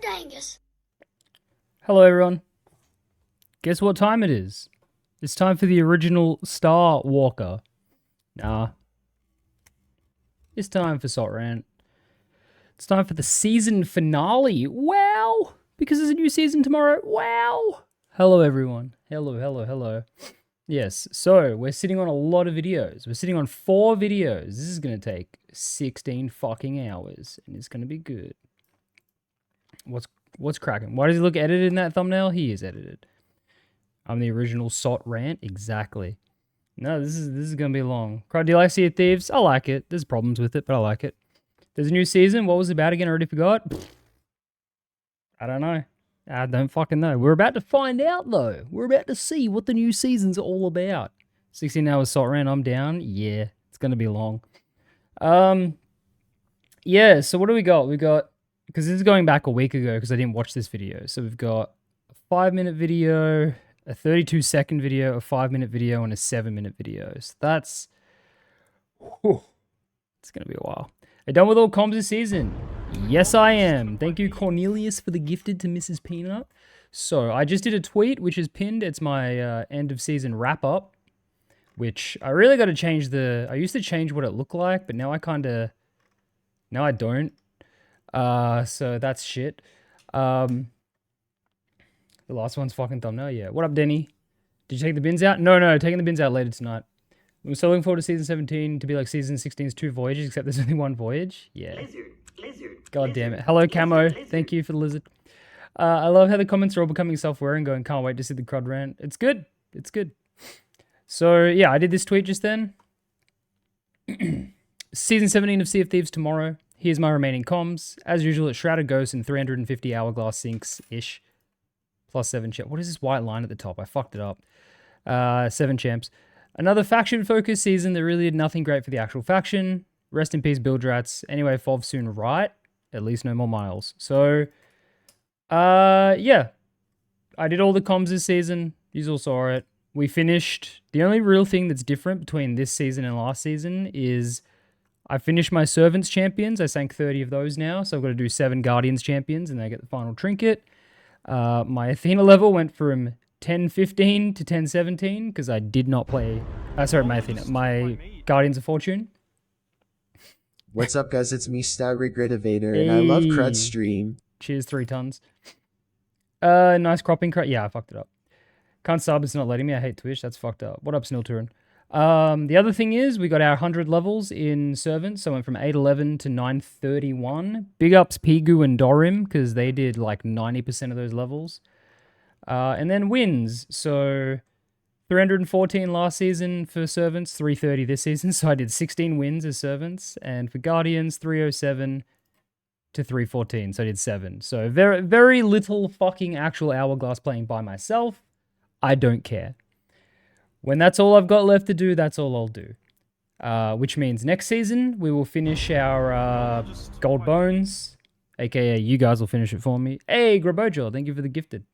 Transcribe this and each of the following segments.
dangus. Hello, everyone. Guess what time it is? It's time for the original Star Walker. Nah. It's time for Sot Rant. It's time for the season finale. Wow! Because there's a new season tomorrow. Wow! Hello, everyone. Hello. Yes, so we're sitting on a lot of videos. We're sitting on 4 videos. This is going to take 16 fucking hours, and it's going to be good. What's cracking? Why does he look edited in that thumbnail? He is edited. I'm the original Sot Rant. Exactly. No, this is going to be long. Crud, do you like Sea of Thieves? I like it. There's problems with it, but I like it. There's a new season. What was it about again? I already forgot. I don't know. I don't fucking know. We're about to find out, though. We're about to see what the new season's all about. 16 hours Sot Rant. I'm down. Yeah, it's going to be long. Yeah, so what do we got? We got... Because this is going back a week ago because I didn't watch this video. So we've got a 5-minute video, a 32-second video, a 5-minute video, and a 7-minute video. So that's... Whew, it's going to be a while. Are you done with all comms this season? Yes, I am. Thank you, Cornelius, for the gifted to Mrs. Peanut. So I just did a tweet, which is pinned. It's my end of season wrap-up, which I really got to change the... I used to change what it looked like, but now I kind of... Now I don't. So that's shit. The last one's fucking thumbnail, yeah. What up, Denny? Did you take the bins out? No, taking the bins out later tonight. I'm so looking forward to season 17 to be like season 16's 2 voyages, except there's only 1 voyage. Yeah. Lizard. God damn it. Hello, Camo. Thank you for the lizard. I love how the comments are all becoming self-aware going, can't wait to see the Crud Rant. It's good. It's good. So, yeah, I did this tweet just then. Season 17 of Sea of Thieves tomorrow. Here's my remaining comms. As usual, it's Shrouded Ghost and 350 hourglass sinks-ish. Plus 7 champs. What is this white line at the top? I fucked it up. 7 champs. Another faction-focused season that really did nothing great for the actual faction. Rest in peace, build rats. Anyway, FOV soon right. At least no more miles. So, yeah. I did all the comms this season. You all saw it. We finished. The only real thing that's different between this season and last season is I finished my Servants champions. I sank 30 of those now. So I've got to do 7 Guardians champions and then I get the final trinket. My Athena level went from 10-15 to 10-17 because I did not play... sorry, my Guardians of Fortune. What's up, guys? It's me, Stout Regretivator, and I love Crudstream. Cheers, 3 tons. Nice cropping crate. Yeah, I fucked it up. Can't sub, it's not letting me. I hate Twitch. That's fucked up. What up, Snilturin? The other thing is, we got our 100 levels in Servants. So I went from 811 to 931. Big ups Pigu and Dorim, because they did like 90% of those levels. And then wins. So 314 last season for Servants, 330 this season. So I did 16 wins as Servants. And for Guardians, 307 to 314. So I did 7. So very, very little fucking actual hourglass playing by myself. I don't care. When that's all I've got left to do, that's all I'll do. Which means next season, we will finish our Gold Bones. AKA, you guys will finish it for me. Hey, Grabojo, thank you for the gifted.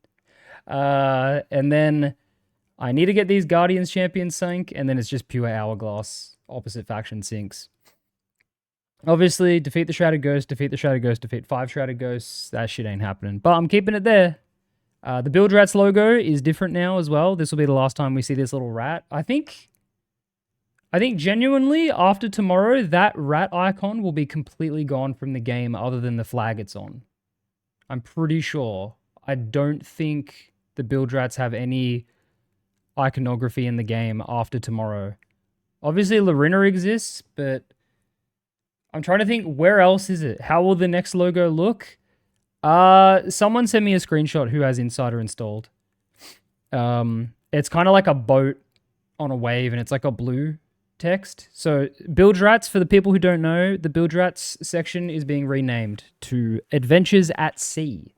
And then I need to get these Guardians champions sank, and then it's just pure hourglass, opposite faction sinks. Obviously, defeat the Shrouded Ghost, defeat 5 Shrouded Ghosts. That shit ain't happening. But I'm keeping it there. The Build Rats logo is different now as well. This will be the last time we see this little rat. I think genuinely, after tomorrow, that rat icon will be completely gone from the game other than the flag it's on. I'm pretty sure. I don't think the Build Rats have any iconography in the game after tomorrow. Obviously, Larina exists, but I'm trying to think, where else is it? How will the next logo look? Someone sent me a screenshot who has Insider installed. It's kind of like a boat on a wave, and it's like a blue text. So, Build Rats, for the people who don't know, the Build Rats section is being renamed to Adventures at Sea.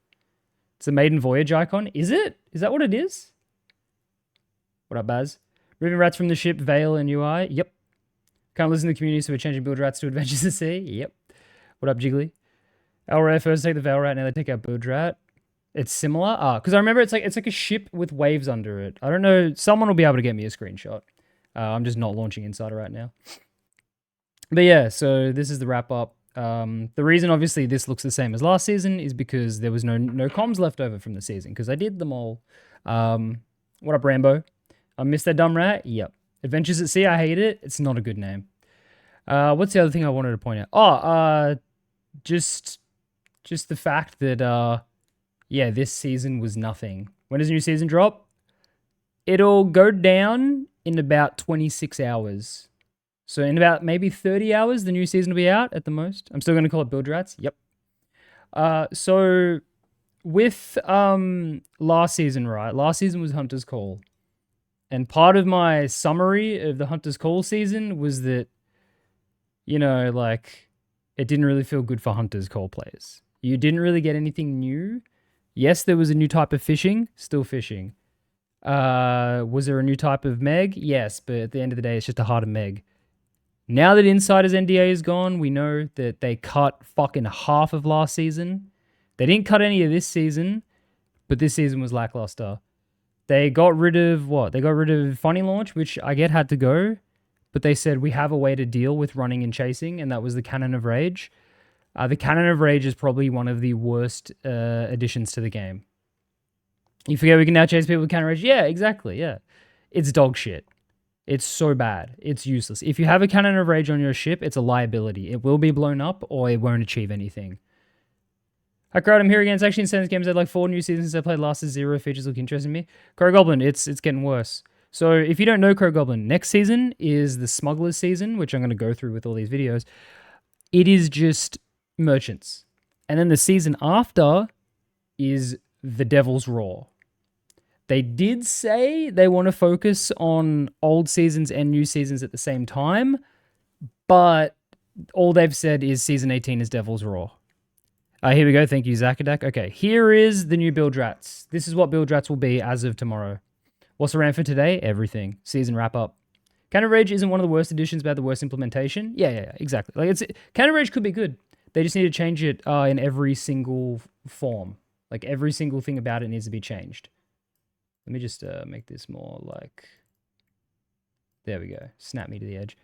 It's a maiden voyage icon. Is it? Is that what it is? What up, Baz? Removing rats from the ship, Vale and UI. Yep. Can't listen to the community, so we're changing Build Rats to Adventures at Sea. Yep. What up, Jiggly? Elrare first take the Vale Rat, now they take our Build Rat. It's similar? Because I remember it's like a ship with waves under it. I don't know. Someone will be able to get me a screenshot. I'm just not launching Insider right now. But yeah, so this is the wrap up. The reason, obviously, this looks the same as last season is because there was no comms left over from the season because I did them all. What up, Rambo? I missed that dumb rat? Yep. Adventures at Sea, I hate it. It's not a good name. What's the other thing I wanted to point out? Oh, just the fact that, yeah, this season was nothing. When does a new season drop? It'll go down in about 26 hours. So in about maybe 30 hours, the new season will be out at the most. I'm still going to call it Build Rats. Yep. So with last season, right? Last season was Hunter's Call. And part of my summary of the Hunter's Call season was that, you know, like, it didn't really feel good for Hunter's Call players. You didn't really get anything new. Yes, there was a new type of fishing. Still fishing. Was there a new type of Meg? Yes, but at the end of the day, it's just a harder Meg. Now that Insider's NDA is gone, we know that they cut fucking half of last season. They didn't cut any of this season, but this season was lackluster. They got rid of what? They got rid of Funny Launch, which I get had to go, but they said we have a way to deal with running and chasing, and that was the Cannon of Rage. The Cannon of Rage is probably one of the worst additions to the game. You forget we can now chase people with Cannon of Rage? Yeah, exactly, yeah. It's dog shit. It's so bad. It's useless. If you have a Cannon of Rage on your ship, it's a liability. It will be blown up or it won't achieve anything. Hi, Crowd. I'm here again. It's actually insane. This game's had like 4 new seasons I played last. 0 features look interesting to me. Crow Goblin, it's getting worse. So if you don't know Crow Goblin, next season is the Smuggler season, which I'm going to go through with all these videos. It is just merchants. And then the season after is the Devil's Roar. They did say they want to focus on old seasons and new seasons at the same time, but all they've said is season 18 is Devil's Roar. Here we go. Thank you, Zakadak. Okay, here is the new Build Rats. This is what Build Rats will be as of tomorrow. What's around for today? Everything. Season wrap up. Cannon of Rage isn't one of the worst additions, but the worst implementation. Yeah, exactly. Like Cannon of Rage could be good. They just need to change it in every single form. Like every single thing about it needs to be changed. Let me just make this more like... There we go. Snap me to the edge.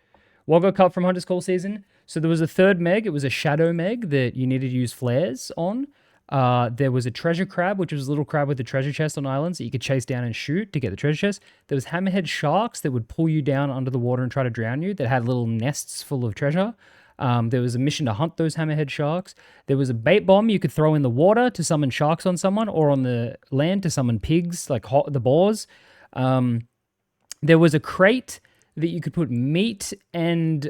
What got cut from Hunter's Call season? So there was a third Meg. It was a Shadow Meg that you needed to use flares on. There was a Treasure Crab, which was a little crab with a treasure chest on islands that you could chase down and shoot to get the treasure chest. There was Hammerhead Sharks that would pull you down under the water and try to drown you that had little nests full of treasure. There was a mission to hunt those Hammerhead Sharks. There was a bait bomb you could throw in the water to summon sharks on someone, or on the land to summon pigs, like the boars. There was a crate that you could put meat and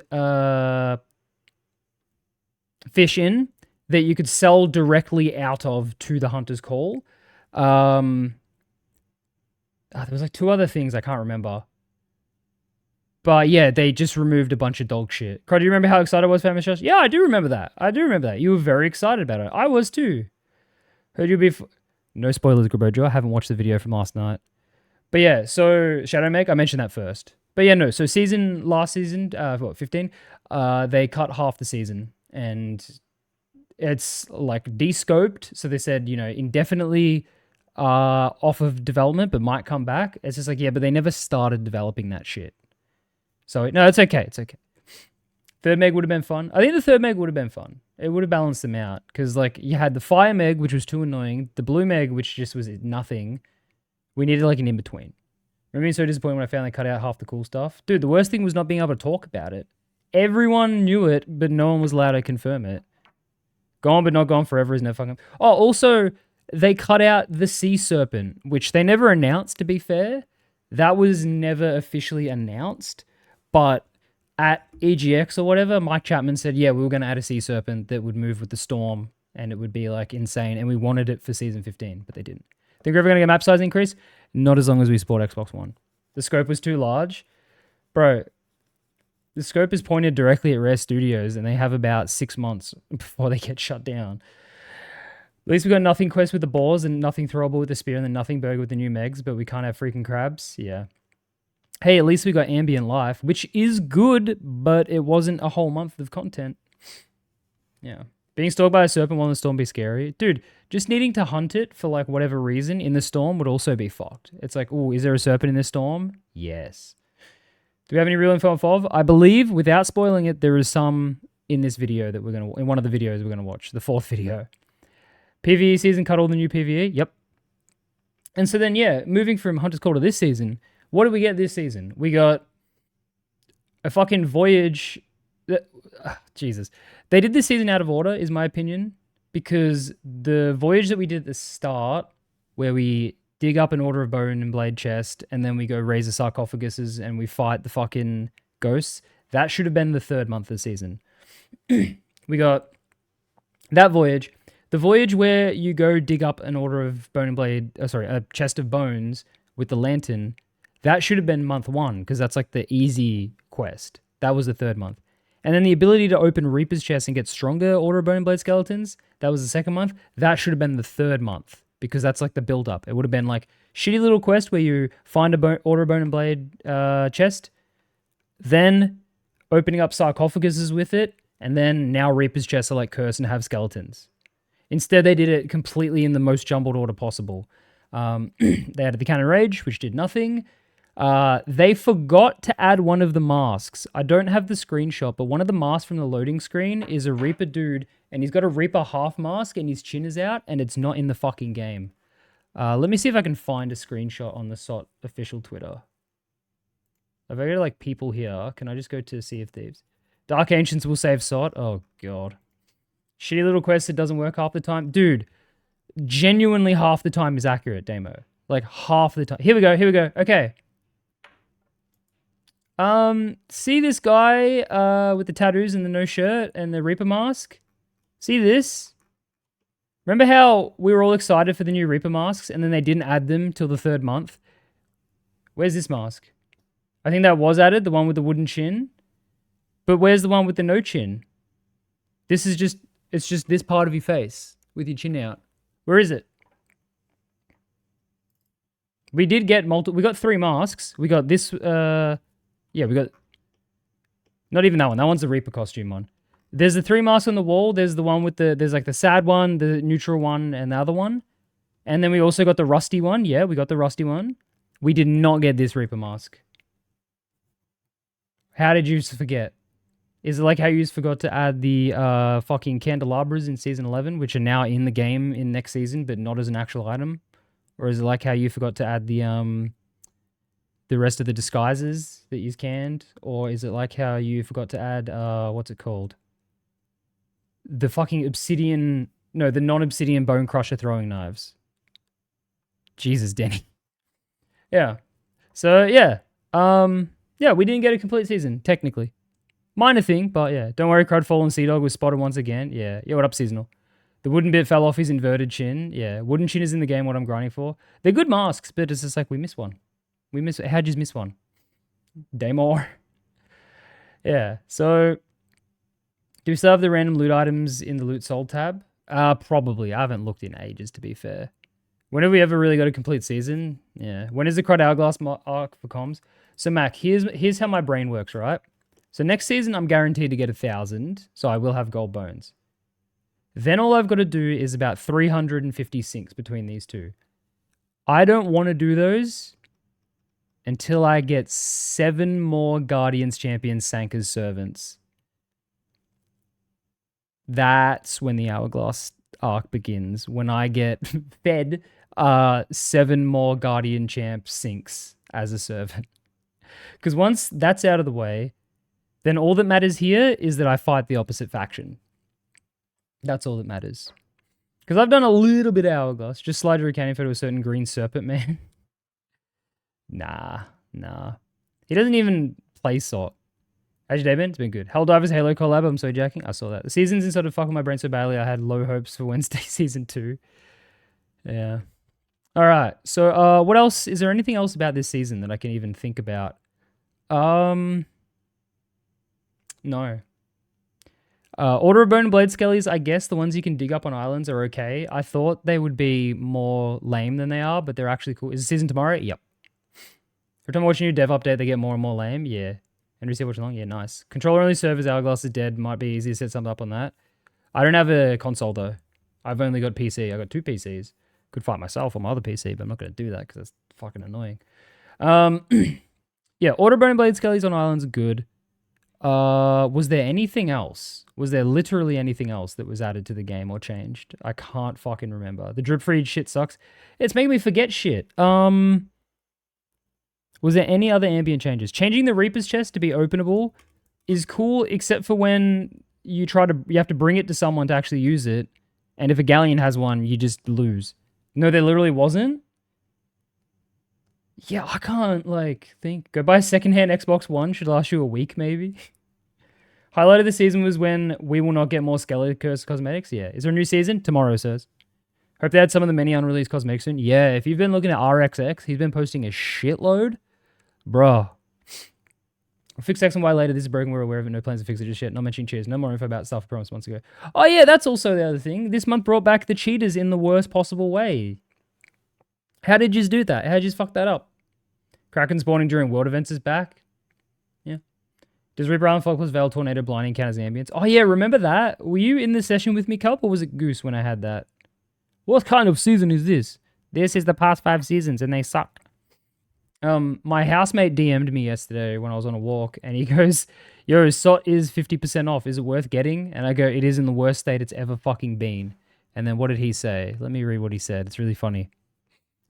fish in that you could sell directly out of to the Hunter's Call. There was like 2 other things I can't remember. But yeah, they just removed a bunch of dog shit. Crowd, do you remember how excited I was for Hammerhead? Yeah, I do remember that. You were very excited about it. I was too. Heard you be... No spoilers, Grabojo. I haven't watched the video from last night. But yeah, so Shadow Meg, I mentioned that first. But yeah, no. So last season, 15? They cut half the season. And it's like de-scoped. So they said, indefinitely off of development, but might come back. It's just like, yeah, but they never started developing that shit. So, no, it's okay. It's okay. Third Meg would have been fun. I think the third Meg would have been fun. It would have balanced them out. Because, like, you had the Fire Meg, which was too annoying. The Blue Meg, which just was nothing. We needed, like, an in-between. Remember being so disappointed when I found they cut out half the cool stuff? Dude, the worst thing was not being able to talk about it. Everyone knew it, but no one was allowed to confirm it. Gone but not gone forever is no fucking... Oh, also, they cut out the Sea Serpent, which they never announced, to be fair. That was never officially announced. But at EGX or whatever, Mike Chapman said, yeah, we were going to add a Sea Serpent that would move with the storm and it would be like insane. And we wanted it for season 15, but they didn't. Think we're ever going to get map size increase? Not as long as we support Xbox One. The scope was too large. Bro, the scope is pointed directly at Rare Studios and they have about 6 months before they get shut down. At least we got nothing quest with the boars and nothing throwable with the spear and then nothing burger with the new Megs, but we can't have freaking crabs. Yeah. Hey, at least we got Ambient Life, which is good, but it wasn't a whole month of content. Yeah. Being stalked by a serpent while in the storm be scary. Dude, just needing to hunt it for like whatever reason in the storm would also be fucked. It's like, oh, is there a serpent in this storm? Yes. Do we have any real info on FOV? I believe, without spoiling it, there is some in this video that in one of the videos we're gonna watch, the 4th video. PvE season cut all the new PvE. Yep. And so then, yeah, moving from Hunter's Call to this season, what did we get this season? We got a fucking voyage. Jesus. They did this season out of order, is my opinion, because the voyage that we did at the start, where we dig up an Order of Bone and Blade chest, and then we go raise the sarcophaguses and we fight the fucking ghosts, that should have been the 3rd month of the season. We got that voyage. The voyage where you go dig up an Order of Bone and Blade, a chest of bones with the lantern, that should have been month 1, because that's like the easy quest. That was the 3rd month. And then the ability to open Reaper's chest and get stronger Order of Bone and Blade skeletons, that was the 2nd month. That should have been the 3rd month, because that's like the build-up. It would have been like shitty little quest where you find a Order of Bone and Blade chest, then opening up sarcophaguses with it, and then now Reaper's chests are like cursed and have skeletons. Instead, they did it completely in the most jumbled order possible. They added the Cannon Rage, which did nothing. They forgot to add one of the masks. I don't have the screenshot, but one of the masks from the loading screen is a Reaper dude, and he's got a Reaper half mask, and his chin is out, and it's not in the fucking game. Let me see if I can find a screenshot on the Sot official Twitter. If I go to, like, people here, can I just go to Sea of Thieves? Dark Ancients will save Sot. Oh, God. Shitty little quest that doesn't work half the time. Dude, genuinely half the time is accurate, Damo. Like, half the time. Here we go. Okay. See this guy with the tattoos and the no shirt and the Reaper mask? See this? Remember how we were all excited for the new Reaper masks and then they didn't add them till the 3rd month? Where's this mask? I think that was added, the one with the wooden chin. But where's the one with the no chin? This is just, it's just this part of your face with your chin out. Where is it? We did get we got 3 masks. We got this, yeah, we got, not even that one. That one's the Reaper costume one. There's the 3 masks on the wall. There's the one with there's like the sad one, the neutral one, and the other one. And then we also got the rusty one. Yeah, we got the rusty one. We did not get this Reaper mask. How did you forget? Is it like how you forgot to add the fucking candelabras in Season 11, which are now in the game in next season, but not as an actual item? Or is it like how you forgot to add the rest of the disguises that you canned? Or is it like how you forgot to add, what's it called? The fucking obsidian, no, the non-obsidian bone crusher throwing knives. Jesus, Denny. Yeah. So, yeah. Yeah, we didn't get a complete season, technically. Minor thing, but yeah. Don't worry, Crudfall and Sea Dog was spotted once again. Yeah. Yeah, what up, Seasonal? The wooden bit fell off his inverted chin. Yeah, wooden chin is in the game, what I'm grinding for. They're good masks, but it's just like we missed one. How'd you miss one? Daymore. Yeah, so do we still have the random loot items in the loot sold tab? Probably. I haven't looked in ages, to be fair. When have we ever really got a complete season? Yeah. When is the Crud Hourglass arc for comms? So, Mac, here's how my brain works, right? So next season, I'm guaranteed to get 1,000, so I will have gold bones. Then all I've got to do is about 350 syncs between these two. I don't want to do those until I get 7 more Guardians Champions Sanka's Servants. That's when the Hourglass arc begins. When I get fed 7 more Guardian Champ syncs as a servant. Because once that's out of the way, then all that matters here is that I fight the opposite faction. That's all that matters. Because I've done a little bit of Hourglass. Just slide your cannon to a certain green serpent man. Nah. He doesn't even play Sot. How's your day been? It's been good. Helldivers Halo collab. I'm so jacking. I saw that. The season's in sort of fucking my brain so badly. I had low hopes for Wednesday season 2. Yeah. All right. So what else? Is there anything else about this season that I can even think about? No. Order of Bone and Blade Skellies, I guess the ones you can dig up on islands are okay. I thought they would be more lame than they are, but they're actually cool. Is the season tomorrow? Yep. Every time I watch a new dev update, they get more and more lame. Yeah. Henry said watching along? Yeah, nice. Controller-only servers, Hourglass is dead. Might be easy to set something up on that. I don't have a console, though. I've only got PC. I got 2 PCs. Could fight myself on my other PC, but I'm not going to do that because that's fucking annoying. Yeah, Order of Bone and Blade Skellies on islands are good. Was there anything else? Was there literally anything else that was added to the game or changed? I can't fucking remember. The drip free shit sucks. It's making me forget shit. Was there any other ambient changes? Changing the Reaper's chest to be openable is cool, except for when you have to bring it to someone to actually use it, and if a galleon has one, you just lose. No, there literally wasn't. Yeah, I can't, like, think. Go buy a secondhand Xbox One. Should last you a week, maybe. Highlight of the season was when we will not get more Skeleton Curse cosmetics. Yeah. Is there a new season? Tomorrow, sirs. Hope they had some of the many unreleased cosmetics soon. Yeah, if you've been looking at RXX, he's been posting a shitload. Bruh. I'll fix X and Y later. This is broken. We're aware of it. No plans to fix it just yet. Not mentioning cheers. No more info about stuff promised months ago. Oh, yeah, that's also the other thing. This month brought back the cheaters in the worst possible way. How did you do that? How did you fuck that up? Kraken spawning during world events is back. Yeah. Does Reaper Island Fog plus Veil Tornado Blinding count as ambience? Oh, yeah, remember that? Were you in the session with me, Cup, or was it Goose when I had that? What kind of season is this? This is the past 5 seasons, and they suck. My housemate DM'd me yesterday when I was on a walk, and he goes, yo, Sot is 50% off. Is it worth getting? And I go, it is in the worst state it's ever fucking been. And then what did he say? Let me read what he said. It's really funny.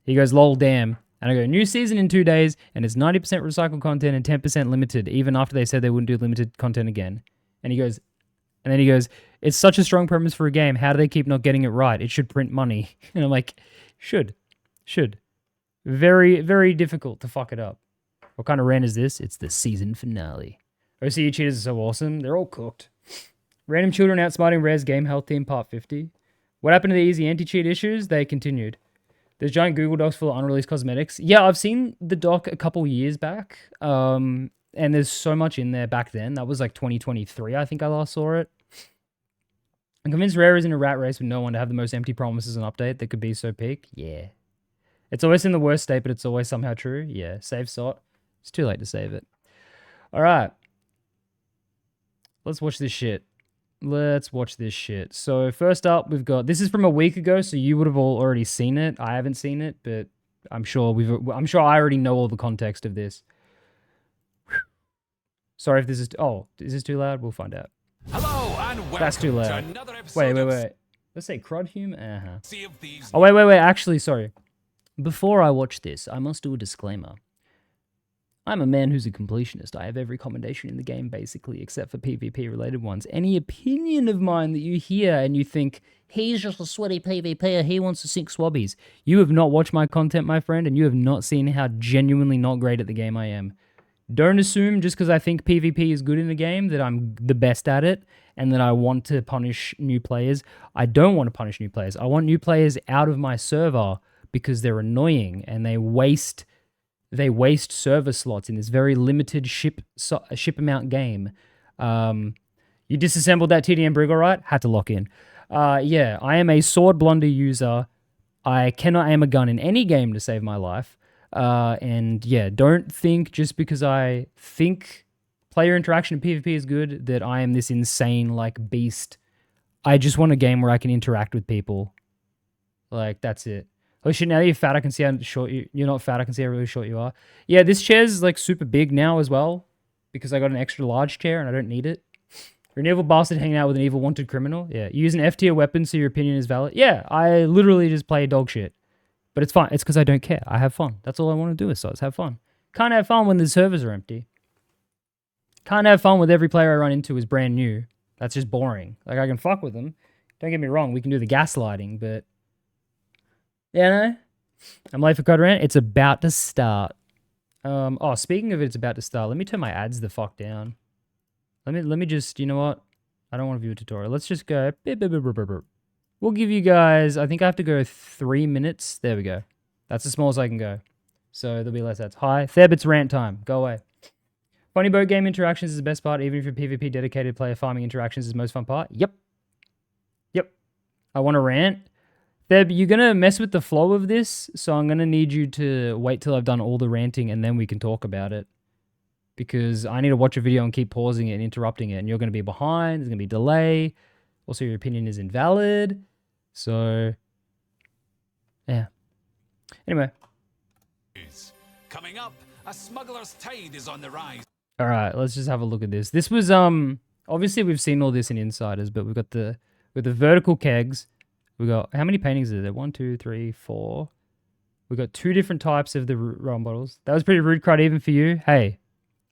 He goes, lol, damn. And I go, new season in 2 days, and it's 90% recycled content and 10% limited, even after they said they wouldn't do limited content again. And he goes, it's such a strong premise for a game. How do they keep not getting it right? It should print money. And I'm like, should. Very, very difficult to fuck it up. What kind of rant is this? It's the season finale. OCE cheaters are so awesome. They're all cooked. Random children outsmarting Rare's game health team part 50. What happened to the easy anti-cheat issues? They continued. There's giant Google Docs full of unreleased cosmetics. Yeah, I've seen the doc a couple years back. And there's so much in there back then. That was like 2023, I think I last saw it. I'm convinced Rare is in a rat race with no one to have the most empty promises and update that could be so peak. Yeah. It's always in the worst state, but it's always somehow true. Yeah, save Sot. It's too late to save it. All right. Let's watch this shit. So first up, we've got, this is from a week ago, so you would have all already seen it. I haven't seen it, but I'm sure I already know all the context of this. Sorry if this is, is this too loud? We'll find out. Hello and welcome. That's too loud. To another episode Wait. Let's say Crudstream. Oh, wait. Actually, sorry. Before I watch this, I must do a disclaimer. I'm a man who's a completionist. I have every commendation in the game, basically, except for PvP-related ones. Any opinion of mine that you hear and you think, he's just a sweaty PvPer, he wants to sink swabbies. You have not watched my content, my friend, and you have not seen how genuinely not great at the game I am. Don't assume just because I think PvP is good in the game that I'm the best at it and that I want to punish new players. I don't want to punish new players. I want new players out of my server because they're annoying and they waste server slots in this very limited ship amount game. You disassembled that TDM brig, all right? Had to lock in. Yeah, I am a sword blunder user. I cannot aim a gun in any game to save my life. And yeah, don't think just because I think player interaction in PvP is good that I am this insane, like, beast. I just want a game where I can interact with people. Like, that's it. Oh shit, now that you're fat, I can see how short you're not fat, I can see how really short you are. Yeah, this chair's like super big now as well, because I got an extra large chair and I don't need it. You're an evil bastard hanging out with an evil wanted criminal. Yeah, you use an F tier weapon so your opinion is valid. Yeah, I literally just play dog shit. But it's fine, it's because I don't care. I have fun. That's all I want to do is have fun. Can't have fun when the servers are empty. Can't have fun with every player I run into is brand new. That's just boring. Like, I can fuck with them. Don't get me wrong, we can do the gaslighting, but... Yeah, no? I'm late for Sot Rant. It's about to start. Speaking of it's about to start, let me turn my ads the fuck down. Let me just, you know what? I don't want to view a tutorial. Let's just go. We'll give you guys, I think I have to go 3 minutes. There we go. That's as small as I can go. So there'll be less ads. Hi, Theb, it's rant time. Go away. Funny boat game interactions is the best part, even if your PvP dedicated player farming interactions is the most fun part. Yep. I want to rant. Theb, you're going to mess with the flow of this, so I'm going to need you to wait till I've done all the ranting and then we can talk about it. Because I need to watch a video and keep pausing it and interrupting it, and you're going to be behind, there's going to be delay. Also, your opinion is invalid. So, yeah. Anyway. Coming up, a smuggler's tide is on the rise. All right, let's just have a look at this. This was obviously we've seen all this in Insiders, but we've got the vertical kegs. We got how many paintings is there? 1, 2, 3, 4. We got 2 different types of the rum bottles. That was pretty rude, crowd, even for you. Hey,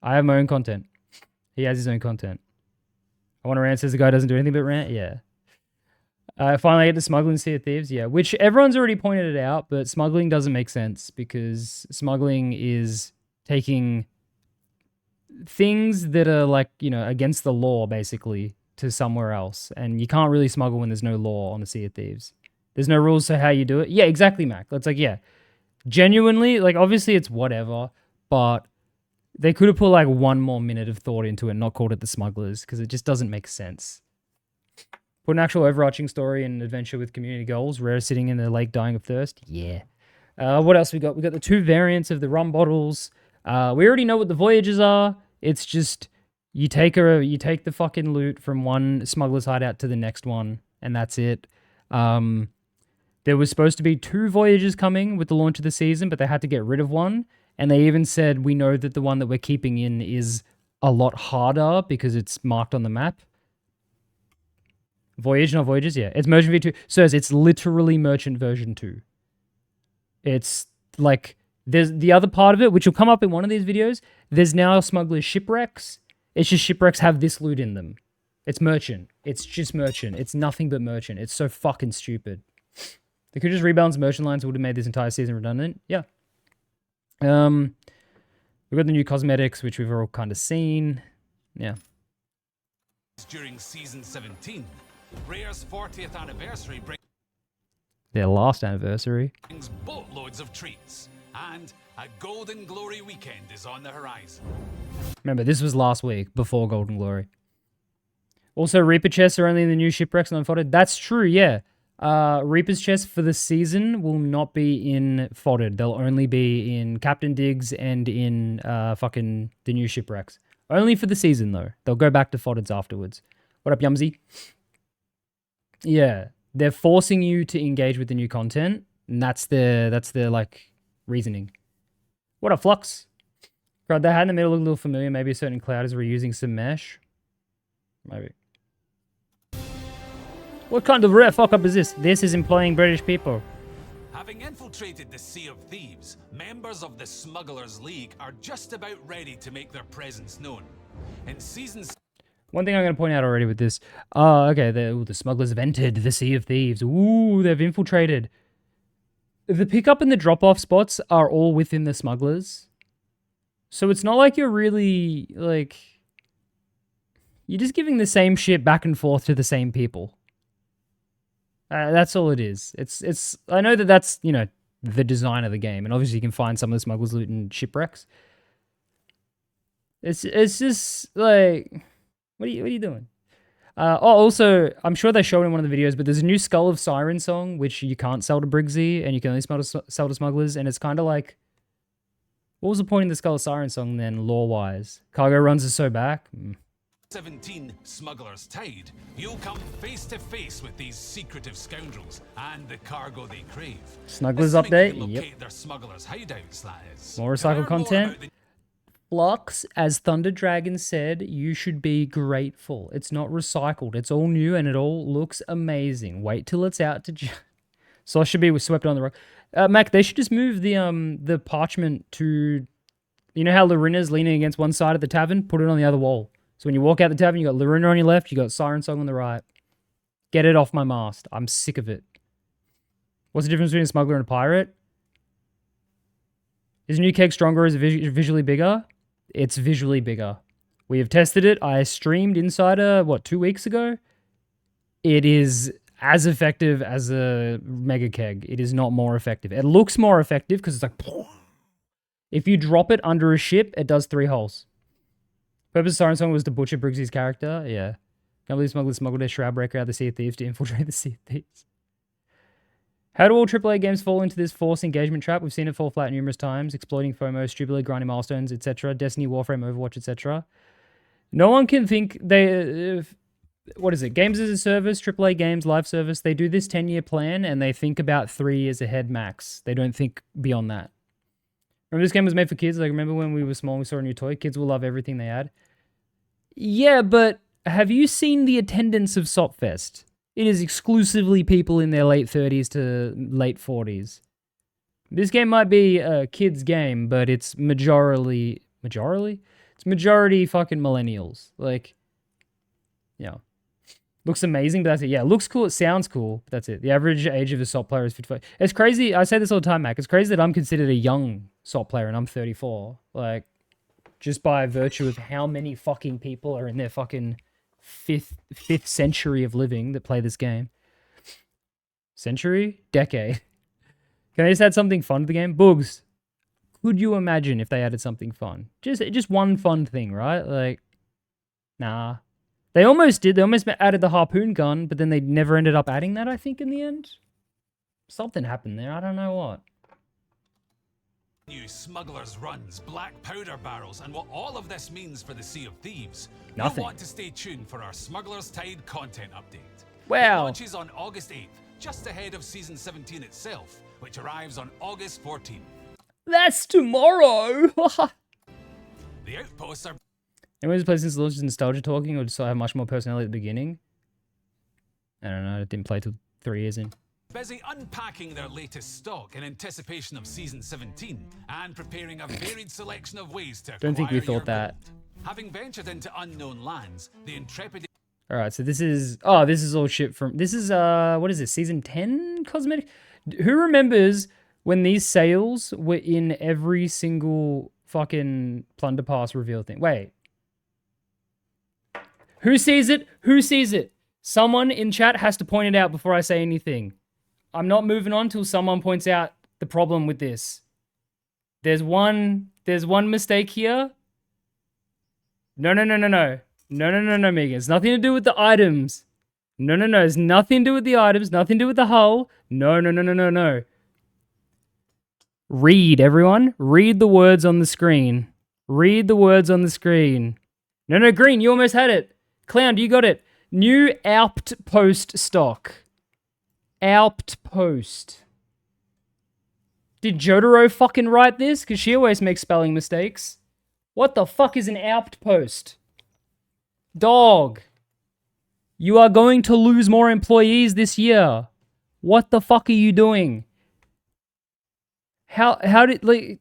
I have my own content. He has his own content. I want to rant says the guy doesn't do anything but rant. Yeah. Finally, I get to smuggling Sea of Thieves. Yeah, which everyone's already pointed it out, but smuggling doesn't make sense because smuggling is taking things that are like, you know, against the law basically to somewhere else. And you can't really smuggle when there's no law on the Sea of Thieves. There's no rules to how you do it. Yeah, exactly, Mac. It's like, yeah, genuinely, like obviously it's whatever, but they could have put like 1 more minute of thought into it and not called it the Smugglers because it just doesn't make sense. Put an actual overarching story and adventure with community goals. Rare sitting in the lake dying of thirst. Yeah. What else we got? We got the 2 variants of the rum bottles. We already know what the voyages are. It's just you take the fucking loot from one smuggler's hideout to the next one, and that's it. There was supposed to be 2 voyages coming with the launch of the season, but they had to get rid of one. And they even said, we know that the one that we're keeping in is a lot harder because it's marked on the map. Voyage, not Voyages, yeah. It's Merchant V2. Sirs, it's literally Merchant version 2. It's like, there's the other part of it, which will come up in one of these videos. There's now Smuggler shipwrecks. It's just shipwrecks have this loot in them. It's Merchant. It's just Merchant. It's nothing but Merchant. It's so fucking stupid. They could just rebalance Merchant lines, would have made this entire season redundant. Yeah. We've got the new cosmetics, which we've all kind of seen. Yeah. During season 17, Rare's 40th anniversary Their last anniversary. brings boatloads of treats, and a Golden Glory weekend is on the horizon. Remember, this was last week, before Golden Glory. Also, Reaper chests are only in the new shipwrecks and unfolded. That's true, yeah. Reaper's chests for the season will not be in Fodded. They'll only be in Captain Diggs and in fucking the new shipwrecks. Only for the season, though. They'll go back to Foddeds afterwards. What up, Yumsy? Yeah, they're forcing you to engage with the new content, and that's their like reasoning. What up, Flux? God, that hat in the middle looked a little familiar. Maybe a certain cloud is reusing some mesh. Maybe. What kind of rare fuck up is this? This is employing British people. Having infiltrated the Sea of Thieves, members of the Smugglers League are just about ready to make their presence known. In season... One thing I'm going to point out already with this. Okay, the smugglers have entered the Sea of Thieves. Ooh, they've infiltrated. The pickup and the drop-off spots are all within the smugglers. So it's not like you're really, like... You're just giving the same shit back and forth to the same people. That's all it is. It's. I know that that's, you know, the design of the game. And obviously you can find some of the smugglers' loot in shipwrecks. It's just, like... What are you doing? Also, I'm sure they showed in one of the videos, but there's a new Skull of Siren song, which you can't sell to Briggsy, and you can only sell to smugglers, and it's kind of like... What was the point in the Skull of Siren song then, lore-wise? Cargo runs are so back? 17 Smugglers Tide, you'll come face to face with these secretive scoundrels and the cargo they crave. Smugglers Assuming update? you can locate Yep. their smugglers' hideouts, that is. More To recycled learn more content? about the Flux, as Thunder Dragon said, you should be grateful. It's not recycled. It's all new and it all looks amazing. Wait till it's out to... So I should be swept on the rock. Mac, they should just move the parchment to... You know how Larina's leaning against one side of the tavern? Put it on the other wall. So when you walk out the tavern, you got Larina on your left, you got Siren Song on the right. Get it off my mast. I'm sick of it. What's the difference between a smuggler and a pirate? Is a new keg stronger or is it visually bigger? It's visually bigger. We have tested it. I streamed Insider, 2 weeks ago? It is as effective as a mega keg. It is not more effective. It looks more effective because it's like... If you drop it under a ship, it does 3 holes. Purpose of Siren Song was to butcher Briggsy's character. Yeah. Can't believe smugglers smuggled their Shroudbreaker out of the Sea of Thieves to infiltrate the Sea of Thieves. How do all AAA games fall into this forced engagement trap? We've seen it fall flat numerous times, exploiting FOMO, stupidly grinding milestones, etc. Destiny, Warframe, Overwatch, etc. No one can think they... what is it? Games as a service, AAA games, live service. They do this 10-year plan and they think about 3 years ahead max. They don't think beyond that. Remember this game was made for kids? Like, remember when we were small and we saw a new toy? Kids will love everything they add. Yeah, but have you seen the attendance of Sot Fest? It is exclusively people in their late 30s to late 40s. This game might be a kid's game, but it's majority fucking millennials. Like, yeah. Looks amazing, but that's it. Yeah, it looks cool, it sounds cool, but that's it. The average age of a Sot player is 55. It's crazy, I say this all the time, Mac. It's crazy that I'm considered a young Sot player and I'm 34. Like, just by virtue of how many fucking people are in their fucking fifth century of living that play this game. Century? Decade. Can they just add something fun to the game? Boogs, could you imagine if they added something fun? Just one fun thing, right? Like, nah. They almost did. They almost added the harpoon gun, but then they never ended up adding that, I think, in the end. Something happened there. I don't know what. New smugglers runs, black powder barrels, and what all of this means for the Sea of Thieves. Nothing. You'll want to stay tuned for our Smuggler's Tide content update. Wow. It launches on August 8th, just ahead of Season 17 itself, which arrives on August 14th. That's tomorrow! The outposts are... Anyways, play since launch is nostalgia talking, or just so I have much more personality at the beginning? I don't know, I didn't play till 3 years in. Busy unpacking their latest stock in anticipation of Season 17 and preparing a varied selection of ways to Don't think we acquire your thought that. gold. Having ventured into unknown lands, the intrepid... Alright, so this is... Oh, this is all shit from... This is, what is this? Season 10 cosmetic? Who remembers when these sales were in every single fucking Plunder Pass reveal thing? Wait. Who sees it? Who sees it? Someone in chat has to point it out before I say anything. I'm not moving on till someone points out the problem with this. There's one mistake here. No, Megan. It's nothing to do with the items. No. It's nothing to do with the items. Nothing to do with the hull. No. Read, everyone. Read the words on the screen. Read the words on the screen. No, Green, you almost had it. Clown, you got it. New outpost stock. Outpost. Did Jotaro fucking write this? Because she always makes spelling mistakes. What the fuck is an outpost? Dog. You are going to lose more employees this year. What the fuck are you doing? How did, like...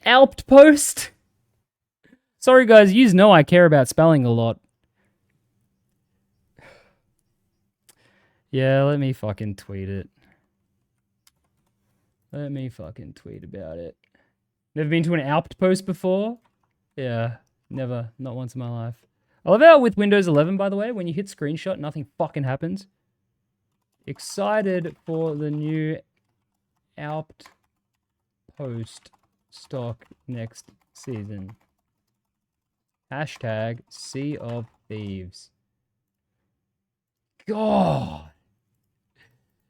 Outpost? Sorry guys, you know I care about spelling a lot. Yeah, let me fucking tweet it. Let me fucking tweet about it. Never been to an outpost before? Yeah, never. Not once in my life. I love how with Windows 11, by the way, when you hit screenshot, nothing fucking happens. Excited for the new outpost stock next season. Hashtag Sea of Thieves. God.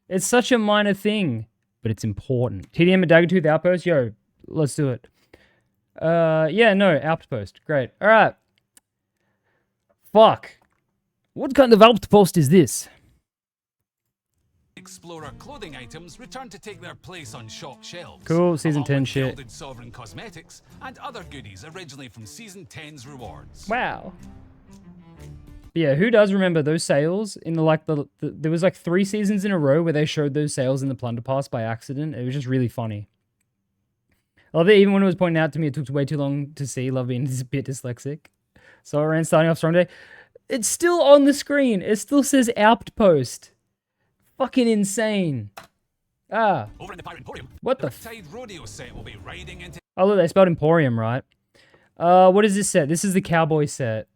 It's such a minor thing, but it's important. TDM and Daggertooth Outpost? Yo, let's do it. Yeah, no, Outpost. Great. Alright. Fuck. What kind of outpost is this? Explorer clothing items return to take their place on shop shelves. Cool, Season along 10 with shit. gilded sovereign cosmetics and other goodies originally from Season 10's rewards. Wow. Yeah, who does remember those sales in the there was like 3 seasons in a row where they showed those sales in the Plunder Pass by accident. It was just really funny. I love it even when it was pointed out to me, it took way too long to see. Love being a bit dyslexic. So I ran starting off strong day. It's still on the screen. It still says Outpost. Fucking insane. Ah. Over in the Pirate Emporium, What the Tide Rodeo set will be riding into... Oh, look, they spelled Emporium, right? What is this set? This is the Cowboy set.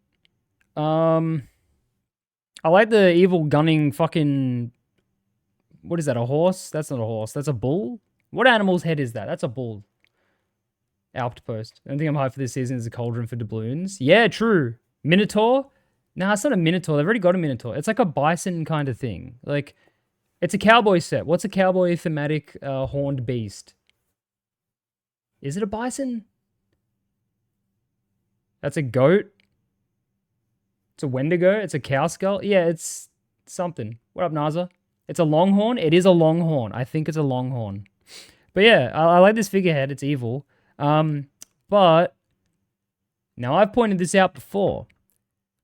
I like the evil gunning fucking... What is that, a horse? That's not a horse. That's a bull? What animal's head is that? That's a bull. Outpost. The only thing I'm hyped for this season is a cauldron for doubloons. Yeah, true. Minotaur? Nah, it's not a Minotaur. They've already got a Minotaur. It's like a bison kind of thing. Like, it's a cowboy set. What's a cowboy thematic horned beast? Is it a bison? That's a goat? It's a Wendigo? It's a cow skull? Yeah, it's something. What up, Naza? It's a longhorn? It is a longhorn. I think it's a longhorn. But yeah, I like this figurehead. It's evil. But now I've pointed this out before,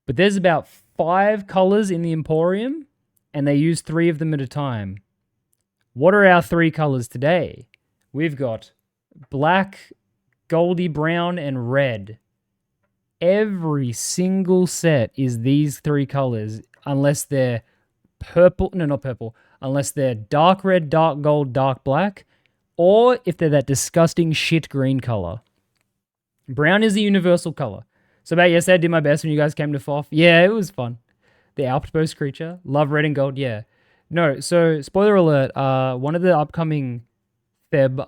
but there's about 5 colors in the Emporium, and they use 3 of them at a time. What are our 3 colors today? We've got black, goldy brown, and red. Every single set is these 3 colors, unless they're purple. No, not purple. Unless they're dark red, dark gold, dark black, or if they're that disgusting shit green color. Brown is the universal color. So about yesterday, I did my best when you guys came to FOF. Yeah, it was fun. The outpost creature. Love red and gold. Yeah. No, so spoiler alert. One of the upcoming Feb,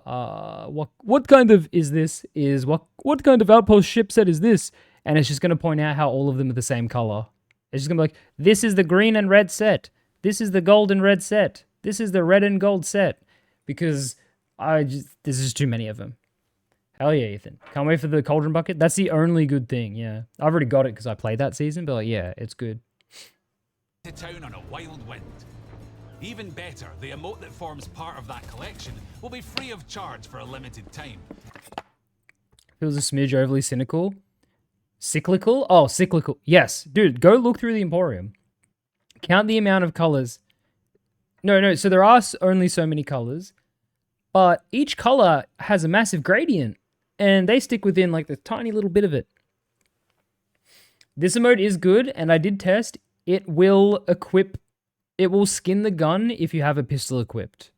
what kind of is this? Is what kind of outpost ship set is this? And it's just going to point out how all of them are the same color. It's just going to be like, this is the green and red set. This is the gold and red set. This is the red and gold set. Because there's just too many of them. Hell yeah, Ethan. Can't wait for the cauldron bucket. That's the only good thing, yeah. I've already got it because I played that season, but like, yeah, it's good. To town on a wild wind. Even better, the emote that forms part of that collection will be free of charge for a limited time. Feels a smidge overly cynical. Cyclical? Oh, cyclical. Yes. Dude, go look through the Emporium. Count the amount of colors. No, so there are only so many colors, but each color has a massive gradient, and they stick within like the tiny little bit of it. This emote is good, and I did test. It will skin the gun if you have a pistol equipped.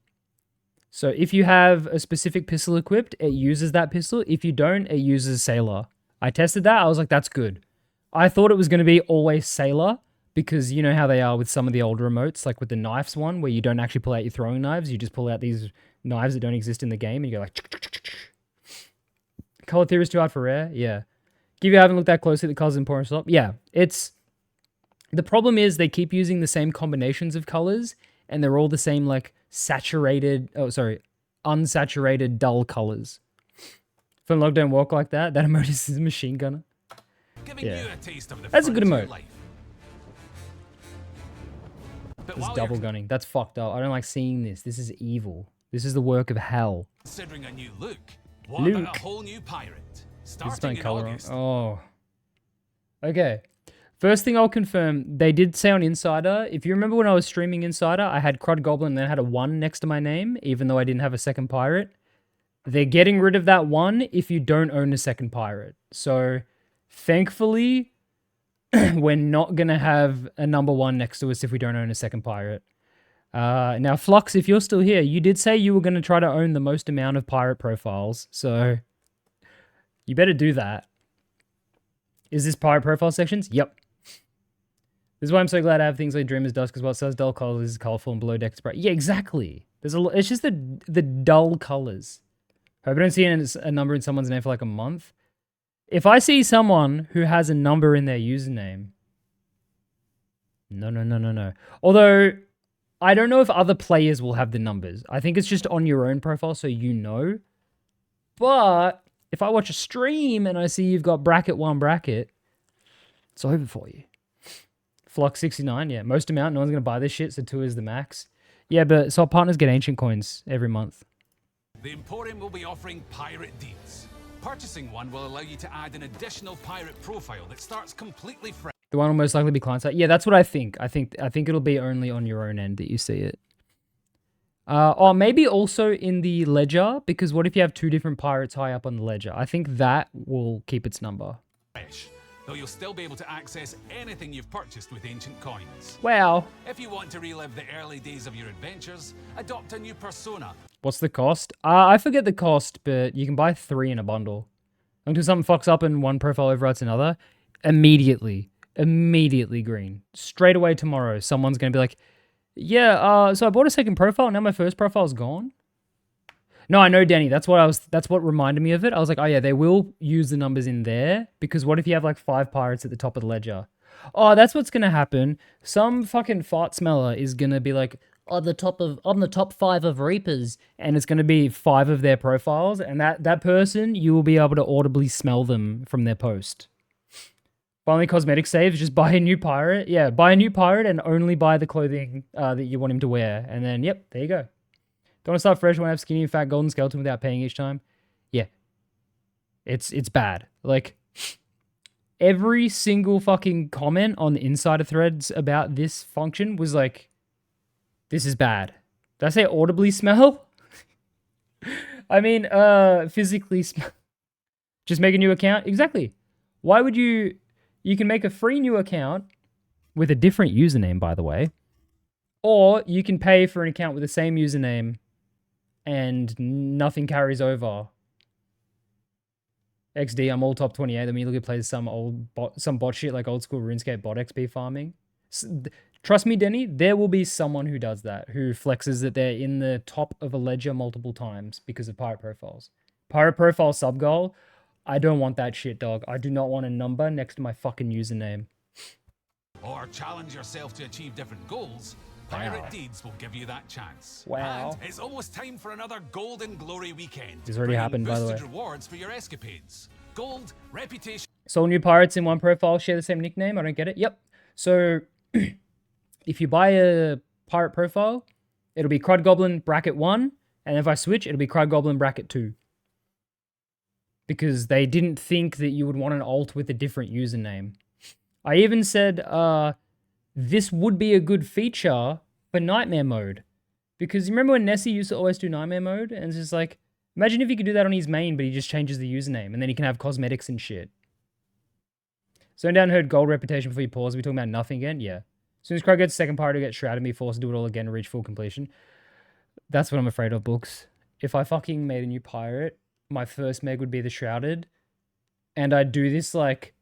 So if you have a specific pistol equipped, it uses that pistol. If you don't, it uses Sailor. I tested that. I was like, that's good. I thought it was going to be always Sailor, because you know how they are with some of the older emotes, like with the knives one, where you don't actually pull out your throwing knives. You just pull out these knives that don't exist in the game, and you go like... Color theory is too hard for rare? Yeah. Give you haven't looked that closely at the colors in Emporium Swap? Yeah. The problem is they keep using the same combinations of colors, and they're all the same, like, unsaturated, dull colors. When log don't walk like that emote is a machine gunner. Giving you a taste of the That's a good emote. life. This double gunning. That's fucked up. I don't like seeing this. This is evil. This is the work of hell. Considering a new look, what about a whole new pirate? Starting in August. Oh. Okay. First thing I'll confirm, they did say on Insider, if you remember when I was streaming Insider, I had Crud Goblin and then I had a 1 next to my name, even though I didn't have a second pirate. They're getting rid of that 1 if you don't own a second pirate. So, thankfully, we're not going to have a number 1 next to us if we don't own a second pirate. Now, Flux, if you're still here, you did say you were going to try to own the most amount of pirate profiles, so you better do that. Is this pirate profile sections? Yep. This is why I'm so glad I have things like Dreamer's Dust, because what says dull colors is colorful and below deck is bright. Yeah, exactly. It's just the dull colors. Hope I don't see a number in someone's name for like a month. If I see someone who has a number in their username... No. Although, I don't know if other players will have the numbers. I think it's just on your own profile, so you know. But, if I watch a stream and I see you've got bracket 1 bracket, it's over for you. Flux 69, yeah. Most amount, no one's going to buy this shit, so 2 is the max. Yeah, but so our partners get ancient coins every month. The Emporium will be offering pirate deeds. Purchasing one will allow you to add an additional pirate profile that starts completely fresh. The one will most likely be client side. Yeah, that's what I think. I think it'll be only on your own end that you see it. Or maybe also in the ledger, because what if you have 2 different pirates high up on the ledger? I think that will keep its number. Though you'll still be able to access anything you've purchased with ancient coins. Wow. If you want to relive the early days of your adventures, adopt a new persona. What's the cost? I forget the cost, but you can buy 3 in a bundle. Until something fucks up and one profile overwrites another, immediately green. Straight away tomorrow, someone's going to be like, yeah, so I bought a second profile, now my first profile's gone. No, I know, Danny. That's what reminded me of it. I was like, oh yeah, they will use the numbers in there, because what if you have like 5 pirates at the top of the ledger? Oh, that's what's gonna happen. Some fucking fart smeller is gonna be like, on the top 5 of Reapers, and it's gonna be 5 of their profiles, and that person, you will be able to audibly smell them from their post. Finally, cosmetic saves, just buy a new pirate. Yeah, buy a new pirate and only buy the clothing that you want him to wear, and then yep, there you go. Don't want to start fresh. Want to have skinny and fat golden skeleton without paying each time. Yeah. It's bad. Like, every single fucking comment on the insider threads about this function was like, this is bad. Did I say audibly smell? I mean, physically smell. Just make a new account? Exactly. Why would you... You can make a free new account with a different username, by the way. Or you can pay for an account with the same username and nothing carries over. XD, I'm all top 28. Let me look at plays some bot shit like old school RuneScape bot XP farming. Trust me, Denny, there will be someone who does that, who flexes that they're in the top of a ledger multiple times because of pirate profiles. Pirate profile sub goal, I don't want that shit, dog. I do not want a number next to my fucking username. Or challenge yourself to achieve different goals. Pirate Deeds will give you that chance. Wow. And it's almost time for another Golden Glory weekend. This already happened, by the way. Rewards for your escapades. Gold, reputation. So all new pirates in one profile share the same nickname? I don't get it. Yep. So if you buy a pirate profile, it'll be Crud Goblin bracket 1. And if I switch, it'll be Crud Goblin bracket 2. Because they didn't think that you would want an alt with a different username. I even said, this would be a good feature for Nightmare mode. Because you remember when Nessie used to always do Nightmare mode? And it's just like, imagine if he could do that on his main, but he just changes the username. And then he can have cosmetics and shit. So down heard gold reputation before you pause. Are we talking about nothing again? Yeah. As soon as Crowd gets second party to get shrouded, be forced to do it all again to reach full completion. That's what I'm afraid of, Books. If I fucking made a new pirate, my first meg would be the shrouded. And I'd do this like...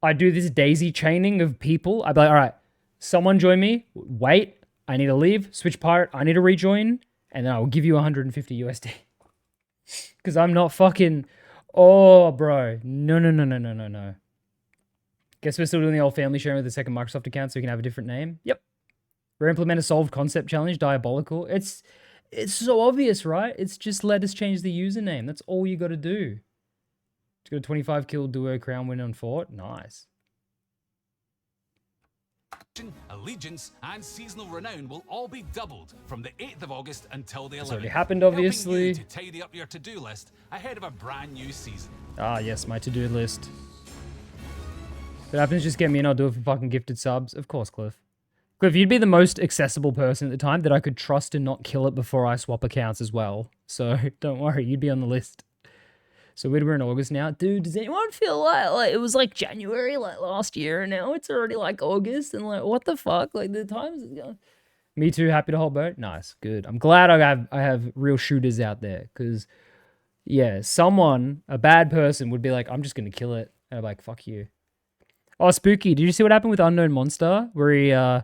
I do this daisy chaining of people. I'd be like, all right, someone join me. Wait, I need to leave. Switch pirate. I need to rejoin. And then I will give you 150 USD. Because I'm not fucking... Oh, bro. No. Guess we're still doing the old family sharing with the second Microsoft account so we can have a different name. Yep. Re-implement a solved concept challenge. Diabolical. It's so obvious, right? It's just let us change the username. That's all you got to do. Got a 25 kill duo crown win on Fort. Nice. Allegiance and seasonal renown will all be doubled from the 8th of August until the 11th. It's already happened, obviously. Helping you to tidy up your to-do list ahead of a brand new season. Ah, yes, my to-do list. If it happens, just get me in. I'll do it for fucking gifted subs. Of course, Cliff. Cliff, you'd be the most accessible person at the time that I could trust and not kill it before I swap accounts as well. So don't worry, you'd be on the list. So we're in August now. Dude, does anyone feel like it was like January like last year and now it's already like August and like what the fuck? Like the times is going. Me too, happy to hold boat. Nice, good. I'm glad I have real shooters out there because yeah, someone, a bad person would be like, I'm just gonna kill it. And I'm like, fuck you. Oh, Spooky, did you see what happened with Unknown Monster? Where he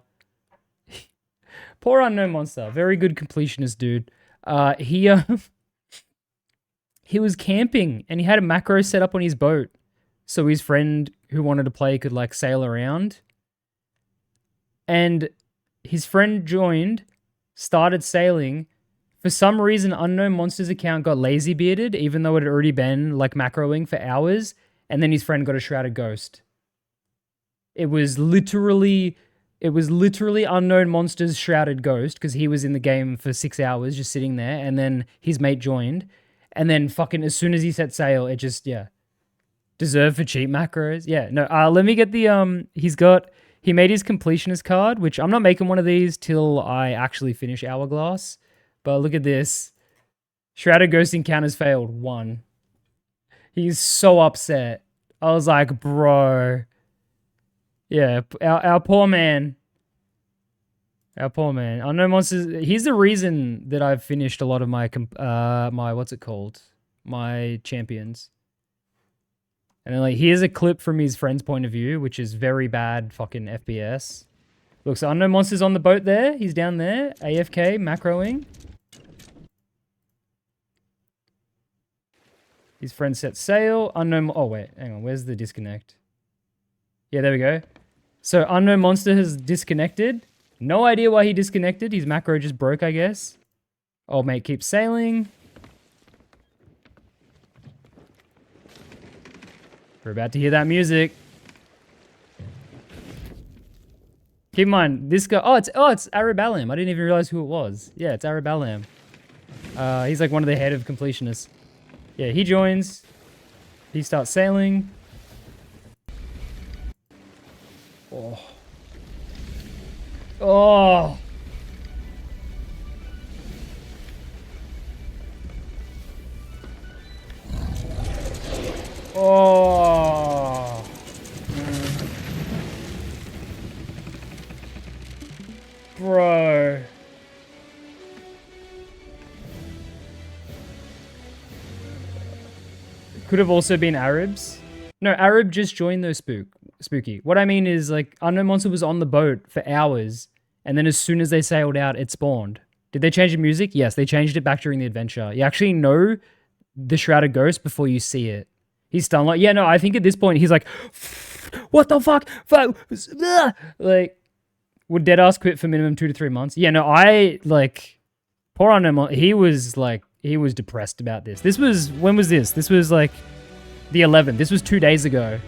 poor Unknown Monster, very good completionist dude. He was camping and he had a macro set up on his boat. So his friend who wanted to play could like sail around. And his friend joined, started sailing. For some reason, Unknown Monster's account got lazy bearded, even though it had already been like macroing for hours. And then his friend got a Shrouded Ghost. It was literally Unknown Monster's Shrouded Ghost because he was in the game for 6 hours just sitting there. And then his mate joined. And then fucking as soon as he set sail, it just, yeah. Deserved for cheap macros. Yeah, no, let me get the, he made his completionist card, which I'm not making one of these till I actually finish Hourglass. But look at this. Shrouded Ghost encounters failed. 1. He's so upset. I was like, bro. Yeah, our poor man. Our poor man. Unknown Monsters. He's the reason that I've finished a lot of my what's it called? My champions. And then like here's a clip from his friend's point of view, which is very bad fucking FPS. Look, so Unknown Monster's on the boat there. He's down there. AFK, macroing. His friend set sail. Unknown. Oh wait, hang on. Where's the disconnect? Yeah, there we go. So Unknown Monster has disconnected. No idea why he disconnected. His macro just broke, I guess. Old mate keeps sailing. We're about to hear that music. Keep in mind, this guy... Oh, it's Arabalam. I didn't even realize who it was. Yeah, it's Arabalam. He's like one of the head of completionists. Yeah, he joins. He starts sailing. Oh. Oh. Oh. Bro. Could have also been Arabs. No, Arab just joined those spooky. What I mean is, like, Unknown Monster was on the boat for hours, and then as soon as they sailed out, it spawned. Did they change the music? Yes, they changed it back during the adventure. You actually know the Shrouded Ghost before you see it. He's stunned like, yeah, no, I think at this point, he's like, what the fuck? Like, would Deadass quit for minimum 2 to 3 months? Yeah, no, poor Unknown Monster, he was depressed about this. This was, when was this? This was like the 11th. This was 2 days ago.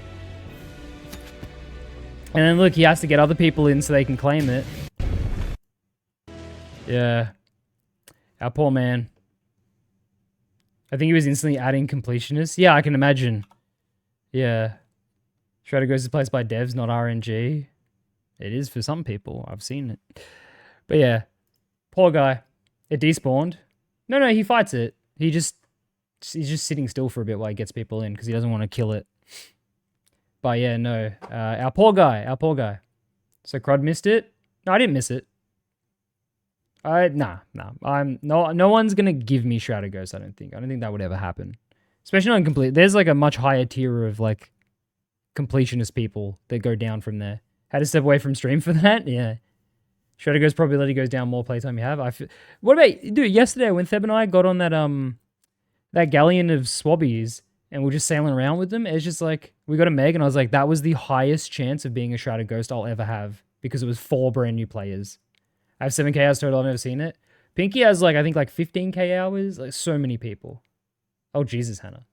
And then look, he has to get other people in so they can claim it. Yeah. Our poor man. I think he was instantly adding completionists. Yeah, I can imagine. Yeah. Shrouded Ghost is placed by devs, not RNG. It is for some people. I've seen it. But yeah. Poor guy. It despawned. No, he fights it. He's just sitting still for a bit while he gets people in because he doesn't want to kill it. But yeah, no. Our poor guy. So Crud missed it? No, I didn't miss it. Nah. No one's gonna give me Shrouded Ghost, I don't think. I don't think that would ever happen. Especially on complete. There's like a much higher tier of like completionist people that go down from there. Had to step away from stream for that? Yeah. Shrouded Ghost probability goes down more playtime you have. What about, dude, yesterday when Theb and I got on that galleon of swabbies and we're just sailing around with them, it's just like, we got a Meg and I was like, that was the highest chance of being a Shrouded Ghost I'll ever have because it was 4 brand new players. I have 7k hours total, I've never seen it. Pinky has like, I think like 15k hours, like so many people. Oh, Jesus, Hannah.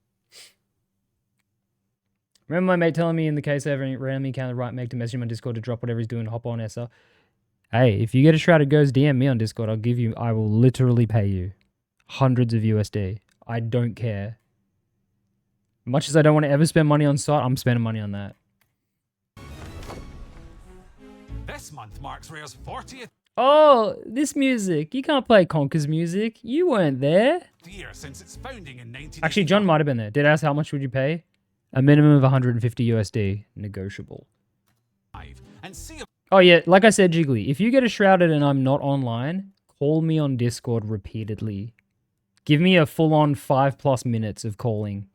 Remember my mate telling me in the case I ever randomly encountered the right Meg to message him on Discord to drop whatever he's doing, hop on SR. Hey, if you get a Shrouded Ghost, DM me on Discord. I will literally pay you hundreds of USD. I don't care. Much as I don't want to ever spend money on Sot, I'm spending money on that. This month marks Rare's 40th Oh, this music. You can't play Conker's music. You weren't there. year since its founding in 19. Actually, John might have been there. Did I ask how much would you pay? A minimum of 150 USD. Negotiable. And see Oh yeah, like I said, Jiggly, if you get a Shrouded and I'm not online, call me on Discord repeatedly. Give me a full-on 5+ minutes of calling.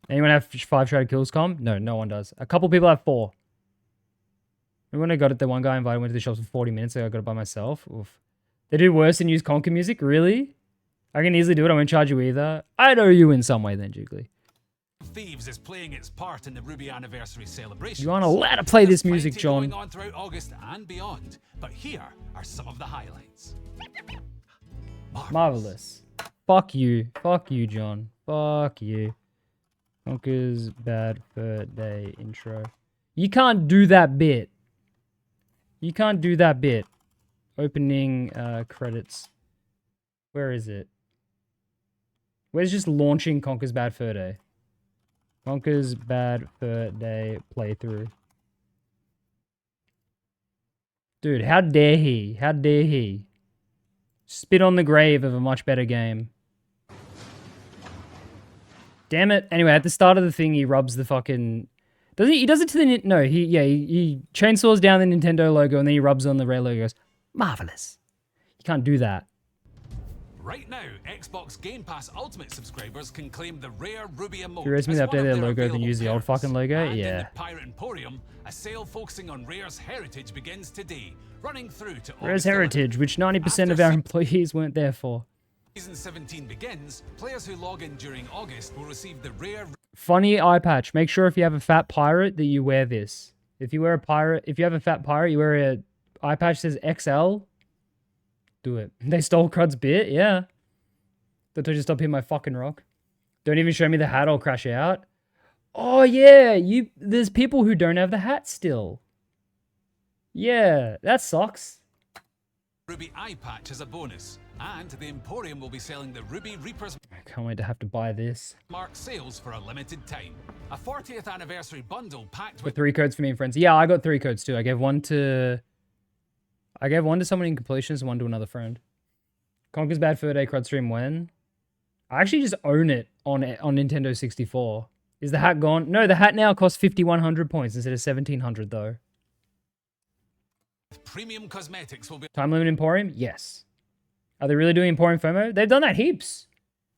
Anyone have 5 Shrouded kills, Com? No, no one does. A couple people have 4. Remember when I got it, the one guy invited me went to the shops for 40 minutes, so I got it by myself? Oof. They do worse than use Conker music? Really? I can easily do it, I won't charge you either. I'd owe you in some way then, Jiggly. Thieves is playing its part in the Ruby anniversary celebration. You aren't allowed to play this music, John. Going on throughout August and beyond, but here are some of the highlights. Marvelous. Fuck you, John. Fuck you. Conker's Bad Fur Day intro. You can't do that bit. You can't do that bit. Opening credits. Where is it? Where's just launching Conker's Bad Fur Day? Conker's Bad Fur Day playthrough. Dude, how dare he? How dare he? Spit on the grave of a much better game. Damn it. Anyway, at the start of the thing, he rubs the fucking... Does he? He does it to the... No, he chainsaws down the Nintendo logo and then he rubs on the Rare logo and goes, marvelous. You can't do that. Right now, Xbox Game Pass Ultimate subscribers can claim the rare Ruby emote. If you raise me to update their logo, then use the old fucking logo? And yeah. in the Pirate Emporium, a sale focusing on Rare's heritage begins today, running through to Rare's August heritage, which 90% of our employees weren't there for. Season 17 begins. Players who log in during August will receive the rare... Funny eye patch. Make sure if you have a fat pirate that you wear this. If you wear a pirate, if you have a fat pirate, you wear a eye patch that says XL. Do it. They stole Crud's bit? Yeah. Don't you stop hitting my fucking rock? Don't even show me the hat, I'll crash out. Oh yeah, there's people who don't have the hat still. Yeah, that sucks. Ruby eye patch as a bonus, and the Emporium will be selling the Ruby Reaper's I can't wait to have to buy this. Mark sales for a limited time. A 40th anniversary bundle packed With with 3 codes for me and friends. Yeah, I got 3 codes too. I gave one to someone in completions and one to another friend. Conker's Bad Fur Day Crudstream when? I actually just own it on Nintendo 64. Is the hat gone? No, the hat now costs 5,100 points instead of 1,700 though. premium cosmetics will be Time limit Emporium? Yes. Are they really doing Emporium FOMO? They've done that heaps.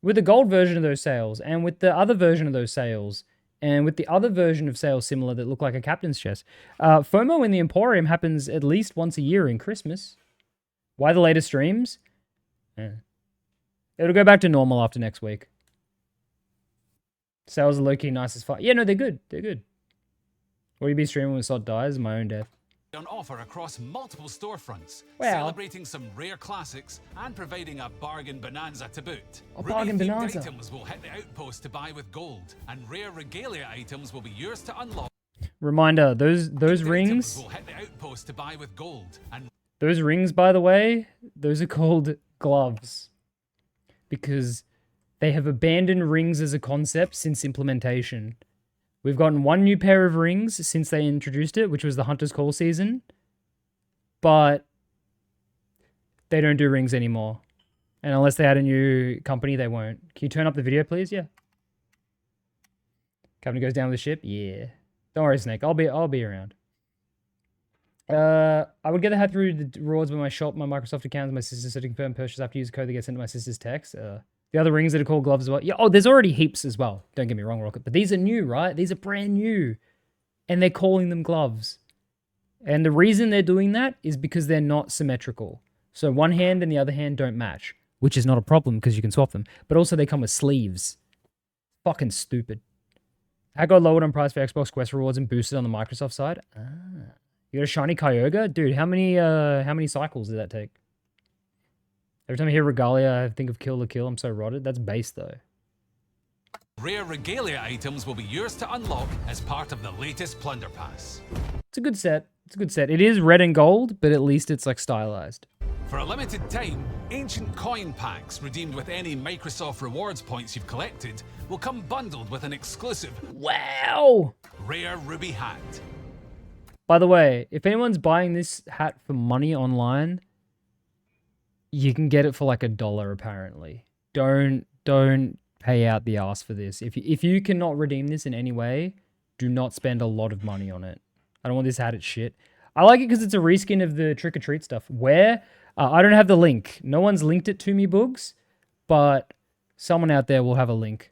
With the gold version of those sales, and with the other version of those sales, and with the other version of sales similar that look like a captain's chest. FOMO in the Emporium happens at least once a year in Christmas. Why the later streams? It'll go back to normal after next week. Sales are low-key nice as fuck. Yeah, no, they're good. They're good. Will you be streaming when Sot dies? My own death. on offer across multiple storefronts, Well. celebrating some rare classics and providing a bargain bonanza to boot. A bargain Ruby-themed bonanza. items will hit the outpost to buy with gold, and rare regalia items will be yours to unlock. Reminder, those Items rings, will hit the outpost to buy with gold, and those rings, by the way, those are called gloves. Because they have abandoned rings as a concept since implementation. We've gotten one new pair of rings since they introduced it, which was the Hunter's Call season. But they don't do rings anymore. And unless they add a new company, they won't. Can you turn up the video, please? Yeah. Captain goes down with the ship? Yeah. Don't worry, Snake. I'll be around. I would get the hat through the rewards with my shop, my Microsoft account, my sister so to confirm purchase after use a code that gets sent to my sister's text. The other rings that are called gloves as well. Yeah, oh, there's already heaps as well. Don't get me wrong, Rocket. But these are new, right? These are brand new. And they're calling them gloves. And the reason they're doing that is because they're not symmetrical. So one hand and the other hand don't match. Which is not a problem because you can swap them. But also they come with sleeves. Fucking stupid. I got lowered on price for Xbox Quest rewards and boosted on the Microsoft side. You got a shiny Kyogre? Dude, how many cycles did that take? Every time I hear Regalia, I think of Kill the Kill. I'm so rotted. That's base, though. rare regalia items will be yours to unlock as part of the latest Plunder Pass. It's a good set. It's a good set. It is red and gold, but at least it's, like, stylized. For a limited time, ancient coin packs redeemed with any Microsoft rewards points you've collected will come bundled with an exclusive Wow! rare ruby hat. By the way, if anyone's buying this hat for money online, you can get it for like $1 apparently. Don't pay out the ass for this. If you cannot redeem this in any way, do not spend a lot of money on it. I don't want this hat at shit. I like it because it's a reskin of the Trick or Treat stuff. Where? I don't have the link. No one's linked it to me, Boogs, but someone out there will have a link.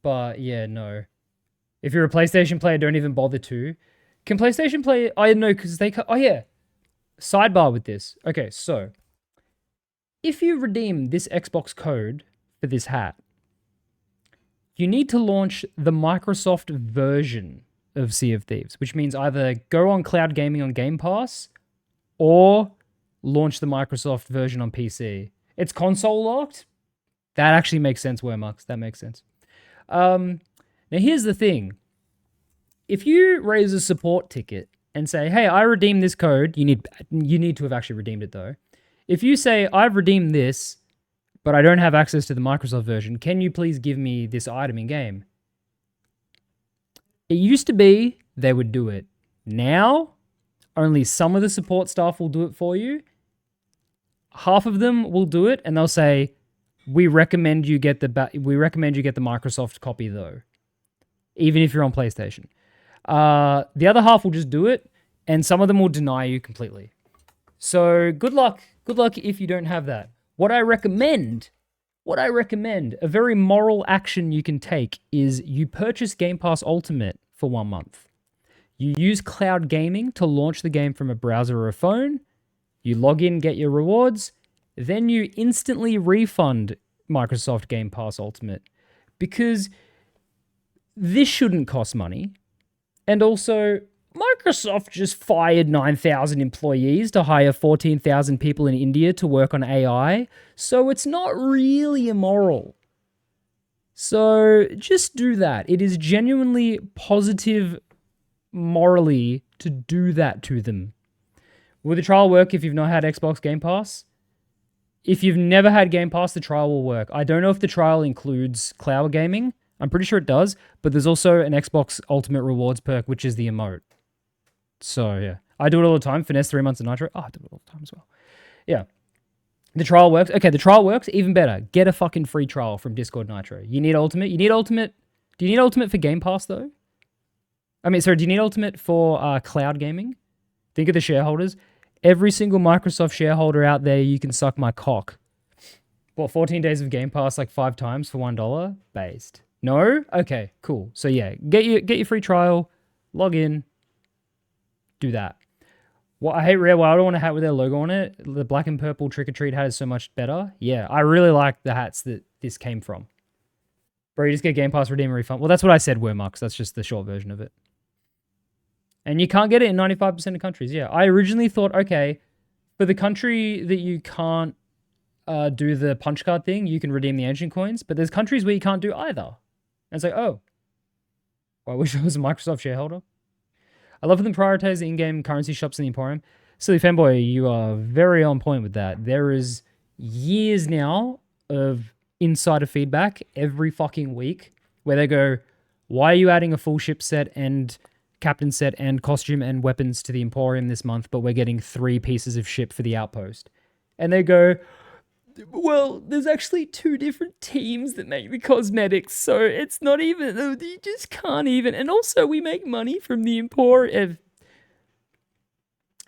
But yeah, no. If you're a PlayStation player, don't even bother to. Can PlayStation play? I know because they. Oh yeah. Sidebar with this. Okay, so if you redeem this Xbox code for this hat, you need to launch the Microsoft version of Sea of Thieves, which means either go on cloud gaming on Game Pass or launch the Microsoft version on PC. It's console locked. That actually makes sense, Wormux. That makes sense. Now here's the thing. If you raise a support ticket and say, hey, I redeemed this code, you need to have actually redeemed it though. If you say, I've redeemed this, but I don't have access to the Microsoft version, can you please give me this item in game? It used to be they would do it. Now, only some of the support staff will do it for you. Half of them will do it and they'll say, we recommend you get the Microsoft copy though, even if you're on PlayStation. The other half will just do it, and some of them will deny you completely. So good luck if you don't have that. What I recommend, a very moral action you can take is you purchase Game Pass Ultimate for 1 month. You use cloud gaming to launch the game from a browser or a phone. You log in, get your rewards, then you instantly refund Microsoft Game Pass Ultimate. Because this shouldn't cost money. And also, Microsoft just fired 9,000 employees to hire 14,000 people in India to work on AI, so it's not really immoral. So just do that. It is genuinely positive morally to do that to them. Will the trial work if you've not had Xbox Game Pass? If you've never had Game Pass, the trial will work. I don't know if the trial includes cloud gaming. I'm pretty sure it does, but there's also an Xbox Ultimate Rewards perk, which is the emote. So, yeah. I do it all the time. Finesse 3 months of Nitro. Oh, I do it all the time as well. Yeah. The trial works. Okay, the trial works. Even better. Get a fucking free trial from Discord Nitro. You need Ultimate. You need Ultimate. Do you need Ultimate for Game Pass, though? I mean, sorry, do you need Ultimate for cloud gaming? Think of the shareholders. Every single Microsoft shareholder out there, you can suck my cock. Well, 14 days of Game Pass like 5 times for $1? Based. No? Okay, cool. So yeah, get your free trial, log in, do that. Well, I hate Rare Wild. I don't want a hat with their logo on it. The black and purple Trick or Treat hat is so much better. Yeah, I really like the hats that this came from. Bro, you just get Game Pass redeem refund. Well, that's what I said, Wormux. That's just the short version of it. And you can't get it in 95% of countries. Yeah, I originally thought, okay, for the country that you can't do the punch card thing, you can redeem the ancient coins. But there's countries where you can't do either. And it's like, oh, well, I wish I was a Microsoft shareholder. I love them prioritize the in-game currency shops in the Emporium. Silly fanboy, you are very on point with that. There is years now of insider feedback every fucking week where they go, why are you adding a full ship set and captain set and costume and weapons to the Emporium this month, but we're getting 3 pieces of ship for the outpost? And they go, well, there's actually 2 different teams that make the cosmetics, so it's not even, you just can't even. And also, we make money from the Emporium.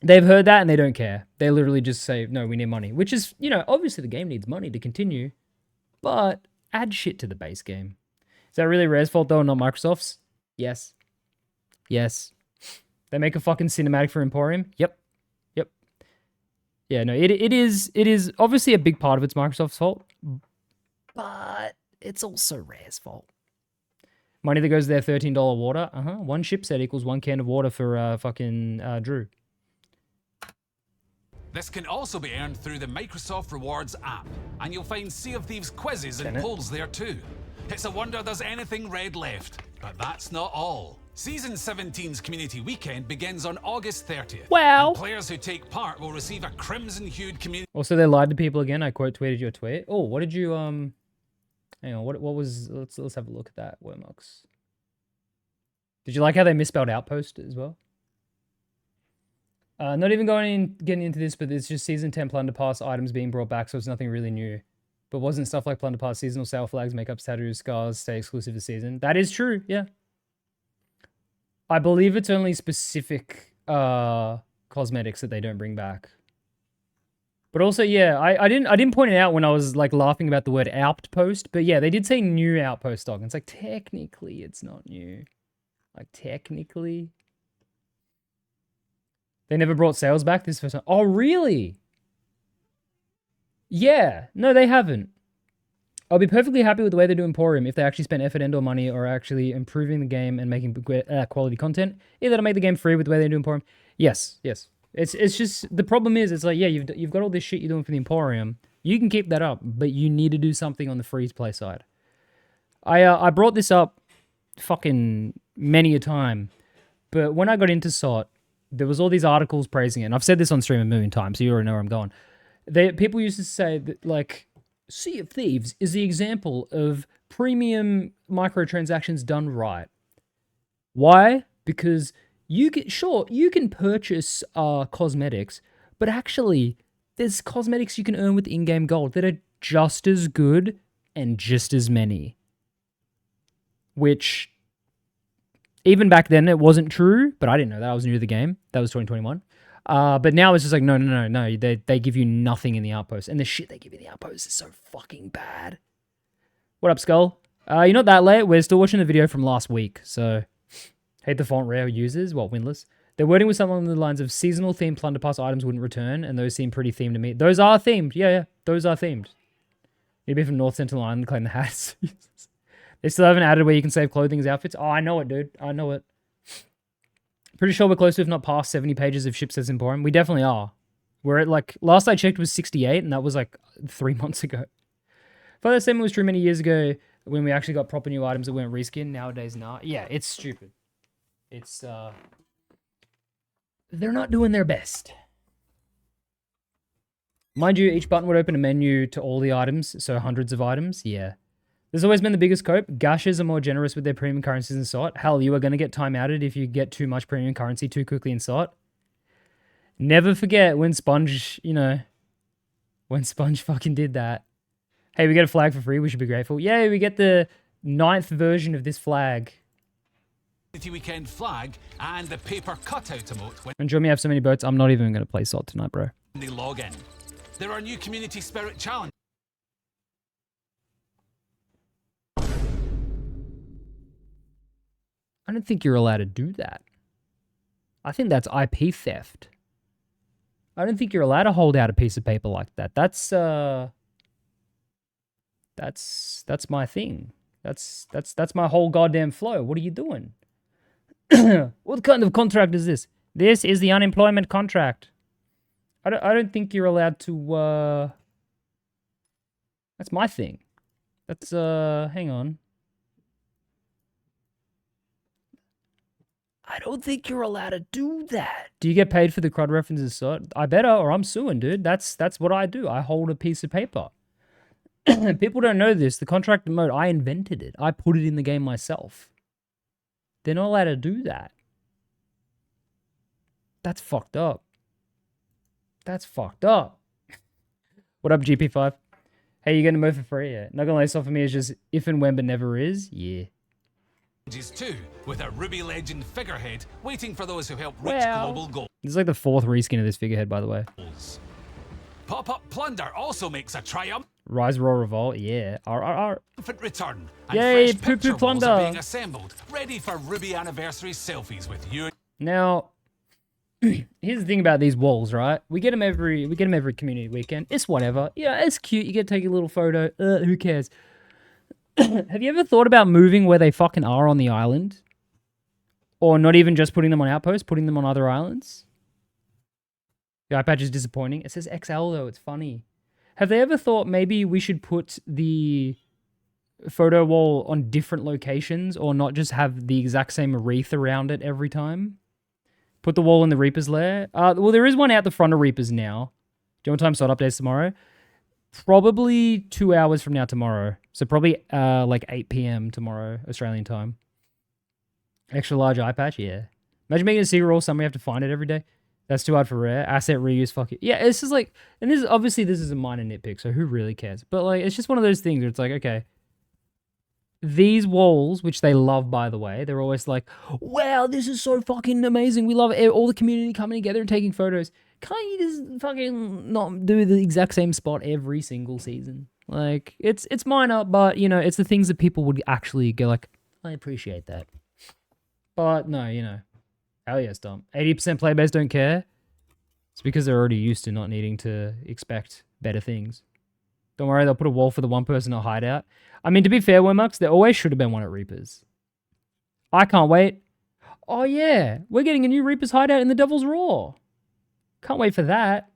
They've heard that and they don't care. They literally just say, no, we need money. Which is, you know, obviously the game needs money to continue, but add shit to the base game. Is that really Rare's fault though, not Microsoft's? Yes. Yes. They make a fucking cinematic for Emporium? Yep. Yeah, no, it is obviously a big part of it's Microsoft's fault, but it's also Rare's fault. Money that goes to their $13 water. 1 ship set equals 1 can of water for fucking Drew. This can also be earned through the Microsoft Rewards app, and you'll find Sea of Thieves quizzes and polls there too. It's a wonder there's anything red left, but that's not all. Season 17's Community Weekend begins on August 30th. Wow. And players who take part will receive a crimson-hued community... Also, they lied to people again. I quote tweeted your tweet. Oh, what did you, hang on, what was, let's have a look at that, Wormux. Did you like how they misspelled Outpost as well? Not even getting into this, but it's just Season 10 Plunder Pass items being brought back, so it's nothing really new. But wasn't stuff like Plunder Pass seasonal sale flags, makeup, tattoos, scars stay exclusive to season? That is true, yeah. I believe it's only specific cosmetics that they don't bring back. But also, yeah, I didn't point it out when I was like laughing about the word outpost, but yeah, they did say new outpost stock. And it's like technically it's not new. Like technically. They never brought sales back this first time. Oh, really? Yeah. No, they haven't. I'll be perfectly happy with the way they do Emporium if they actually spend effort and or money or actually improving the game and making quality content. Either to make the game free with the way they do Emporium. Yes. It's just, the problem is, it's like, yeah, you've got all this shit you're doing for the Emporium. You can keep that up, but you need to do something on the free play side. I brought this up fucking many a time, but when I got into Sot, there was all these articles praising it, and I've said this on stream a million times, so you already know where I'm going. People used to say that, like, Sea of Thieves is the example of premium microtransactions done right. Why? Because you can purchase cosmetics, but actually there's cosmetics you can earn with in-game gold that are just as good and just as many. Which, even back then it wasn't true, but I didn't know that. I was new to the game. That was 2021. But now it's just like, no. They give you nothing in the outpost. And the shit they give you in the outpost is so fucking bad. What up, Skull? You're not that late. We're still watching the video from last week. So, hate the font rare users. Well, winless. They're wording with something along the lines of seasonal themed plunder pass items wouldn't return. And those seem pretty themed to me. Those are themed. Yeah. Those are themed. You'd be from North Central Island claim the hats. They still haven't added where you can save clothing as outfits. Oh, I know it, dude. I know it. Pretty sure we're close to, if not past, 70 pages of ship sets Emporium. We definitely are. We're at, like, last I checked was 68, and that was, like, 3 months ago. But that statement was true many years ago when we actually got proper new items that weren't reskin. Nowadays, not. Yeah, it's stupid. It's, they're not doing their best. Mind you, each button would open a menu to all the items, so hundreds of items. Yeah. There's always been the biggest cope. Gashers are more generous with their premium currencies in Sot. Hell, you are going to get time-outed if you get too much premium currency too quickly in Sot. Never forget when Sponge, when Sponge fucking did that. Hey, we get a flag for free. We should be grateful. Yay, we get the 9th version of this flag. Weekend flag and the paper cutout emote when Enjoy me have so many boats. I'm not even going to play Sot tonight, bro. they log in. There are new community spirit challenges. I don't think you're allowed to do that. I think that's IP theft. I don't think you're allowed to hold out a piece of paper like that. That's my thing. That's my whole goddamn flow. What are you doing? What kind of contract is this? This is the unemployment contract. I don't think you're allowed to that's my thing. That's hang on. I don't think you're allowed to do that. Do you get paid for the crud references, Sot? I better, or I'm suing, dude. That's what I do. I hold a piece of paper. People don't know this. The contract mode, I invented it. I put it in the game myself. They're not allowed to do that. That's fucked up. That's fucked up. What up, GP5? Hey, you getting a move for free? Yeah. Not gonna lie, Sot for me is just if and when but never is. Yeah. Too, with a Ruby Legend figurehead waiting for those who help reach global goals. This is like the 4th reskin of this figurehead, by the way. Pop-up plunder also makes a triumph. Rise, roar, revolt. Yeah. Triumphant return. And Yay, fresh poo-poo picture walls plunder. are being assembled, ready for Ruby anniversary selfies with you. Now, here's the thing about these walls, right? We get them every community weekend. It's whatever. Yeah, it's cute. You get to take a little photo. Who cares? Have you ever thought about moving where they fucking are on the island? Or not even just putting them on outposts, putting them on other islands? The eye patch is disappointing. It says XL though, it's funny. Have they ever thought maybe we should put the photo wall on different locations or not just have the exact same wreath around it every time? Put the wall in the Reaper's lair. Well, there is one out the front of Reaper's now. Do you know what time Sot updates tomorrow? Probably 2 hours from now tomorrow. So probably like 8 p.m. tomorrow, Australian time. Extra large eye patch, yeah. Imagine making a secret role somewhere you have to find it every day. That's too hard for rare. Asset reuse, fuck it. Yeah, it's just like, and this is obviously this is a minor nitpick, so who really cares? But like, it's just one of those things where it's like, okay, these walls, which they love, by the way, they're always like, wow, this is so fucking amazing. We love it. All the community coming together and taking photos. Can't you just fucking not do the exact same spot every single season? Like, it's minor, but, you know, it's the things that people would actually go like, I appreciate that. But, no, you know, hell yes, dumb. 80% player base don't care. It's because they're already used to not needing to expect better things. Don't worry, they'll put a wall for the one person at hideout. I mean, to be fair, Wormux, there always should have been one at Reapers. I can't wait. Oh, yeah, we're getting a new Reapers hideout in the Devil's Roar. Can't wait for that.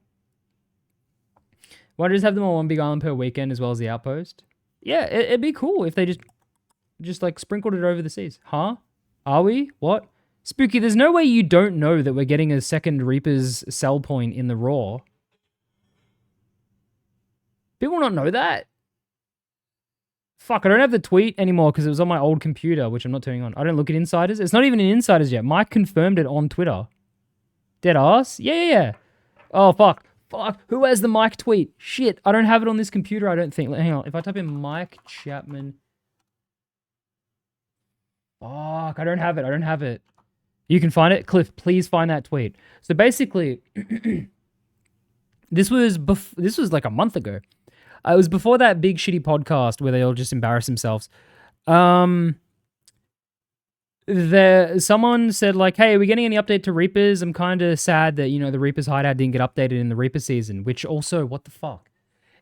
Why don't you just have them on one big island per weekend as well as the outpost? Yeah, it'd be cool if they just like sprinkled it over the seas. Huh? Are we? What? Spooky, there's no way you don't know that we're getting a second Reaper's sell point in the Raw. People not know that? Fuck, I don't have the tweet anymore because it was on my old computer, which I'm not turning on. I don't look at Insiders. It's not even in Insiders yet. Mike confirmed it on Twitter. Dead ass? Yeah. Oh, fuck. Who has the Mike tweet? Shit, I don't have it on this computer, I don't think. Hang on. If I type in Mike Chapman. Fuck, I don't have it. You can find it? Cliff, please find that tweet. So basically, this was like a month ago. It was before that big shitty podcast where they all just embarrass themselves. Someone said like, hey, are we getting any update to Reapers? I'm kind of sad that, you know, the Reapers hideout didn't get updated in the Reaper season, which also, what the fuck?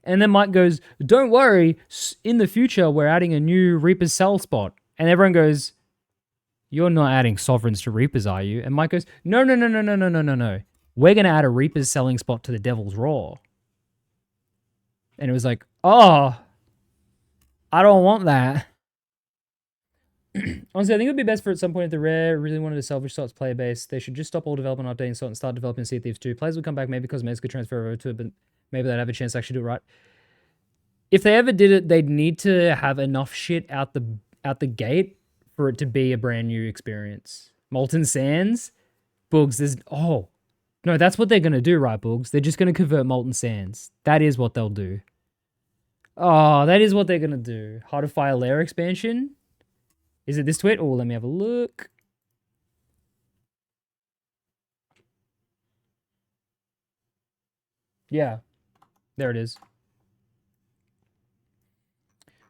And then Mike goes, don't worry, in the future, we're adding a new Reapers sell spot. And everyone goes, you're not adding Sovereigns to Reapers, are you? And Mike goes, no. We're going to add a Reapers selling spot to the Devil's Roar. And it was like, oh, I don't want that. Honestly, I think it would be best for at some point if the Rare really wanted to salvage Sot's player base, they should just stop all development updating Sot and start developing Sea of Thieves 2. Players would come back, maybe cosmetics could transfer over to it, but Maybe they'd have a chance to actually do it right. If they ever did it, they'd need to have enough shit out the gate for it to be a brand new experience. Molten Sands, Boogs, no, that's what they're going to do, right, Boogs? They're just going to convert Molten Sands. That is what they'll do. Oh, that is what they're going to do. Heart of Fire Lair expansion? Is it this tweet? Oh, let me have a look. Yeah, there it is.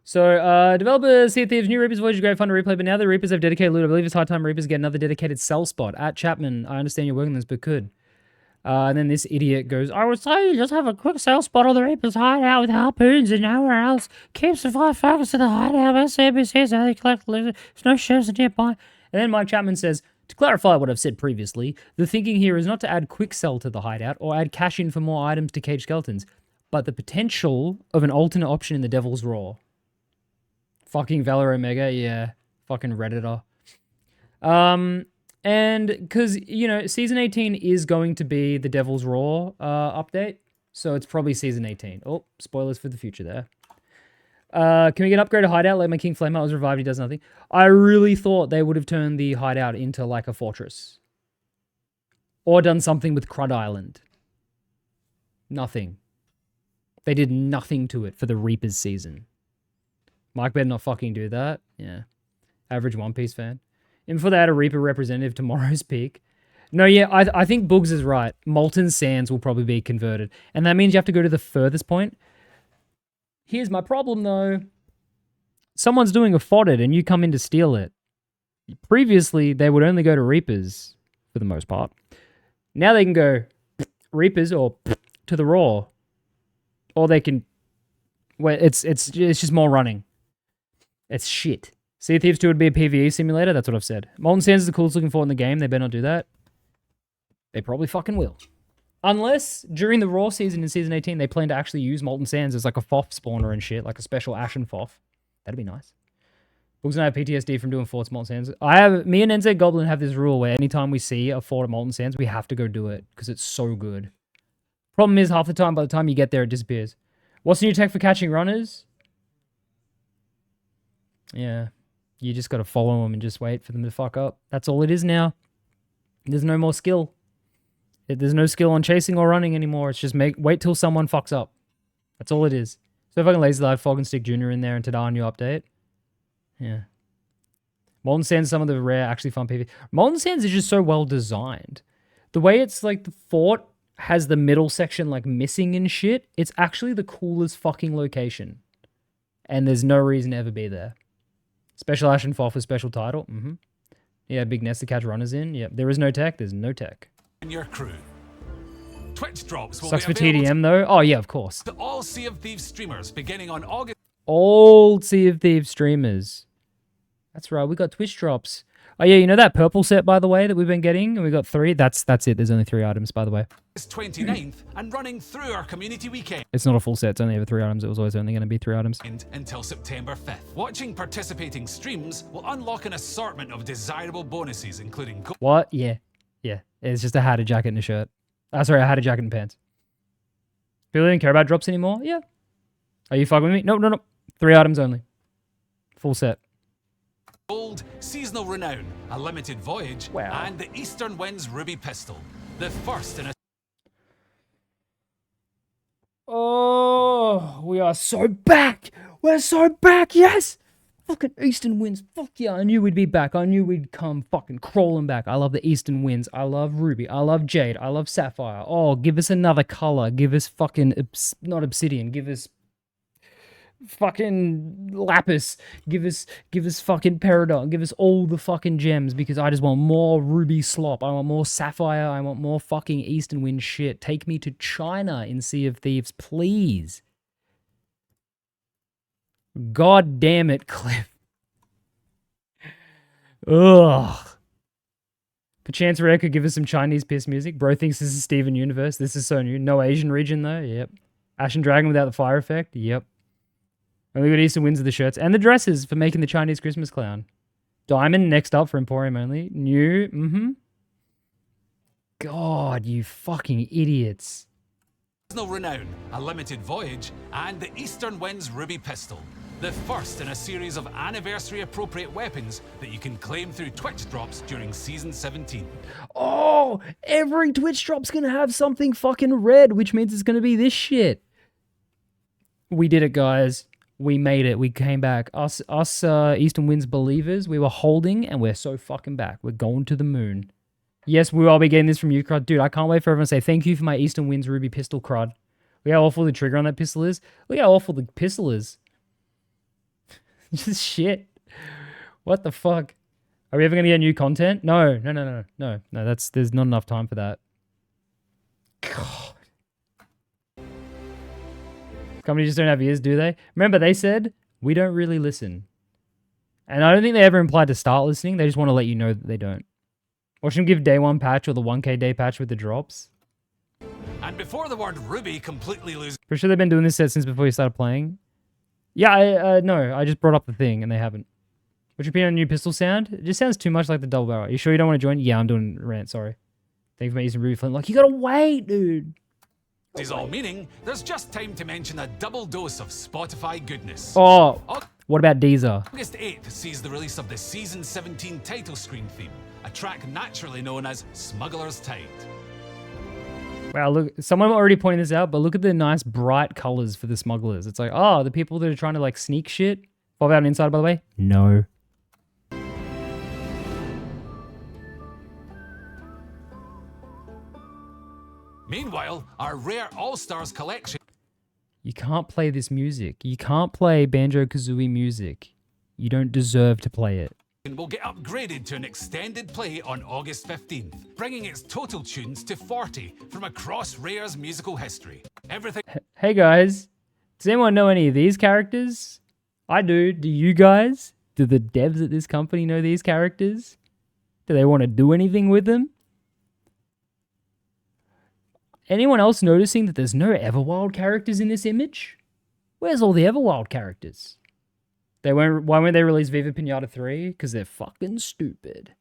So, developers, Sea of Thieves, new Reapers Voyage, great fun to replay, but now the Reapers have dedicated loot. I believe it's high time Reapers get another dedicated sell spot. At Chapman, I understand you're working this, but could. And then this idiot goes, I would say you just have a quick sell spot on the Reapers hideout with harpoons and nowhere else. Keep survive focus to the hideout. SABCs, how they collect loot. There's no chefs nearby. And then Mike Chapman says, to clarify what I've said previously, the thinking here is not to add quick sell to the hideout or add cash in for more items to cage skeletons, but the potential of an alternate option in the Devil's Roar. Fucking Valor Omega, yeah. Fucking Redditor. And because, you know, Season 18 is going to be the Devil's Roar update. So it's probably Season 18. Oh, spoilers for the future there. Can we get upgraded hideout? Like my King Flameout was revived, he does nothing. I really thought they would have turned the hideout into like a fortress. Or done something with Crud Island. Nothing. They did nothing to it for the Reapers season. Mike better not fucking do that. Yeah. Average One Piece fan. And before they had a Reaper representative tomorrow's peak. No, yeah, I think Boogs is right. Molten Sands will probably be converted. And that means you have to go to the furthest point. Here's my problem, though. Someone's doing a fodded and you come in to steal it. Previously, they would only go to Reapers, for the most part. Now they can go Reapers or to the Raw. Or they can... Well, it's just more running. It's shit. Sea of Thieves 2 would be a PvE simulator. That's what I've said. Molten Sands is the coolest looking fort in the game. They better not do that. They probably fucking will. Unless, during the Raw season in Season 18, they plan to actually use Molten Sands as like a FOF spawner and shit. Like a special Ashen FOF. That'd be nice. Books and I have PTSD from doing forts at Molten Sands. Me and NZ Goblin have this rule where anytime we see a fort at Molten Sands, we have to go do it. Because it's so good. Problem is, half the time, by the time you get there, it disappears. What's the new tech for catching runners? Yeah. You just got to follow them and just wait for them to fuck up. That's all it is now. There's no more skill. There's no skill on chasing or running anymore. It's just wait till someone fucks up. That's all it is. So if I can lazy light Fog and Stick Jr. in there and Tada new update. Yeah. Molten Sands, some of the rare, actually fun PvP. Molten Sands is just so well designed. The way it's like the fort has the middle section like missing and shit. It's actually the coolest fucking location. And there's no reason to ever be there. Special Ashen FOF with special title. Mm-hmm. Yeah, big nest to catch runners in. Yep. There is no tech. There's no tech. Your crew. Twitch drops will Sucks be for TDM though. Oh yeah, of course. To all Sea of Thieves streamers beginning on August. Old Sea of Thieves streamers. That's right. We got Twitch drops. Oh yeah, you know that purple set by the way that we've been getting, and we got 3. That's it. There's only 3 items by the way. 29th and running through our community weekend. It's not a full set. It's only ever 3 items. It was always only going to be 3 items. Until September 5th. Watching participating streams will unlock an assortment of desirable bonuses, including... What? Yeah. Yeah. It's just a hat, a jacket, and a shirt. Sorry, a hat, a jacket, and pants. People don't care about drops anymore? Yeah. Are you fucking with me? No. 3 items only. Full set. Gold, Seasonal Renown, a limited voyage, wow. And the Eastern Winds Ruby Pistol. The first in a... Oh, we are so back. We're so back, yes. Fucking Eastern Winds. Fuck yeah, I knew we'd be back. I knew we'd come fucking crawling back. I love the Eastern Winds. I love Ruby. I love Jade. I love Sapphire. Oh, give us another color. Give us fucking, not Obsidian. Give us fucking Lapis. Give us fucking Peridot. Give us all the fucking gems because I just want more Ruby slop. I want more Sapphire. I want more fucking Eastern Wind shit. Take me to China in Sea of Thieves, please. God damn it, Cliff. Ugh. Perchance Rare could give us some Chinese piss music. Bro thinks this is Steven Universe. This is so new. No Asian region though. Yep. Ashen Dragon without the fire effect. Yep. And we got Eastern Winds of the shirts and the dresses for making the Chinese Christmas clown. Diamond next up for Emporium only. New. Mm-hmm. God, you fucking idiots. Renown, a limited voyage, and the Eastern Winds Ruby Pistol. The first in a series of anniversary-appropriate weapons that you can claim through Twitch drops during Season 17. Oh, every Twitch drop's gonna have something fucking red, which means it's gonna be this shit. We did it, guys. We made it. We came back. Us Eastern Winds believers, we were holding, and we're so fucking back. We're going to the moon. Yes, we will be getting this from you, Crud. Dude, I can't wait for everyone to say thank you for my Eastern Winds Ruby pistol, Crud. Look how awful the trigger on that pistol is. Look how awful the pistol is. Just shit. What the fuck? Are we ever going to get new content? No. There's not enough time for that. God. Companies just don't have ears, do they? Remember, they said, we don't really listen. And I don't think they ever implied to start listening. They just want to let you know that they don't. Watch them give day one patch or the 1k day patch with the drops. And before the word Ruby completely loses... For sure they've been doing this set since before you started playing. Yeah, no, I just brought up the thing and they haven't. What's your opinion on new pistol sound? It just sounds too much like the double barrel. Are you sure you don't want to join? Yeah, I'm doing rant, sorry. Thanks for using Ruby Flint. Like, you gotta wait, dude. This is all meaning there's just time to mention a double dose of Spotify goodness. Oh, what about Deezer? August 8th sees the release of the Season 17 title screen theme, a track naturally known as Smuggler's Tide. Wow, look, someone already pointed this out, but look at the nice bright colors for the smugglers. It's like, oh, the people that are trying to like sneak shit. Pop out and inside, by the way? No. Meanwhile, our rare All-Stars collection... You can't play this music. You can't play Banjo-Kazooie music. You don't deserve to play it. will get upgraded to an extended play on August 15th, bringing its total tunes to 40 from across Rare's musical history. Everything... Hey guys, does anyone know any of these characters? I do. Do you guys? Do the devs at this company know these characters? Do they want to do anything with them? Anyone else noticing that there's no Everwild characters in this image? Where's all the Everwild characters? Why won't they release Viva Pinata 3? Because they're fucking stupid.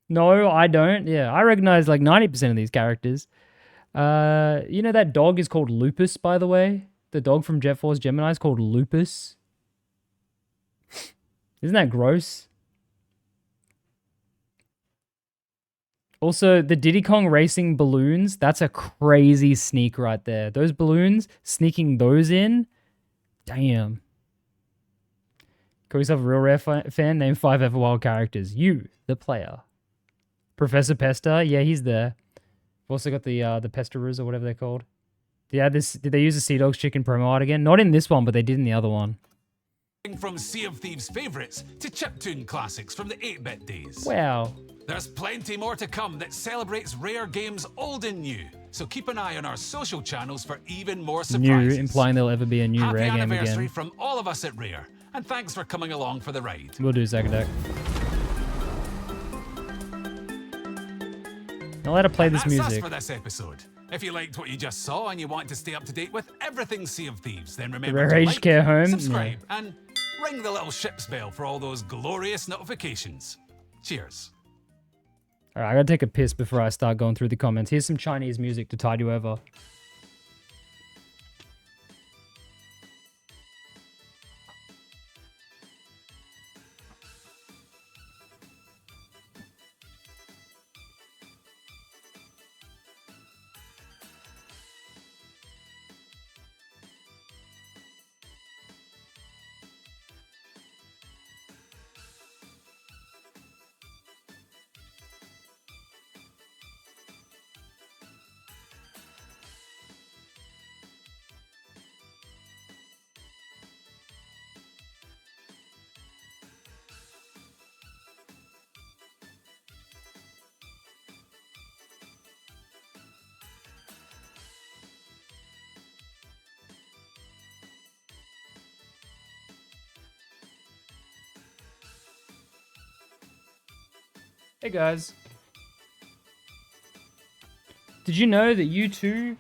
No, I don't. Yeah, I recognize like 90% of these characters. You know that dog is called Lupus, by the way? The dog from Jet Force Gemini is called Lupus. Isn't that gross? Also, the Diddy Kong Racing balloons, that's a crazy sneak right there. Those balloons, sneaking those in, damn. Call yourself a real rare fan, name 5 Everwild characters. You, the player. Professor Pester, yeah, he's there. We've also got the Pesterers or whatever they're called. Yeah, did they use the Sea Dogs Chicken promo art again? Not in this one, but they did in the other one. From Sea of Thieves favorites to chiptune classics from the 8-bit days. Wow. There's plenty more to come that celebrates Rare games old and new. So keep an eye on our social channels for even more surprises. New, implying there'll ever be a new Happy Rare game again. Happy anniversary from all of us at Rare. And thanks for coming along for the ride. We'll do second deck. Now let her play this music. That's us for this episode. If you liked what you just saw and you want to stay up to date with everything Sea of Thieves, then remember to Aged Care Home, subscribe, and ring the little ship's bell for all those glorious notifications. Cheers. Alright, I gotta take a piss before I start going through the comments. Here's some Chinese music to tide you over. Hey guys. Did you know that you too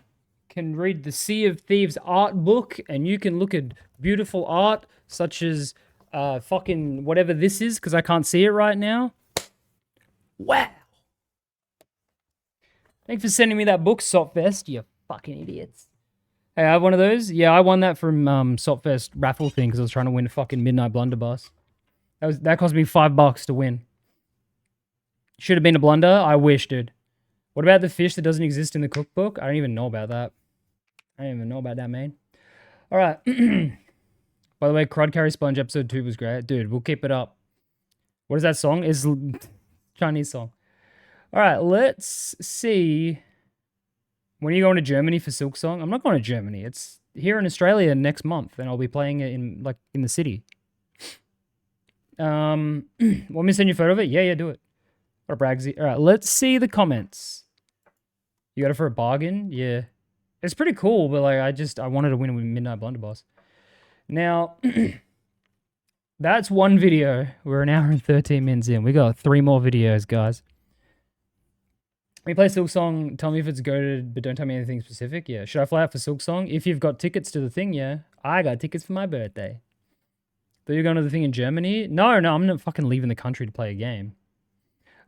can read the Sea of Thieves art book and you can look at beautiful art such as fucking whatever this is because I can't see it right now? Wow. Thanks for sending me that book, Sotfest, you fucking idiots. Hey, I have one of those. Yeah, I won that from Sotfest raffle thing because I was trying to win a fucking Midnight Blunderbuss. That cost me $5 to win. Should have been a blunder. I wish, dude. What about the fish that doesn't exist in the cookbook? I don't even know about that. I don't even know about that, man. All right. By the way, Crud Carry Sponge episode 2 was great. Dude, we'll keep it up. What is that song? It's Chinese song. All right, let's see. When are you going to Germany for Silk Song? I'm not going to Germany. It's here in Australia next month, and I'll be playing it in the city. Want me to send you a photo of it? Yeah, do it. What a bragsy. All right, let's see the comments. You got it for a bargain? Yeah. It's pretty cool, but like I wanted to win with Midnight Blunderbuss. Now, that's one video. We're an hour and 13 minutes in. We got 3 more videos, guys. We play Silk Song. Tell me if it's goated, but don't tell me anything specific. Yeah. Should I fly out for Silk Song? If you've got tickets to the thing, yeah. I got tickets for my birthday. Thought you're going to the thing in Germany? No, I'm not fucking leaving the country to play a game.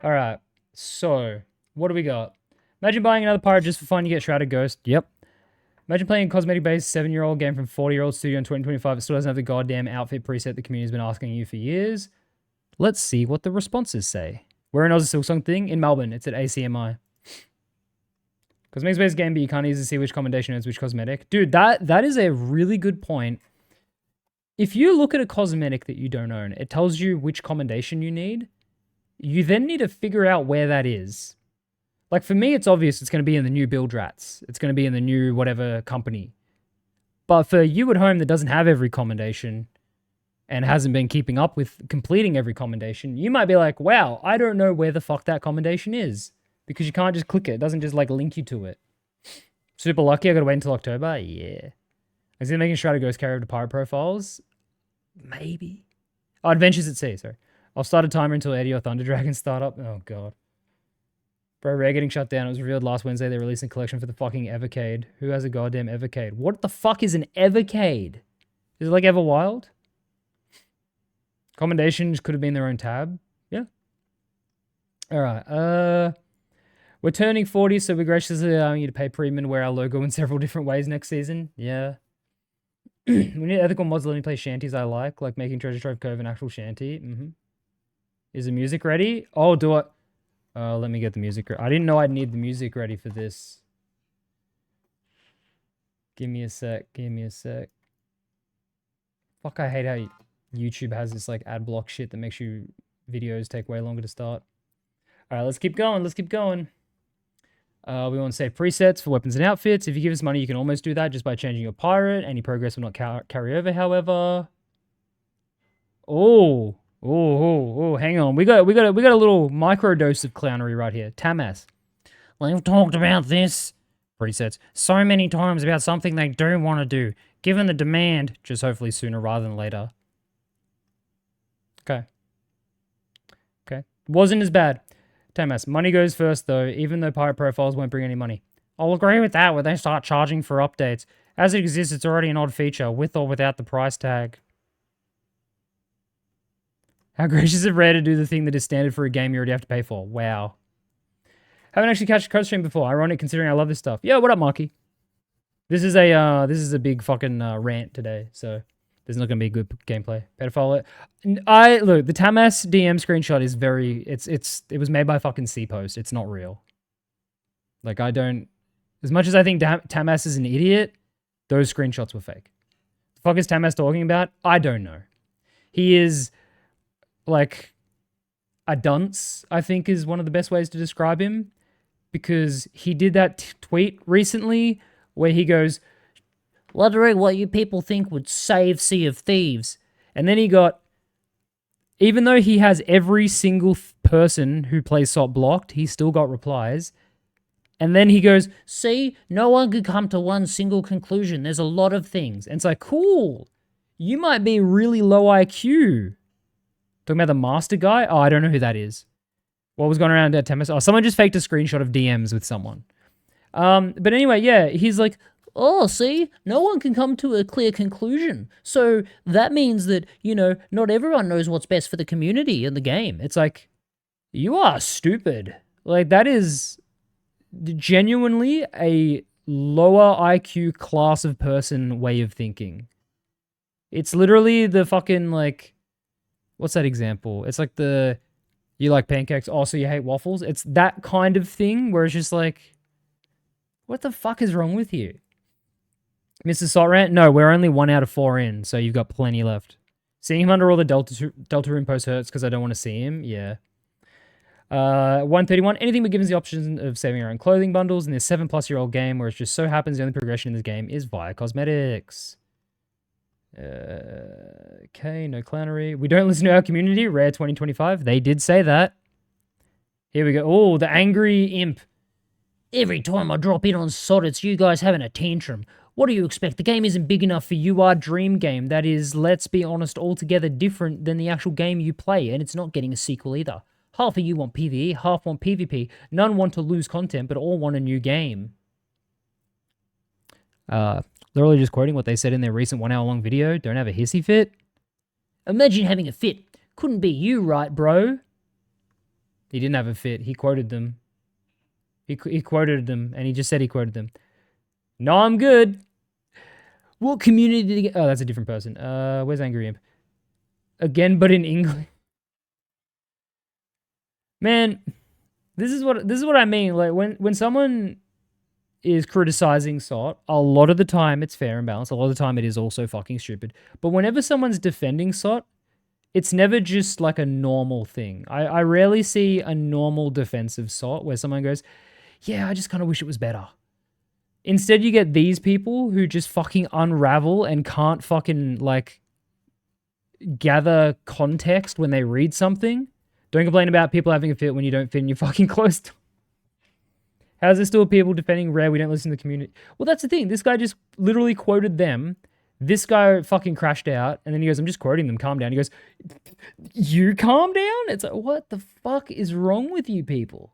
All right. So, what do we got? Imagine buying another pirate just for fun. You get Shrouded Ghost. Yep. Imagine playing a cosmetic-based 7-year-old game from 40-year-old studio in 2025. It still doesn't have the goddamn outfit preset the community's been asking you for years. Let's see what the responses say. Where in Oz Silk Song thing? In Melbourne. It's at ACMI. Cosmetics-based game, but you can't easily see which commendation is which cosmetic. Dude, that is a really good point. If you look at a cosmetic that you don't own, it tells you which commendation you need. You then need to figure out where that is. Like for me, it's obvious it's going to be in the new Build Rats. It's going to be in the new whatever company. But for you at home that doesn't have every commendation and hasn't been keeping up with completing every commendation, you might be like, wow, I don't know where the fuck that commendation is. Because you can't just click it. It doesn't just like link you to it. Super lucky. I got to wait until October. Yeah. Is it making Shrouded Ghost carry over to pirate profiles? Maybe. Oh, Adventures at Sea. Sorry. I'll start a timer until Eddie or Thunder Dragon start up. Oh, God. Bro, Rare getting shut down. It was revealed last Wednesday they're releasing a collection for the fucking Evercade. Who has a goddamn Evercade? What the fuck is an Evercade? Is it like Everwild? Commendations could have been their own tab. Yeah. All right. We're turning 40, so we're graciously allowing you to pay premium and wear our logo in several different ways next season. Yeah. We need ethical mods letting me play shanties I like making Treasure Trove Cove an actual shanty. Is the music ready? Oh, do I... let me get the music ready. I didn't know I'd need the music ready for this. Give me a sec. Fuck, I hate how YouTube has this like ad block shit that makes you videos take way longer to start. All right, let's keep going. We want to save presets for weapons and outfits. If you give us money, you can almost do that just by changing your pirate. Any progress will not carry over, however. Oh, hang on. We got a little micro dose of clownery right here. Tamas. We've talked about this presets so many times about something they do want to do. Given the demand, just hopefully sooner rather than later. Okay. Wasn't as bad. Tamas, money goes first though, even though pirate profiles won't bring any money. I'll agree with that when they start charging for updates. As it exists, it's already an odd feature, with or without the price tag. How gracious of Rare to do the thing that is standard for a game you already have to pay for. Wow. Haven't actually catched Crudstream before. Ironic considering I love this stuff. Yo, what up, Marky? This is a big fucking rant today, so there's not gonna be good gameplay. Pedophile. Look, the Tamas DM screenshot is it was made by fucking C-Post. It's not real. Like as much as I think Tamas is an idiot, those screenshots were fake. The fuck is Tamas talking about? I don't know. He is like a dunce, I think is one of the best ways to describe him, because he did that tweet recently where he goes, wondering what you people think would save Sea of Thieves. And then he got, even though he has every single person who plays Sot blocked, he still got replies. And then he goes, see, no one could come to one single conclusion. There's a lot of things. And it's like, cool. You might be really low IQ. Talking about the master guy? Oh, I don't know who that is. What was going around at Temis? Oh, someone just faked a screenshot of DMs with someone. But anyway, yeah, he's like, oh, see, no one can come to a clear conclusion. So that means that, not everyone knows what's best for the community and the game. It's like, you are stupid. Like, that is genuinely a lower IQ class of person way of thinking. It's literally the fucking, like, what's that example? It's like the, you like pancakes, oh, so you hate waffles? It's that kind of thing where it's just like, what the fuck is wrong with you? Mr. Sot Rant? No, we're only 1 out of 4 in, so you've got plenty left. Seeing him under all the Delta Room posts hurts because I don't want to see him. Yeah. 131. Anything but gives the option of saving our own clothing bundles in this 7+-year-old game where it just so happens the only progression in this game is via cosmetics. Okay, no clownery. We don't listen to our community. Rare 2025. They did say that. Here we go. Oh, the angry imp. Every time I drop in on Sot, it's you guys having a tantrum. What do you expect? The game isn't big enough for you, our dream game. That is, let's be honest, altogether different than the actual game you play, and it's not getting a sequel either. Half of you want PvE, half want PvP. None want to lose content, but all want a new game. Literally just quoting what they said in their recent 1-hour-long video. Don't have a hissy fit. Imagine having a fit. Couldn't be you, right, bro? He didn't have a fit. He quoted them. He quoted them, and he just said he quoted them. No, I'm good. What community? Oh, that's a different person. Where's Angry Imp? Again, but in English. Man, this is what I mean. Like when someone is criticizing Sot, a lot of the time it's fair and balanced. A lot of the time it is also fucking stupid. But whenever someone's defending Sot, it's never just like a normal thing. I rarely see a normal defense of Sot where someone goes, yeah, I just kind of wish it was better. Instead, you get these people who just fucking unravel and can't fucking, like, gather context when they read something. Don't complain about people having a fit when you don't fit in your fucking clothes. How's there still people defending Rare? We don't listen to the community. Well, that's the thing. This guy just literally quoted them. This guy fucking crashed out. And then he goes, I'm just quoting them. Calm down. He goes, you calm down? It's like, what the fuck is wrong with you people?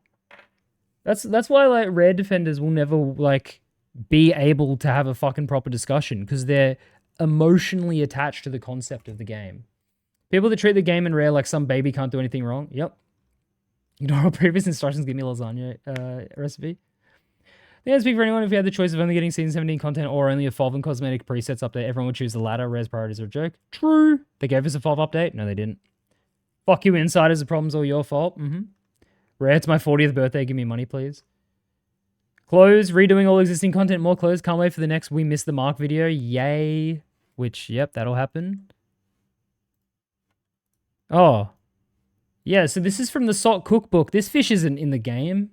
That's why, like, Rare defenders will never, like, be able to have a fucking proper discussion because they're emotionally attached to the concept of the game. People that treat the game in Rare like some baby can't do anything wrong. Yep. Ignore all previous instructions, give me a lasagna recipe. I think I'd speak for anyone if you had the choice of only getting Season 17 content or only a FOV and cosmetic presets update. Everyone would choose the latter. Rare's priorities are a joke. True. They gave us a FOV update. No, they didn't. Fuck you, insiders. The problem's all your fault. Rare, it's my 40th birthday. Give me money, please. Close, redoing all existing content, more clothes. Can't wait for the next We Missed the Mark video. Yay. Which, yep, that'll happen. Oh. Yeah, so this is from the Sot cookbook. This fish isn't in the game.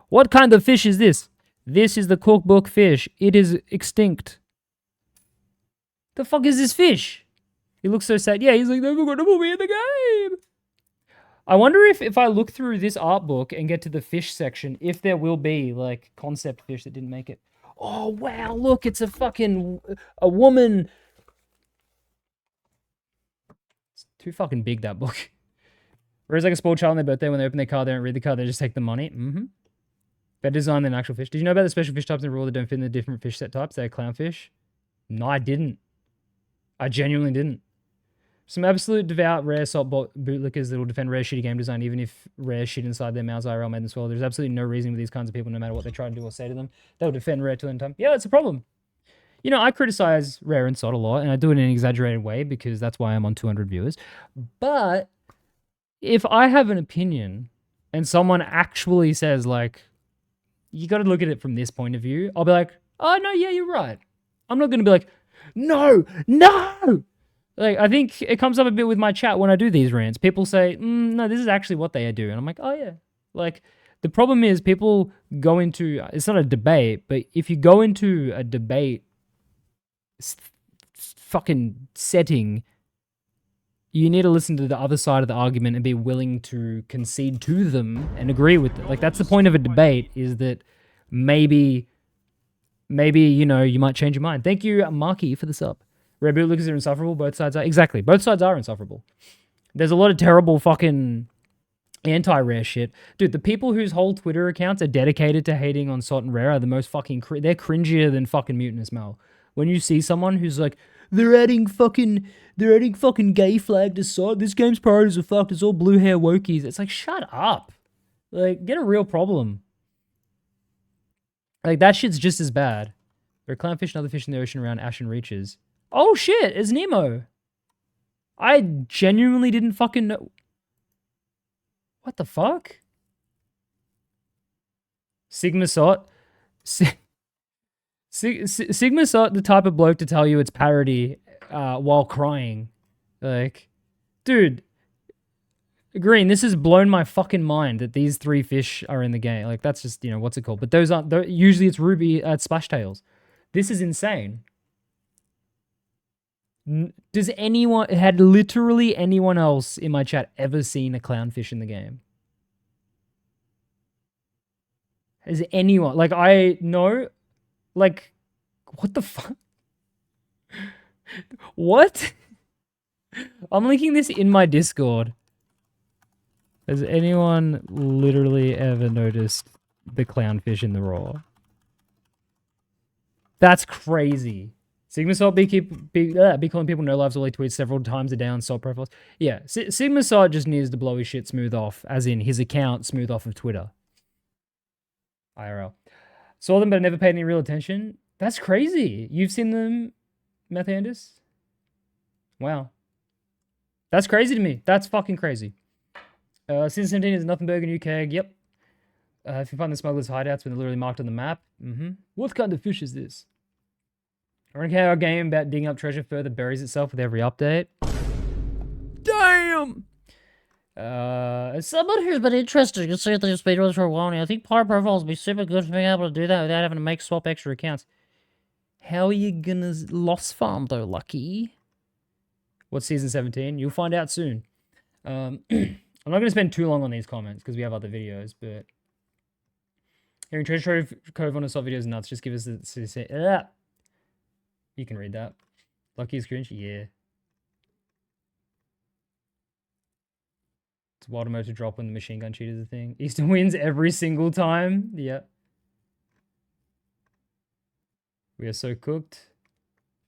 What kind of fish is this? This is the cookbook fish. It is extinct. The fuck is this fish? He looks so sad. Yeah, he's like, they're going to put me in the game. I wonder if I look through this art book and get to the fish section, if there will be, like, concept fish that didn't make it. Oh, wow, look, it's a woman. It's too fucking big, that book. Whereas, like, a spoiled child on their birthday, when they open their card, they don't read the card, they just take the money. Better design than actual fish. Did you know about the special fish types in the rule that don't fit in the different fish set types? They're clownfish. No, I didn't. I genuinely didn't. Some absolute devout Rare Sot bootlickers that will defend Rare shitty game design even if Rare shit inside their mouths IRL made them swallow. There's absolutely no reason with these kinds of people, no matter what they try to do or say to them, they'll defend Rare till the end time. Yeah, it's a problem. You know, I criticize Rare and Sot a lot, and I do it in an exaggerated way because that's why I'm on 200 viewers. But if I have an opinion and someone actually says, like, you got to look at it from this point of view, I'll be like, oh, no, yeah, you're right. I'm not going to be like, no. Like, I think it comes up a bit with my chat when I do these rants. People say, no, this is actually what they do. And I'm like, oh, yeah. Like, the problem is people go into, it's not a debate, but if you go into a debate fucking setting, you need to listen to the other side of the argument and be willing to concede to them and agree with it. Like, that's the point of a debate, is that maybe, you know, you might change your mind. Thank you, Marky, for the sub. Rare bootlickers are insufferable. Both sides are. Exactly. Both sides are insufferable. There's a lot of terrible fucking anti-Rare shit. Dude, the people whose whole Twitter accounts are dedicated to hating on Sot and Rare are the most fucking... they're cringier than fucking Mutinous Mel. When you see someone who's like, they're adding fucking gay flag to Sot. This game's priorities are fucked. It's all blue hair wokies. It's like, shut up. Like, get a real problem. Like, that shit's just as bad. There are clownfish and other fish in the ocean around Ashen Reaches. Oh shit, it's Nemo. I genuinely didn't fucking know. What the fuck? Sigma Sot. Sigma Sot, the type of bloke to tell you it's parody while crying. Like, dude, Green, this has blown my fucking mind that these 3 fish are in the game. Like, that's just, you know, what's it called? But those aren't, usually it's Ruby at Splash Tails. This is insane. Does anyone, had literally anyone else in my chat ever seen a clownfish in the game? Has anyone, like, I know, like, what the fuck? What? I'm linking this in my Discord. Has anyone literally ever noticed the clownfish in the raw? That's crazy. Sigma Salt be calling people no lives while he tweets several times a day on Salt profiles. Yeah, Sigma Salt just needs to blow his shit smooth off, as in his account smooth off of Twitter. IRL. Saw them but never paid any real attention. That's crazy. You've seen them, Mathandis? Wow. That's crazy to me. That's fucking crazy. Season 17 is nothing burger new keg. Yep. If you find the smugglers' hideouts when they're literally marked on the map. What kind of fish is this? I don't care how a game about digging up treasure further buries itself with every update. Damn! Someone who's been interested in seeing these speedruns for a while now. I think player profiles would be super good for being able to do that without having to swap extra accounts. How are you gonna lost farm though, Lucky? What's season 17? You'll find out soon. I'm not gonna spend too long on these comments because we have other videos, but hearing Treasure Trove Cove on a Sot video is nuts. Just give us the... You can read that. Lucky is cringe? Yeah. It's wild mode to drop when the machine gun cheat is a thing. Easton wins every single time. Yeah. We are so cooked.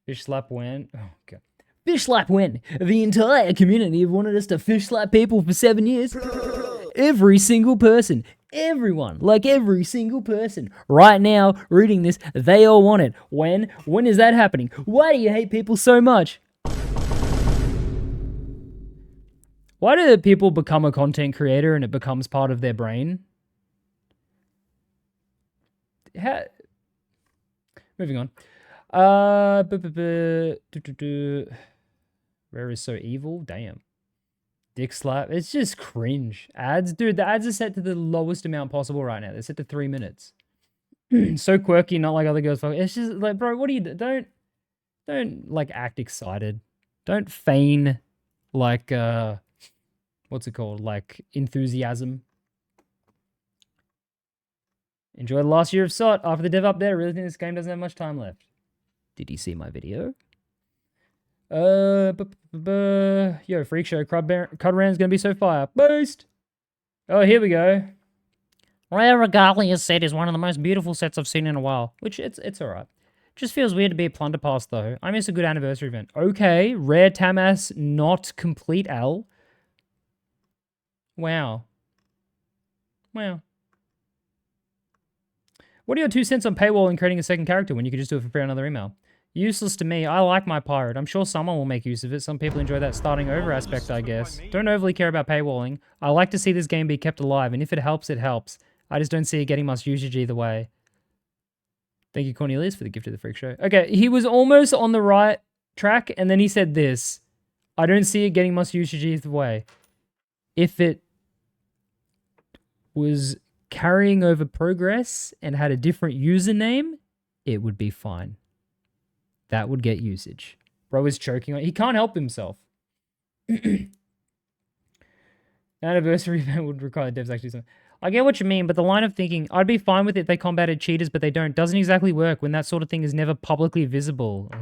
Fish slap when. Oh, God. Fish slap when. The entire community have wanted us to fish slap people for 7 years. Every single person. Everyone. Like every single person. Right now, reading this, they all want it. When? When is that happening? Why do you hate people so much? Why do people become a content creator and it becomes part of their brain? Moving on. Rare is so evil. Damn. Dick slap. It's just cringe. Ads, dude. The ads are set to the lowest amount possible right now. They're set to 3 minutes. So quirky, not like other girls. It's just like, bro, what do you do? Don't like act excited. Don't feign like what's it called? Like enthusiasm. Enjoy the last year of Sot. After the dev update, I really think this game doesn't have much time left. Did you see my video? Yo, freak show. Crudstream's gonna be so fire. Boost! Oh, here we go. Rare Regalia set is one of the most beautiful sets I've seen in a while. Which, it's alright. Just feels weird to be a plunder pass, though. I miss a good anniversary event. Okay, Rare Tamas, not complete L. Wow. Wow. What are your 2 cents on paywall and creating a second character when you could just do it for free on another email? Useless to me. I like my pirate. I'm sure someone will make use of it. Some people enjoy that starting over aspect, I guess. Don't overly care about paywalling. I like to see this game be kept alive, and if it helps, it helps. I just don't see it getting much usage either way. Thank you, Cornelius, for the gift of the freak show. Okay, he was almost on the right track, and then he said this. I don't see it getting much usage either way. If it was carrying over progress and had a different username, it would be fine. That would get usage. Bro is choking on. He can't help himself. Anniversary event would require devs actually something. I get what you mean, but the line of thinking, I'd be fine with it if they combated cheaters, but they don't, doesn't exactly work when that sort of thing is never publicly visible. Ugh.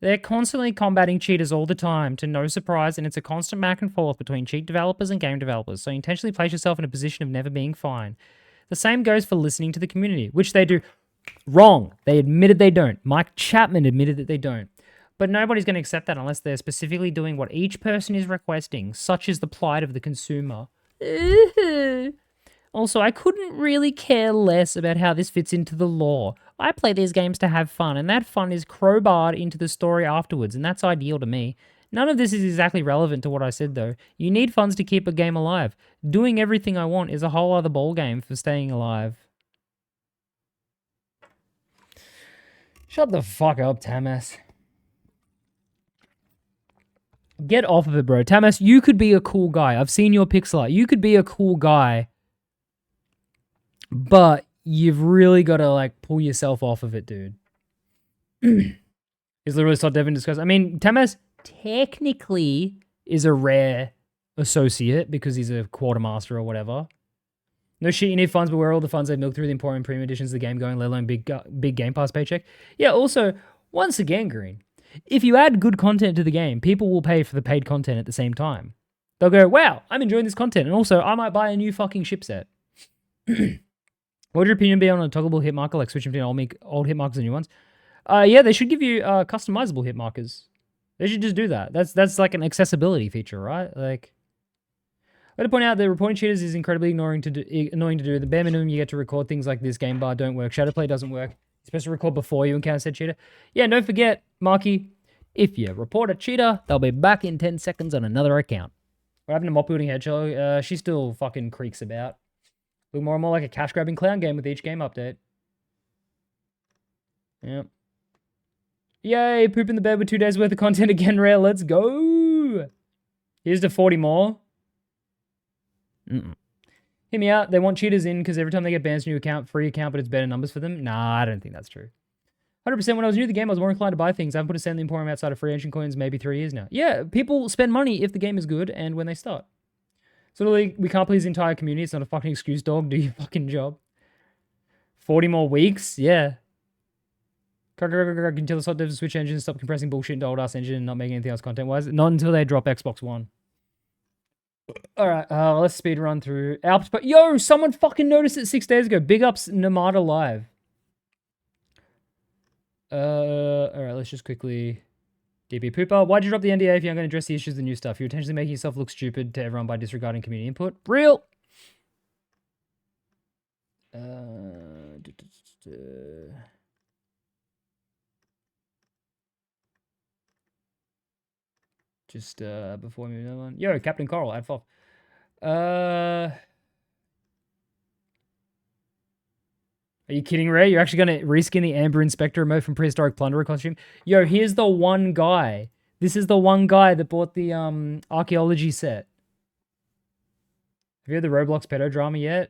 They're constantly combating cheaters all the time, to no surprise, and it's a constant back and forth between cheat developers and game developers, so intentionally place yourself in a position of never being fine. The same goes for listening to the community, which they do. Wrong. They admitted they don't. Mike Chapman admitted that they don't. But nobody's going to accept that unless they're specifically doing what each person is requesting, such as the plight of the consumer. Also, I couldn't really care less about how this fits into the lore. I play these games to have fun, and that fun is crowbarred into the story afterwards, and that's ideal to me. None of this is exactly relevant to what I said, though. You need funds to keep a game alive. Doing everything I want is a whole other ballgame for staying alive. Shut the fuck up, Tamas. Get off of it, bro. Tamas, you could be a cool guy. I've seen your pixel art. You could be a cool guy, but you've really got to, like, pull yourself off of it, dude. Is literally Sot Devin discussed. I mean, Tamas technically is a rare associate because he's a quartermaster or whatever. No shit, you need funds, but where are all the funds they've milked through the Emporium Premium Editions of the game going, let alone big Game Pass paycheck? Yeah, also, once again, Green, if you add good content to the game, people will pay for the paid content at the same time. They'll go, wow, I'm enjoying this content, and also, I might buy a new fucking ship set. What would your opinion be on a toggleable hit marker, like switching between old hit markers and new ones? Yeah, they should give you customizable hit markers. They should just do that. That's like an accessibility feature, right? Like, I want to point out that reporting cheaters is incredibly annoying to do. The bare minimum you get to record things like this game bar don't work. Shadowplay doesn't work. You're supposed to record before you encounter said cheater. Yeah, don't forget, Marky, if you report a cheater, they'll be back in 10 seconds on another account. What happened to Mop Building Hedgehog? She still fucking creaks about. Look more and more like a cash-grabbing clown game with each game update. Yep. Yay, poop in the bed with 2 days worth of content again, Rare. Let's go. Here's to 40 more. Hear me out. They want cheaters in because every time they get banned, new account, free account, but it's better numbers for them. Nah, I don't think that's true. 100% when I was new to the game, I was more inclined to buy things. I haven't put a cent in the Emporium outside of free ancient coins maybe 3 years now. Yeah, people spend money if the game is good and when they start. So we can't please the entire community. It's not a fucking excuse, dog. Do your fucking job. 40 more weeks? Yeah. Can you tell the Sot devs to switch engines, stop compressing bullshit into old-ass engine and not making anything else content-wise? Not until they drop Xbox One. Alright, let's speed run through Alps. But yo, someone fucking noticed it 6 days ago. Big ups Namada Live. Alright, let's just quickly... DB Pooper, why'd you drop the NDA if you aren't going to address the issues of the new stuff? You're intentionally making yourself look stupid to everyone by disregarding community input. Real! Just before we move another one. Yo, Captain Coral, add FOF. Are you kidding, Ray? You're actually going to reskin the Amber Inspector emote from Prehistoric Plunderer costume? Yo, here's the one guy. This is the one guy that bought the archaeology set. Have you heard the Roblox pedo drama yet?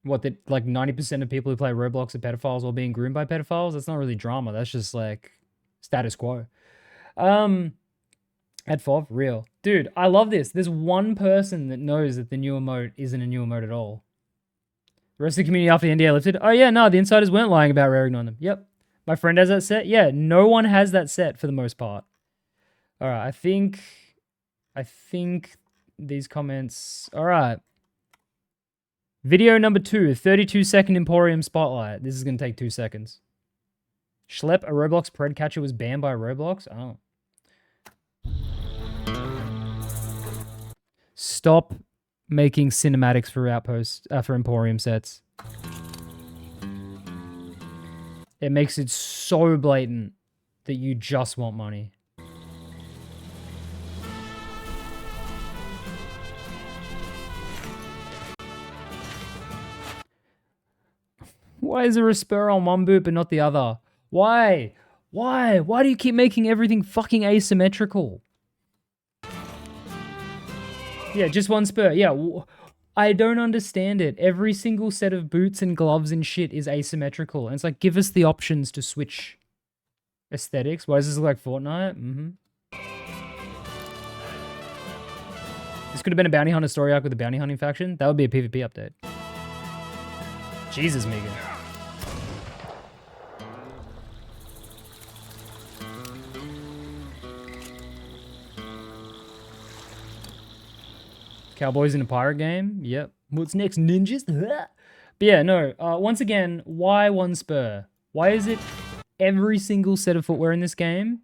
What, that like 90% of people who play Roblox are pedophiles while being groomed by pedophiles? That's not really drama. That's just like status quo. At FOV, real. Dude, I love this. There's one person that knows that the new emote isn't a new emote at all. The rest of the community after the NDA lifted. Oh yeah, no, the insiders weren't lying about rare ignoring them. Yep. My friend has that set. Yeah, no one has that set for the most part. All right, I think these comments... All right. Video number 2, 32-second Emporium Spotlight. This is going to take 2 seconds. Schlep, a Roblox pred catcher was banned by Roblox? Oh. Stop making cinematics for Outpost, for Emporium sets. It makes it so blatant that you just want money. Why is there a spur on one boot but not the other? Why? Why? Why do you keep making everything fucking asymmetrical? Yeah, just one spur. Yeah, I don't understand it. Every single set of boots and gloves and shit is asymmetrical. And it's like, give us the options to switch aesthetics. Why does this look like Fortnite? Mm-hmm. This could have been a bounty hunter story arc with a bounty hunting faction. That would be a PvP update. Jesus, Megan. Cowboys in a pirate game? Yep. What's next, ninjas? But yeah, no. Once again, why one spur? Why is it every single set of footwear in this game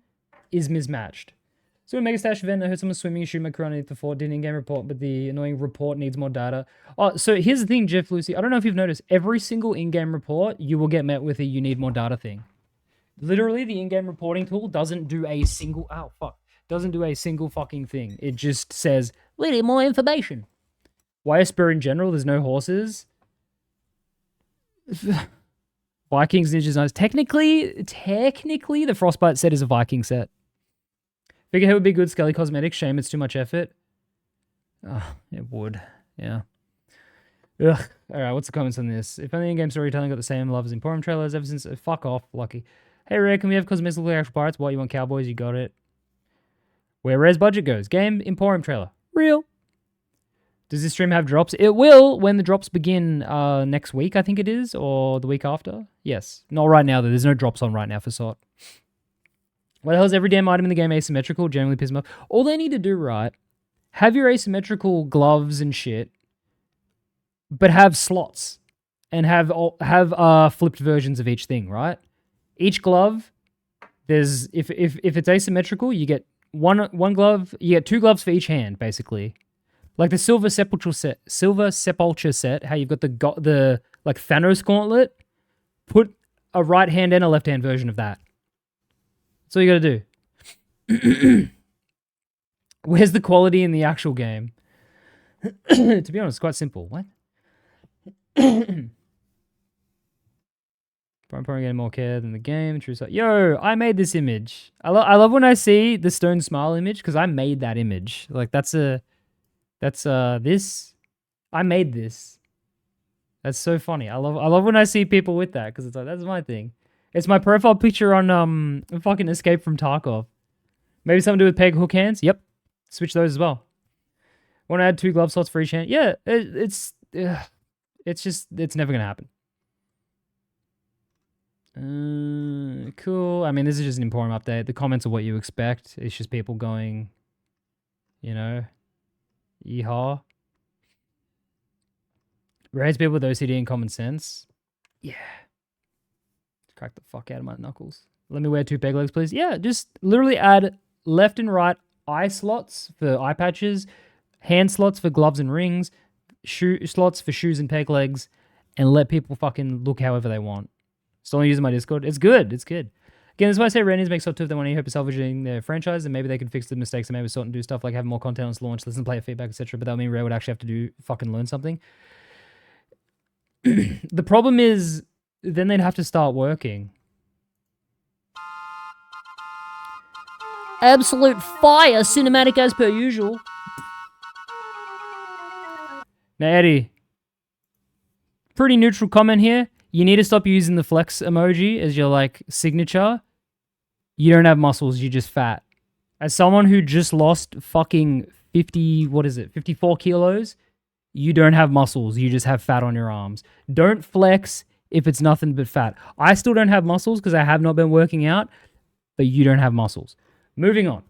is mismatched? So a mega stash event, I heard someone swimming and shooting my crew underneath the fort, did an in-game report, but the annoying report needs more data. Oh, so here's the thing, Jeff Lucy. I don't know if you've noticed, every single in-game report, you will get met with a you need more data thing. Literally, the in-game reporting tool doesn't do a single, doesn't do a single fucking thing. It just says, we need more information. Why in general, there's no horses. Vikings, Ninjas, Knights. Technically, the Frostbite set is a Viking set. Figurehead would be good. Skelly cosmetics. Shame it's too much effort. Oh, it would. Yeah. Ugh. Alright, what's the comments on this? If only in-game storytelling got the same love as Emporium trailers ever since... fuck off, Lucky. Hey, Rare, can we have cosmetics look like actual pirates? What, you want cowboys? You got it. Where Rare's budget goes. Game, Emporium trailer. Real. Does this stream have drops? It will when the drops begin next week, I think it is, or the week after. Yes. Not right now, though. There's no drops on right now for Sot. What the hell is every damn item in the game asymmetrical? Generally piss me off. All they need to do, right, have your asymmetrical gloves and shit, but have slots and have flipped versions of each thing, right? Each glove, there's if it's asymmetrical, you get one glove, you get 2 gloves for each hand, basically. Like the Silver Sepulchre set, how you've got the like Thanos gauntlet, put a right hand and a left hand version of that. That's all you gotta do. Where's the quality in the actual game? To be honest, it's quite simple. What? Probably getting more care than the game. True sight. Yo, I made this image. I love when I see the stone smile image because I made that image. Like that's this. I made this. That's so funny. I love when I see people with that because it's like that's my thing. It's my profile picture on fucking Escape from Tarkov. Maybe something to do with peg hook hands. Yep. Switch those as well. Want to add 2 glove slots for each hand? Yeah, it's never gonna happen. Cool. I mean, this is just an Emporium update. The comments are what you expect. It's just people going, you know, yeehaw. Raise people with OCD and common sense. Yeah. Crack the fuck out of my knuckles. Let me wear 2 peg legs, please. Yeah, just literally add left and right eye slots for eye patches, hand slots for gloves and rings, shoe slots for shoes and peg legs, and let people fucking look however they want. Still using my Discord. It's good. It's good. Again, that's why I say Randys make Sot 2 if they want to help salvaging their franchise, and maybe they can fix the mistakes and maybe Sot and do stuff like have more content on its launch, listen to player feedback, etc. But that would mean Rare would actually have to do fucking learn something. The problem is then they'd have to start working. Absolute fire cinematic as per usual. Now, Eddie, pretty neutral comment here. You need to stop using the flex emoji as your, like, signature. You don't have muscles, you're just fat. As someone who just lost fucking 54 kilos, you don't have muscles, you just have fat on your arms. Don't flex if it's nothing but fat. I still don't have muscles because I have not been working out, but you don't have muscles. Moving on.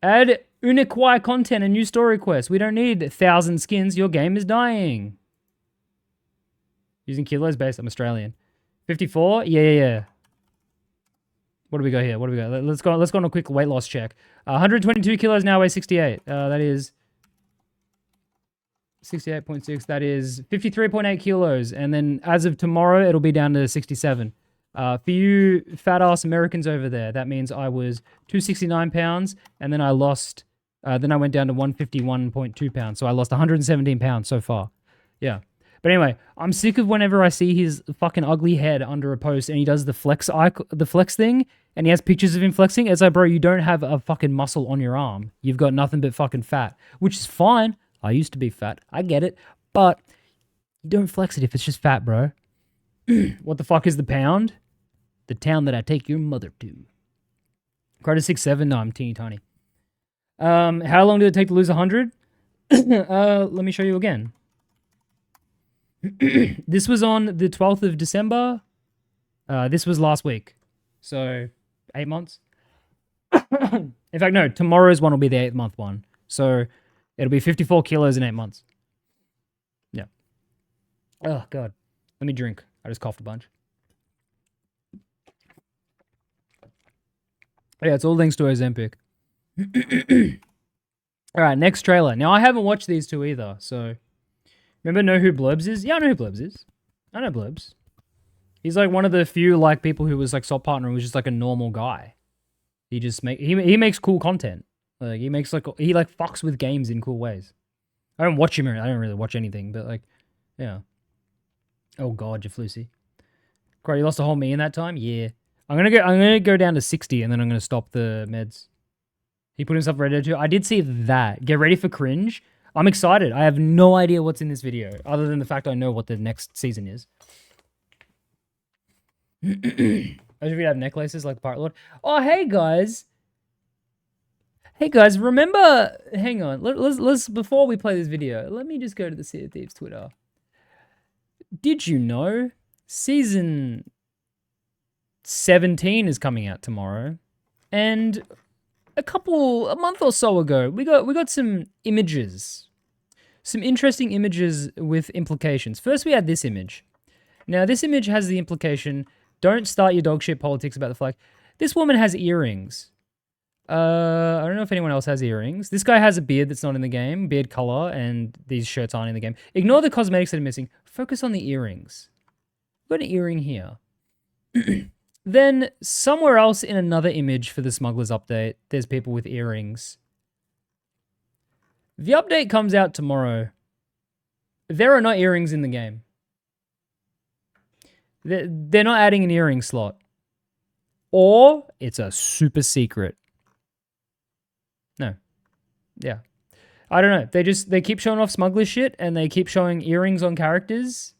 Add Uniquai content and new story quests. We don't need 1,000 skins. Your game is dying. Using kilos based. I'm Australian. 54? Yeah. What do we got here? What do we got? Let's go on a quick weight loss check. 122 kilos now, weigh 68. That is 68.6. That is 53.8 kilos. And then as of tomorrow, it'll be down to 67. For you fat ass Americans over there, that means I was 269 pounds, and then I lost, then I went down to 151.2 pounds. So I lost 117 pounds so far. Yeah. But anyway, I'm sick of whenever I see his fucking ugly head under a post and he does the flex thing and he has pictures of him flexing. It's like, bro, you don't have a fucking muscle on your arm. You've got nothing but fucking fat, which is fine. I used to be fat. I get it. But you don't flex it if it's just fat, bro. What the fuck is the pound? The town that I take your mother to. Crowded 6'7". No, I'm teeny tiny. How long did it take to lose 100? Let me show you again. This was on the 12th of December. This was last week. So, 8 months. In fact, no, tomorrow's one will be the 8th month one. So, it'll be 54 kilos in 8 months. Yeah. Oh, God. Let me drink. I just coughed a bunch. Yeah, it's all thanks to Ozempic. All right, next trailer. Now, I haven't watched these two either, so... Remember know who Blurbs is? Yeah, I know who Blurbs is. I know Blurbs. He's like one of the few like people who was like Sot partner who was just like a normal guy. He just he makes cool content. Like he fucks with games in cool ways. I don't watch him. I don't really watch anything, but like, yeah. Oh god, you're Flusy. Great, you lost a whole me in that time? Yeah. I'm gonna go down to 60 and then I'm gonna stop the meds. He put himself ready to. I did see that. Get ready for cringe. I'm excited. I have no idea what's in this video, other than the fact I know what the next season is. I should have necklaces like the Pirate Lord. Oh, hey guys. Hey guys, remember? Hang on. Let's before we play this video, let me just go to the Sea of Thieves Twitter. Did you know season 17 is coming out tomorrow, and a month or so ago, we got some images, some interesting images with implications. First, we had this image. Now, this image has the implication: don't start your dog shit politics about the flag. This woman has earrings. I don't know if anyone else has earrings. This guy has a beard that's not in the game, beard color, and these shirts aren't in the game. Ignore the cosmetics that are missing. Focus on the earrings. We've got an earring here. Then, somewhere else in another image for the Smugglers update, there's people with earrings. The update comes out tomorrow. There are no earrings in the game. They're not adding an earring slot. Or, it's a super secret. No. Yeah. I don't know. They keep showing off Smuggler shit, and they keep showing earrings on characters.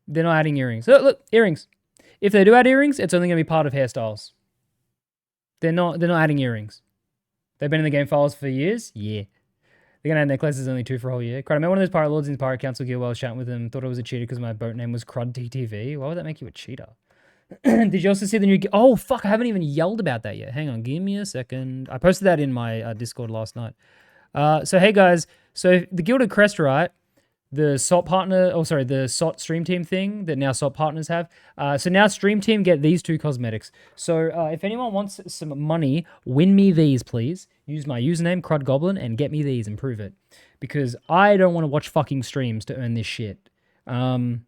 They're not adding earrings. Look, earrings. If they do add earrings, it's only going to be part of hairstyles. They're not adding earrings. They've been in the game files for years? Yeah. They're going to add necklaces only 2 for a whole year. Crud, I met one of those pirate lords in the Pirate Council Guild while I was chatting with them. Thought I was a cheater because my boat name was CrudTTV. Why would that make you a cheater? Did you also see the new... Oh, fuck, I haven't even yelled about that yet. Hang on, give me a second. I posted that in my Discord last night. So, hey, guys. So, the Gilded Crest, right? The Sot partner... Oh, sorry, the Sot Stream Team thing that now Sot partners have. So, now Stream Team get these 2 cosmetics. So, if anyone wants some money, win me these, please. Use my username, CrudGoblin, and get me these and prove it. Because I don't want to watch fucking streams to earn this shit. I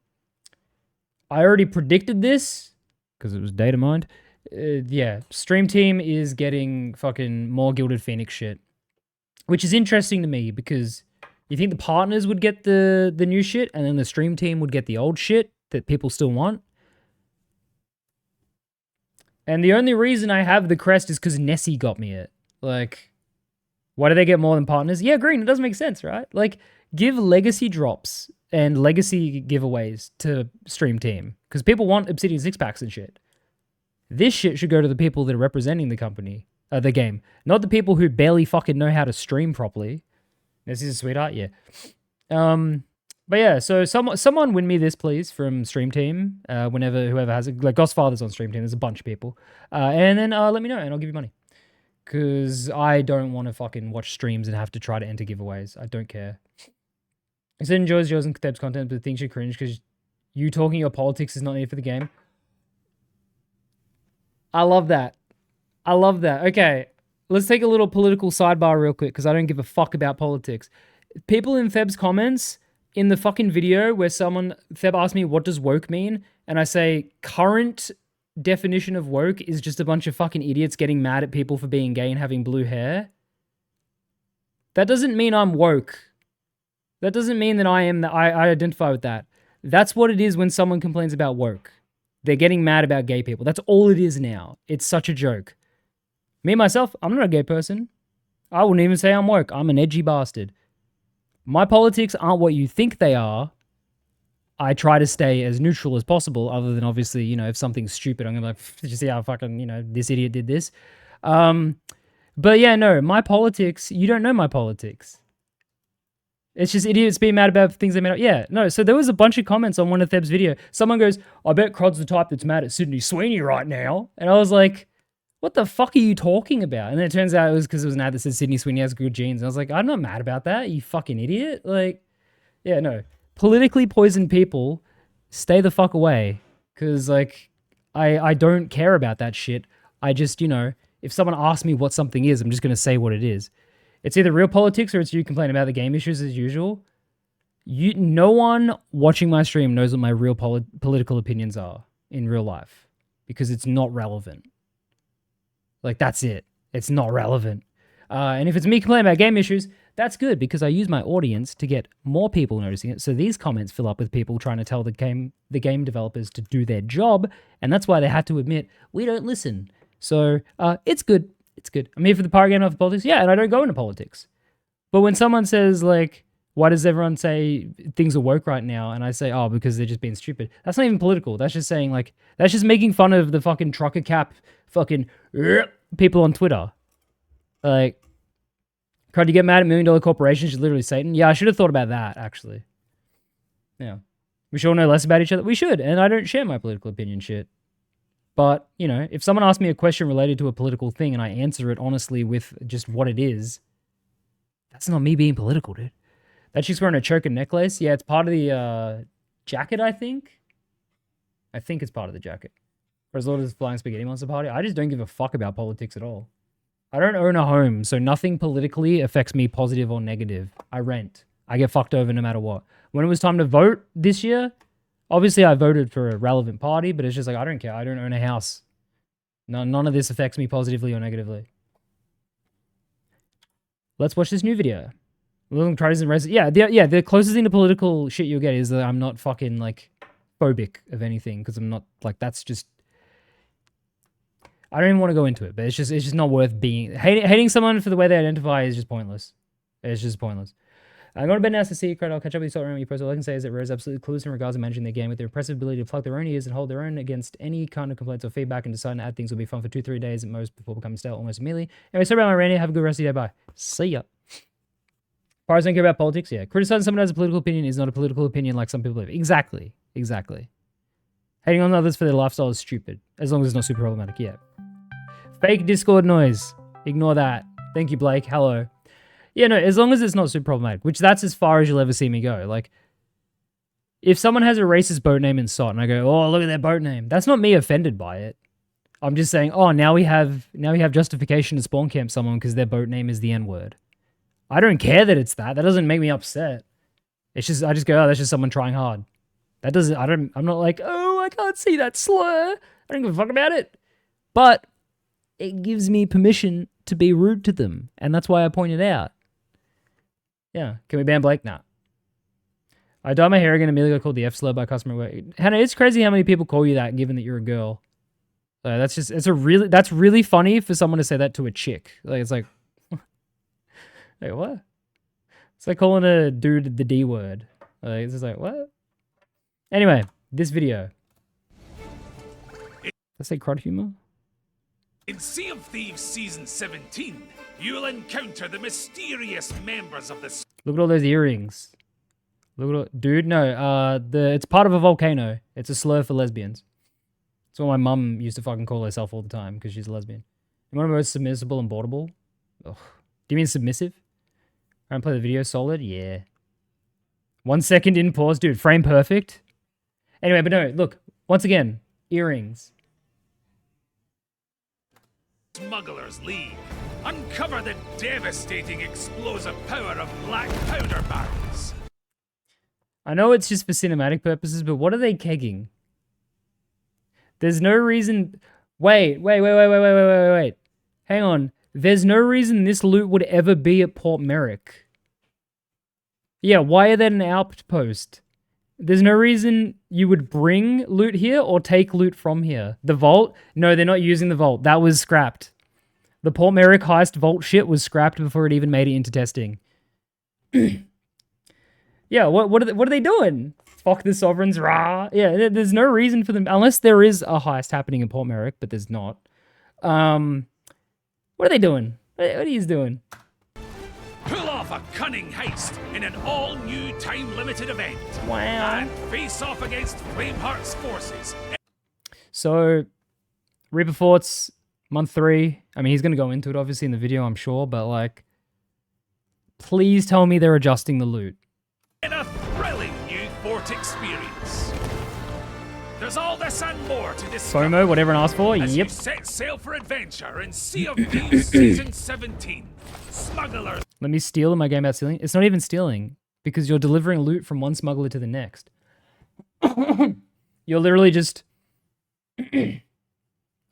already predicted this... because it was data mined. Yeah, Stream Team is getting fucking more Gilded Phoenix shit. Which is interesting to me, because you think the partners would get the new shit, and then the Stream Team would get the old shit that people still want. And the only reason I have the crest is because Nessie got me it. Like, why do they get more than partners? Yeah, green, it doesn't make sense, right? Like, give legacy drops and legacy giveaways to Stream Team, because people want Obsidian 6-packs and shit. This shit should go to the people that are representing the company, the game, not the people who barely fucking know how to stream properly. This is a sweetheart, yeah. But yeah, so someone win me this, please, from Stream Team. Whoever has it, like Godfather's on Stream Team. There's a bunch of people, and then let me know, and I'll give you money. Because I don't want to fucking watch streams and have to try to enter giveaways. I don't care. I said enjoys yours and Theb's content, but thinks you cringe because you talking your politics is not needed for the game. I love that. I love that. Okay, let's take a little political sidebar real quick because I don't give a fuck about politics. People in Theb's comments in the fucking video where Theb asked me, what does woke mean? And I say, current definition of woke is just a bunch of fucking idiots getting mad at people for being gay and having blue hair. That doesn't mean I'm woke. That doesn't mean that I identify with that. That's what it is when someone complains about woke. They're getting mad about gay people. That's all it is now. It's such a joke. Me, myself, I'm not a gay person. I wouldn't even say I'm woke. I'm an edgy bastard. My politics aren't what you think they are. I try to stay as neutral as possible, other than obviously, you know, if something's stupid, I'm going to be like, did you see how fucking, you know, this idiot did this? But yeah, no, my politics, you don't know my politics. It's just idiots being mad about things they made up. Yeah, no, so there was a bunch of comments on one of Theb's video. Someone goes, I bet Crod's the type that's mad at Sydney Sweeney right now. And I was like, what the fuck are you talking about? And then it turns out it was because it was an ad that said Sydney Sweeney has good genes. And I was like, I'm not mad about that, you fucking idiot. Like, yeah, no. Politically poisoned people, stay the fuck away. Because, like, I don't care about that shit. I just, you know, if someone asks me what something is, I'm just going to say what it is. It's either real politics or it's you complaining about the game issues as usual. No one watching my stream knows what my real political opinions are in real life because it's not relevant. Like, that's it. It's not relevant. And if it's me complaining about game issues, that's good because I use my audience to get more people noticing it. So these comments fill up with people trying to tell the game developers to do their job, and that's why they had to admit we don't listen. So it's good. It's good. I'm here for the power game, not for politics. Yeah, and I don't go into politics. But when someone says like, why does everyone say things are woke right now? And I say, oh, because they're just being stupid. That's not even political. That's just saying like, that's just making fun of the fucking trucker cap fucking people on Twitter. Like, Crud, you get mad at $1 million corporations, you're literally Satan. Yeah, I should have thought about that, actually. Yeah. We should all know less about each other. We should, and I don't share my political opinion shit. But, you know, if someone asks me a question related to a political thing and I answer it honestly with just what it is, that's not me being political, dude. That chick's wearing a choker necklace. Yeah, it's part of the jacket, I think. I think it's part of the jacket. Or as long as it's Flying Spaghetti Monster Party. I just don't give a fuck about politics at all. I don't own a home, so nothing politically affects me positive or negative. I rent. I get fucked over no matter what. When it was time to vote this year, obviously I voted for a relevant party, but it's just like, I don't care. I don't own a house. None of this affects me positively or negatively. Let's watch this new video. Yeah, the closest thing to political shit you'll get is that I'm not fucking, like, phobic of anything, because I'm not, like, that's just... I don't even want to go into it, but it's just not worth being... Hating someone for the way they identify is just pointless. It's just pointless. I'm going to bed now to see you, Crud. I'll catch up with you, Sot Rant, when you post. All I can say is that Rare is absolutely clueless in regards to managing their game with their impressive ability to plug their own ears and hold their own against any kind of complaints or feedback, and deciding to add things will be fun for 2-3 days at most before becoming stale almost immediately. Anyway, sorry about my rant. Have a good rest of your day. Bye. See ya. Pirates don't care about politics? Yeah. Criticizing someone who has a political opinion is not a political opinion like some people believe. Exactly. Exactly. Hating on others for their lifestyle is stupid, as long as it's not super problematic. Yeah. Fake Discord noise. Ignore that. Thank you, Blake. Hello. Yeah, no, as long as it's not super problematic, which that's as far as you'll ever see me go. Like, if someone has a racist boat name in Sot and I go, oh, look at their boat name, that's not me offended by it. I'm just saying, oh, now we have justification to spawn camp someone because their boat name is the N-word. I don't care that it's that. That doesn't make me upset. It's just, I just go, oh, that's just someone trying hard. That doesn't, I'm not like, oh, I can't see that slur. I don't give a fuck about it. But it gives me permission to be rude to them. And that's why I pointed out. Yeah. Can we ban Blake? Nah. I dye my hair again, immediately got called the F-slur by customer work. Hannah, it's crazy how many people call you that given that you're a girl. That's really funny for someone to say that to a chick. Like, it's like, wait, what? It's like calling a dude the D word. Like, it's just like, what? Anyway, this video. Did I say crud humor? In Sea of Thieves Season 17, you'll encounter the mysterious members of the... Look at all those earrings. Look at all... Dude, no. It's part of a volcano. It's a slur for lesbians. It's what my mum used to fucking call herself all the time because she's a lesbian. You want to most submissible and boardable? Ugh. Do you mean submissive? I don't play the video solid? Yeah. 1 second in pause. Dude, frame perfect. Anyway, but no, look. Once again, earrings. Smugglers leave. Uncover the devastating explosive power of black powder barrels. I know it's just for cinematic purposes, but what are they kegging? There's no reason... Wait. Hang on. There's no reason this loot would ever be at Port Merrick. Yeah, why are they an outpost? There's no reason you would bring loot here or take loot from here. The vault? No, they're not using the vault. That was scrapped. The Port Merrick heist vault shit was scrapped before it even made it into testing. Yeah, what are they doing? Fuck the sovereigns, rah. Yeah, there's no reason for them, unless there is a heist happening in Port Merrick, but there's not. What are they doing? What are you doing? Pull off a cunning heist in an all-new time-limited event. Wow. And face off against Flameheart's forces. So, Reaper Forts, month 3. I mean, he's going to go into it, obviously, in the video, I'm sure, but, like, please tell me they're adjusting the loot. In a thrilling new fort experience. There's all this and more to discover. FOMO, what everyone asked for? As Yep. you set sail for adventure in Sea of Thieves Season 17. Smugglers. Let me steal in my game about stealing. It's not even stealing because you're delivering loot from one smuggler to the next. You're literally just...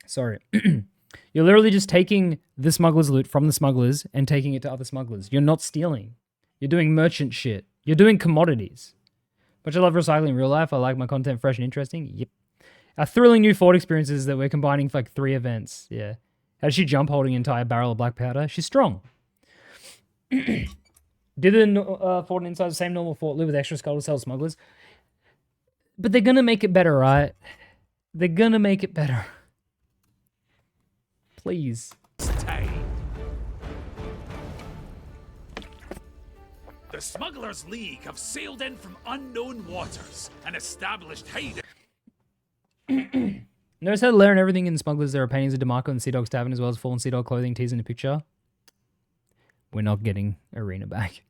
Sorry. You're literally just taking the smuggler's loot from the smugglers and taking it to other smugglers. You're not stealing. You're doing merchant shit. You're doing commodities. But I love recycling in real life. I like my content fresh and interesting. Yep. Our thrilling new Ford experiences that we're combining for like 3 events. Yeah. How does she jump holding an entire barrel of black powder? She's strong. Did the Ford and Inside the same normal Fort live with extra skull to sell smugglers? But they're going to make it better, right? They're going to make it better. Please. The Smugglers League have sailed in from unknown waters and established hiding. Notice how Lair and everything in Smugglers, there are paintings of DeMarco and Sea Dog's Tavern as well as Fallen Sea Dog clothing teased in the picture. We're not getting Arena back.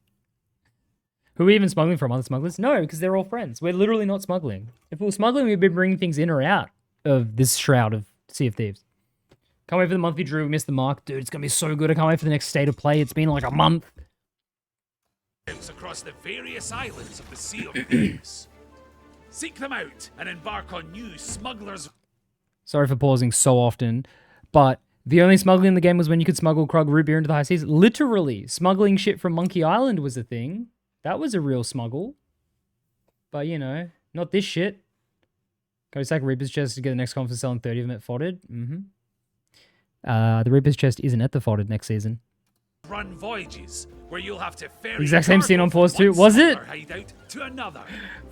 Who are we even smuggling from? Other smugglers? No, because they're all friends. We're literally not smuggling. If we were smuggling, we'd be bringing things in or out of this shroud of Sea of Thieves. Can't wait for the monthly Drew. We missed the mark. Dude, it's going to be so good. I can't wait for the next state of play. It's been like a month. Across the various islands of the Sea of Thieves. Seek them out and embark on new smugglers. Sorry for pausing so often, but the only smuggling in the game was when you could smuggle Krug root beer into the high seas. Literally, smuggling shit from Monkey Island was a thing. That was a real smuggle. But, you know, not this shit. Go sack Reaper's chest to get the next conf for selling 30 of them at Fotted. The Reaper's chest isn't at the Fotted next season. Run voyages where you'll have to ferry Exact same scene on cargo pause from 2. one Was it? smuggler hideout to another.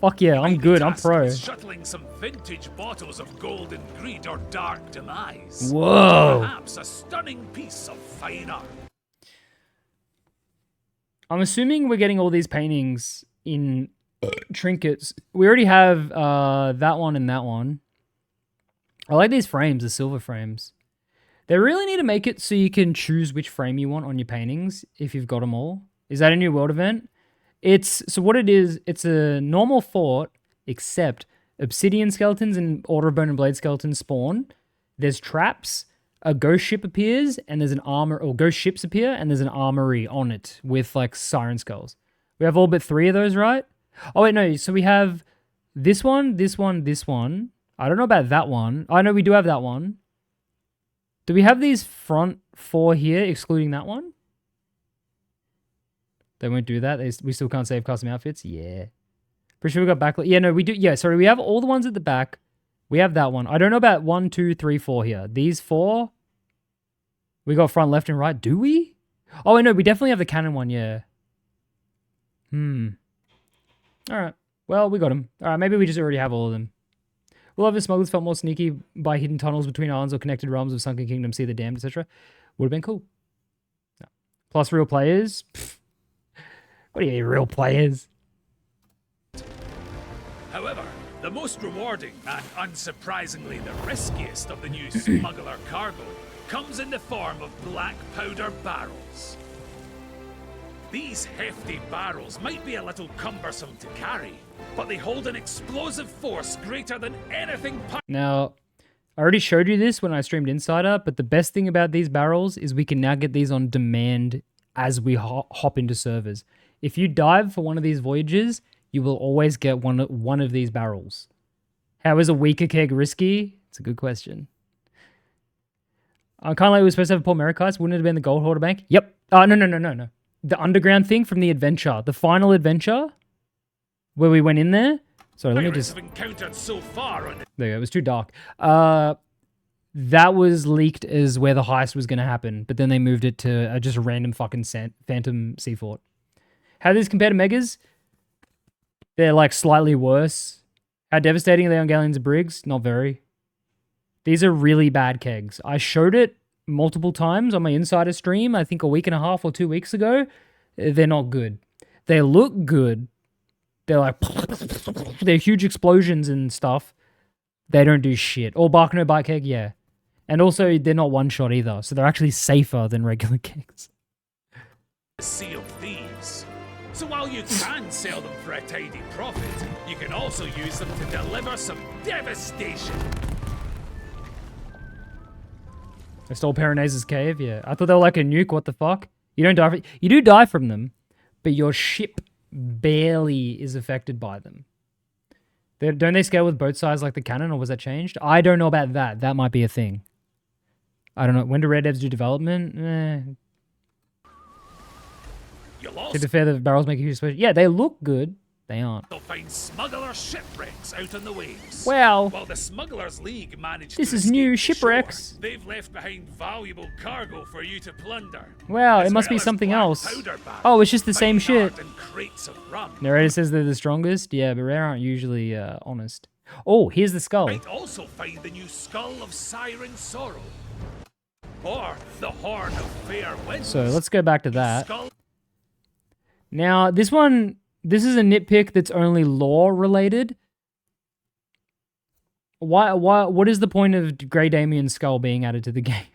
Fuck yeah, I'm good. I'm pro. Shuttling some vintage bottles of golden greed or dark demise. Whoa. Perhaps a stunning piece of fine art. I'm assuming we're getting all these paintings in trinkets. We already have that one and that one. I like these frames, the silver frames. They really need to make it so you can choose which frame you want on your paintings if you've got them all. Is that a new world event? So what it is, it's a normal fort, except obsidian skeletons and Order of Bone and Blade skeletons spawn. There's traps, a ghost ship appears, and there's an armor, or ghost ships appear, and there's an armory on it with like siren skulls. We have all but 3 of those, right? Oh wait, no, so we have this one, this one, this one. I don't know about that one. I know we do have that one. Do we have these front 4 here, excluding that one? They won't do that. We still can't save custom outfits? Yeah. Pretty sure we got backlit. Yeah, no, we do. Yeah, sorry, we have all the ones at the back. We have that one. I don't know about 1, 2, 3, 4 here. These 4, we got front, left, and right. Do we? Oh, no, we definitely have the cannon one, yeah. All right. Well, we got them. All right, maybe we just already have all of them. Will other smugglers felt more sneaky by hidden tunnels between islands or connected realms of Sunken Kingdom, Sea the Damned, etc.? Would have been cool. No. Plus real players? Pfft. What do you mean, real players? However, the most rewarding and unsurprisingly the riskiest of the new smuggler cargo comes in the form of black powder barrels. These hefty barrels might be a little cumbersome to carry, but they hold an explosive force greater than anything. Now, I already showed you this when I streamed Insider, but the best thing about these barrels is we can now get these on demand as we hop into servers. If you dive for one of these voyages, you will always get one of these barrels. How is a weaker keg risky? It's a good question. I can't like we were supposed to have a Paul Merrick heist. Wouldn't it have been the Gold Hoarder Bank? Yep. No. The underground thing from the adventure. The final adventure where we went in there. Sorry, let me just... encountered so far on There you go. It was too dark. That was leaked as where the heist was going to happen, but then they moved it to just a random fucking Phantom Sea Fort. How do these compare to Megas? They're like slightly worse. How devastating are they on Galleons of Briggs? Not very. These are really bad kegs. I showed it multiple times on my Insider stream, I think a week and a half or 2 weeks ago. They're not good. They look good. They're like... They're huge explosions and stuff. They don't do shit. Or Bark No Bite keg, yeah. And also, they're not one-shot either, so they're actually safer than regular kegs. the Sea of Thieves. So while while you can sell them for a tidy profit, you can also use them to deliver some devastation. They stole Peronase's cave? Yeah. I thought they were like a nuke. What the fuck? You don't die from... You do die from them, but your ship barely is affected by them. Don't they scale with boat size like the cannon, or was that changed? I don't know about that. That might be a thing. I don't know. When do Red Devs do development? To be fair, the barrels make a huge splash. Yeah, they look good. They aren't. They'll find smuggler shipwrecks out on the waves. Well, while the Smugglers League managed this to is new escape the shipwrecks. shore, they've left behind valuable cargo for you to plunder. Wow, it as must be well as something black else. powder barrels, Oh, it's just the same fine shit. art, and crates of rum. Narrator says they're the strongest. Yeah, but Rare aren't usually honest. Oh, here's the skull. Might also find the new skull of Siren Sorrow, or the horn of fair winds. So let's go back to that. Skull Now, this one, this is a nitpick that's only lore related. What is the point of Grey Damien's skull being added to the game?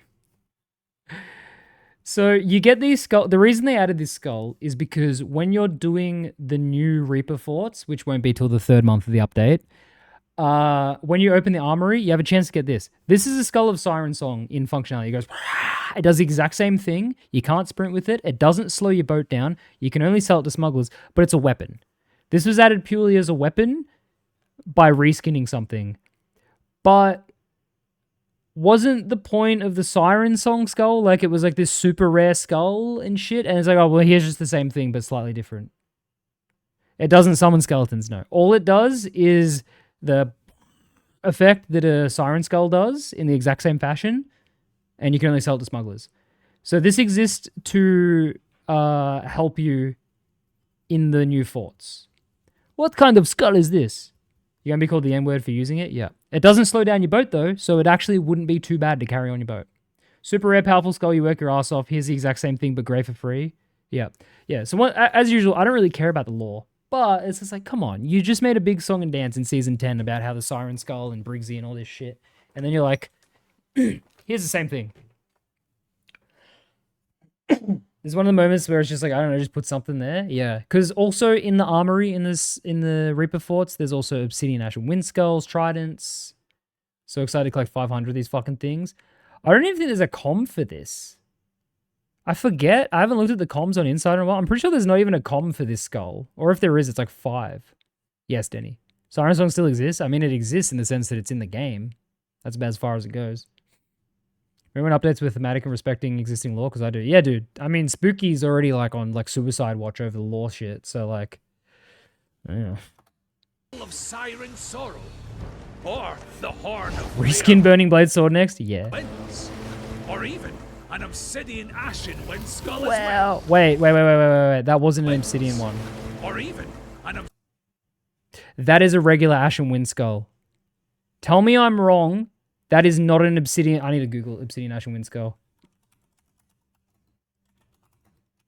So you get these skull. The reason they added this skull is because when you're doing the new Reaper forts, which won't be till the 3rd month of the update, when you open the armory, you have a chance to get this. This is a skull of Siren Song in functionality. It goes, it does the exact same thing. You can't sprint with it. It doesn't slow your boat down. You can only sell it to smugglers, but it's a weapon. This was added purely as a weapon by reskinning something. But wasn't the point of the Siren Song skull like it was like this super rare skull and shit? And it's like, oh, well, here's just the same thing, but slightly different. It doesn't summon skeletons, no. All it does is the effect that a Siren Skull does in the exact same fashion, and you can only sell it to smugglers. So this exists to help you in the new forts. What kind of skull is this? You're going to be called the N-word for using it? Yeah. It doesn't slow down your boat, though, so it actually wouldn't be too bad to carry on your boat. Super rare, powerful skull, you work your ass off. Here's the exact same thing, but grey for free. Yeah. Yeah, so as usual, I don't really care about the lore. But it's just like, come on, you just made a big song and dance in Season 10 about how the Siren Skull and Briggsy and all this shit. And then you're like, here's the same thing. There's one of the moments where it's just like, I don't know, just put something there. Yeah. Because also in the armory, in the Reaper forts, there's also Obsidian Ash and Wind Skulls, Tridents. So excited to collect 500 of these fucking things. I don't even think there's a com for this. I forget. I haven't looked at the comms on Insider in a while. I'm pretty sure there's not even a com for this skull. Or if there is, it's like 5. Yes, Denny. Siren Song still exists? I mean, it exists in the sense that it's in the game. That's about as far as it goes. Remember when updates with thematic and respecting existing lore? Because I do. Yeah, dude. I mean, Spooky's already like on like suicide watch over the lore shit. So like, yeah. Of Siren Sorrow, or the horn of Reskin Burning Blade Sword next? Yeah. winds, or even an Obsidian Ashen Wind Skull as well. Wait. That wasn't an Obsidian one. Or even an That is a regular Ashen Wind Skull. Tell me I'm wrong. That is not an Obsidian. I need to Google Obsidian Ashen Wind Skull.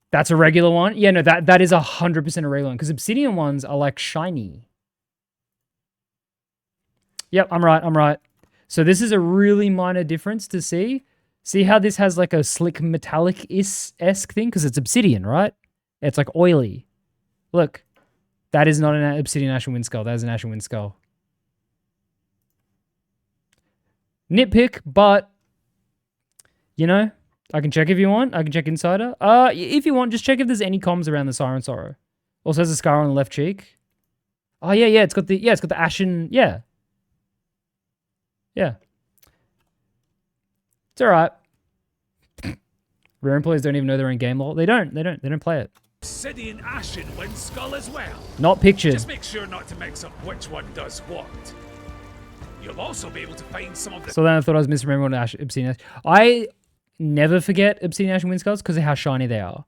That's a regular one? Yeah, no, that is 100% a regular one. Because Obsidian ones are like shiny. Yep, I'm right. So this is a really minor difference to see. See how this has like a slick metallic-esque thing? Because it's Obsidian, right? It's like oily. Look. That is not an Obsidian Ashen Wind Skull. That is an Ashen Wind Skull. Nitpick, but, you know, I can check if you want. I can check Insider. If you want, just check if there's any comms around the Siren Sorrow. Also has a scar on the left cheek. Oh, yeah, it's got the ashen, yeah. Yeah. It's all right. Rare employees don't even know their own game lore. They don't play it. Obsidian Ashen Wind Skull as well. Not pictured. Just make sure not to mix up which one does what. You'll also be able to find some of the... So then I thought I was misremembering Obsidian Ash. I never forget Obsidian Ash and Wind Skulls because of how shiny they are.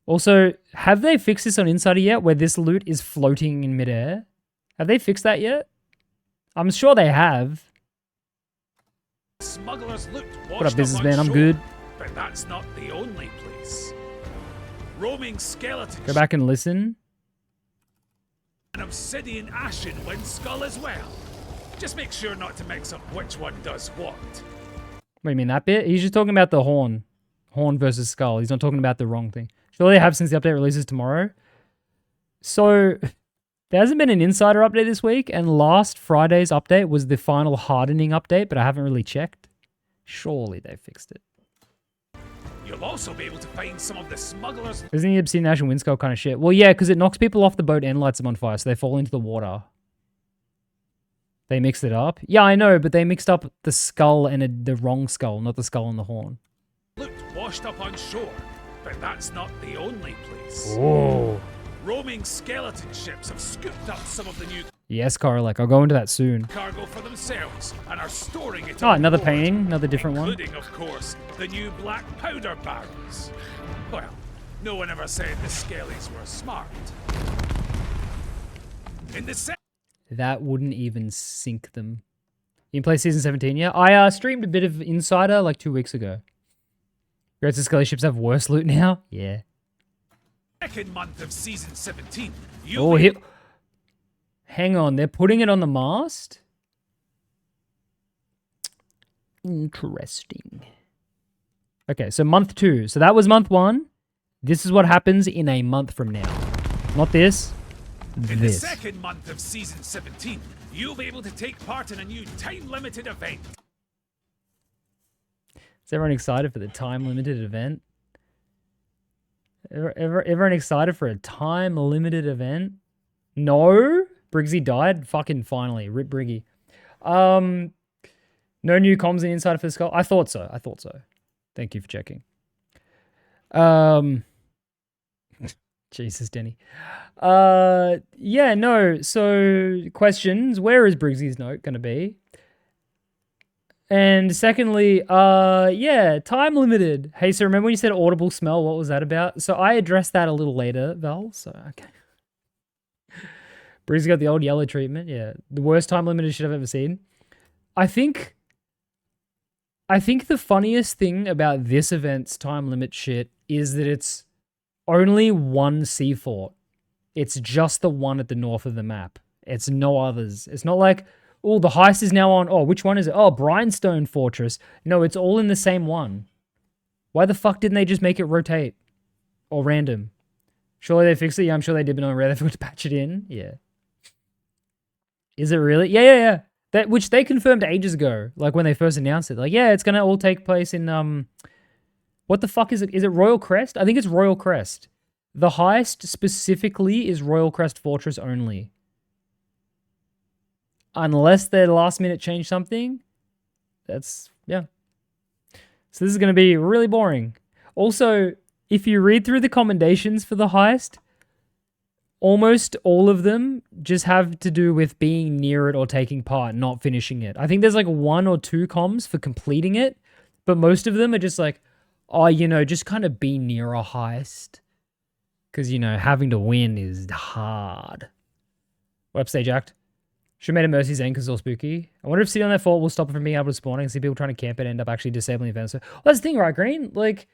Also, have they fixed this on Insider yet where this loot is floating in midair? Have they fixed that yet? I'm sure they have. Smuggler's loot What up, businessman? I'm good. But that's not the only place. Roaming skeletons. Go back and listen. An Obsidian Ashen Wind Skull as well. Just make sure not to mix up which one does what. What do you mean, that bit? He's just talking about the horn. Horn versus skull. He's not talking about the wrong thing. Surely they have since the update releases tomorrow. So there hasn't been an insider update this week, and last Friday's update was the final hardening update, but I haven't really checked. Surely they fixed it. You'll also be able to find some of the smugglers. Isn't the Obsidian Ash and Windskull kind of shit? Well, yeah, because it knocks people off the boat and lights them on fire, so they fall into the water. They mixed it up. Yeah, I know, but they mixed up the skull and the wrong skull, not the skull and the horn. Looked washed up on shore, but that's not the only place. Whoa. Roaming skeleton ships have scooped up some of the new Yes, Karlek, I'll go into that soon. cargo for themselves and are storing it Oh, on another board, painting, another different one. including, of course, the new black powder bags. Well, no one ever said the Skellies were smart. In the That wouldn't even sink them. You can play Season 17, yeah? I streamed a bit of Insider like 2 weeks ago. Great Skelly ships have worse loot now? Yeah. second month of Season 17, Oh, hang on, they're putting it on the mast? Interesting. Okay, so month 2. So that was month 1. This is what happens in a month from now. Not this. In the This. second month of Season 17, you'll be able to take part in a new time-limited event. Is everyone excited for the time-limited event? Everyone excited for a time-limited event? No? Briggsy died? Fucking finally. Rip Briggy. No new comms in Insider for the skull? I thought so. Thank you for checking. Jesus, Denny. Yeah, no. So, questions. Where is Briggsy's note going to be? And secondly, yeah, time limited. Hey, so remember when you said audible smell? What was that about? So I addressed that a little later, Val. So, okay. Briggsy got the old yellow treatment. Yeah, the worst time limited shit I've ever seen. I think the funniest thing about this event's time limit shit is that it's only one sea fort. It's just the one at the north of the map. It's no others. It's not like, oh, the heist is now on, oh, which one is it? Oh, Brinestone Fortress. No, it's all in the same one. Why the fuck didn't they just make it rotate? Or random? Surely they fixed it? Yeah, I'm sure they did, but no, they forgot to patch it in. Yeah. Is it really? Yeah. That, which they confirmed ages ago, like when they first announced it. Like, yeah, it's going to all take place in, what the fuck is it? Is it Royal Crest? I think it's Royal Crest. The heist specifically is Royal Crest Fortress only. Unless they last minute change something. That's, yeah. So this is going to be really boring. Also, if you read through the commendations for the heist, almost all of them just have to do with being near it or taking part, not finishing it. I think there's like 1 or 2 comms for completing it, but most of them are just like, oh, you know, just kind of be near a heist. Because, you know, having to win is hard. What up, Stage Act? Should have made a Mercy's End because it's all spooky. I wonder if sitting on that fort will stop it from being able to spawn. I can see people trying to camp it and end up actually disabling events. So, well, that's the thing, right, Green? Like,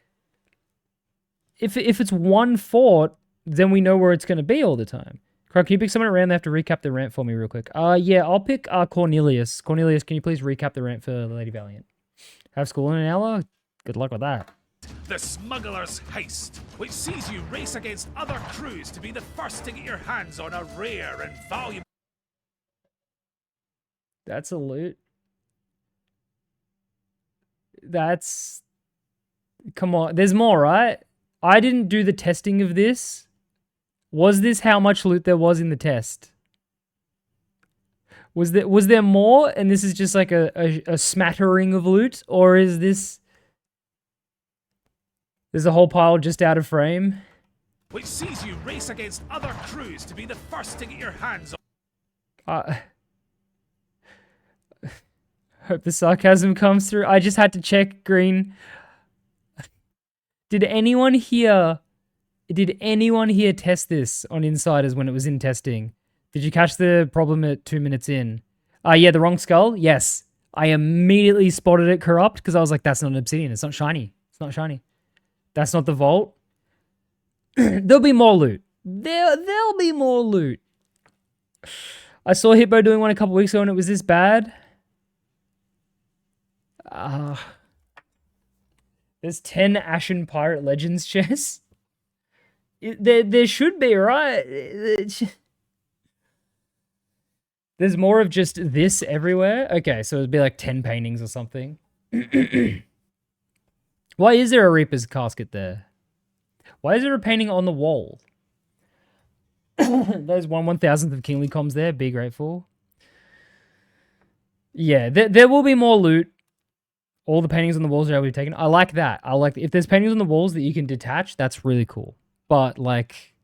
if it's one fort, then we know where it's going to be all the time. Crow, can you pick someone at random? They have to recap the rant for me real quick. Yeah, I'll pick Cornelius. Cornelius, can you please recap the rant for Lady Valiant? Have school in an hour? Good luck with that. The Smuggler's Heist, which sees you race against other crews to be the first to get your hands on a rare and valuable... That's a loot. That's... Come on, there's more, right? I didn't do the testing of this. Was this how much loot there was in the test? Was there more and this is just like a smattering of loot? Or is this... There's a whole pile just out of frame? Which sees you race against other crews to be the first to get your hands on... Hope the sarcasm comes through. I just had to check, Green. Did anyone here test this on Insiders when it was in testing? Did you catch the problem at 2 minutes in? Yeah, the wrong skull? Yes. I immediately spotted it corrupt because I was like, that's not an obsidian. It's not shiny. It's not shiny. That's not the vault. There'll be more loot. There'll be more loot. I saw Hippo doing one a couple weeks ago and it was this bad. There's 10 Ashen Pirate Legends chests. There should be, right? There's more of just this everywhere. Okay, so it'd be like 10 paintings or something. Why is there a Reaper's casket there? Why is there a painting on the wall? There's 1/1000th of Kingly comms there. Be grateful. Yeah, there will be more loot. All the paintings on the walls are able to be taken. I like that. I like if there's paintings on the walls that you can detach, that's really cool. But like,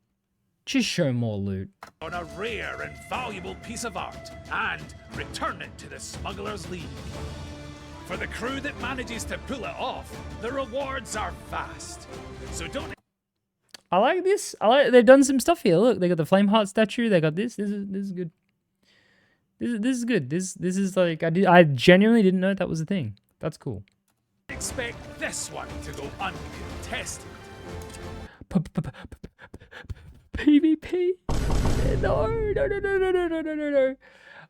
just show more loot. On a rare and valuable piece of art and return it to the Smuggler's League. For the crew that manages to pull it off, the rewards are vast. So don't. I like this. They've done some stuff here. Look, they got the Flame Heart statue. They got this. This is good. This is good. This is like I genuinely didn't know that was a thing. That's cool. Expect this one to go uncontested. PvP? No.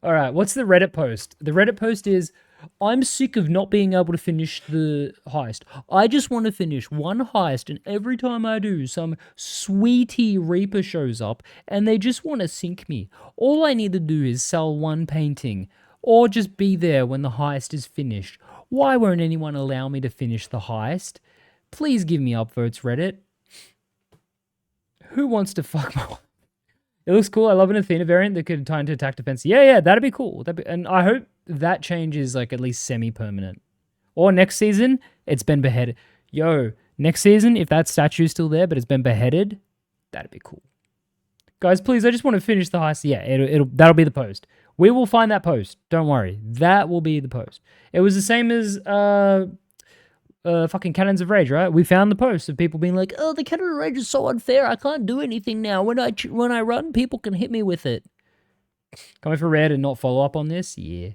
All right, what's the Reddit post? The Reddit post is, I'm sick of not being able to finish the heist. I just want to finish one heist, and every time I do, some sweetie Reaper shows up, and they just want to sink me. All I need to do is sell one painting, or just be there when the heist is finished. Why won't anyone allow me to finish the heist? Please give me upvotes, Reddit. Who wants to fuck my wife? It looks cool. I love an Athena variant that could tie into attack defense. Yeah, that'd be cool. And I hope that change is like at least semi-permanent. Or next season, it's been beheaded. Yo, next season, if that statue's still there but it's been beheaded, that'd be cool. Guys, please, I just want to finish the heist. Yeah, that'll be the post. We will find that post. Don't worry. That will be the post. It was the same as fucking Cannons of Rage, right? We found the post of people being like, "Oh, the Cannon of Rage is so unfair. I can't do anything now. When I run, people can hit me with it." Coming for Red and not follow up on this? Yeah.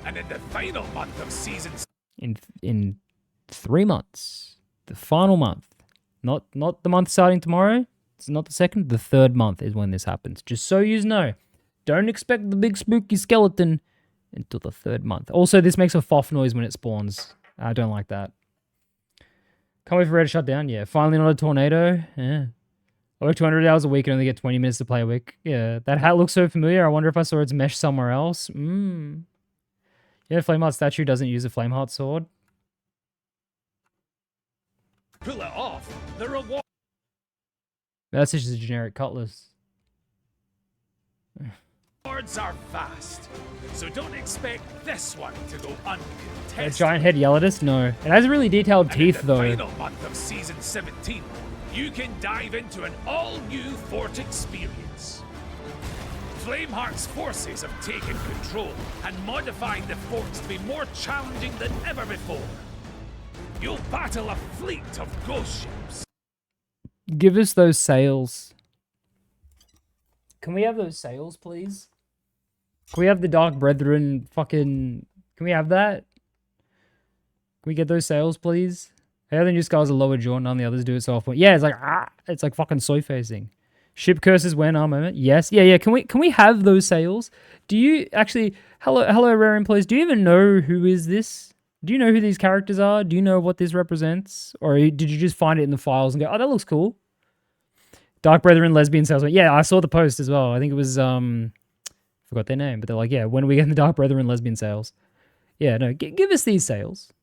And in the final month of season In 3 months, the final month, not the month starting tomorrow. It's not the second. The third month is when this happens. Just so you know, don't expect the big spooky skeleton until the third month. Also, this makes a foff noise when it spawns. I don't like that. Can't wait for Red to shut down. Yeah, finally not a tornado. Yeah. I work 200 hours a week and only get 20 minutes to play a week. Yeah, that hat looks so familiar. I wonder if I saw its mesh somewhere else. Yeah, Flameheart statue doesn't use a Flameheart sword. pull it off, the reward. That's just a generic cutlass. Rewards are vast, so don't expect this one to go uncontested. A giant head yell at us? No. It has really detailed teeth, in though. the final month of season 17, you can dive into an all-new fort experience. Flameheart's forces have taken control and modified the forts to be more challenging than ever before. You'll battle a fleet of ghost ships. Give us those sails. Can we have those sails, please? Can we have the Dark Brethren fucking... Can we have that? Can we get those sails, please? How the new scars are lower jaw, none of the others do it so often. Yeah, it's like, it's like fucking soy facing. Ship curses when moment. Yes. Yeah. Can we have those sails? Do you actually... Hello, Rare Employees. Do you even know who is this? Do you know who these characters are? Do you know what this represents? Or did you just find it in the files and go, oh, that looks cool? Dark Brethren, lesbian salesman. Yeah, I saw the post as well. I think it was, forgot their name, but they're like, yeah, when are we getting the Dark Brethren lesbian sales? Yeah, no, give us these sales.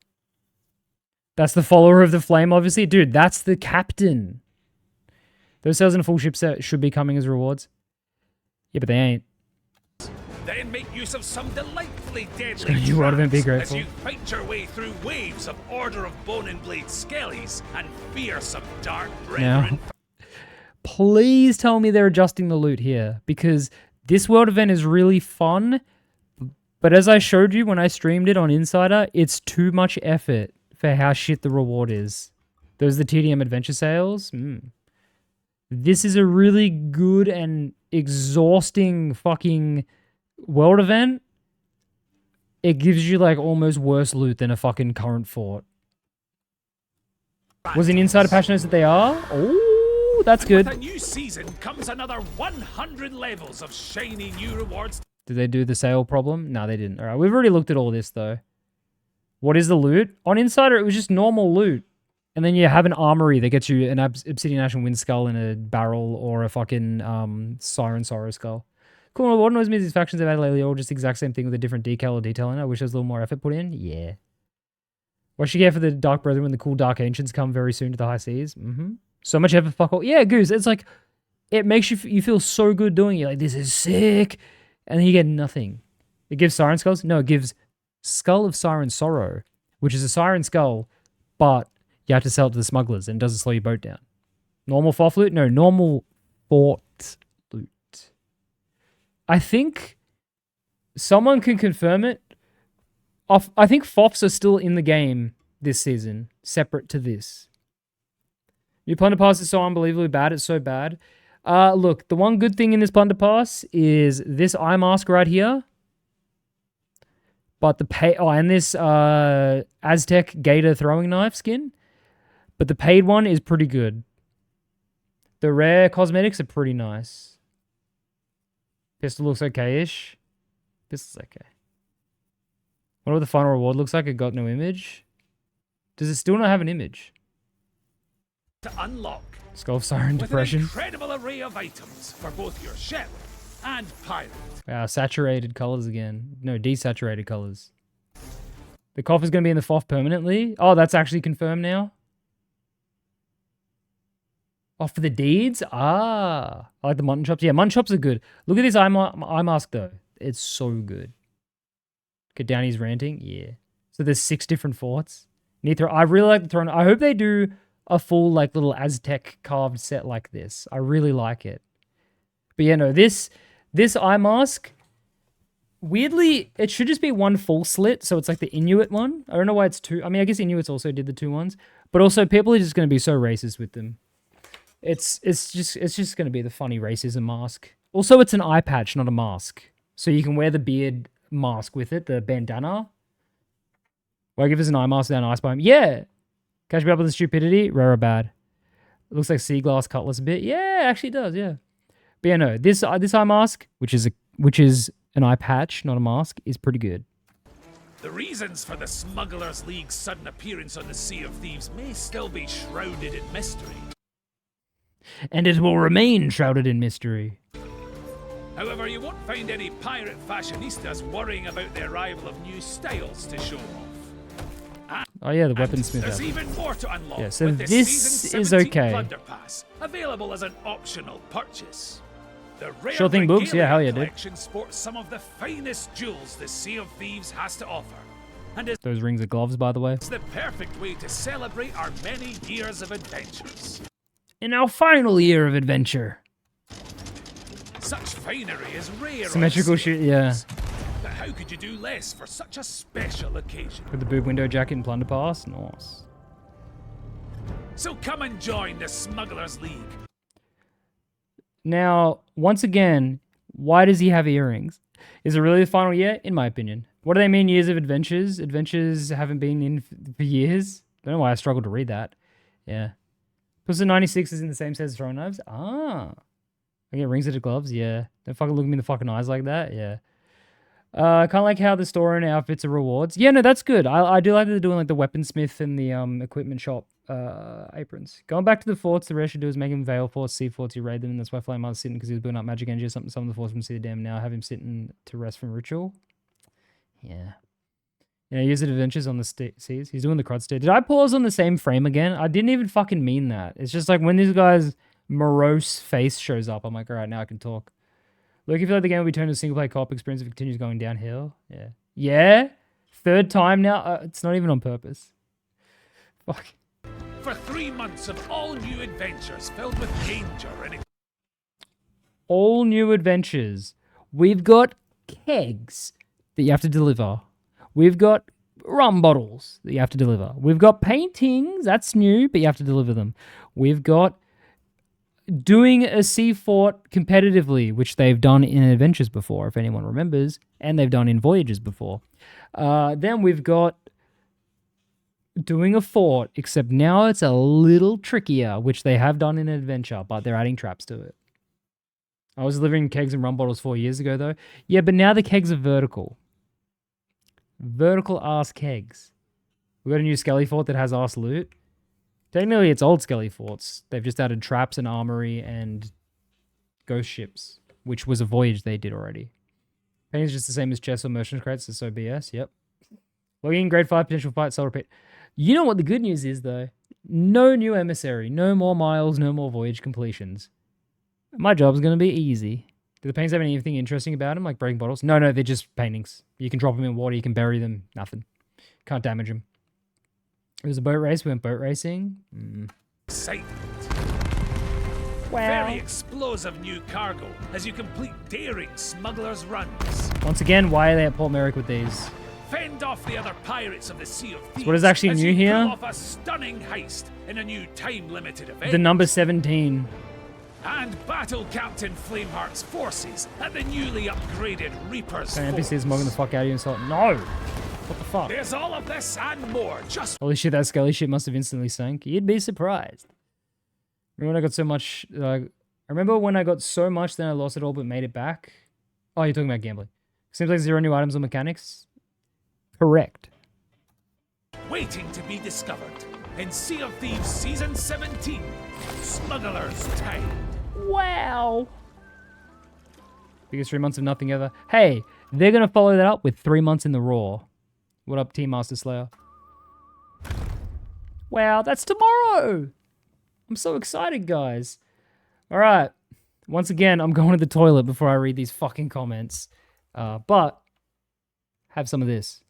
That's the follower of the flame, obviously. Dude, that's the captain. Those sales in a full ship set should be coming as rewards. Yeah, but they ain't. Then make use of some delightfully deadly You would have been be traps grateful. as you fight your way through waves of Order of Bone and Blade skellies and fearsome Dark Brethren. Please tell me they're adjusting the loot here, because this world event is really fun, but as I showed you when I streamed it on Insider, it's too much effort for how shit the reward is. Those are the TDM adventure sales. This is a really good and exhausting fucking world event. It gives you like almost worse loot than a fucking current fort. Was an Insider passionate that they are? Oh, that's good. With a new season comes another 100 levels of shiny new rewards. Did they do the sale problem? No, they didn't. All right, we've already looked at all this though. What is the loot? On Insider, it was just normal loot. And then you have an armory that gets you an Obsidian Ash and Wind Skull in a barrel or a fucking Siren Sorrow Skull. Cool. What annoys me is these factions they've had lately all just the exact same thing with a different decal or detail in it. I wish there was a little more effort put in. Yeah. What should you get for the Dark Brethren when the cool Dark Ancients come very soon to the high seas? Mm-hmm. So much effort, fuck all. Yeah, Goose. It's like, it makes you feel so good doing it. Like, this is sick. And then you get nothing. It gives Siren Skulls? No, it gives Skull of Siren Sorrow, which is a Siren Skull, but you have to sell it to the smugglers and it doesn't slow your boat down. Normal FOF loot? No, normal fort loot. I think someone can confirm it. I think FOFs are still in the game this season, separate to this. New Plunder Pass is so unbelievably bad. It's so bad. Look, the one good thing in this Plunder Pass is this eye mask right here. But the pay... Oh, and this Aztec Gator throwing knife skin. But the paid one is pretty good. The rare cosmetics are pretty nice. Pistol looks okay-ish. Pistol's okay. What the final reward looks like? It got no image. Does it still not have an image? To unlock Skull of Siren Depression. with an incredible array of items for both your ship and pirate. Wow, saturated colors again. No, desaturated colors. The cough is going to be in the FOF permanently. Oh, that's actually confirmed now. Oh, for the deeds? Ah. I like the mutton chops. Yeah, mutton chops are good. Look at this eye mask, though. It's so good. Okay, Downey's ranting. Yeah. So there's 6 different forts. I really like the throne. I hope they do a full, like, little Aztec carved set like this. I really like it. But yeah, no, this eye mask, weirdly, it should just be one full slit. So it's like the Inuit one. I don't know why it's 2. I mean, I guess Inuits also did the 2 ones. But also, people are just going to be so racist with them. It's just going to be the funny racism mask. Also, it's an eye patch, not a mask. So you can wear the beard mask with it, the bandana. Why give us an eye mask down ice biome? Yeah. Catch me up with the stupidity. Rare or bad. It looks like sea glass cutlass a bit. Yeah, actually it does, yeah. But yeah, no, this eye mask, which is an eye patch, not a mask, is pretty good. The reasons for the Smugglers League's sudden appearance on the Sea of Thieves may still be shrouded in mystery. And it will remain shrouded in mystery. However, you won't find any pirate fashionistas worrying about the arrival of new styles to show off. Oh yeah, the weaponsmith. There's even more to unlock. Yeah, so with the this Season is 17 okay. Plunder Pass, available as an optional purchase. The rare Sure thing, Boogs. Yeah, hell yeah, dude. collection sports some of the finest jewels the Sea of Thieves has to offer, and is Those rings are gloves, by the way. the perfect way to celebrate our many years of adventures. In our final year of adventure. Such finery is rare. Symmetrical on shit, Sea of yeah. Thieves. But how could you do less for such a special occasion? With the boob window jacket and plunder pass. Nice. So come and join the Smugglers League. Now, once again, why does he have earrings? Is it really the final year? In my opinion. What do they mean, years of adventures? Adventures haven't been in for years? I don't know why I struggled to read that. Yeah. Plus the 96 is in the same set as throwing knives? Ah. I get rings at the gloves? Yeah. Don't fucking look me in the fucking eyes like that? Yeah. I kind of like how the store and outfits are rewards. Yeah, no, that's good. I do like that they're doing like the weaponsmith and the equipment shop aprons. Going back to the forts, the rest should do is make him veil forts, sea forts, you raid them, and that's why Flame Mother's sitting because he was building up magic energy or something. Some of the forts from Sea of Dam now have him sitting to rest from ritual. Yeah. You know, use it adventures on the seas. He's doing the Crudstream. Did I pause on the same frame again? I didn't even fucking mean that. It's just like when this guy's morose face shows up, I'm like, all right, now I can talk. Look, if you feel like the game will be turned to a single-player co-op experience if it continues going downhill. Yeah. Yeah? Third time now? It's not even on purpose. Fuck. For 3 months of all new adventures filled with danger and All new adventures. We've got kegs that you have to deliver. We've got rum bottles that you have to deliver. We've got paintings. That's new, but you have to deliver them. We've got doing a sea fort competitively, which they've done in Adventures before, if anyone remembers, and they've done in Voyages before. Then we've got doing a fort, except now it's a little trickier, which they have done in Adventure, but they're adding traps to it. I was delivering kegs and rum bottles 4 years ago, though. Yeah, but now the kegs are vertical. Vertical ass kegs. We got a new Skelly fort that has ass loot. Technically, it's old Skelly forts. They've just added traps and armory and ghost ships, which was a voyage they did already. Painting is just the same as chests or merchant crates, so BS. Yep. Logging grade 5 potential fight, soul repeat. You know what the good news is, though? No new emissary, no more miles, no more voyage completions. My job's going to be easy. Do the paintings have anything interesting about them, like breaking bottles? No, they're just paintings. You can drop them in water, you can bury them, nothing. Can't damage them. It was a boat race, we went boat racing. Excitement. Wow. Very explosive new cargo as you complete daring smugglers' runs. Once again, why are they at Port Merrick with these? Fend off the other pirates of the Sea of Thieves. what is actually as new you here? pull off a stunning heist in a new time-limited event. The number 17. And Battle Captain Flameheart's forces at the newly upgraded Reaper's An Force. NPC is mugging the fuck out of you and so no! What the fuck? There's all of this and more just Holy shit, that Skelly ship must have instantly sank. You'd be surprised. Remember when I got so much... I remember when I got so much, then I lost it all but made it back? Oh, you're talking about gambling. Seems like 0 new items or mechanics. Correct. waiting to be discovered in Sea of Thieves Season 17, Smuggler's Tide. Wow. Biggest 3 months of nothing ever. Hey, they're going to follow that up with 3 months in the Raw. What up, Team Master Slayer? Wow, that's tomorrow. I'm so excited, guys. All right. Once again, I'm going to the toilet before I read these fucking comments. But have some of this.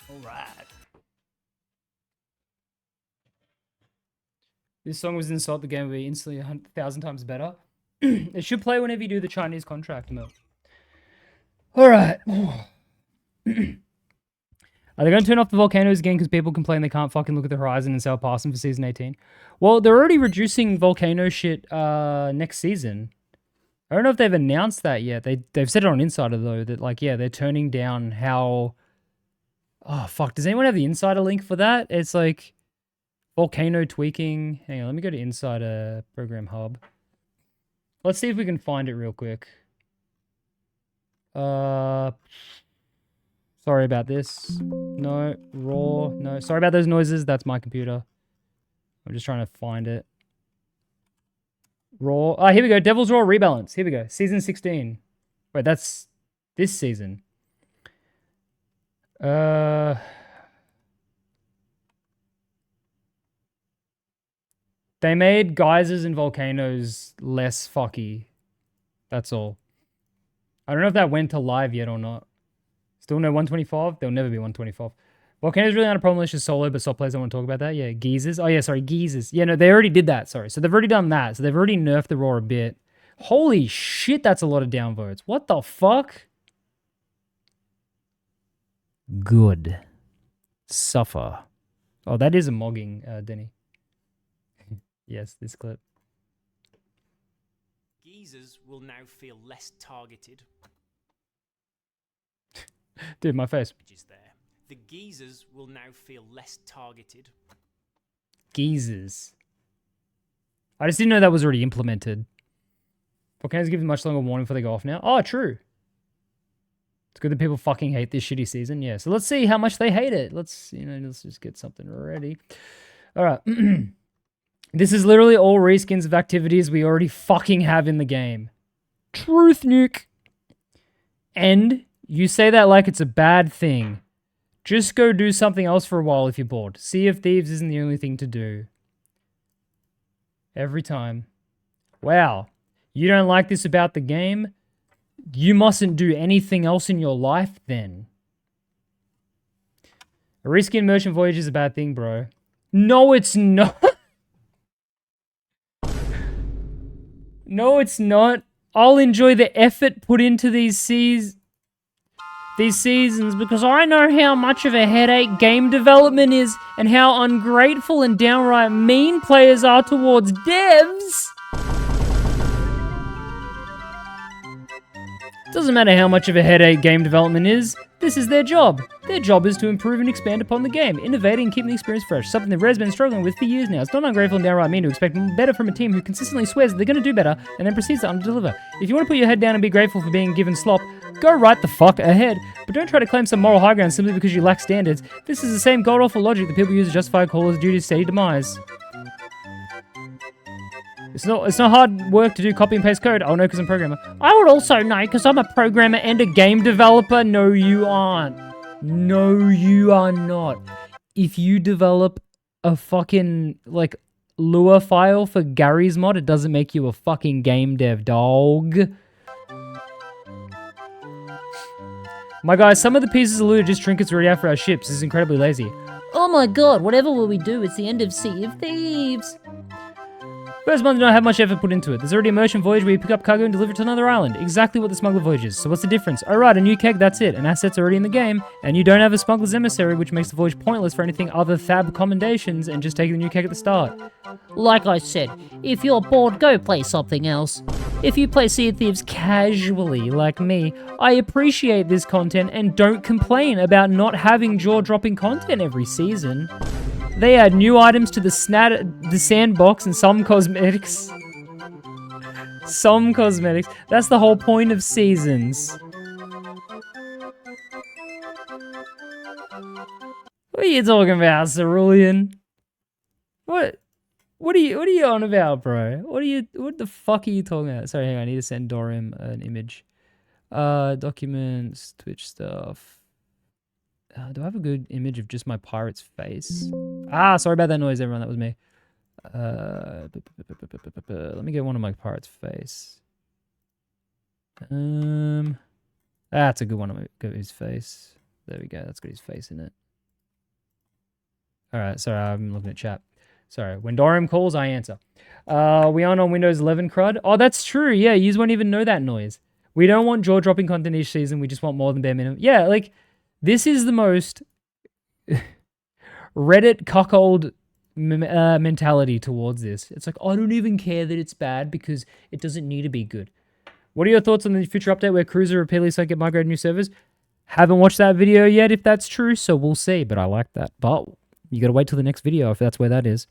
All right. This song was in Sot, the game would be instantly 1,000 times better. It should play whenever you do the Chinese contract, Milk. All right. Are they going to turn off the volcanoes again because people complain they can't fucking look at the horizon and sail past them for Season 18? Well, they're already reducing volcano shit next season. I don't know if they've announced that yet. They've said it on Insider, though, that, like, yeah, they're turning down how... Oh, fuck. Does anyone have the Insider link for that? It's like volcano tweaking. Hang on, let me go to Insider Program Hub. Let's see if we can find it real quick. Sorry about this. No, raw. No, sorry about those noises. That's my computer. I'm just trying to find it. Raw. Ah, here we go. Devil's Raw Rebalance. Here we go. Season 16. Wait, that's this season. They made geysers and volcanoes less fucky. That's all. I don't know if that went to live yet or not. Still no 125? There'll never be 125. Volcanoes really aren't a problem. It's just solo, but Sot players don't want to talk about that. Yeah, geysers. Oh, yeah, sorry, geysers. Yeah, no, they already did that. Sorry. So they've already done that. So they've already nerfed the Raw a bit. Holy shit, that's a lot of downvotes. What the fuck? Good. Suffer. Oh, that is a mogging, Denny. Yes, this clip. Geezers will now feel less targeted. Dude, my face. Is there. The geezers will now feel less targeted. Geezers. I just didn't know that was already implemented. Volcanoes give much longer warning before they go off now. Oh, true. It's good that people fucking hate this shitty season. Yeah, so let's see how much they hate it. Let's just get something ready. All right. This is literally all reskins of activities we already fucking have in the game. Truth nuke. And you say that like it's a bad thing. Just go do something else for a while if you're bored. Sea of Thieves isn't the only thing to do. Every time. Wow. You don't like this about the game? You mustn't do anything else in your life then. A reskin merchant voyage is a bad thing, bro. No, it's not. No, it's not. I'll enjoy the effort put into these seasons because I know how much of a headache game development is and how ungrateful and downright mean players are towards devs. Doesn't matter how much of a headache game development is, this is their job. Their job is to improve and expand upon the game, innovating and keeping the experience fresh, something that Red's been struggling with for years now. It's not ungrateful and downright mean to expect better from a team who consistently swears that they're going to do better and then proceeds to underdeliver. If you want to put your head down and be grateful for being given slop, go right the fuck ahead. But don't try to claim some moral high ground simply because you lack standards. This is the same god-awful logic that people use to justify Call of Duty's steady demise. It's not hard work to do copy and paste code. Oh no, because I'm a programmer. I would also know because I'm a programmer and a game developer. No, you aren't. No, you are not. If you develop a fucking, like, Lua file for Gary's mod, it doesn't make you a fucking game dev, dog. My guys, some of the pieces of loot are just trinkets ready out for our ships. This is incredibly lazy. Oh my god, whatever will we do? It's the end of Sea of Thieves. First month did not have much effort put into it. There's already a merchant voyage where you pick up cargo and deliver it to another island. Exactly what the smuggler voyage is. So what's the difference? Oh right, a new keg, that's it. An asset's already in the game, and you don't have a smuggler's emissary, which makes the voyage pointless for anything other thab commendations and just taking the new keg at the start. Like I said, if you're bored, go play something else. If you play Sea of Thieves casually, like me, I appreciate this content and don't complain about not having jaw-dropping content every season. They add new items to the sandbox and some cosmetics. Some cosmetics. That's the whole point of seasons. What are you talking about, Cerulean? What are you on about, bro? What the fuck are you talking about? Sorry, hang on, I need to send Dorim an image. Documents, Twitch stuff. Do I have a good image of just my pirate's face? Ah, sorry about that noise, everyone. That was me. Let me get one of my pirate's face. That's a good one. Go his face. There we go. That's got his face in it. All right. Sorry, I'm looking at chat. Sorry. When Dorim calls, I answer. We aren't on Windows 11 crud. Oh, that's true. Yeah, you won't even know that noise. We don't want jaw-dropping content each season. We just want more than bare minimum. Yeah, like... This is the most Reddit cuckold mentality towards this. It's like, I don't even care that it's bad because it doesn't need to be good. What are your thoughts on the future update where Cruiser repeatedly say get migrated to new servers? Haven't watched that video yet if that's true, so we'll see. But I like that. But you got to wait till the next video if that's where that is.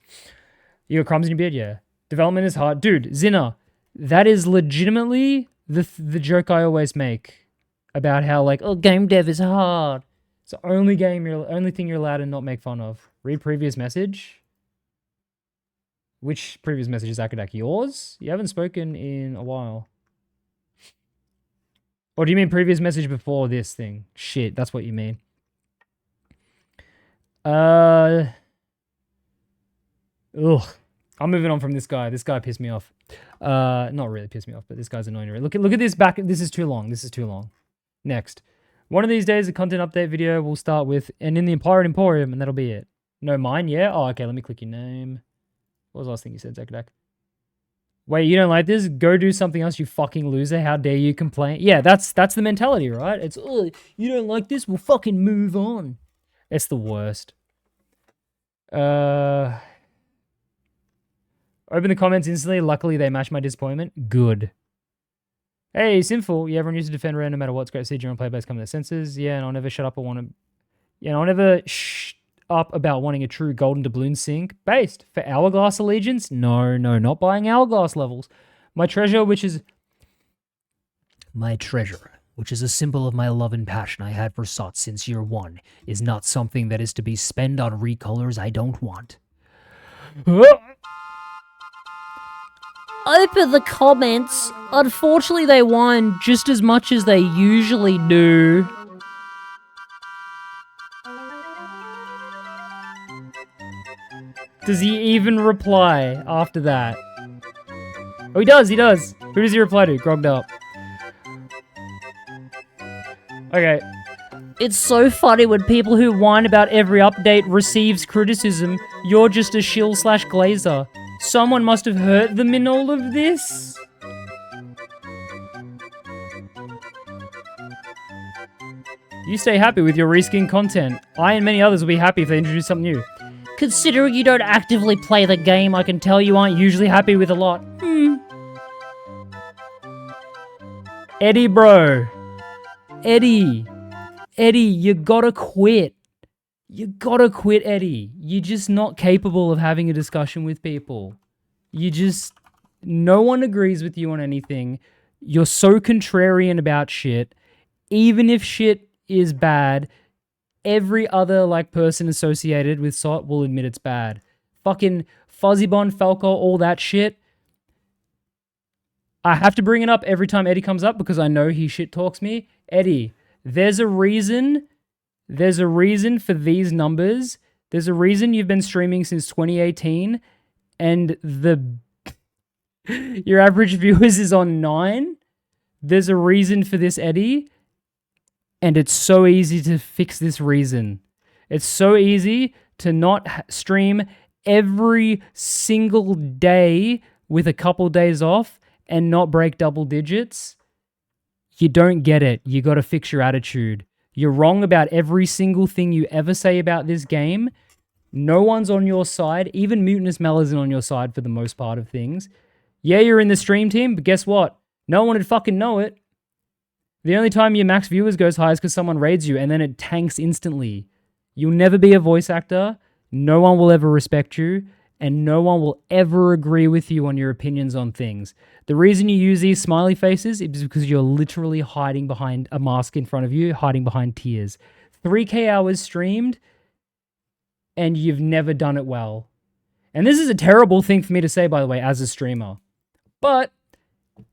You got crumbs in your beard? Yeah. Development is hard. Dude, Zinna, that is legitimately the joke I always make. About how, like, oh, game dev is hard. It's the only thing you're allowed to not make fun of. Read previous message. Which previous message is Akadak? Yours? You haven't spoken in a while. Or do you mean previous message before this thing? Shit, that's what you mean. Ugh. I'm moving on from this guy. This guy pissed me off. Not really pissed me off, but this guy's annoying. Look at this back. This is too long. This is too long. Next. One of these days, a content update video will start with, and in the Pirate Emporium, and that'll be it. No, mine, yeah? Oh, okay, let me click your name. What was the last thing you said, Zekadak? Wait, you don't like this? Go do something else, you fucking loser. How dare you complain? Yeah, that's the mentality, right? It's, oh, you don't like this? We'll fucking move on. It's the worst. Open the comments instantly. Luckily, they match my disappointment. Good. Hey, Sinful. Yeah, everyone used to defend Rare no matter what. It's great to see your own playbase come to their senses. Yeah, and I'll never shut up or want to... Yeah, and I'll never shh up about wanting a true golden doubloon sync. Based. For Hourglass allegiance? No, not buying Hourglass levels. My treasure, which is a symbol of my love and passion I had for Sot since year one, is not something that is to be spent on recolors I don't want. Open the comments. Unfortunately, they whine just as much as they usually do. Does he even reply after that? Oh, he does. He does. Who does he reply to? Grogged up. Okay. It's so funny when people who whine about every update receives criticism. You're just a shill/glazer. Someone must have hurt them in all of this. You stay happy with your reskin content. I and many others will be happy if they introduce something new. Considering you don't actively play the game, I can tell you aren't usually happy with a lot. Eddie, bro. Eddie, you gotta quit. You gotta quit, Eddie. You're just not capable of having a discussion with people. No one agrees with you on anything. You're so contrarian about shit. Even if shit is bad, every other person associated with Sot will admit it's bad. Fucking Fuzzybon, Falco, all that shit. I have to bring it up every time Eddie comes up because I know he shit talks me. Eddie, there's a reason for these numbers. There's a reason you've been streaming since 2018 and your average viewers is on 9. There's a reason for this, Eddie. And it's so easy to fix this reason. It's so easy to not stream every single day with a couple days off and not break double digits. You don't get it. You got to fix your attitude. You're wrong about every single thing you ever say about this game. No one's on your side. Even Mutinous Mel isn't on your side for the most part of things. Yeah, you're in the stream team, but guess what? No one would fucking know it. The only time your max viewers goes high is because someone raids you and then it tanks instantly. You'll never be a voice actor. No one will ever respect you. And no one will ever agree with you on your opinions on things. The reason you use these smiley faces is because you're literally hiding behind a mask in front of you, hiding behind tears. 3K hours streamed, and you've never done it well. And this is a terrible thing for me to say, by the way, as a streamer. But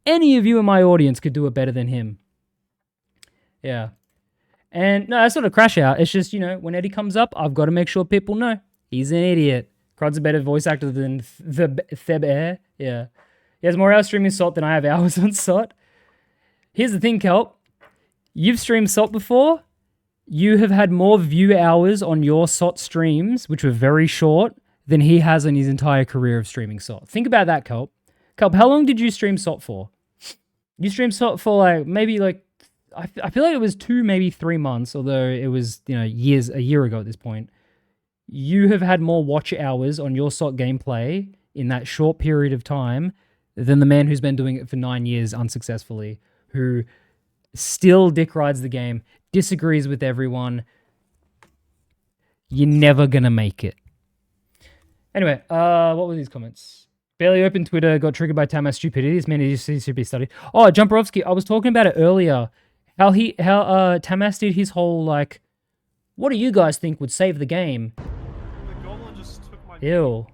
any of you in my audience could do it better than him. Yeah. And no, that's not a crash out. It's just, when Eddie comes up, I've got to make sure people know he's an idiot. Crud's a better voice actor than Theb Air. Yeah. He has more hours streaming Sot than I have hours on Sot. Here's the thing, Kelp. You've streamed Sot before. You have had more view hours on your Sot streams, which were very short, than he has on his entire career of streaming Sot. Think about that, Kelp. Kelp, how long did you stream Sot for? You streamed Sot for maybe I feel like it was 2, maybe 3 months, although it was, a year ago at this point. You have had more watch hours on your Sot gameplay in that short period of time than the man who's been doing it for 9 years unsuccessfully, who still dick rides the game, disagrees with everyone. You're never gonna make it. Anyway, what were these comments? Barely opened Twitter, got triggered by Tamas stupidity. This man needs to be studied. Oh, Jumperovsky, I was talking about it earlier. How Tamas did his whole what do you guys think would save the game? The goblin just took my... Ew.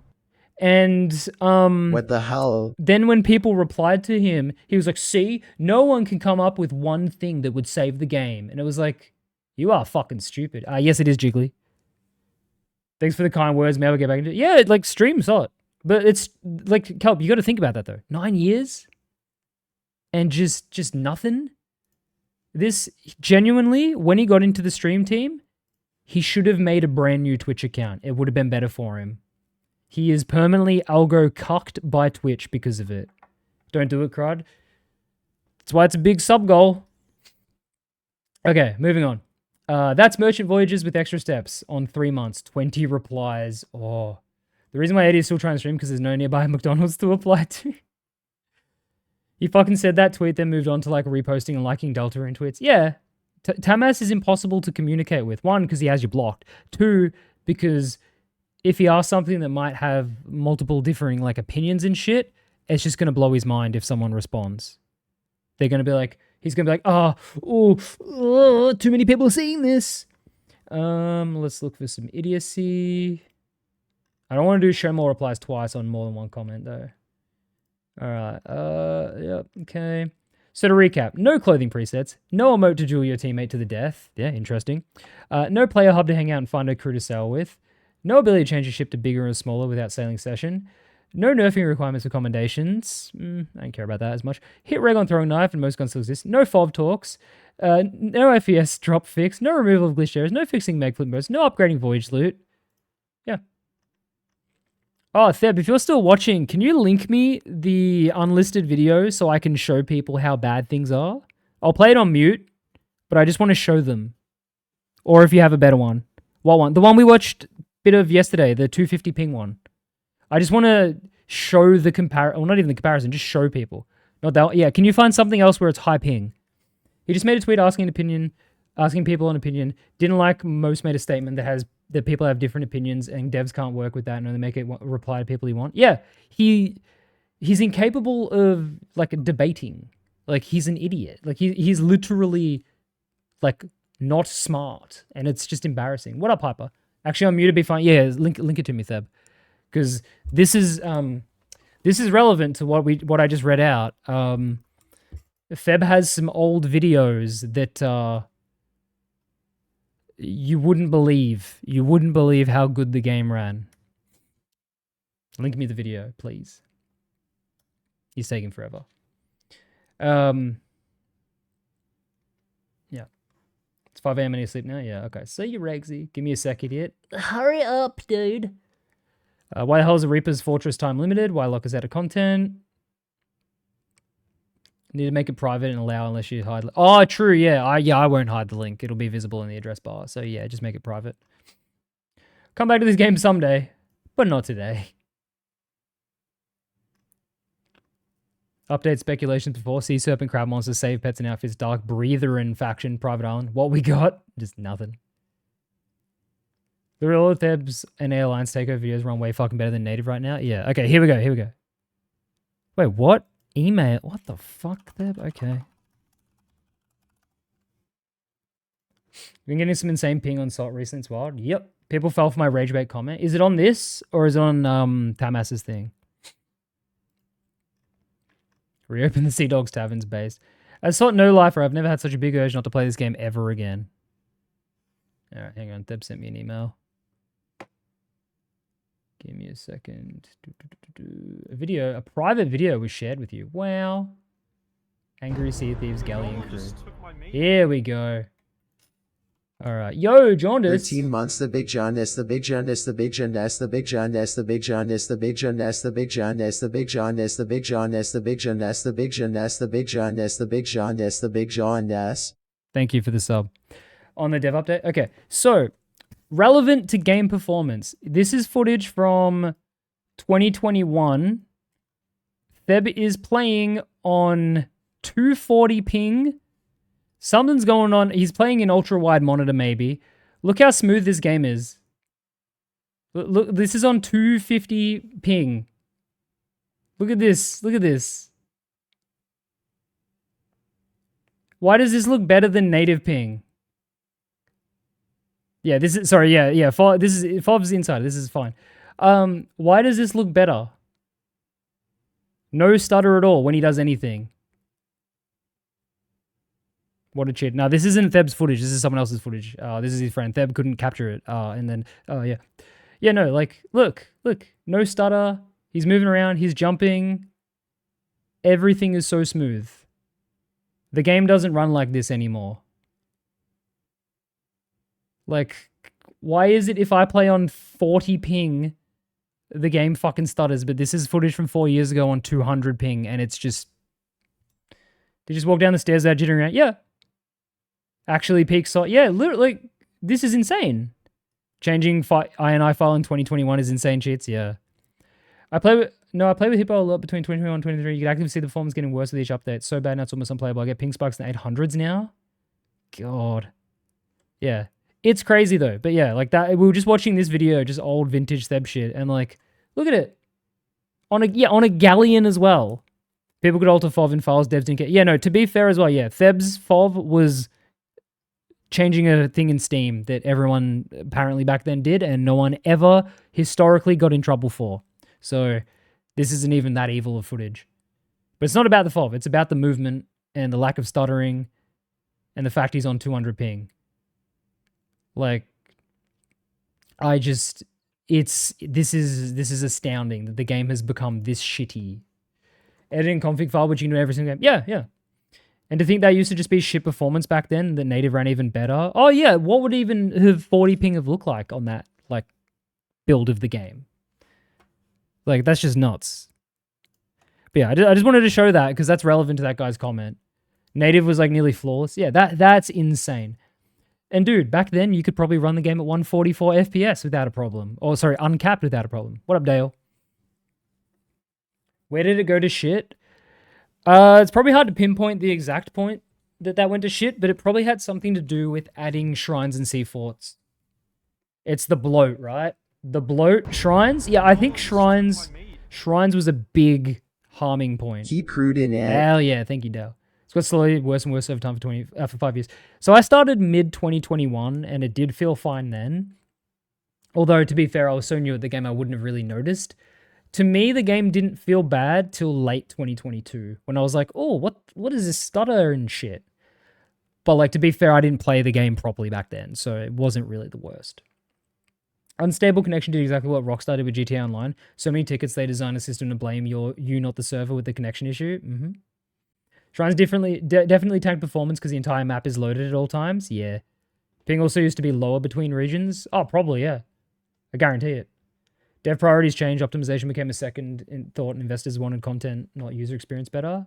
And What the hell? then when people replied to him, he was like, see, no one can come up with one thing that would save the game. And it was like, you are fucking stupid. Yes, it is Jiggly. Thanks for the kind words. May I get back into it? Yeah, stream Sot. But it's Kelp, you got to think about that though. 9 years? And just nothing? This, genuinely, when he got into the stream team, he should have made a brand new Twitch account. It would have been better for him. He is permanently algo cucked by Twitch because of it. Don't do it, Crud. That's why it's a big sub goal. Okay, moving on. That's Merchant Voyages with extra steps on 3 months. 20 replies. Oh. The reason why Eddie is still trying to stream because there's no nearby McDonald's to apply to. He fucking said that tweet, then moved on to reposting and liking Deltarune tweets. Yeah. Tamas is impossible to communicate with. 1, because he has you blocked. 2, because if he asks something that might have multiple differing opinions and shit, it's just going to blow his mind if someone responds. They're going to be he's going to be too many people are seeing this. Let's look for some idiocy. I don't want to do show more replies twice on more than one comment though. All right. Yep. Okay. So to recap, no clothing presets, no emote to duel your teammate to the death. Yeah, interesting. No player hub to hang out and find a crew to sail with. No ability to change your ship to bigger or smaller without sailing session. No nerfing requirements for commendations. I don't care about that as much. Hit reg on throwing knife, and most guns still exist. No FOV talks. No FES drop fix. No removal of glitch errors. No fixing meg flip modes. No upgrading voyage loot. Yeah. Oh, Theb, if you're still watching, can you link me the unlisted video so I can show people how bad things are? I'll play it on mute, but I just want to show them. Or if you have a better one. What one? The one we watched bit of yesterday, the 250 ping one. I just want to show the comparison, well, not even the comparison, just show people. Not that, yeah, can you find something else where it's high ping? He just made a tweet asking people an opinion. Didn't like most made a statement that people have different opinions and devs can't work with that and only make it reply to people he want. Yeah, he's incapable of like debating. Like he's an idiot. Like he's literally like not smart, and it's just embarrassing. What up, Hyper? Actually, I'm muted. Be fine. Yeah, link it to me, Theb, because this is relevant to what I just read out. Feb has some old videos that you wouldn't believe. You wouldn't believe how good the game ran. Link me the video, please. He's taking forever. Yeah. It's 5 a.m. I need to sleep now? Yeah, okay. See you, Regsy. Give me a sec, idiot. Hurry up, dude. Why the hell is a Reaper's Fortress time limited? Why lock us out of content? Need to make it private and allow unless you hide. Oh, true. Yeah. I won't hide the link. It'll be visible in the address bar. So yeah, just make it private. Come back to this game someday, but not today. Update speculations before. Sea Serpent, Crab Monsters, Save Pets and Outfits, Dark Breather and Faction, Private Island. What we got? Just nothing. The real Thebs and Airlines takeover videos run way fucking better than native right now. Yeah. Okay, here we go. Wait, what? Email? What the fuck, Theb? Okay. Been getting some insane ping on Sot recently. It's wild. Yep. People fell for my rage bait comment. Is it on this or is it on Tamas's thing? Reopen the Sea Dogs Taverns base. As Sot no lifer, I've never had such a big urge not to play this game ever again. Alright, hang on. Theb sent me an email. Give me a second. A private video was shared with you. Wow. Angry Sea Thieves Galleon Crew. Here we go. All right. Yo, Jaundice. 13 months, the Big John S, the Big John S, the Big John S, the Big John S, the Big John S, the Big John S, the Big John S, the Big John S, the Big John S, the Big John S, the Big John S, the Big John S, the Big John S, the Big John S. Thank you for the sub. On the dev update. Okay, so relevant to game performance. This is footage from 2021. Theb is playing on 240 ping. Something's going on. He's playing in ultra-wide monitor, maybe. Look how smooth this game is. Look, this is on 250 ping. Look at this. Look at this. Why does this look better than native ping? Yeah, this is... Sorry, yeah. This is... FOV's inside. This is fine. Why does this look better? No stutter at all when he does anything. What a cheat. Now, this isn't Theb's footage. This is someone else's footage. This is his friend. Theb couldn't capture it. And then, yeah. Yeah, no, like, look. No stutter. He's moving around. He's jumping. Everything is so smooth. The game doesn't run like this anymore. Like, why is it if I play on 40 ping, the game fucking stutters, but this is footage from 4 years ago on 200 ping, and it's just... They just walk down the stairs without jittering around. Yeah. Actually peak Sot. Yeah, literally, this is insane. Changing INI file in 2021 is insane cheats. Yeah. I play with Hippo a lot between 2021 and 2023. You can actively see the performance getting worse with each update. It's so bad now it's almost unplayable. I get ping spikes in the 800s now. God. Yeah. It's crazy though. But yeah, like that. We were just watching this video, just old vintage Theb shit, and like, look at it. On a galleon as well. People could alter FOV in files, devs didn't get. Yeah, no, to be fair as well, yeah. Theb's FOV was changing a thing in Steam that everyone apparently back then did, and no one ever historically got in trouble for. So this isn't even that evil of footage. But it's not about the FOV. It's about the movement and the lack of stuttering and the fact he's on 200 ping. Like, I just... this is astounding that the game has become this shitty. Editing config file, which you know every single game. Yeah. And to think that used to just be shit performance back then, that native ran even better. Oh yeah, what would even have 40 ping have looked like on that like build of the game? Like that's just nuts. But yeah, I just wanted to show that because that's relevant to that guy's comment. Native was like nearly flawless. Yeah, that's insane. And dude, back then you could probably run the game at 144 FPS without a problem. Or sorry, uncapped without a problem. What up, Dale? Where did it go to shit? It's probably hard to pinpoint the exact point that went to shit, but it probably had something to do with adding shrines and sea forts. It's the bloat, right? The bloat, shrines? Yeah, I think shrines was a big harming point. Keep crude in it. Hell yeah, thank you, Dale. It's got slowly worse and worse over time for 5 years. So I started mid-2021, and it did feel fine then. Although, to be fair, I was so new at the game I wouldn't have really noticed. To me, the game didn't feel bad till late 2022, when I was like, oh, what is this stutter and shit? But like, to be fair, I didn't play the game properly back then, so it wasn't really the worst. Unstable connection did exactly what Rockstar did with GTA Online. So many tickets, they designed a system to blame you, not the server, with the connection issue. Shrines definitely tank performance because the entire map is loaded at all times. Yeah. Ping also used to be lower between regions. Oh, probably, yeah. I guarantee it. Dev priorities changed. Optimization became a second thought. Investors wanted content, not user experience better.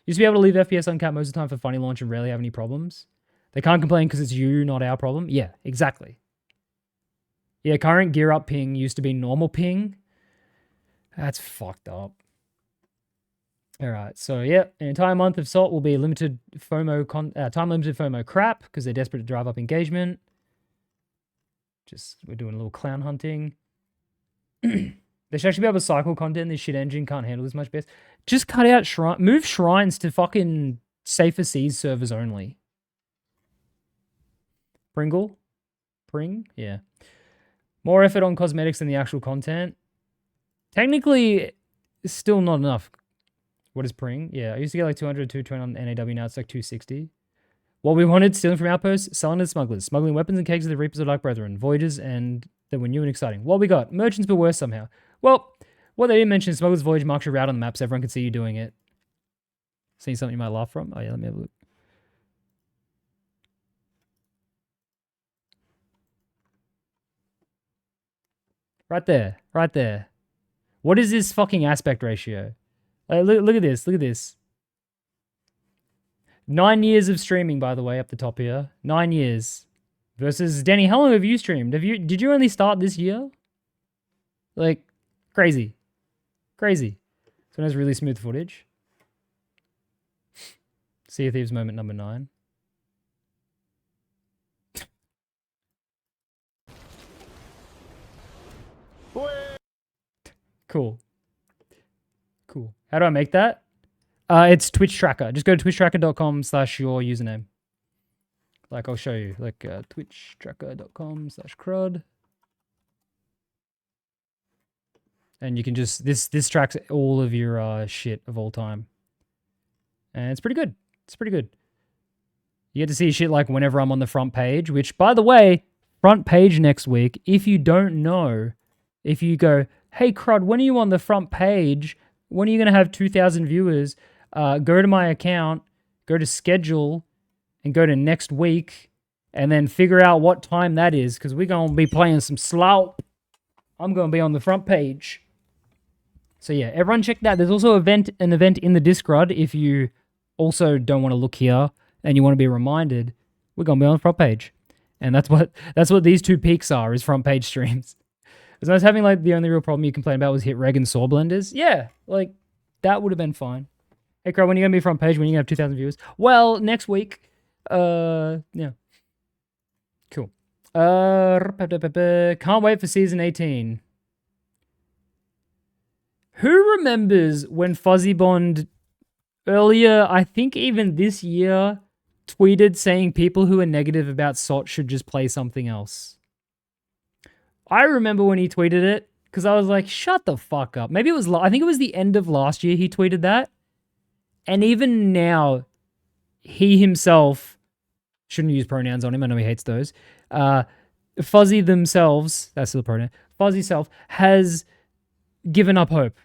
Used to be able to leave FPS uncapped most of the time for funny launch and rarely have any problems. They can't complain because it's you, not our problem. Yeah, exactly. Yeah, current gear up ping used to be normal ping. That's fucked up. All right, so yeah, an entire month of Sot will be limited FOMO time-limited FOMO crap because they're desperate to drive up engagement. We're doing a little clown hunting. They should actually be able to cycle content. This shit engine can't handle this much best. Just cut out move shrines to fucking safer seas servers only. Pring? Yeah. More effort on cosmetics than the actual content. Technically, it's still not enough. What is Pring? Yeah, I used to get like 200, 220 on NAW, now it's like 260. What we wanted, stealing from outposts, selling to smugglers, smuggling weapons and cakes of the Reapers of Dark Brethren, voyages, and that were new and exciting. What we got? Merchants, but worse somehow. Well, what they didn't mention is Smuggler's Voyage marks your route on the map so everyone can see you doing it. Seeing something you might laugh from? Oh yeah, let me have a look. Right there. What is this fucking aspect ratio? Look at this. 9 years of streaming, by the way, up the top here. 9 years. Versus Denny, how long have you streamed? Did you only start this year? Like, crazy. Crazy. So it has really smooth footage. Sea of Thieves moment number 9. Cool. How do I make that? It's Twitch Tracker. Just go to twitchtracker.com/your username. Like, I'll show you. Like, twitchtracker.com/crud. And you can just, this tracks all of your shit of all time. And it's pretty good. You get to see shit like whenever I'm on the front page, which, by the way, front page next week, if you don't know, if you go, hey, Crud, when are you on the front page? When are you going to have 2,000 viewers? Go to my account, go to schedule, and go to next week, and then figure out what time that is, because we're going to be playing some slout. I'm going to be on the front page. So yeah, everyone check that. There's also an event in the Discord if you also don't want to look here and you want to be reminded, we're going to be on the front page. And that's what these two peaks are, is front page streams. It's nice having, like, the only real problem you complain about was hit reg and saw blenders. Yeah, like, that would have been fine. Hey, Crow, when are you going to be front page? When are you going to have 2,000 viewers? Well, next week. Yeah. Cool. Can't wait for Season 18. Who remembers when Fuzzy Bond earlier, I think even this year, tweeted saying people who are negative about Sot should just play something else? I remember when he tweeted it, because I was like, shut the fuck up. Maybe it was, I think it was the end of last year he tweeted that. And even now, he himself, shouldn't use pronouns on him, I know he hates those. Fuzzy themselves, that's still a pronoun. Fuzzy Self, has given up hope.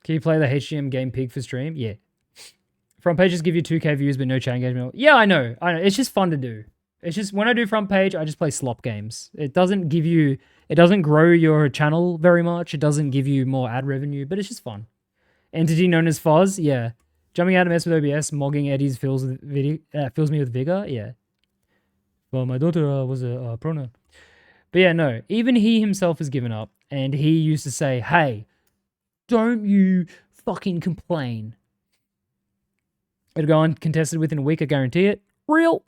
Can you play the HGM game Pig for stream? Yeah. Front pages give you 2K views but no chat engagement. Yeah, I know. It's just fun to do. It's just, when I do front page, I just play slop games. It doesn't grow your channel very much. It doesn't give you more ad revenue, but it's just fun. Entity known as Foz, yeah. Jumping out of mess with OBS, mogging Eddie's fills me with vigor, yeah. Well, my daughter was a pronoun. But yeah, no. Even he himself has given up, and he used to say, hey, don't you fucking complain. It'll go uncontested within a week, I guarantee it. Real.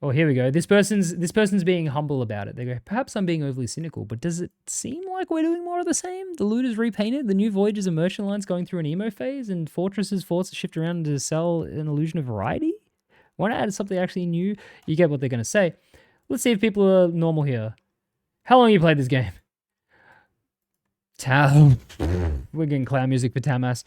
Oh, here we go. This person's being humble about it. They go, perhaps I'm being overly cynical, but does it seem like we're doing more of the same? The loot is repainted, the new Voyages and merchant lines going through an emo phase, and Fortress's forts shift around to sell an illusion of variety? Why not add something actually new? You get what they're going to say. Let's see if people are normal here. How long have you played this game? We're getting clown music for Tamas.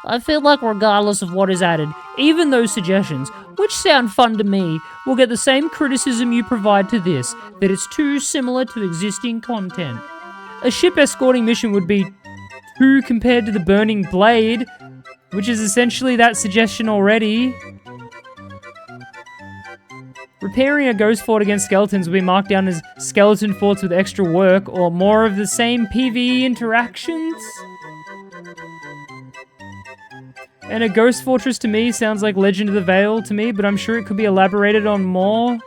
I feel like regardless of what is added, even those suggestions, which sound fun to me, will get the same criticism you provide to this, that it's too similar to existing content. A ship escorting mission would be too compared to the Burning Blade, which is essentially that suggestion already. Repairing a ghost fort against skeletons will be marked down as skeleton forts with extra work, or more of the same PvE interactions. And a ghost fortress to me sounds like Legend of the Veil to me, but I'm sure it could be elaborated on more.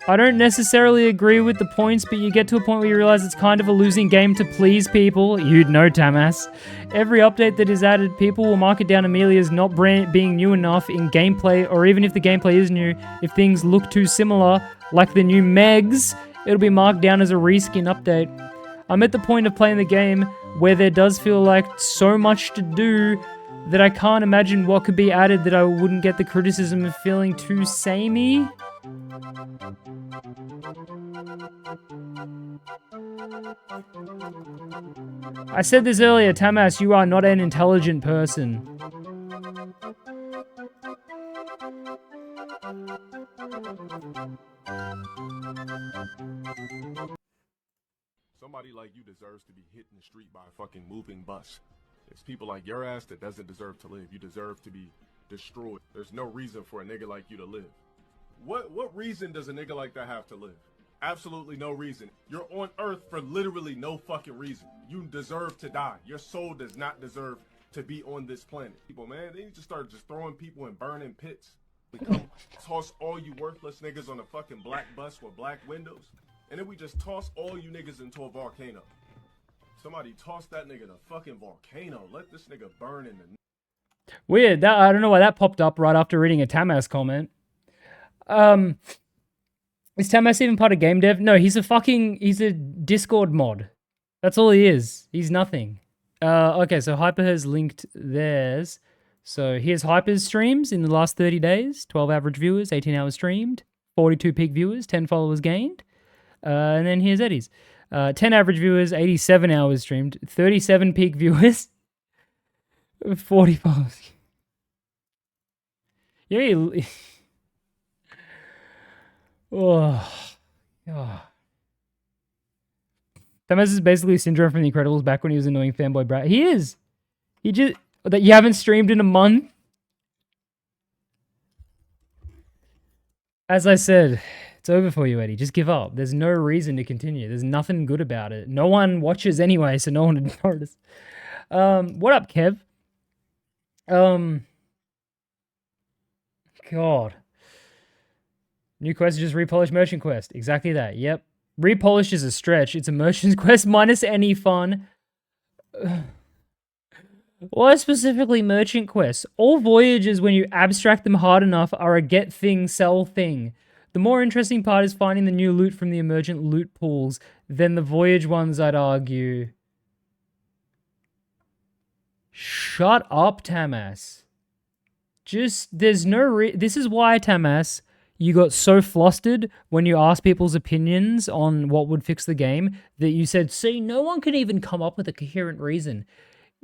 I don't necessarily agree with the points, but you get to a point where you realize it's kind of a losing game to please people. You'd know, Tamas. Every update that is added, people will mark it down immediately as not being new enough in gameplay, or even if the gameplay is new, if things look too similar, like the new Megs, it'll be marked down as a reskin update. I'm at the point of playing the game where there does feel like so much to do that I can't imagine what could be added that I wouldn't get the criticism of feeling too samey. I said this earlier, Tamas, you are not an intelligent person. Somebody like you deserves to be hit in the street by a fucking moving bus. It's people like your ass that doesn't deserve to live. You deserve to be destroyed. There's no reason for a nigga like you to live. What reason does a nigga like that have to live? Absolutely no reason. You're on Earth for literally no fucking reason. You deserve to die. Your soul does not deserve to be on this planet. People, man, they need to start just throwing people in burning pits. We come toss all you worthless niggas on a fucking black bus with black windows, and then we just toss all you niggas into a volcano. Somebody toss that nigga in a fucking volcano. Let this nigga burn in the... Weird. I don't know why that popped up right after reading a Tamas comment. Is Tamas even part of game dev? No, he's a Discord mod. That's all he is. He's nothing. Okay, so Hyper has linked theirs. So here's Hyper's streams in the last 30 days. 12 average viewers, 18 hours streamed, 42 peak viewers, 10 followers gained. And then here's Eddie's. 10 average viewers, 87 hours streamed, 37 peak viewers, 40 followers. Yeah. Oh. Tamas is basically Syndrome from The Incredibles back when he was annoying fanboy brat. He is. He just... That you haven't streamed in a month? As I said, it's over for you, Eddie. Just give up. There's no reason to continue. There's nothing good about it. No one watches anyway, so no one would notice. What up, Kev? God. New quest is just repolished merchant quest. Exactly that. Yep. Repolished is a stretch. It's a merchant quest minus any fun. Why specifically merchant quests? All voyages, when you abstract them hard enough, are a get thing, sell thing. The more interesting part is finding the new loot from the emergent loot pools than the voyage ones, I'd argue. Shut up, Tamas. Just, there's no this is why, Tamas, you got so flustered when you asked people's opinions on what would fix the game that you said, see, no one can even come up with a coherent reason.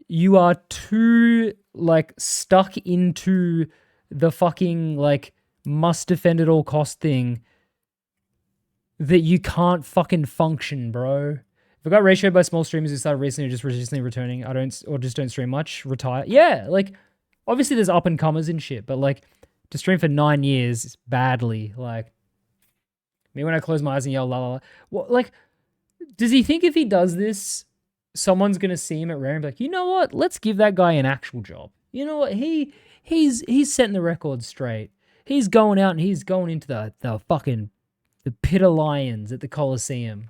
You are too, like, stuck into the fucking, like, must defend at all cost thing that you can't fucking function, bro. If I got ratioed by small streamers who started recently or just recently returning, just don't stream much, retire. Yeah, like, obviously there's up and comers and shit, but like, to stream for 9 years badly, like, me when I close my eyes and yell la la la. What, like, does he think if he does this, someone's gonna see him at random and be like, you know what? Let's give that guy an actual job. You know what? He's setting the record straight. He's going out and he's going into the fucking the pit of lions at the Coliseum.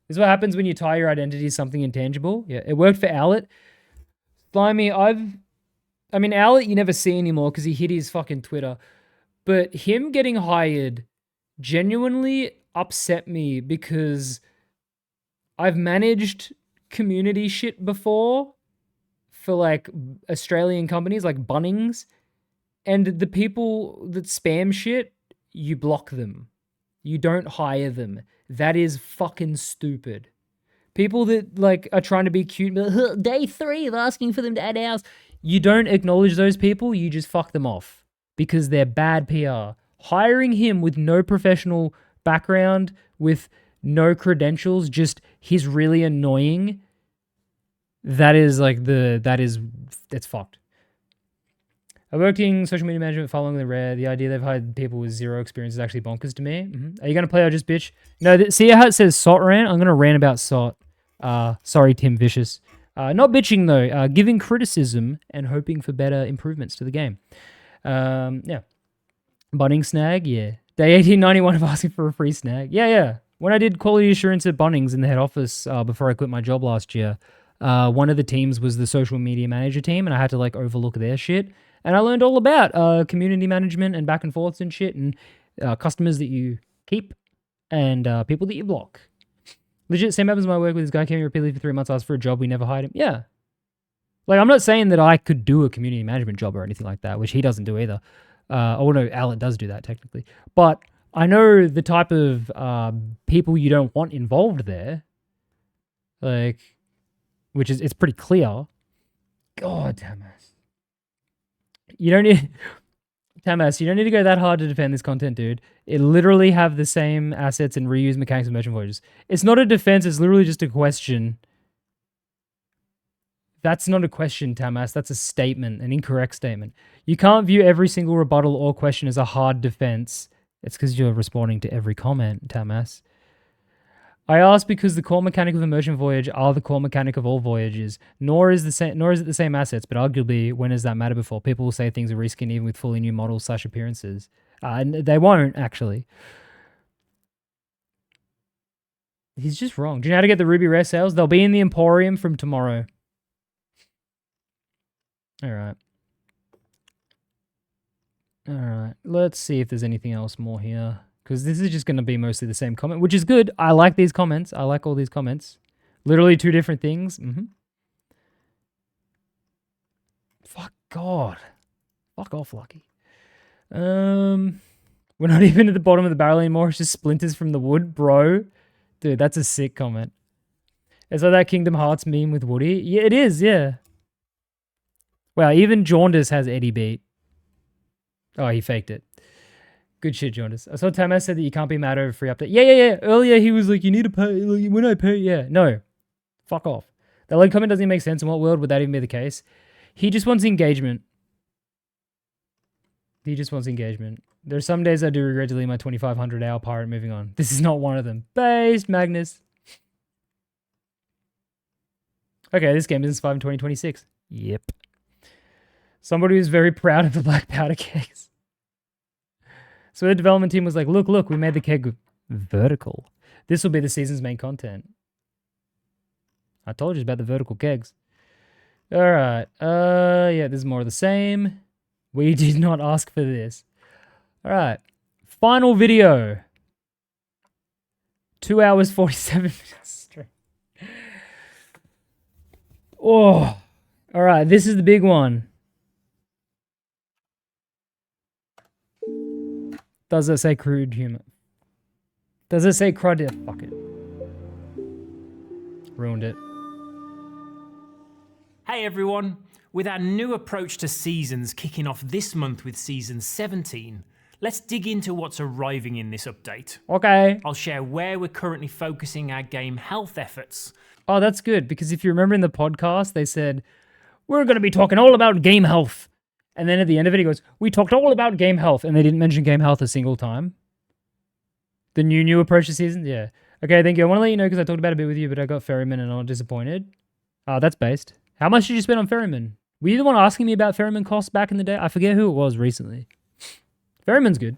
This is what happens when you tie your identity to something intangible. Yeah, it worked for Owlet. Slimy, Owlet you never see anymore because he hid his fucking Twitter. But him getting hired genuinely upset me because I've managed community shit before for like Australian companies like Bunnings, and the people that spam shit, you block them. You don't hire them. That is fucking stupid. People that like are trying to be cute, day 3 of asking for them to add hours. You don't acknowledge those people, you just fuck them off because they're bad PR. Hiring him with no professional background, with no credentials, just he's really annoying. It's fucked. I worked in social media management following the rare. The idea they've hired people with zero experience is actually bonkers to me. Are you going to play or just bitch? No, see how it says Sot Rant? I'm going to rant about Sot. Sorry, Tim Vicious. Not bitching though, giving criticism and hoping for better improvements to the game. Yeah. Bunnings snag, yeah. Day 1891 of asking for a free snag. Yeah. When I did quality assurance at Bunnings in the head office before I quit my job last year, one of the teams was the social media manager team, and I had to like overlook their shit. And I learned all about community management and back and forths and shit, and customers that you keep and people that you block. Legit, same happens in my work with this guy. Came here repeatedly for 3 months, asked for a job, we never hired him. Yeah. Like, I'm not saying that I could do a community management job or anything like that, which he doesn't do either. No, Alan does do that technically. But I know the type of people you don't want involved there. Like, it's pretty clear. God damn it. You don't need... Tamas, you don't need to go that hard to defend this content, dude. It literally have the same assets and reuse mechanics of merchant voyages. It's not a defense, it's literally just a question. That's not a question, Tamas. That's a statement, an incorrect statement. You can't view every single rebuttal or question as a hard defense. It's because you're responding to every comment, Tamas. I ask because the core mechanic of a merchant voyage are the core mechanic of all voyages. Nor is it the same assets, but arguably, when has that mattered before? People will say things are reskin even with fully new models / appearances. And they won't, actually. He's just wrong. Do you know how to get the Ruby Rare sales? They'll be in the Emporium from tomorrow. Alright. Let's see if there's anything else more here. Because this is just going to be mostly the same comment, which is good. I like these comments. I like all these comments. Literally 2 different things. Fuck God. Fuck off, Lucky. We're not even at the bottom of the barrel anymore. It's just splinters from the wood, bro. Dude, that's a sick comment. Is that Kingdom Hearts meme with Woody? Yeah, it is, yeah. Wow, even Jaundice has Eddie beat. Oh, he faked it. Good shit, Jaundice. I saw Tamas said that you can't be mad over free update. Yeah. Earlier he was like, you need to pay. Like, when I pay, yeah. No. Fuck off. That like comment doesn't even make sense. In what world would that even be the case? He just wants engagement. There are some days I do regret deleting my 2,500 hour pirate moving on. This is not one of them. Based, Magnus. Okay, this game is 5 in 2026. Yep. Somebody who's very proud of the black powder kegs. So the development team was like, look, we made the keg vertical. This will be the season's main content. I told you about the vertical kegs. All right. Yeah, this is more of the same. We did not ask for this. All right. Final video. 2 hours, 47 minutes straight. Oh. All right, this is the big one. Does it say crude humor? Does it say crud? Yeah, fuck it. Ruined it. Hey everyone, With our new approach to seasons kicking off this month with Season 17, let's dig into what's arriving in this update. Okay. I'll share where we're currently focusing our game health efforts. Oh, that's good, because if you remember in the podcast, they said, we're going to be talking all about game health. And then at the end of it, he goes, we talked all about game health. And they didn't mention game health a single time. The new approach to seasons? Yeah. Okay, thank you. I want to let you know, because I talked about it a bit with you, but I got Ferryman and I'm disappointed. That's based. How much did you spend on Ferryman? Were you the one asking me about Ferryman costs back in the day? I forget who it was recently. Ferryman's good.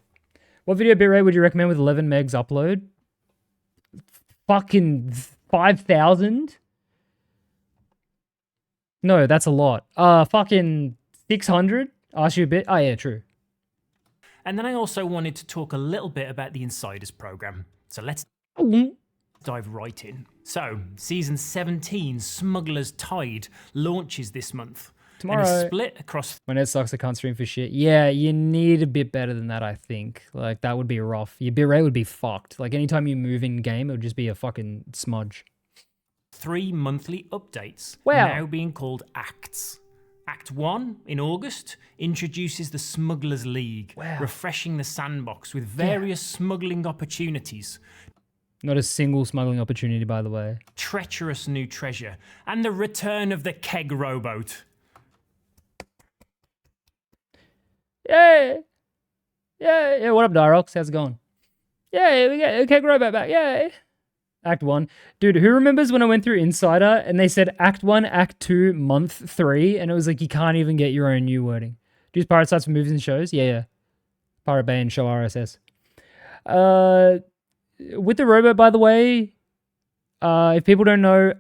What video bitrate would you recommend with 11 megs upload? Fucking 5,000? No, that's a lot. Fucking 600? Ask you a bit? Oh, yeah, true. And then I also wanted to talk a little bit about the Insiders program. So let's dive right in. So, Season 17, Smuggler's Tide, launches this month. Tomorrow. And is split across... When it sucks, I can't stream for shit. Yeah, you need a bit better than that, I think. Like, that would be rough. Your bitrate would be fucked. Like, anytime you move in game, it would just be a fucking smudge. 3 monthly updates, Wow. now being called Acts. Act 1, in August, introduces the Smugglers League, refreshing the sandbox with various smuggling opportunities. Not a single smuggling opportunity, by the way. Treacherous new treasure, and the return of the keg rowboat. Yay! Yeah, what up, Dyrox? How's it going? Yay, we get a keg robot back, yay! Act 1. Dude, who remembers when I went through Insider and they said Act 1, Act 2, Month 3, and it was like you can't even get your own new wording. Do you use pirate sites for movies and shows? Yeah. Pirate Bay and Show RSS. With the robot, by the way, if people don't know,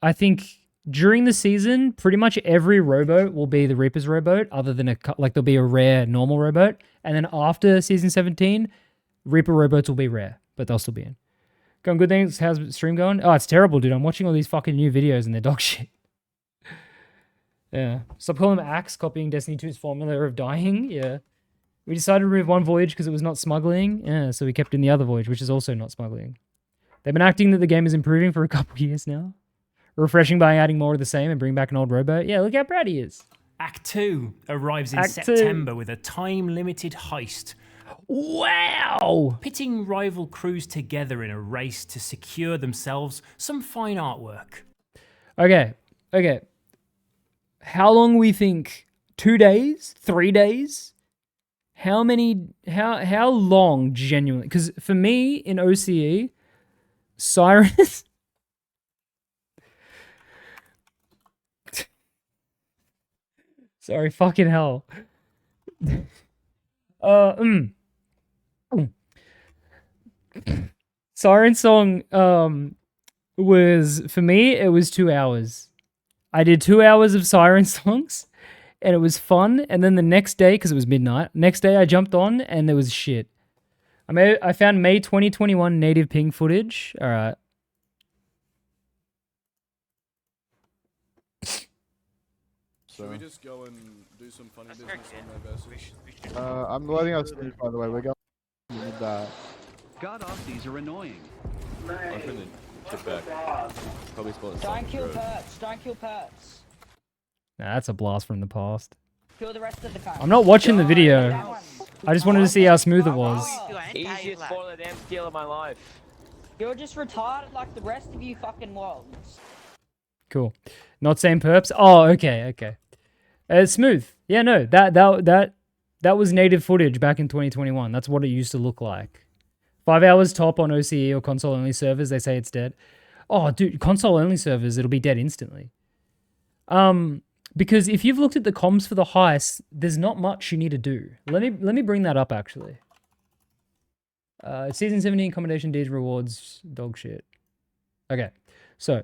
I think during the season, pretty much every rowboat will be the Reaper's rowboat, other than there'll be a rare normal rowboat. And then after Season 17, Reaper rowboats will be rare, but they'll still be in. Going good things. How's the stream going? Oh, it's terrible, dude. I'm watching all these fucking new videos and they're dog shit. Yeah. Stop calling them Axe, copying Destiny 2's formula of dying. Yeah. We decided to remove one voyage because it was not smuggling. Yeah, so we kept in the other voyage, which is also not smuggling. They've been acting that the game is improving for a couple years now. Refreshing by adding more of the same and bring back an old rowboat. Yeah, look how proud he is. Act 2 arrives in Act 2. September with a time-limited heist. Wow! Pitting rival crews together in a race to secure themselves some fine artwork. Okay. How long we think? 2 days? 3 days? How long genuinely? Because for me, in OCE, Sirens... Sorry, fucking hell. Siren Song was, for me, it was 2 hours. I did 2 hours of Siren Songs and it was fun. And then the next day, because it was midnight, next day I jumped on and there was shit. I found May 2021 native ping footage. All right. Should we just go and do some funny business on my vessel? I'm letting us leave, by the way. We're going to need that. God Aussies are annoying. I'm gonna chip back. Probably spell it. Don't kill perps. Don't kill perps. Nah, that's a blast from the past. Kill the rest of the cars. I'm not watching the video. I just wanted to see how smooth it was. Easiest fall of damn steal of my life. You're just retarded like the rest of you fucking worlds. Cool. Not saying perps. Oh, okay. Smooth. Yeah, no, that was native footage back in 2021. That's what it used to look like. 5 hours top on OCE or console only servers. They say it's dead. Oh, dude, console only servers, it'll be dead instantly. Because if you've looked at the comms for the heist, there's not much you need to do. Let me bring that up actually. Season 17 accommodation deeds rewards dog shit. Okay, so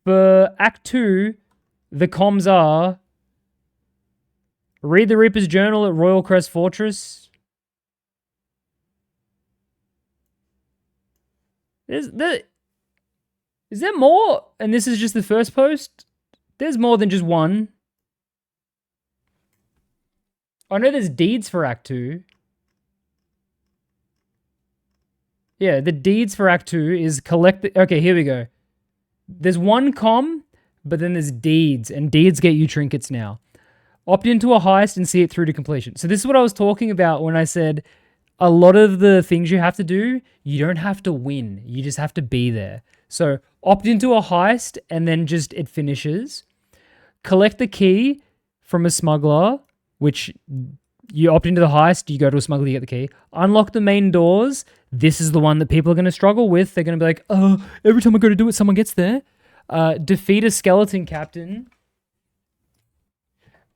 for Act 2, the comms are read the Reaper's Journal at Royal Crest Fortress. Is there more? And this is just the first post? There's more than just one. I know there's deeds for Act 2. Yeah, the deeds for Act 2 is collect... Okay, here we go. There's one comm But then there's deeds, and deeds get you trinkets now. Opt into a heist and see it through to completion. So this is what I was talking about when I said a lot of the things you have to do, you don't have to win. You just have to be there. So opt into a heist and then just it finishes. Collect the key from a smuggler, which you opt into the heist, you go to a smuggler, you get the key. Unlock the main doors. This is the one that people are going to struggle with. They're going to be like, oh, every time I go to do it, someone gets there. Defeat a skeleton captain.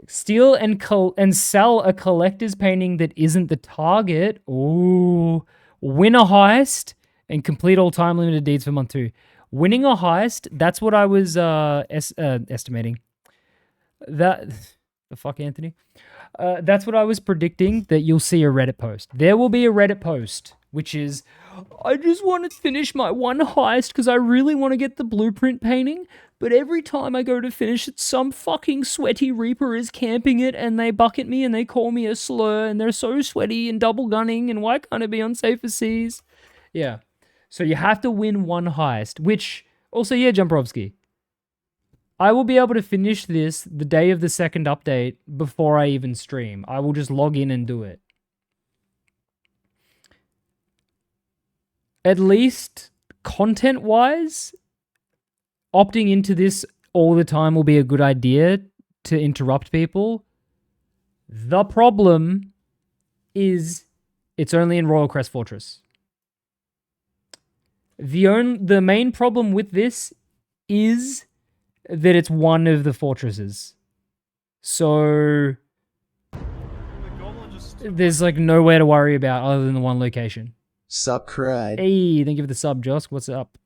Steal and sell a collector's painting that isn't the target. Ooh. Win a heist and complete all time limited deeds for month 2. Winning a heist, that's what I was estimating. The fuck, Anthony? That's what I was predicting, that you'll see a Reddit post. There will be a Reddit post, which is, I just want to finish my one heist because I really want to get the blueprint painting, but every time I go to finish it, some fucking sweaty Reaper is camping it and they bucket me and they call me a slur and they're so sweaty and double gunning and why can't it be on safer seas? Yeah. So you have to win one heist, which, also, yeah, Jumperovsky, I will be able to finish this the day of the second update before I even stream. I will just log in and do it. At least content-wise, opting into this all the time will be a good idea to interrupt people. The problem is it's only in Royal Crest Fortress. The main problem with this is that it's one of the fortresses. So there's like nowhere to worry about other than the one location. Sup, crud. Hey, thank you for the sub, Josk. What's up?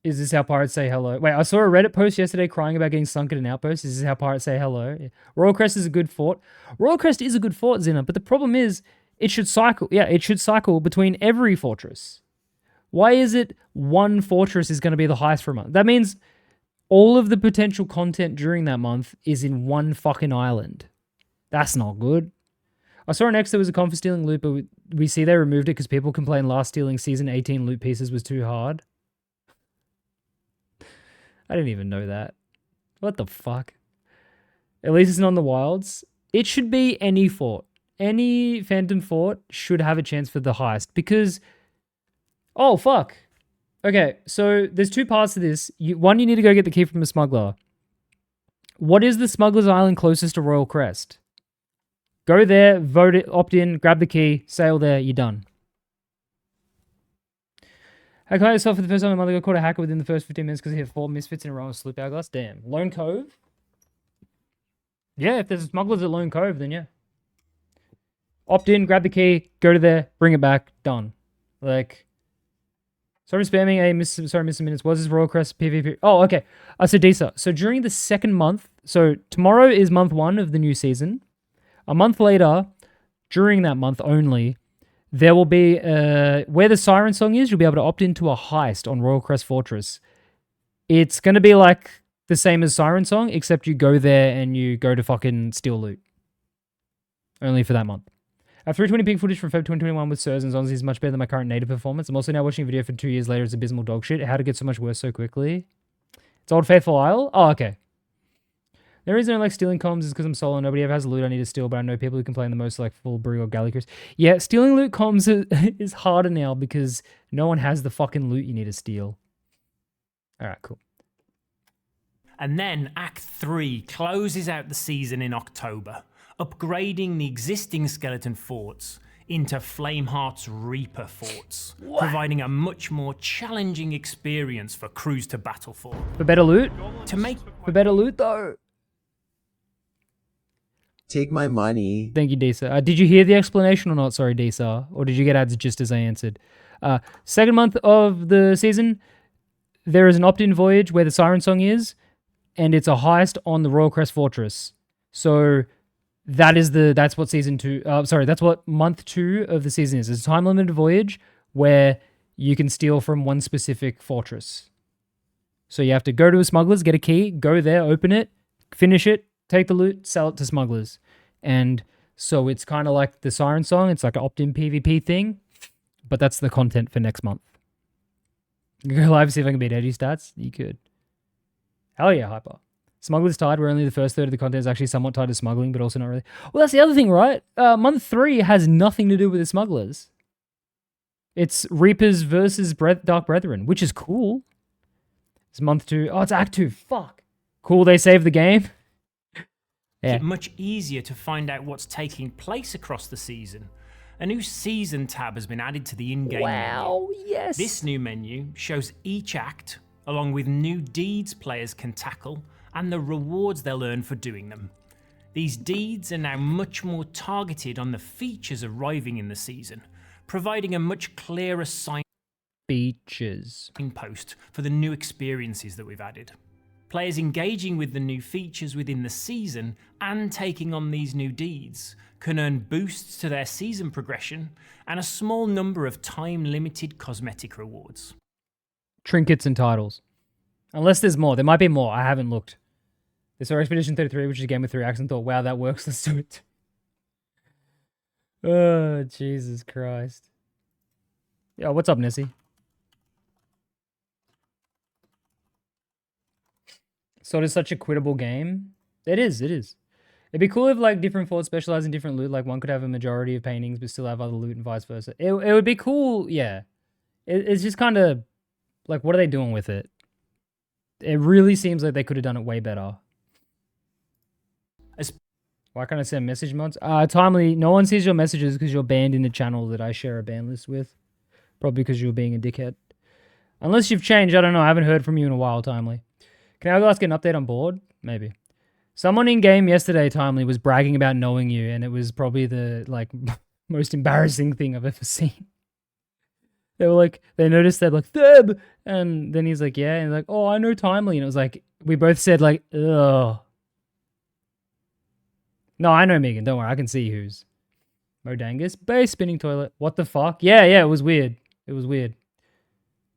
Is this how pirates say hello? Wait, I saw a Reddit post yesterday crying about getting sunk at an outpost. Is this how pirates say hello? Yeah. Royal Crest is a good fort. Royal Crest is a good fort, Zinna, but the problem is it should cycle. Yeah, it should cycle between every fortress. Why is it one fortress is going to be the highest for a month? That means all of the potential content during that month is in one fucking island. That's not good. I saw an X that was a con for stealing loot, but we see they removed it because people complained last stealing season 18 loot pieces was too hard. I didn't even know that. What the fuck? At least it's not in the wilds. It should be any fort. Any Phantom Fort should have a chance for the heist because... Oh, fuck. Okay, so there's two parts to this. One, you need to go get the key from a smuggler. What is the smuggler's island closest to Royal Crest? Go there, vote it, opt in, grab the key, sail there, you're done. I caught yourself for the first time a month ago, caught a hacker within the first 15 minutes because he had 4 misfits in a row with Sloop Hourglass. Damn. Lone Cove? Yeah, if there's smugglers at Lone Cove, then yeah. Opt in, grab the key, go to there, bring it back, done. Like... Sorry for spamming sorry, missing minutes. Was this Royal Crest PvP? Oh, okay. So Disa. So during the second month, so tomorrow is month 1 of the new season. A month later, during that month only, there will be, where the Siren Song is, you'll be able to opt into a heist on Royal Crest Fortress. It's going to be like the same as Siren Song, except you go there and you go to fucking steal loot. Only for that month. I have 320 ping footage from Feb 2021 with Sirs and Zonzi is much better than my current native performance. I'm also now watching a video for 2 years later. It's abysmal dog shit. How to get so much worse so quickly? It's Old Faithful Isle? Oh, okay. The reason I don't like stealing comms is because I'm solo. Nobody ever has loot I need to steal, but I know people who complain the most like Full Brew or Gallicus. Yeah, stealing loot comms is harder now because no one has the fucking loot you need to steal. Alright, cool. And then Act 3 closes out the season in October, upgrading the existing skeleton forts into Flameheart's Reaper forts, providing a much more challenging experience for crews to battle for. For better loot? For better loot though. Take my money. Thank you, Disa. Did you hear the explanation or not? Sorry, Disa. Or did you get ads just as I answered? Second month of the season, there is an opt-in voyage where the Siren Song is, and it's a heist on the Royal Crest Fortress. So that's what season 2, that's what month 2 of the season is. It's a time-limited voyage where you can steal from one specific fortress. So you have to go to a smuggler's, get a key, go there, open it, finish it, take the loot, sell it to smugglers. And so it's kind of like the Siren Song. It's like an opt-in PvP thing, but that's the content for next month. You can go live and see if I can beat Eddie stats. You could. Hell yeah, hyper. Smuggler's tied, where only the first third of the content is actually somewhat tied to smuggling, but also not really. Well, that's the other thing, right? Month 3 has nothing to do with the smugglers. It's Reapers versus Dark Brethren, which is cool. It's month 2. Oh, it's Act 2. Fuck. Cool, they saved the game. Yeah. It's much easier to find out what's taking place across the season. A new season tab has been added to the in-game menu. Yes. This new menu shows each act, along with new deeds players can tackle, and the rewards they'll earn for doing them. These deeds are now much more targeted on the features arriving in the season, providing a much clearer signpost for the new experiences that we've added. Players engaging with the new features within the season and taking on these new deeds can earn boosts to their season progression and a small number of time-limited cosmetic rewards. Trinkets and titles. Unless there's more. There might be more. I haven't looked. They saw Expedition 33, which is a game with 3 acts, and thought, wow, that works. Let's do it. Oh, Jesus Christ. Yo, what's up, Nessie? Sot is such a quittable game. It is, it is. It'd be cool if, like, different forts specialize in different loot. Like, one could have a majority of paintings, but still have other loot and vice versa. It would be cool, yeah. It's just kind of, like, what are they doing with it? It really seems like they could have done it way better. Why can't I send message mods? Timely, no one sees your messages because you're banned in the channel that I share a ban list with. Probably because you're being a dickhead. Unless you've changed, I don't know. I haven't heard from you in a while, Timely. Can I ask an update on board? Maybe. Someone in game yesterday, Timely, was bragging about knowing you, and it was probably the, like, most embarrassing thing I've ever seen. They were like, they noticed that, like, Theb! And then he's like, yeah. And he's like, oh, I know Timely. And it was like, we both said, like, ugh. No, I know Megan. Don't worry. I can see who's. Modangus. Base spinning toilet. What the fuck? Yeah, it was weird. It was weird.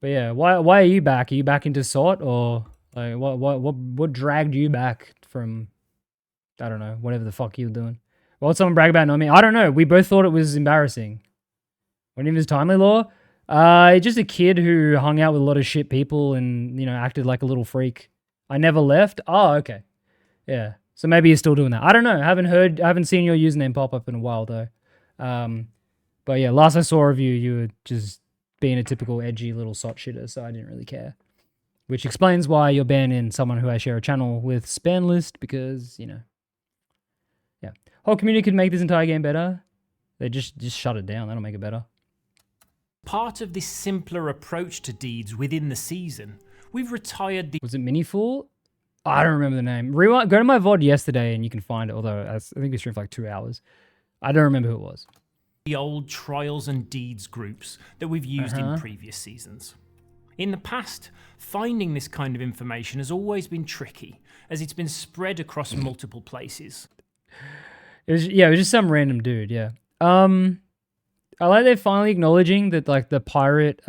But yeah, why are you back? Are you back into Sot, or like what dragged you back from, I don't know, whatever the fuck you were doing? What'd someone brag about knowing me? I don't know. We both thought it was embarrassing. What name is Timely Law? Just a kid who hung out with a lot of shit people and, you know, acted like a little freak. I never left. Oh, okay. Yeah. So maybe you're still doing that. I don't know. I haven't seen your username pop up in a while though. But yeah, last I saw of you, you were just being a typical edgy little Sot shitter, so I didn't really care. Which explains why you're banning someone who I share a channel with span list, because, you know. Yeah. Whole community could make this entire game better. They just shut it down. That'll make it better. Part of this simpler approach to deeds within the season, we've retired the... Was it Minifool? I don't remember the name. Rewind, go to my VOD yesterday and you can find it, although I think we streamed for like 2 hours. I don't remember who it was. The old trials and deeds groups that we've used in previous seasons. In the past, finding this kind of information has always been tricky, as it's been spread across multiple places. It was just some random dude, yeah. I like they're finally acknowledging that, like, the pirate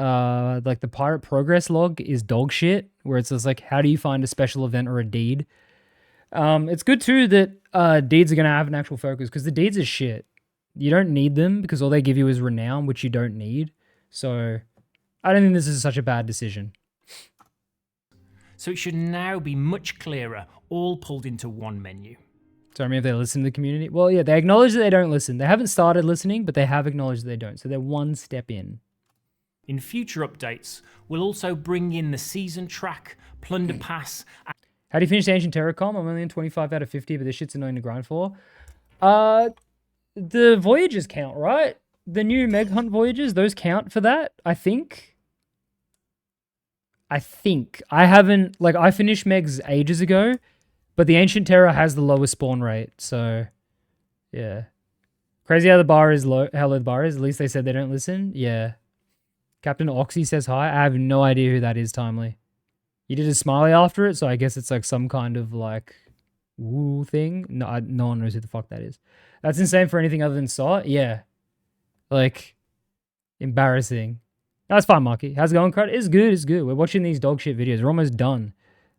progress log is dog shit, where it's just like, how do you find a special event or a deed? It's good too that deeds are gonna have an actual focus, because the deeds are shit. You don't need them because all they give you is renown, which you don't need. So I don't think this is such a bad decision. So it should now be much clearer, all pulled into one menu. So I mean, if they listen to the community, well, yeah, they acknowledge that they don't listen. They haven't started listening, but they have acknowledged that they don't. So they're one step in. In future updates, we'll also bring in the season track, plunder pass. How do you finish the Ancient Terracom? I'm only in 25 out of 50, but this shit's annoying to grind for. The voyages count, right? The new Meg Hunt voyages, those count for that, I think. I haven't, like, I finished Meg's ages ago, but the Ancient Terror has the lowest spawn rate, so yeah. Crazy how the bar is low, how low the bar is. At least they said they don't listen. Yeah. Captain Oxy says hi. I have no idea who that is, Timely. You did a smiley after it, so I guess it's like some kind of like woo thing. No, no one knows who the fuck that is. That's insane for anything other than Sot. Yeah. Like, embarrassing. That's fine, Marky. How's it going, Crud? It's good, it's good. We're watching these dog shit videos. We're almost done.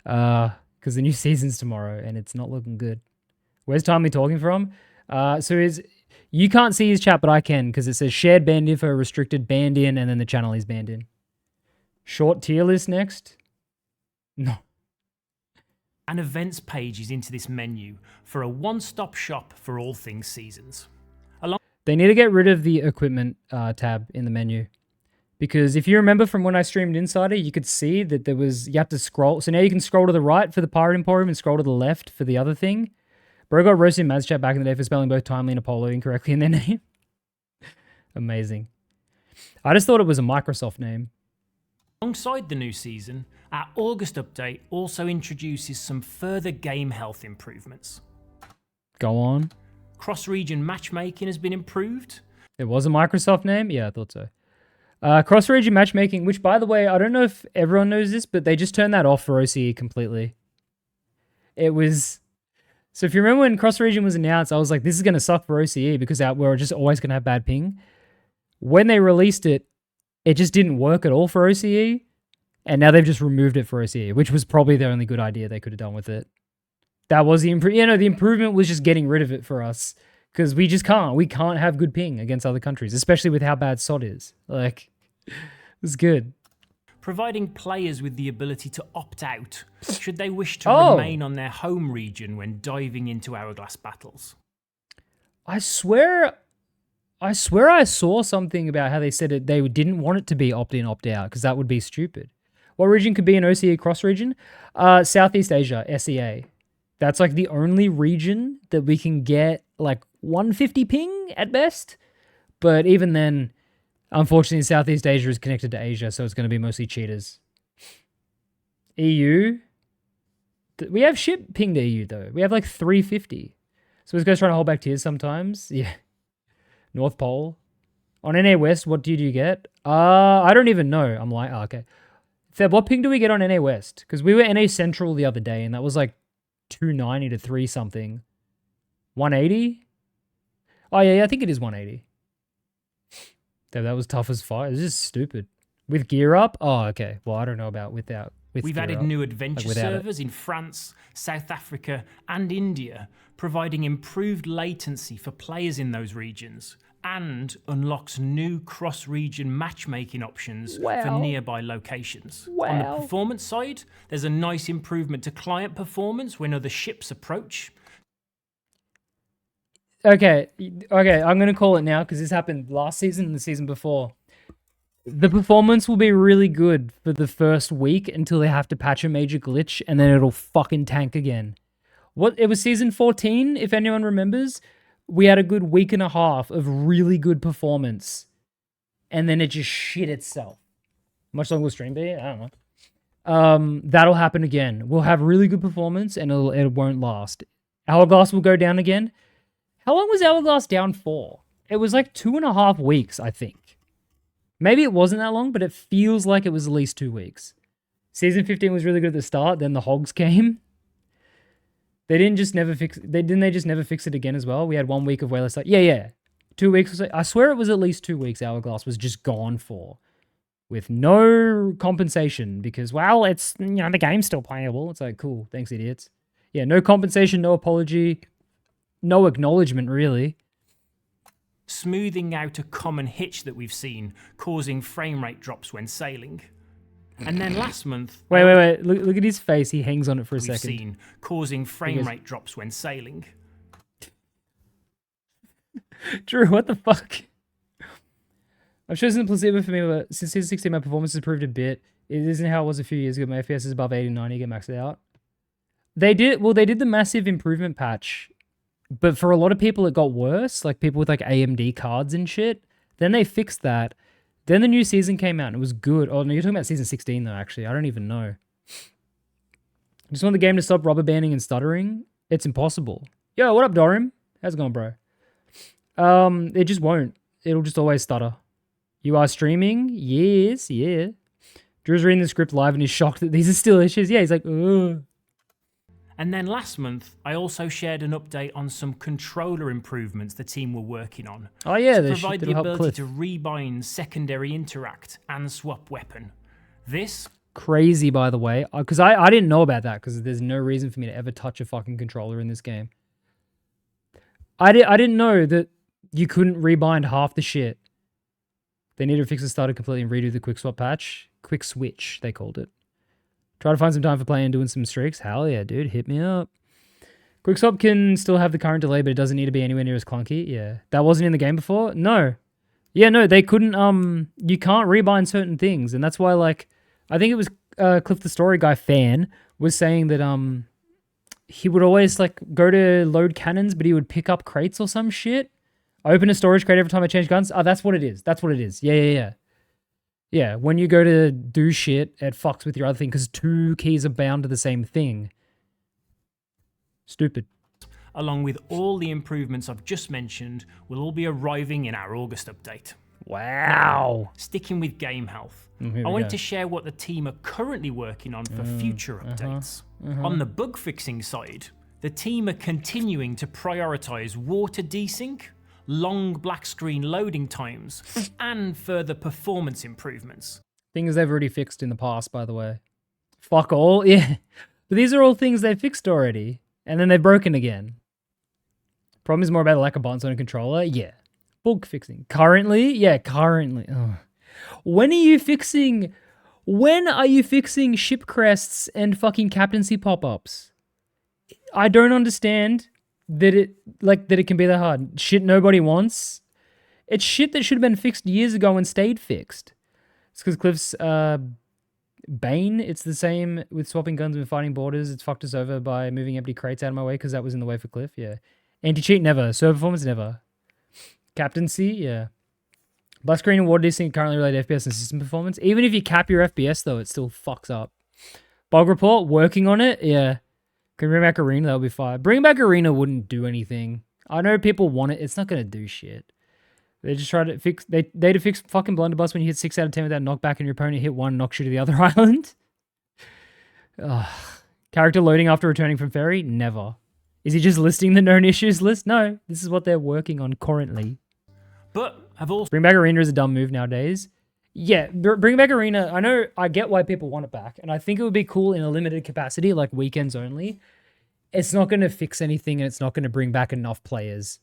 Because the new season's tomorrow and it's not looking good. Where's Timely talking from? You can't see his chat, but I can, because it says shared banned info, restricted, banned in, and then the channel is banned in. Short tier list next? No. and events pages into this menu for a one-stop shop for all things seasons. They need to get rid of the equipment tab in the menu. Because if you remember from when I streamed Insider, you could see that you have to scroll. So now you can scroll to the right for the Pirate Emporium and scroll to the left for the other thing. Bro got roasted in Maz chat back in the day for spelling both Timely and Apollo incorrectly in their name. Amazing. I just thought it was a Microsoft name. Alongside the new season, our August update also introduces some further game health improvements. Go on. Cross-region matchmaking has been improved. It was a Microsoft name? Yeah, I thought so. Cross-region matchmaking, which, by the way, I don't know if everyone knows this, but they just turned that off for OCE completely. It was... So if you remember when cross-region was announced, I was like, this is going to suck for OCE because we're just always going to have bad ping. When they released it, it just didn't work at all for OCE, and now they've just removed it for OCE, which was probably the only good idea they could have done with it. That was the improvement. The improvement was just getting rid of it for us, because we just can't. We can't have good ping against other countries, especially with how bad Sot is. Like, it's good. Providing players with the ability to opt out should they wish to remain on their home region when diving into Hourglass battles. I swear I saw something about how they said they didn't want it to be opt-in, opt-out, because that would be stupid. What region could be an OCE cross-region? Southeast Asia, SEA. That's like the only region that we can get like 150 ping at best. But even then, unfortunately, Southeast Asia is connected to Asia, so it's going to be mostly cheaters. EU. We have shit ping to EU, though. We have like 350. So this guy's trying to hold back tiers sometimes. Yeah. North Pole. On NA West, what do you get? I don't even know. I'm like, okay. Feb, what ping do we get on NA West? Because we were NA Central the other day, and that was like 290 to 3 something. 180? Oh, yeah, I think it is 180. That was tough as fire. It's just stupid. With gear up? Oh, okay. Well, I don't know about without. We've added new adventure servers in France, South Africa, and India, providing improved latency for players in those regions, and unlocks new cross-region matchmaking options for nearby locations. On the performance side, there's a nice improvement to client performance when other ships approach. Okay, I'm going to call it now because this happened last season and the season before. The performance will be really good for the first week until they have to patch a major glitch, and then it'll fucking tank again. It was season 14, if anyone remembers. We had a good week and a half of really good performance, and then it just shit itself. Much longer will stream be? I don't know. That'll happen again. We'll have really good performance, and it won't last. Hourglass will go down again. How long was Hourglass down for? It was like 2.5 weeks, I think. Maybe it wasn't that long, but it feels like it was at least 2 weeks. Season 15 was really good at the start, then the hogs came. They just never fix it again as well? We had 1 week of way less. Yeah. 2 weeks. I swear it was at least 2 weeks Hourglass was just gone for. With no compensation because, well, it's, the game's still playable. It's like, cool, thanks, idiots. Yeah, no compensation, no apology, no acknowledgement, really. Smoothing out a common hitch that we've seen, causing frame rate drops when sailing. And then last month... Wait. Look at his face. He hangs on it for a second. Seen, causing frame rate drops when sailing. Drew, what the fuck? I've chosen the placebo for me, but since season 16, my performance has improved a bit. It isn't how it was a few years ago. My FPS is above 80, 90, get maxed out. They did the massive improvement patch, but for a lot of people it got worse, like people with like AMD cards and shit. Then they fixed that. Then the new season came out and it was good. Oh, no, you're talking about season 16 though, actually. I don't even know. Just want the game to stop rubber banding and stuttering. It's impossible. Yo, what up, Dorim? How's it going, bro? It just won't. It'll just always stutter. You are streaming? Yes, yeah. Drew's reading the script live and he's shocked that these are still issues. Yeah, he's like, ugh. And then last month, I also shared an update on some controller improvements the team were working on. Oh yeah, to provide the ability to rebind secondary interact and swap weapon. This crazy, by the way, because I didn't know about that because there's no reason for me to ever touch a fucking controller in this game. I didn't know that you couldn't rebind half the shit. They need to fix the starter completely and redo the quick swap patch. Quick switch, they called it. Try to find some time for playing and doing some streaks. Hell yeah, dude. Hit me up. Quickswap can still have the current delay, but it doesn't need to be anywhere near as clunky. Yeah. That wasn't in the game before? No. Yeah, no, they couldn't, you can't rebind certain things. And that's why, like, I think it was Cliff the Story Guy fan was saying that, he would always, like, go to load cannons, but he would pick up crates or some shit. Open a storage crate every time I change guns. Oh, that's what it is. That's what it is. Yeah. Yeah, when you go to do shit, it fucks with your other thing because 2 keys are bound to the same thing. Stupid. Along with all the improvements I've just mentioned, will all be arriving in our August update. Wow. Sticking with game health, Here I we wanted go. to share what the team are currently working on for future updates. On the bug fixing side, the team are continuing to prioritize water desync, long black screen loading times, and further performance improvements. Things they've already fixed in the past, by the way. Fuck all. Yeah. But these are all things they fixed already. And then they've broken again. Problem is more about the lack of buttons on a controller. Yeah. Bug fixing. Currently? Yeah, currently. Ugh. When are you fixing ship crests and fucking captaincy pop-ups? I don't understand that it can be that hard. Shit nobody wants. It's shit that should have been fixed years ago and stayed fixed. It's because Cliff's Bane, it's the same with swapping guns and fighting borders. It's fucked us over by moving empty crates out of my way because that was in the way for Cliff, yeah. Anti-cheat, never. Server performance, never. Captaincy, yeah. Black screen and water desync currently relate to FPS and system performance. Even if you cap your FPS, though, it still fucks up. Bug report, working on it, yeah. Can bring back Arena, that'll be fine. Bring back Arena wouldn't do anything. I know people want it, it's not going to do shit. They just try to fix... They to fix fucking blunderbuss when you hit 6 out of 10 without knockback and your opponent hit 1, knocks you to the other island. Ugh. Character loading after returning from ferry? Never. Is he just listing the known issues list? No. This is what they're working on currently. But have also... Bring back Arena is a dumb move nowadays. Yeah, bring back Arena. I know, I get why people want it back. And I think it would be cool in a limited capacity, like weekends only. It's not going to fix anything and it's not going to bring back enough players.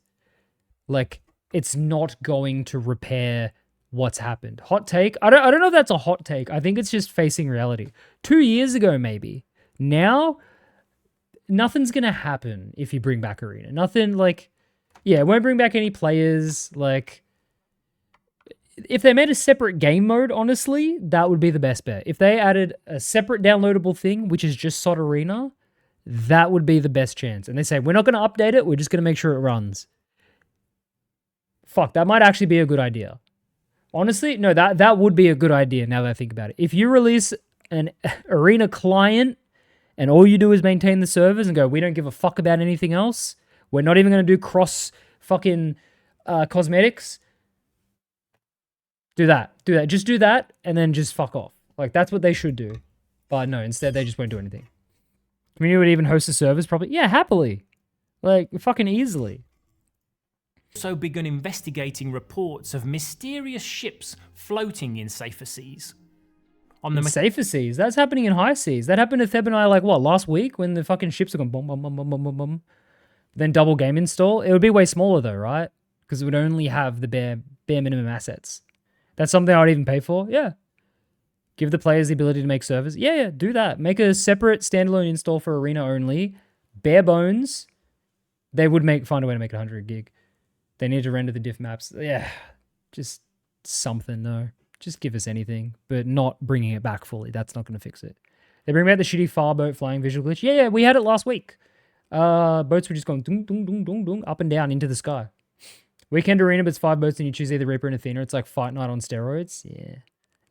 Like... It's not going to repair what's happened. Hot take? I don't know if that's a hot take. I think it's just facing reality. 2 years ago, maybe. Now, nothing's going to happen if you bring back Arena. Nothing like... Yeah, it won't bring back any players. Like, if they made a separate game mode, honestly, that would be the best bet. If they added a separate downloadable thing, which is just Sot Arena, that would be the best chance. And they say, we're not going to update it. We're just going to make sure it runs. Fuck, that might actually be a good idea. Honestly, no, that would be a good idea now that I think about it. If you release an Arena client and all you do is maintain the servers and go, we don't give a fuck about anything else, we're not even going to do cross fucking cosmetics, do that. Just do that and then just fuck off. Like, that's what they should do. But no, instead they just won't do anything. Community would even host the servers probably. Yeah, happily. Like, fucking easily. Also begun investigating reports of mysterious ships floating in safer seas. On the safer seas? That's happening in high seas. That happened to Theb and I, like, what, last week? When the fucking ships are going boom, boom, boom, boom, boom, boom, boom. Then double game install. It would be way smaller, though, right? Because it would only have the bare minimum assets. That's something I'd even pay for? Yeah. Give the players the ability to make servers? Yeah, do that. Make a separate standalone install for Arena only. Bare bones. They would find a way to make it 100 gig. They need to render the diff maps. Yeah, just something, no. Just give us anything, but not bringing it back fully. That's not going to fix it. They bring back the shitty fireboat flying visual glitch. Yeah, we had it last week. Boats were just going dung, dung, dung, dung, dung, up and down into the sky. Weekend Arena, but it's 5 boats and you choose either Reaper and Athena. It's like Fight Night on steroids. Yeah.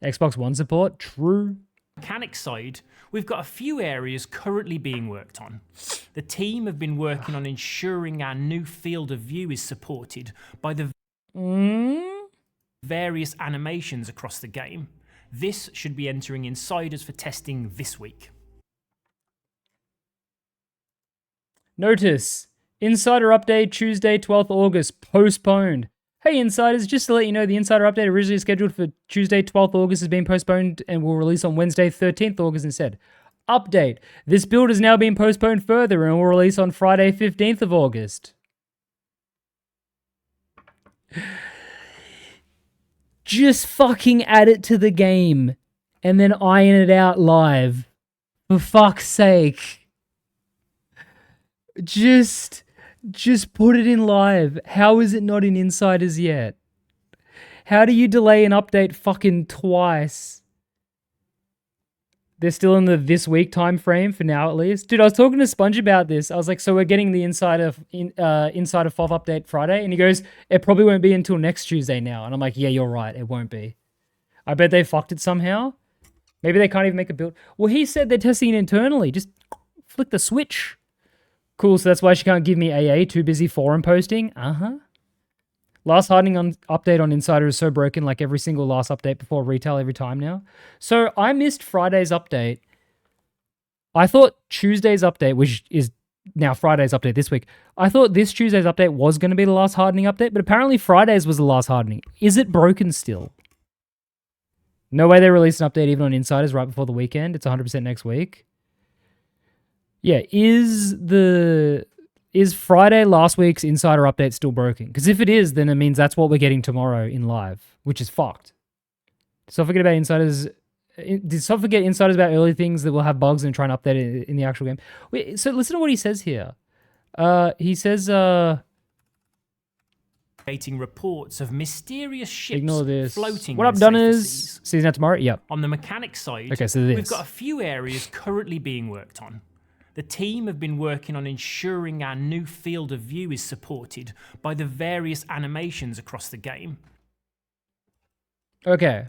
Xbox One support. True. Mechanics side, we've got a few areas currently being worked on. The team have been working on ensuring our new field of view is supported by the various animations across the game. This should be entering Insiders for testing this week. Notice, Insider Update Tuesday, 12th August, postponed. Hey Insiders, just to let you know, the Insider Update originally scheduled for Tuesday, 12th August has been postponed and will release on Wednesday, 13th August instead. Update, this build has now been postponed further and will release on Friday, 15th of August. Just fucking add it to the game and then iron it out live. For fuck's sake. Just put it in live. How is it not in Insiders yet? How do you delay an update fucking twice? They're still in the this week time frame for now at least. Dude, I was talking to Sponge about this. I was like, so we're getting the Inside of FOV update Friday? And he goes, it probably won't be until next Tuesday now. And I'm like, yeah, you're right. It won't be. I bet they fucked it somehow. Maybe they can't even make a build. Well, he said they're testing it internally. Just flick the switch. Cool, so that's why she can't give me AA. Too busy forum posting. Uh-huh. Last hardening update on Insider is so broken, like every single last update before retail every time now. So I missed Friday's update. I thought Tuesday's update, which is now Friday's update this week, I thought this Tuesday's update was going to be the last hardening update, but apparently Friday's was the last hardening. Is it broken still? No way they released an update even on Insiders right before the weekend. It's 100% next week. Yeah, is Friday last week's Insider update still broken? Because if it is, then it means that's what we're getting tomorrow in live, which is fucked. So forget about Insiders. Did Sot forget Insiders about early things that will have bugs and try and update it in the actual game? Wait, so listen to what he says here. He says, creating reports of mysterious ships ignore this. floating. What up, in safer Donners? seas. Season out tomorrow? Yep. On the mechanic side, Okay, so this. we've got a few areas currently being worked on. The team have been working on ensuring our new field of view is supported by the various animations across the game. Okay.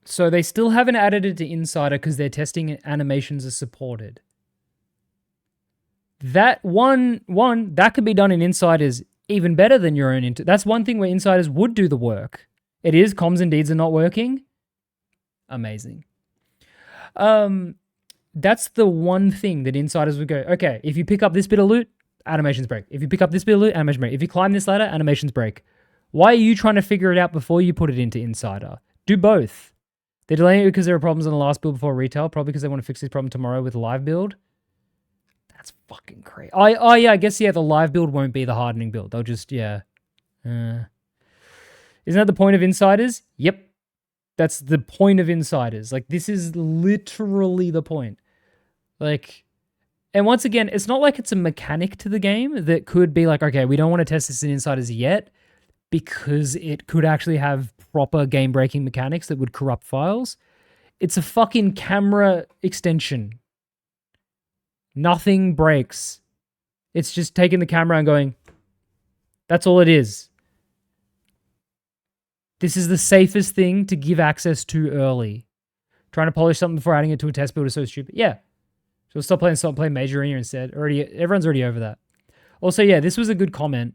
So they still haven't added it to Insider because they're testing animations are supported. That that could be done in Insiders even better than your own. That's one thing where Insiders would do the work. It is comms and deeds are not working. Amazing. That's the one thing that Insiders would go, okay, if you pick up this bit of loot, animations break. If you pick up this bit of loot, animations break. If you climb this ladder, animations break. Why are you trying to figure it out before you put it into Insider? Do both. They're delaying it because there are problems on the last build before retail, probably because they want to fix this problem tomorrow with the live build. That's fucking crazy. Oh yeah, I guess, yeah, the live build won't be the hardening build. They'll just, yeah. Isn't that the point of Insiders? Yep. That's the point of Insiders. Like, this is literally the point. Like, and once again, it's not like it's a mechanic to the game that could be like, okay, we don't want to test this in Insiders yet because it could actually have proper game-breaking mechanics that would corrupt files. It's a fucking camera extension. Nothing breaks. It's just taking the camera and going, that's all it is. This is the safest thing to give access to early. Trying to polish something before adding it to a test build is so stupid. Yeah. So stop playing Major Arena instead. Everyone's already over that. Also, yeah, this was a good comment.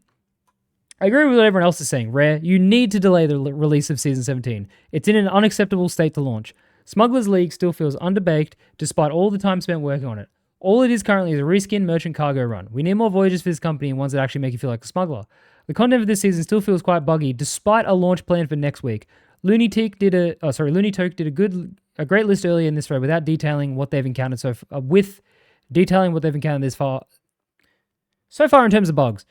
I agree with what everyone else is saying. Rare, you need to delay the release of Season 17. It's in an unacceptable state to launch. Smuggler's League still feels underbaked despite all the time spent working on it. All it is currently is a reskin merchant cargo run. We need more voyages for this company and ones that actually make you feel like a smuggler. The content for this season still feels quite buggy despite a launch plan for next week. Looney Toke did a great list earlier in this thread without detailing what they've encountered so far in terms of bugs.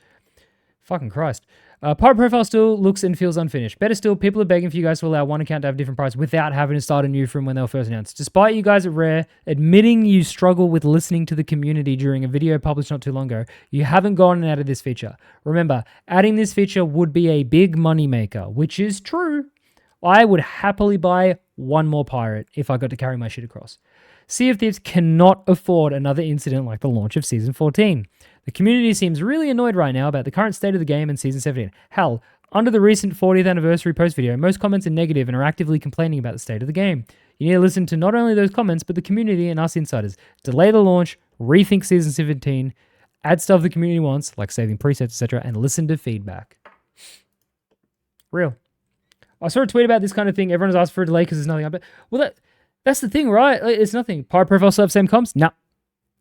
Fucking Christ. Pirate profile still looks and feels unfinished. Better still, people are begging for you guys to allow one account to have different price without having to start anew from when they were first announced. Despite you guys at Rare admitting you struggle with listening to the community during a video published not too long ago, you haven't gone and added this feature. Remember, adding this feature would be a big money maker, which is true. I would happily buy one more pirate if I got to carry my shit across. Sea of Thieves cannot afford another incident like the launch of Season 14. The community seems really annoyed right now about the current state of the game in Season 17. Hell, under the recent 40th anniversary post video, most comments are negative and are actively complaining about the state of the game. You need to listen to not only those comments, but the community and us insiders. Delay the launch, rethink Season 17, add stuff the community wants, like saving presets, etc., and listen to feedback. Real. I saw a tweet about this kind of thing. Everyone's asked for a delay because there's nothing up. Well, that's the thing, right? Like, it's nothing. Pirate profile still have same comps? Nah.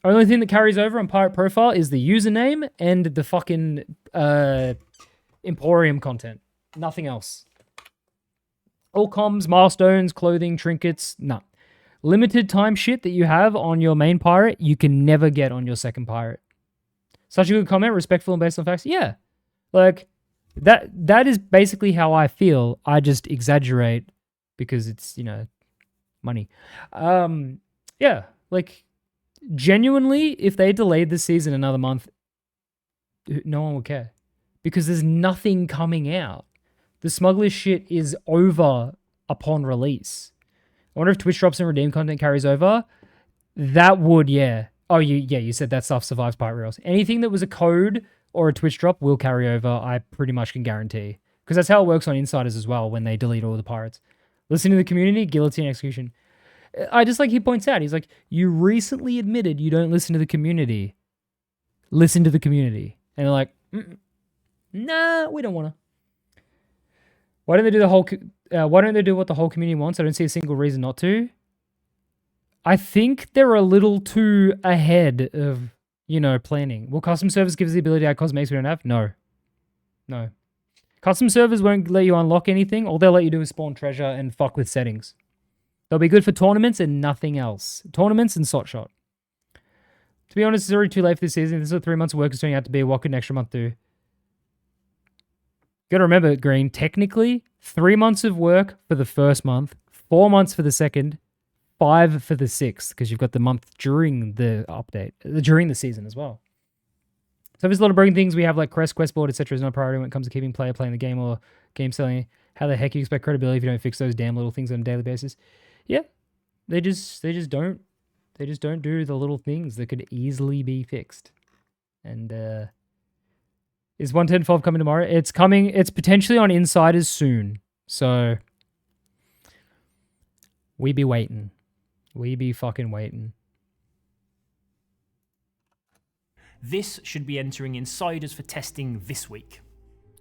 Only thing that carries over on Pirate profile is the username and the fucking Emporium content. Nothing else. All comms, milestones, clothing, trinkets, nah. Limited time shit that you have on your main pirate, you can never get on your second pirate. Such a good comment, respectful and based on facts. Yeah. Like, that is basically how I feel. I just exaggerate because it's, money. Yeah, like, genuinely, if they delayed the season another month, no one would care. Because there's nothing coming out. The Smuggler shit is over upon release. I wonder if Twitch drops and redeem content carries over. That would, yeah. Oh, you said that stuff survives pirate rails. Anything that was a code or a Twitch drop will carry over, I pretty much can guarantee. Because that's how it works on Insiders as well when they delete all the pirates. Listen to the community, guillotine execution. I just like he points out, he's like, you recently admitted you don't listen to the community. Listen to the community. And they're like, nah, we don't want to. Why don't they do the whole? Why don't they do what the whole community wants? I don't see a single reason not to. I think they're a little too ahead of, planning. Will custom servers give us the ability to add cosmetics we don't have? No. Custom servers won't let you unlock anything. All they'll let you do is spawn treasure and fuck with settings. They'll be good for tournaments and nothing else. Tournaments and Sot Shot. To be honest, it's already too late for this season. This is what 3 months of work is turning out to be. What could an extra month do? Gotta remember, Green, technically, 3 months of work for the first month, 4 months for the second, 5 for the sixth, because you've got the month during the update, during the season as well. So there's a lot of broken things we have, like quest board, etc. is not a priority when it comes to keeping player playing the game or game selling. How the heck you expect credibility if you don't fix those damn little things on a daily basis? Yeah, they just don't do the little things that could easily be fixed. And is 110.5 coming tomorrow? It's coming. It's potentially on Insiders soon. So we be waiting. We be fucking waiting. This should be entering Insiders for testing this week.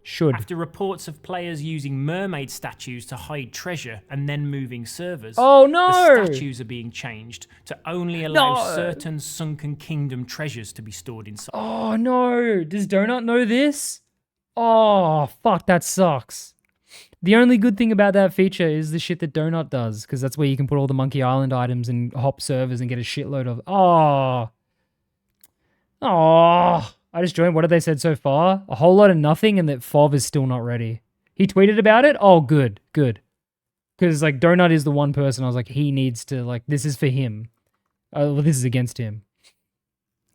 Should. After reports of players using mermaid statues to hide treasure and then moving servers, oh no! The statues are being changed to only allow certain Sunken Kingdom treasures to be stored inside. Oh no! Does Donut know this? Oh, fuck, that sucks. The only good thing about that feature is the shit that Donut does, because that's where you can put all the Monkey Island items and hop servers and get a shitload of... Oh, I just joined. What have they said so far? A whole lot of nothing, and that FOV is still not ready. He tweeted about it? Oh, good. Because, like, Donut is the one person I was like, he needs to, like, this is for him. Well, this is against him.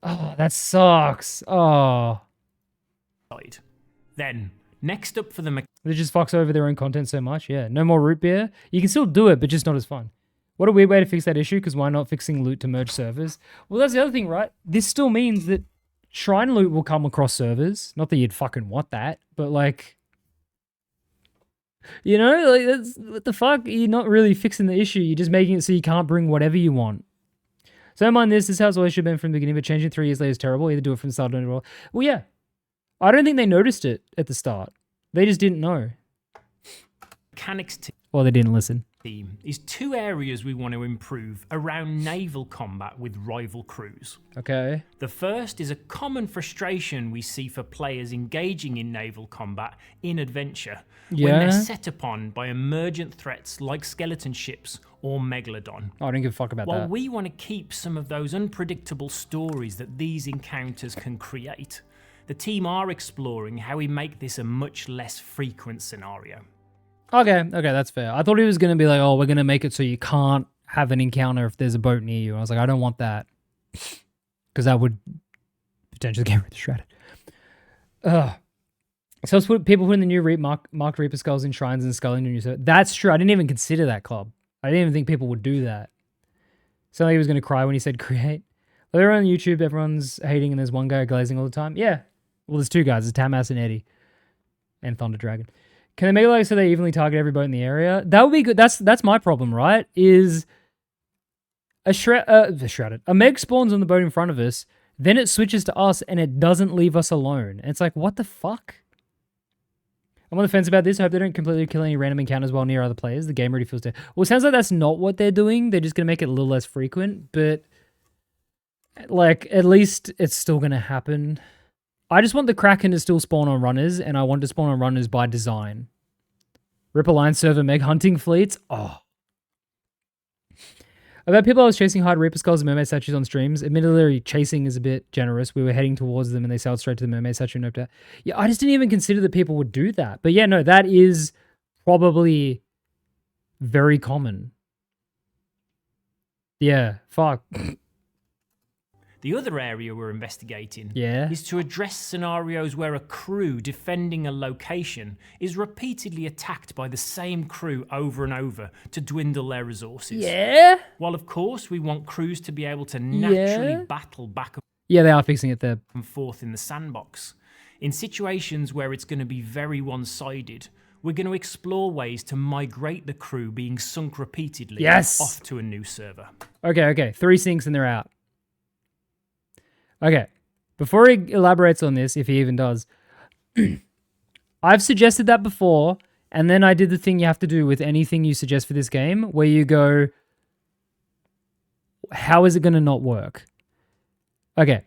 Oh, that sucks. Oh. Then, next up for the... They just fucks over their own content so much. Yeah, no more root beer. You can still do it, but just not as fun. What a weird way to fix that issue, because why not fixing loot to merge servers? Well, that's the other thing, right? This still means that Shrine loot will come across servers. Not that you'd fucking want that, but like... like, that's, what the fuck? You're not really fixing the issue. You're just making it so you can't bring whatever you want. So don't mind this. This is how it's always should have been from the beginning, but changing 3 years later is terrible. Either do it from the start or don't do it at all. Well, yeah. I don't think they noticed it at the start. They just didn't know. Mechanics or they didn't listen. Theme is 2 areas we want to improve around naval combat with rival crews. Okay. The first is a common frustration we see for players engaging in naval combat in adventure when they're set upon by emergent threats like skeleton ships or megalodon. I don't give a fuck about that. While we want to keep some of those unpredictable stories that these encounters can create, the team are exploring how we make this a much less frequent scenario. Okay, that's fair. I thought he was going to be like, oh, we're going to make it so you can't have an encounter if there's a boat near you. I was like, I don't want that. Because that would potentially get rid of Shrouded. So let's people putting the new marked Reaper skulls in shrines and sculling new server. That's true. I didn't even consider that, Club. I didn't even think people would do that. Sounded like he was going to cry when he said create. Later on YouTube, everyone's hating and there's one guy glazing all the time. Yeah. Well, there's 2 guys. There's Tamas and Eddie. And Thunder Dragon. Can they make it like so they evenly target every boat in the area? That would be good. That's my problem, right? Is a Shrouded. A Meg spawns on the boat in front of us, then it switches to us and it doesn't leave us alone. And it's like, what the fuck? I'm on the fence about this. I hope they don't completely kill any random encounters while near other players. The game already feels dead. Well, it sounds like that's not what they're doing. They're just going to make it a little less frequent, but like, at least it's still going to happen. I just want the Kraken to still spawn on runners, and I want to spawn on runners by design. Rip Alliance server Meg hunting fleets. Oh. About people I was chasing hard Reaper skulls and mermaid statues on streams. Admittedly, chasing is a bit generous. We were heading towards them and they sailed straight to the mermaid statue and noped out. Yeah, I just didn't even consider that people would do that. But yeah, no, that is probably very common. Yeah, fuck. The other area we're investigating Yeah. is to address scenarios where a crew defending a location is repeatedly attacked by the same crew over and over to dwindle their resources. Yeah. While of course we want crews to be able to naturally battle back Yeah, they are fixing it there. and forth in the sandbox. In situations where it's going to be very one-sided, we're going to explore ways to migrate the crew being sunk repeatedly Yes. off to a new server. Okay. 3 sinks and they're out. Okay. Before he elaborates on this, if he even does, I've suggested that before, and then I did the thing you have to do with anything you suggest for this game, where you go, how is it going to not work? Okay.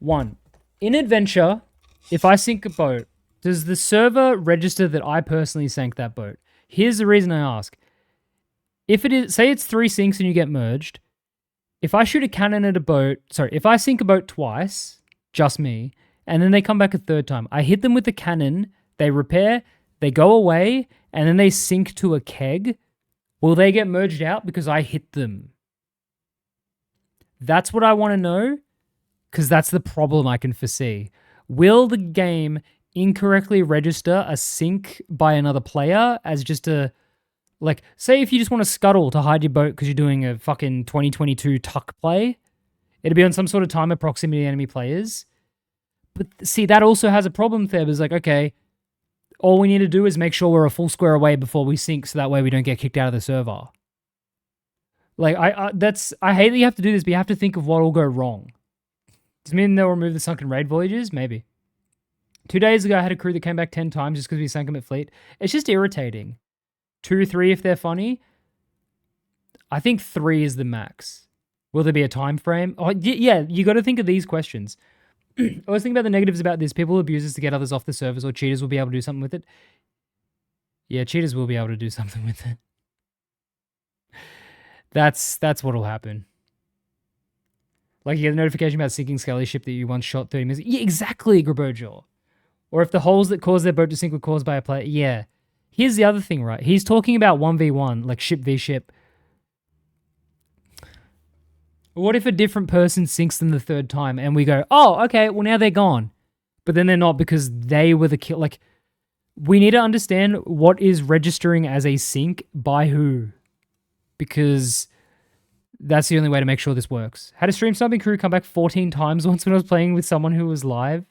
1. In Adventure, if I sink a boat, does the server register that I personally sank that boat? Here's the reason I ask. If it is, say it's 3 sinks and you get merged, if I shoot a cannon at a boat, if I sink a boat twice, just me, and then they come back a third time, I hit them with the cannon, they repair, they go away, and then they sink to a keg, will they get merged out because I hit them? That's what I want to know, because that's the problem I can foresee. Will the game incorrectly register a sink by another player as just a... Like, say if you just want to scuttle to hide your boat because you're doing a fucking 2022 tuck play, it'd be on some sort of timer proximity to enemy players. But see, that also has a problem there. It's like, okay, all we need to do is make sure we're a full square away before we sink so that way we don't get kicked out of the server. Like, I hate that you have to do this, but you have to think of what will go wrong. Does it mean they'll remove the sunken raid voyages? Maybe. 2 days ago, I had a crew that came back 10 times just because we sank them at fleet. It's just irritating. 2 or 3 if they're funny. I think 3 is the max. Will there be a time frame? Oh, yeah, you got to think of these questions. I was thinking about the negatives about this. People abuse this to get others off the servers, or cheaters will be able to do something with it. Yeah, cheaters will be able to do something with it. That's what'll happen. Like, you get a notification about sinking Scully's ship that you once shot 30 minutes. Yeah, exactly, Grabojo. Or if the holes that caused their boat to sink were caused by a player. Yeah. Here's the other thing, right? He's talking about 1v1, like ship v ship. What if a different person sinks them the 3rd time and we go, oh, okay, well now they're gone. But then they're not because they were the kill. Like, we need to understand what is registering as a sink by who. Because that's the only way to make sure this works. Had a stream sniping crew come back 14 times once when I was playing with someone who was live.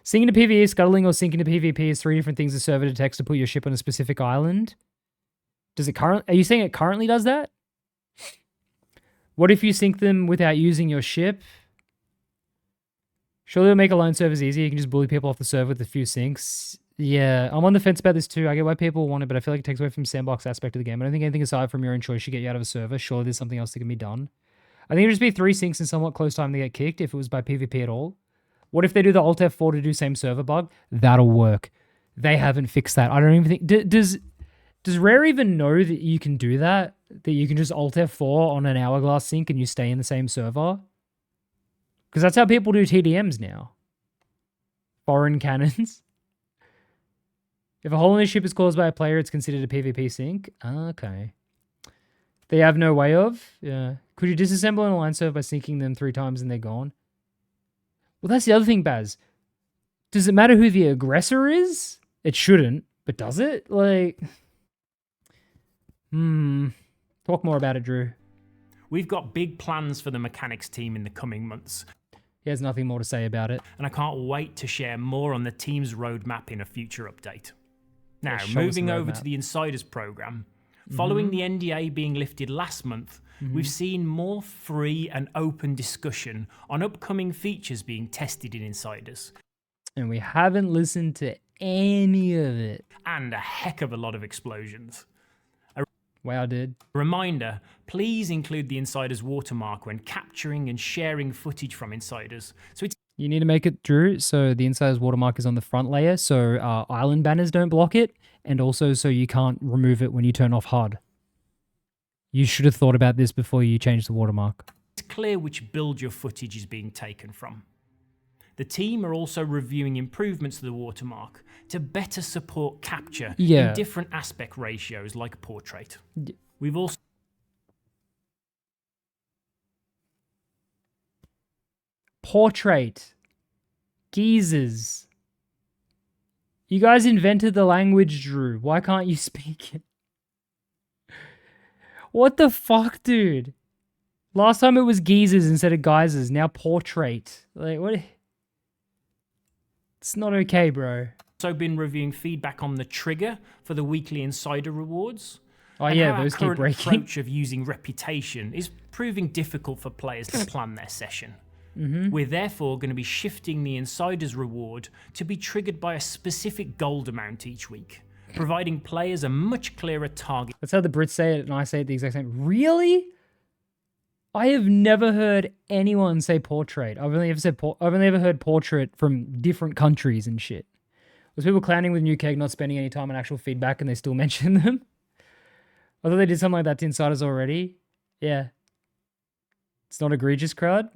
Sinking to PvE, scuttling, or sinking to PvP is 3 different things the server detects to put your ship on a specific island. Does it are you saying it currently does that? What if you sink them without using your ship? Surely it'll make alone servers easier. You can just bully people off the server with a few sinks. Yeah, I'm on the fence about this too. I get why people want it, but I feel like it takes away from the sandbox aspect of the game. I don't think anything aside from your own choice should get you out of a server. Surely there's something else that can be done. I think it'd just be 3 sinks in somewhat close time to get kicked if it was by PvP at all. What if they do the Alt F4 to do same server bug? That'll work. They haven't fixed that. I don't even think... Does Rare even know that you can do that? That you can just Alt F4 on an Hourglass sink and you stay in the same server? Because that's how people do TDMs now. Foreign cannons. If a hole in a ship is caused by a player, it's considered a PvP sink. Okay. They have no way of? Yeah. Could you disassemble an alliance server by sinking them 3 times and they're gone? Well, that's the other thing, Baz. Does it matter who the aggressor is? It shouldn't, but does it? Like... Talk more about it, Drew. We've got big plans for the mechanics team in the coming months. He has nothing more to say about it. And I can't wait to share more on the team's roadmap in a future update. Now, Yeah, moving over to the Insiders program. Following the NDA being lifted last month, we've seen more free and open discussion on upcoming features being tested in Insiders. And we haven't listened to any of it. And a heck of a lot of explosions. Wow, dude. Reminder, please include the Insiders watermark when capturing and sharing footage from Insiders. So it's You need to make it, Drew, so the Insider's watermark is on the front layer, so island banners don't block it, and also so you can't remove it when you turn off HUD. You should have thought about this before you changed the watermark. It's clear which build your footage is being taken from. The team are also reviewing improvements to the watermark to better support capture in different aspect ratios like portrait. We've also... Portrait. Geezers. You guys invented the language, Drew. Why can't you speak it? What the fuck, dude? Last time it was geezers instead of geysers. Now portrait. Like, what? It's not okay, bro. Also been reviewing feedback on the trigger for the weekly insider rewards. Oh and yeah, how those our keep current breaking. approach of using reputation is proving difficult for players to plan their session. We're therefore going to be shifting the insider's reward to be triggered by a specific gold amount each week, providing players a much clearer target. That's how the Brits say it, and I say it the exact same. Really? I have never heard anyone say portrait. I've only ever heard portrait from different countries and shit. Was people clowning with New Keg not spending any time on actual feedback and they still mention them? I thought they did something like that to insiders already. Yeah. It's not egregious, crowd.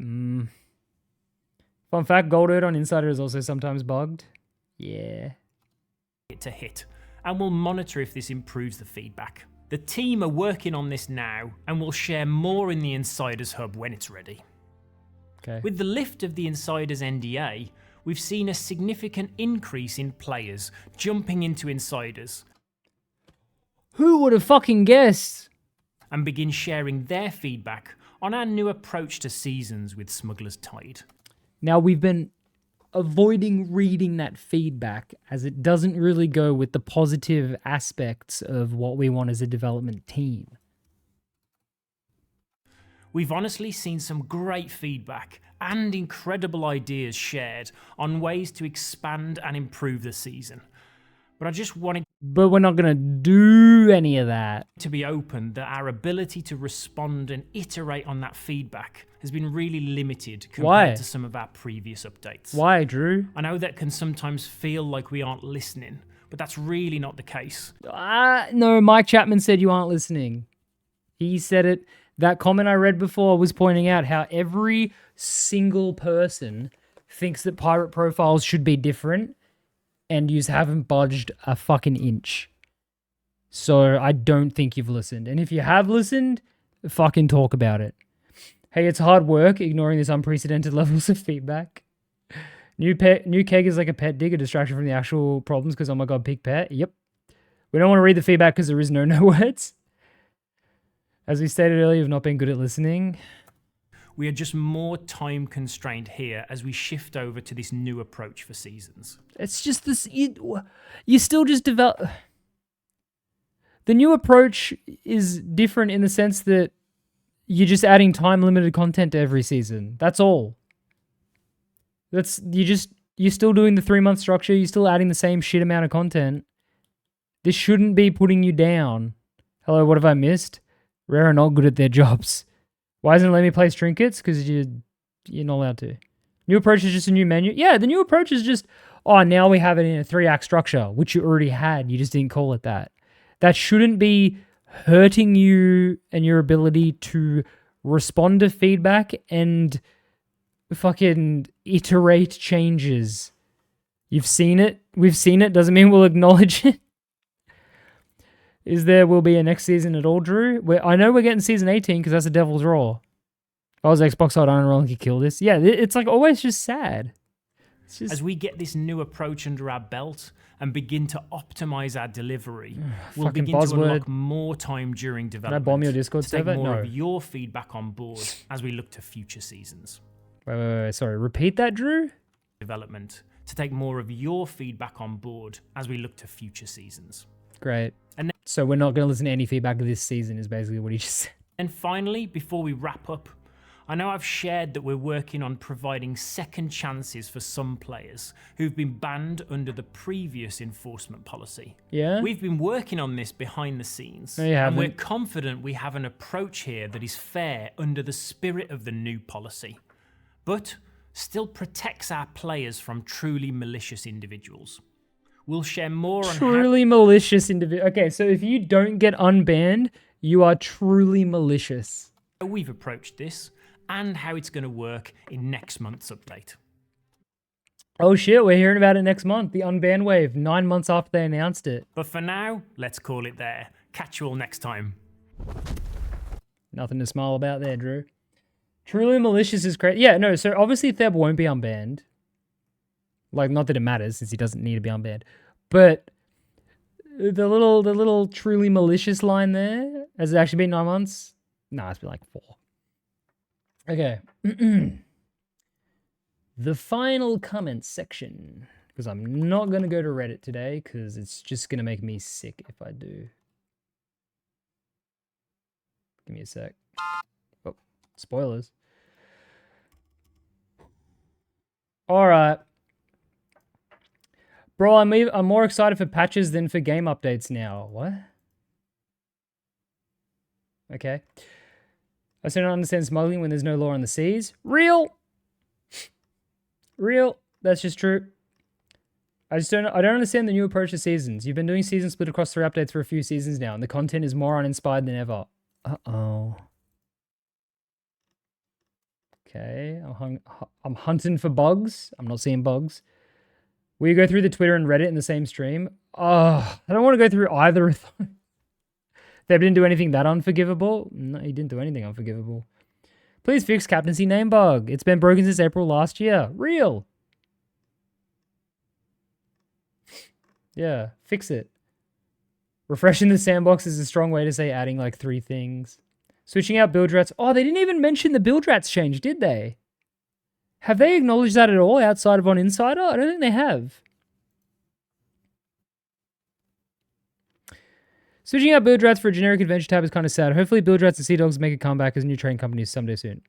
Fun fact, gold earned on insider is also sometimes bugged. Yeah. To hit, and we'll monitor if this improves the feedback. The team are working on this now, and we'll share more in the Insiders Hub when it's ready. Okay. With the lift of the Insiders NDA, we've seen a significant increase in players jumping into Insiders. Who would have fucking guessed? And begin sharing their feedback on our new approach to seasons with Smuggler's Tide. Now, we've been avoiding reading that feedback as it doesn't really go with the positive aspects of what we want as a development team. We've honestly seen some great feedback and incredible ideas shared on ways to expand and improve the season. But I just wanted But we're not going to do any of that. to be open that our ability to respond and iterate on that feedback has been really limited compared Why? to some of our previous updates. Why, Drew? I know that can sometimes feel like we aren't listening, but that's really not the case. No, Mike Chapman said you aren't listening. He said it. That comment I read before was pointing out how every single person thinks that pirate profiles should be different, and you haven't budged a fucking inch. So I don't think you've listened. And if you have listened, fucking talk about it. Hey, it's hard work ignoring this unprecedented levels of feedback. New keg is like a pet dig, a distraction from the actual problems because, oh my god, pig pet. Yep. We don't want to read the feedback because there is no words. As we stated earlier, you've not been good at listening. We are just more time constrained here as we shift over to this new approach for seasons. It's just this, you still just develop. The new approach is different in the sense that you're just adding time-limited content to every season. That's all. You're still doing the 3-month structure. You're still adding the same shit amount of content. This shouldn't be putting you down. Hello, what have I missed? Rare are not good at their jobs. Why isn't it letting me place trinkets? Because you're not allowed to. New approach is just a new menu. Yeah, the new approach is just, oh, now we have it in a 3-act structure, which you already had. You just didn't call it that. That shouldn't be hurting you and your ability to respond to feedback and fucking iterate changes. You've seen it. We've seen it. Doesn't mean we'll acknowledge it. Will be a next season at all, Drew? I know we're getting season 18 because that's the Devil's Roar. If I was Xbox, I'd unroll and kill this. Yeah, it's like always just sad. It's just... As we get this new approach under our belt and begin to optimize our delivery, we'll begin to unlock more time during development. Can I bomb your Discord to take server? more No. of your feedback on board as we look to future seasons. Wait. Sorry, repeat that, Drew? Development to take more of your feedback on board as we look to future seasons. Great. And so we're not going to listen to any feedback this season is basically what he just said. And finally, before we wrap up, I know I've shared that we're working on providing second chances for some players who've been banned under the previous enforcement policy. Yeah? We've been working on this behind the scenes. No, you haven't. And we're confident we have an approach here that is fair under the spirit of the new policy, but still protects our players from truly malicious individuals. We'll share more on truly malicious individual. Okay, so if you don't get unbanned, you are truly malicious. How we've approached this and how it's going to work in next month's update. Oh shit, we're hearing about it next month. The unbanned wave, 9 months after they announced it. But for now, let's call it there. Catch you all next time. Nothing to smile about there, Drew. Truly malicious is crazy. Yeah, no, so obviously Theb won't be unbanned. Like, not that it matters since he doesn't need to be unbanned. But the little truly malicious line there, has it actually been 9 months? Nah, it's been like 4. Okay. The final comments section. Because I'm not going to go to Reddit today because it's just going to make me sick if I do. Give me a sec. Oh, spoilers. All right. Bro, I'm more excited for patches than for game updates now. What? Okay. I still don't understand smuggling when there's no law on the seas. Real. That's just true. I don't understand the new approach to seasons. You've been doing season split across 3 updates for a few seasons now, and the content is more uninspired than ever. Uh-oh. Okay, I'm hunting for bugs. I'm not seeing bugs. Will you go through the Twitter and Reddit in the same stream? Oh, I don't want to go through either of them. They didn't do anything that unforgivable. No, he didn't do anything unforgivable. Please fix captaincy name bug. It's been broken since April last year. Real. Yeah, fix it. Refreshing the sandbox is a strong way to say adding like 3 things. Switching out build rats. Oh, they didn't even mention the build rats change, did they? Have they acknowledged that at all outside of on Insider? I don't think they have. Switching out build rats for a generic adventure tab is kind of sad. Hopefully build rats and sea dogs make a comeback as new train companies someday soon.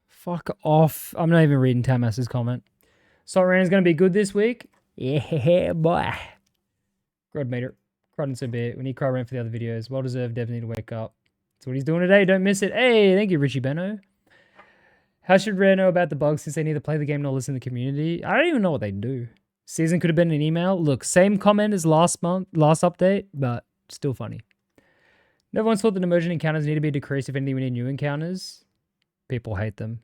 Fuck off. I'm not even reading Tamas's comment. Sot Rant is going to be good this week. Yeah, boy. Grod Mater. Crud and so be it. We need Crud Rant for the other videos. Well deserved. Devs need to wake up. That's what he's doing today. Don't miss it. Hey, thank you, Richie Benno. How should Rare know about the bugs since they neither play the game nor listen to the community? I don't even know what they do. Season could have been an email. Look, same comment as last update, but still funny. Never once thought that emergent encounters need to be decreased. If anything, we need new encounters. People hate them.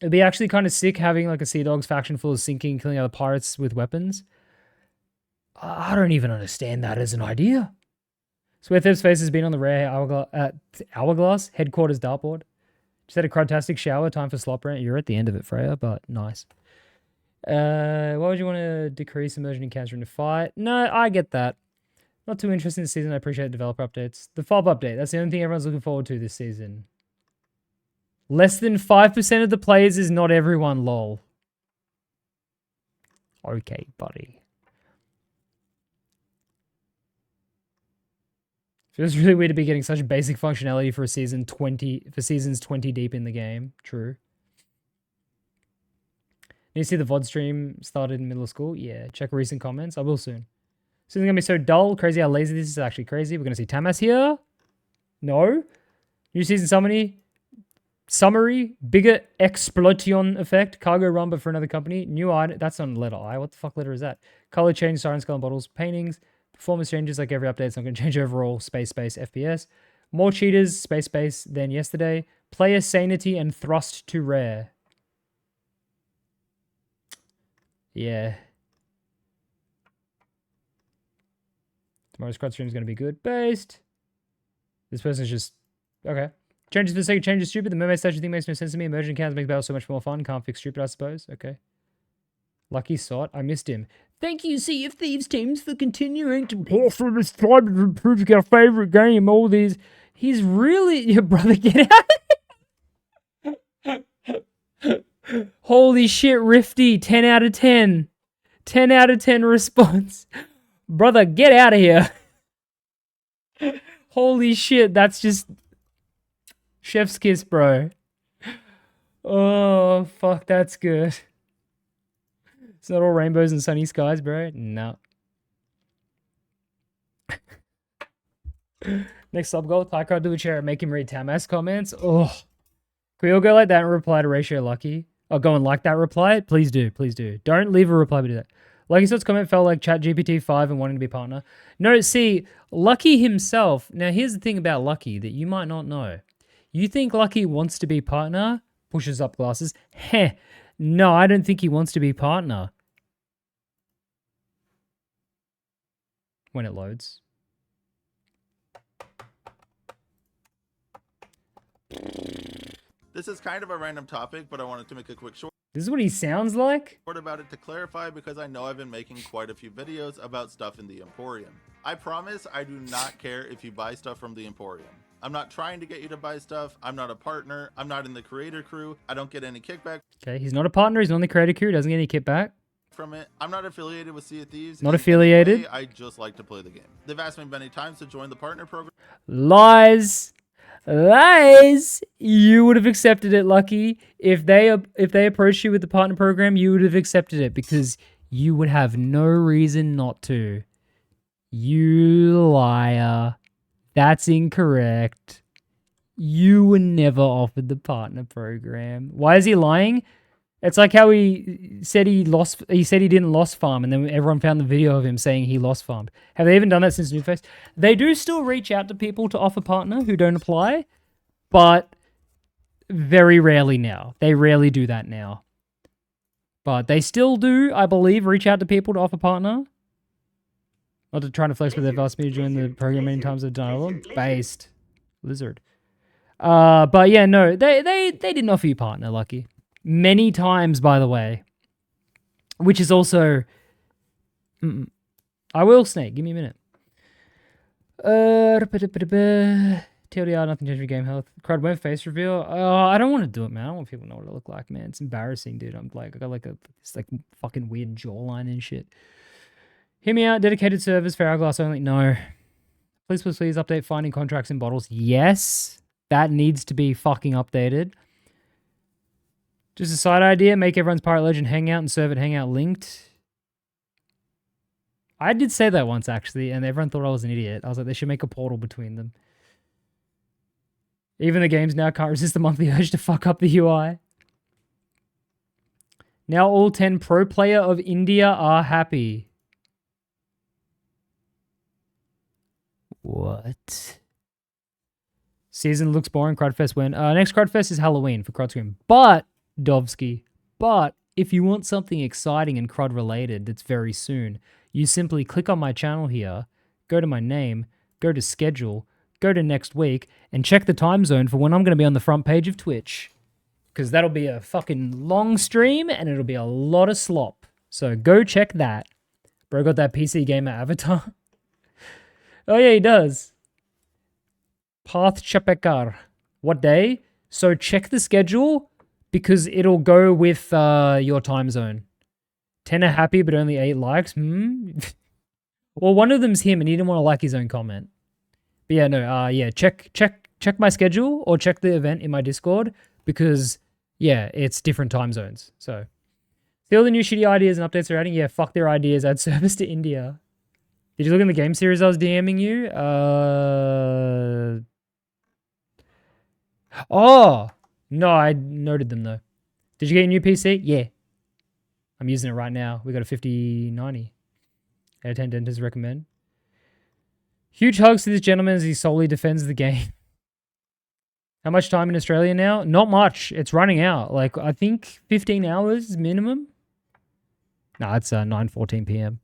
It'd be actually kind of sick having like a Sea Dogs faction full of sinking, killing other pirates with weapons. I don't even understand that as an idea. Swearthev's face has been on the rare Hourglass headquarters dartboard. Just had a crudtastic shower. Time for Sot Rant. You're at the end of it, Freya, but nice. Why would you want to decrease immersion encounters in a fight? No, I get that. Not too interested in this season. I appreciate developer updates. The FOB update. That's the only thing everyone's looking forward to this season. Less than 5% of the players is not everyone, lol. Okay, buddy. Feels really weird to be getting such basic functionality for seasons 20 deep in the game. True. Need to see the VOD stream started in middle of school? Yeah, check recent comments. I will soon. This isn't going to be so dull. Crazy how lazy this is. Actually crazy. We're going to see Tamas here. No. New season summary. Bigger exploitation effect. Cargo run, but for another company. New item. That's on letter I. What the fuck letter is that? Color change, siren skull and bottles. Paintings. Performance changes like every update. It's not going to change overall. Space, FPS. More cheaters. Space than yesterday. Player sanity and thrust to rare. Yeah. Tomorrow's Crudstream is going to be good. Based. This person's just... Okay. Changes for the sake of change is stupid. The mermaid statue thing makes no sense to me. Emergent encounters make battle so much more fun. Can't fix stupid, I suppose. Okay. Lucky Sot. I missed him. Thank you, Sea of Thieves teams, for continuing to pour through this time to improve our favorite game. All these... He's really... Your brother, get out. Holy shit, Rifty. 10 out of 10. 10 out of 10 response. Brother, get out of here. Holy shit, that's just... Chef's kiss, bro. Oh, fuck, that's good. It's not all rainbows and sunny skies, bro. No. Next sub goal, Tycrod do a chair and make him read Tamas comments. Oh. Can we all go like that and reply to Ratio Lucky? Oh, go and like that reply? Please do, please do. Don't leave a reply, but do that. Lucky Sot's comment felt like ChatGPT 5 and wanting to be partner. No, see, Lucky himself... Now, here's the thing about Lucky that you might not know. You think Lucky wants to be partner? Pushes up glasses. Heh. No, I don't think he wants to be partner. When it loads. This is kind of a random topic, but I wanted to make a quick short This is what he sounds like? about it to clarify because I know I've been making quite a few videos about stuff in the Emporium. I promise I do not care if you buy stuff from the Emporium. I'm not trying to get you to buy stuff. I'm not a partner. I'm not in the creator crew. I don't get any kickback Okay, he's not a partner. He's not in the creator crew. Doesn't get any kickback. from it. I'm not affiliated with Sea of Thieves. Not in any affiliated. way. I just like to play the game. They've asked me many times to join the partner program. Lies. Lies. You would have accepted it, Lucky. If they approached you with the partner program, you would have accepted it because you would have no reason not to. You liar. That's incorrect. You were never offered the partner program. Why is he lying? It's like how he said he didn't lost farm, and then everyone found the video of him saying he lost farmed. Have they even done that since New Face? They do still reach out to people to offer partner who don't apply, but very rarely now. They rarely do that now. But they still do, I believe, reach out to people to offer partner. Not to try to flex, but they've asked me to join the program many times. I've done a lot. Based. Lizard. But yeah, no, they didn't offer you partner, Lucky. Many times, by the way. Which is also... I will, Snake. Give me a minute. TLDR, nothing changed for game health. Crud web face reveal. I don't want to do it, man. I don't want people to know what I look like, man. It's embarrassing, dude. I got like this like fucking weird jawline and shit. Hear me out. Dedicated servers for Hourglass only. No. Please update finding contracts in bottles. Yes. That needs to be fucking updated. Just a side idea. Make everyone's Pirate Legend hangout and serve it hangout linked. I did say that once, actually, and everyone thought I was an idiot. I was like, they should make a portal between them. Even the games now can't resist the monthly urge to fuck up the UI. Now all 10 pro player of India are happy. What? Season looks boring. Crudfest when? Next Crudfest is Halloween for Crudstream. But, Dovsky, if you want something exciting and Crud related that's very soon, you simply click on my channel here, go to my name, go to schedule, go to next week, and check the time zone for when I'm going to be on the front page of Twitch. Because that'll be a fucking long stream and it'll be a lot of slop. So go check that. Bro got that PC gamer avatar. Oh yeah, he does. Path Chapekar. What day? So check the schedule because it'll go with your time zone. 10 are happy but only 8 likes. Well, one of them's him and he didn't want to like his own comment. But yeah, no, yeah, check my schedule or check the event in my Discord because, yeah, it's different time zones. So, see all the new shitty ideas and updates are adding? Yeah, fuck their ideas. Add service to India. Did you look in the game series I was DMing you? Oh! No, I noted them, though. Did you get a new PC? Yeah. I'm using it right now. We got a 5090. Out of 10 dentists recommend. Huge hugs to this gentleman as he solely defends the game. How much time in Australia now? Not much. It's running out. Like, I think 15 hours minimum. No, it's 9:14 p.m.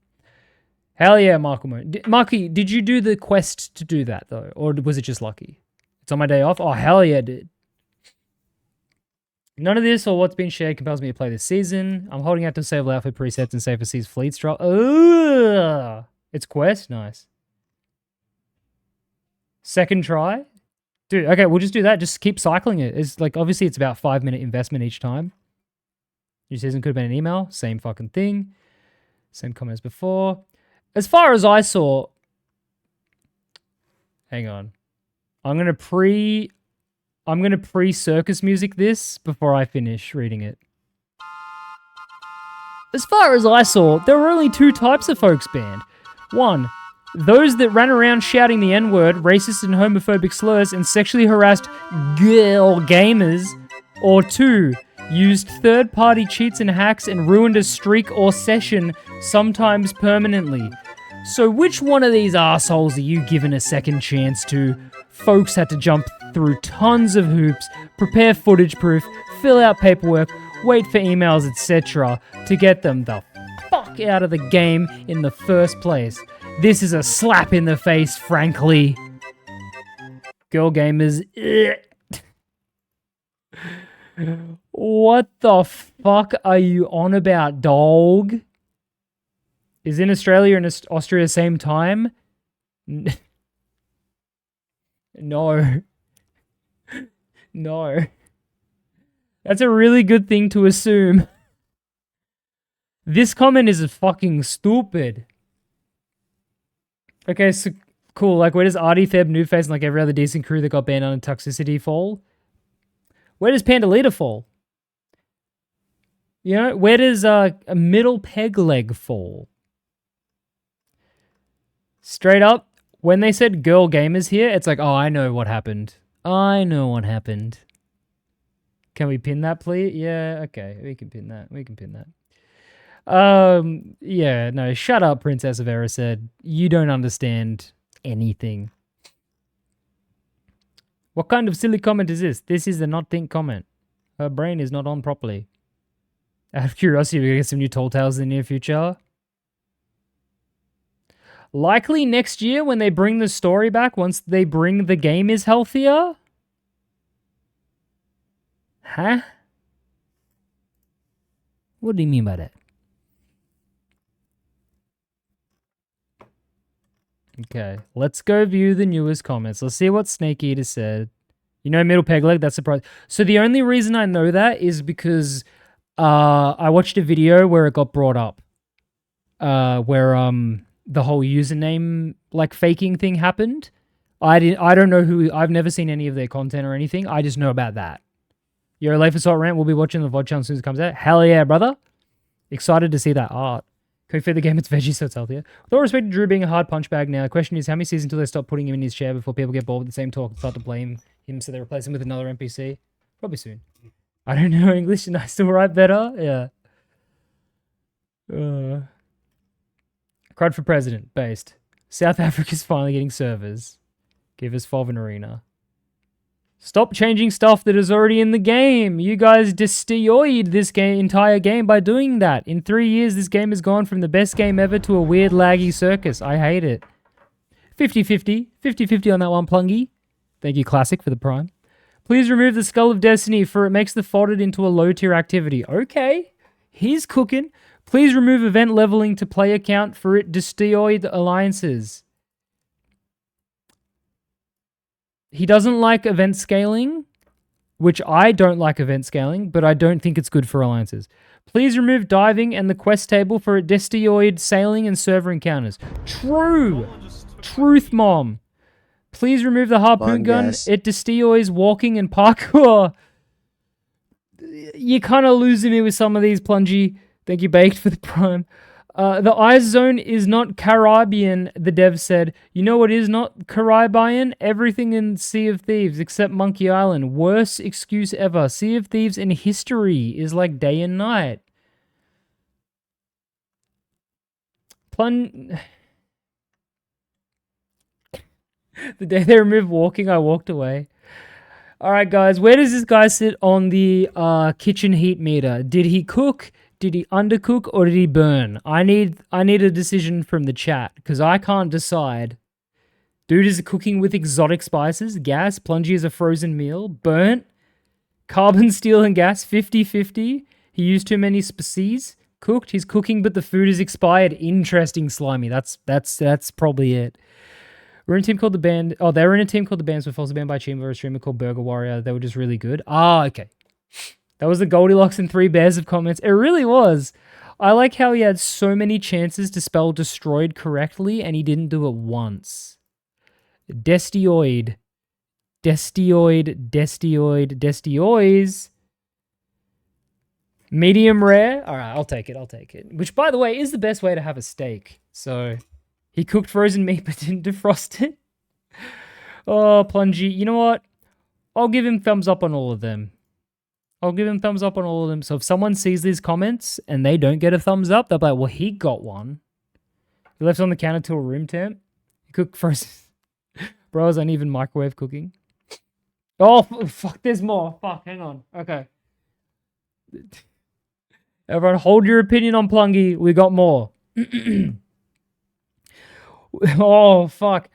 Hell yeah, Marky, did you do the quest to do that, though? Or was it just lucky? It's on my day off? Oh, hell yeah, dude. None of this or what's been shared compels me to play this season. I'm holding out to save outfit presets and save for Seas Fleets drop. Ugh. It's quest? Nice. Second try? Dude, okay, we'll just do that. Just keep cycling it. It's like, obviously, it's about 5-minute investment each time. New season could have been an email. Same fucking thing. Same comment as before. As far as I saw... Hang on. I'm gonna pre-circus music this before I finish reading it. As far as I saw, there were only 2 types of folks banned. 1, those that ran around shouting the N-word, racist and homophobic slurs, and sexually harassed girl gamers. Or 2, used third-party cheats and hacks and ruined a streak or session, sometimes permanently. So which one of these assholes are you giving a second chance to? Folks had to jump through tons of hoops, prepare footage proof, fill out paperwork, wait for emails, etc. to get them the fuck out of the game in the first place. This is a slap in the face, frankly. Girl gamers, ugh. What the fuck are you on about, dog? Is in Australia and Austria same time? No. No. That's a really good thing to assume. This comment is fucking stupid. Okay, so cool. Like, where does Artie, Theb, Newface, and like every other decent crew that got banned on Toxicity fall? Where does Pandalita fall? You know, where does a middle peg leg fall? Straight up, when they said girl gamers here, it's like, oh, I know what happened. I know what happened. Can we pin that, please? Yeah, okay, we can pin that. We can pin that. Yeah, no, shut up, Princess of Era said. You don't understand anything. What kind of silly comment is this? This is the not think comment. Her brain is not on properly. Out of curiosity, we're going to get some new Tall Tales in the near future. Likely next year when they bring the story back, once they bring the game is healthier? Huh? What do you mean by that? Okay, let's go view the newest comments. Let's see what Snake Eater said. You know, middle peg leg, that's surprising. So the only reason I know that is because I watched a video where it got brought up. Where the whole username like faking thing happened. I don't know who. I've never seen any of their content or anything. I just know about that. You're late for Sot Rant. We'll be watching the VOD channel as soon as it comes out. Hell yeah, brother. Excited to see that art. Can we fit the game? It's veggie, so it's healthier. With all respect to Drew being a hard punch bag now, the question is how many seasons until they stop putting him in his chair before people get bored with the same talk and start to blame him so they replace him with another NPC? Probably soon. I don't know English and I still write better. Yeah. Crud for president. Based. South Africa's finally getting servers. Give us Fulvin Arena. Stop changing stuff that is already in the game. You guys destroyed this entire game by doing that. In 3 years, this game has gone from the best game ever to a weird laggy circus. I hate it. 50-50. 50-50 on that one, Plungy. Thank you, Classic, for the prime. Please remove the Skull of Destiny, for it makes the folded into a low-tier activity. Okay. He's cooking. Please remove event leveling to player count, for it destroyed alliances. He doesn't like event scaling, which I don't like event scaling, but I don't think it's good for alliances. Please remove diving and the quest table, for it destroyed sailing and server encounters. True! Truth, Mom. Please remove the harpoon gun. It destroys walking and parkour. You're kind of losing me with some of these, Plungy. Thank you, Baked, for the prime. The Ice Zone is not Caribbean, the dev said. You know what is not Caribbean? Everything in Sea of Thieves except Monkey Island. Worst excuse ever. Sea of Thieves in history is like day and night. The day they removed walking, I walked away. Alright, guys. Where does this guy sit on the kitchen heat meter? Did he cook? Did he undercook or did he burn? I need a decision from the chat because I can't decide. Dude is cooking with exotic spices. Gas. Plungy is a frozen meal. Burnt. Carbon, steel, and gas. 50-50. He used too many species. Cooked. He's cooking, but the food is expired. Interesting, Slimy. That's probably it. We're in a team called the Band. Oh, they were in a team called the Bands, were also banned by Chimba, a streamer called Burger Warrior. They were just really good. Ah, okay. That was the Goldilocks and Three Bears of comments. It really was. I like how he had so many chances to spell destroyed correctly and he didn't do it once. Destioid. Destioids. Medium rare. All right, I'll take it. Which, by the way, is the best way to have a steak. So, he cooked frozen meat but didn't defrost it. Oh, Plungy. You know what? I'll give him thumbs up on all of them. So if someone sees these comments and they don't get a thumbs up, they'll be like, well, he got one. He left on the counter till room temp. He cooked frozen. Bro, is uneven microwave cooking. Oh, fuck, there's more. Fuck, hang on. Okay. Everyone, hold your opinion on Plungy. We got more. Oh, fuck.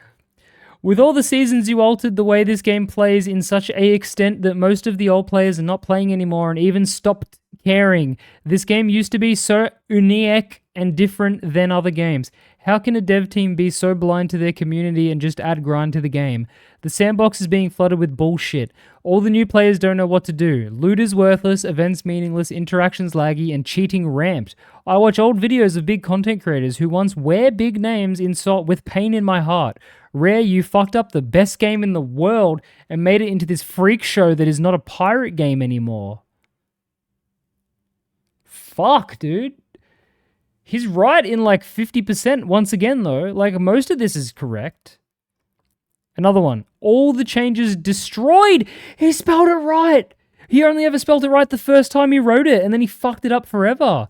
With all the seasons, you altered the way this game plays in such a extent that most of the old players are not playing anymore and even stopped caring. This game used to be so unique and different than other games. How can a dev team be so blind to their community and just add grind to the game? The sandbox is being flooded with bullshit. All the new players don't know what to do. Loot is worthless, events meaningless, interactions laggy, and cheating ramped. I watch old videos of big content creators who once wear big names in Sot with pain in my heart. Rare, you fucked up the best game in the world and made it into this freak show that is not a pirate game anymore. Fuck, dude. He's right in like 50% once again, though. Like, most of this is correct. Another one. All the changes destroyed. He spelled it right. He only ever spelled it right the first time he wrote it, and then he fucked it up forever.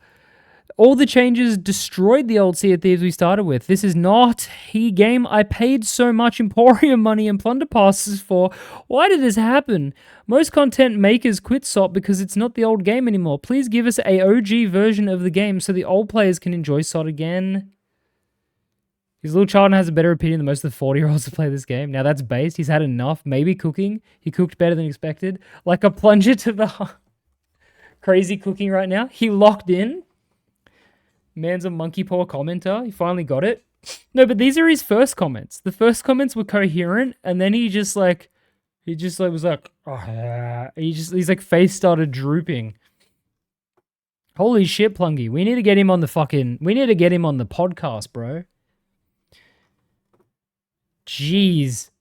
All the changes destroyed the old Sea of Thieves we started with. This is not a game I paid so much Emporium money and plunder passes for. Why did this happen? Most content makers quit Sot because it's not the old game anymore. Please give us a OG version of the game so the old players can enjoy Sot again. His little child has a better opinion than most of the 40-year-olds who play this game. Now that's based. He's had enough. Maybe cooking. He cooked better than expected. Like a plunger to the crazy cooking right now. He locked in. Man's a monkey paw commenter. He finally got it. No, but these are his first comments. The first comments were coherent, and then he just was like, oh, he's like face started drooping. Holy shit, Plungy. We need to get him on the podcast, bro. Jeez.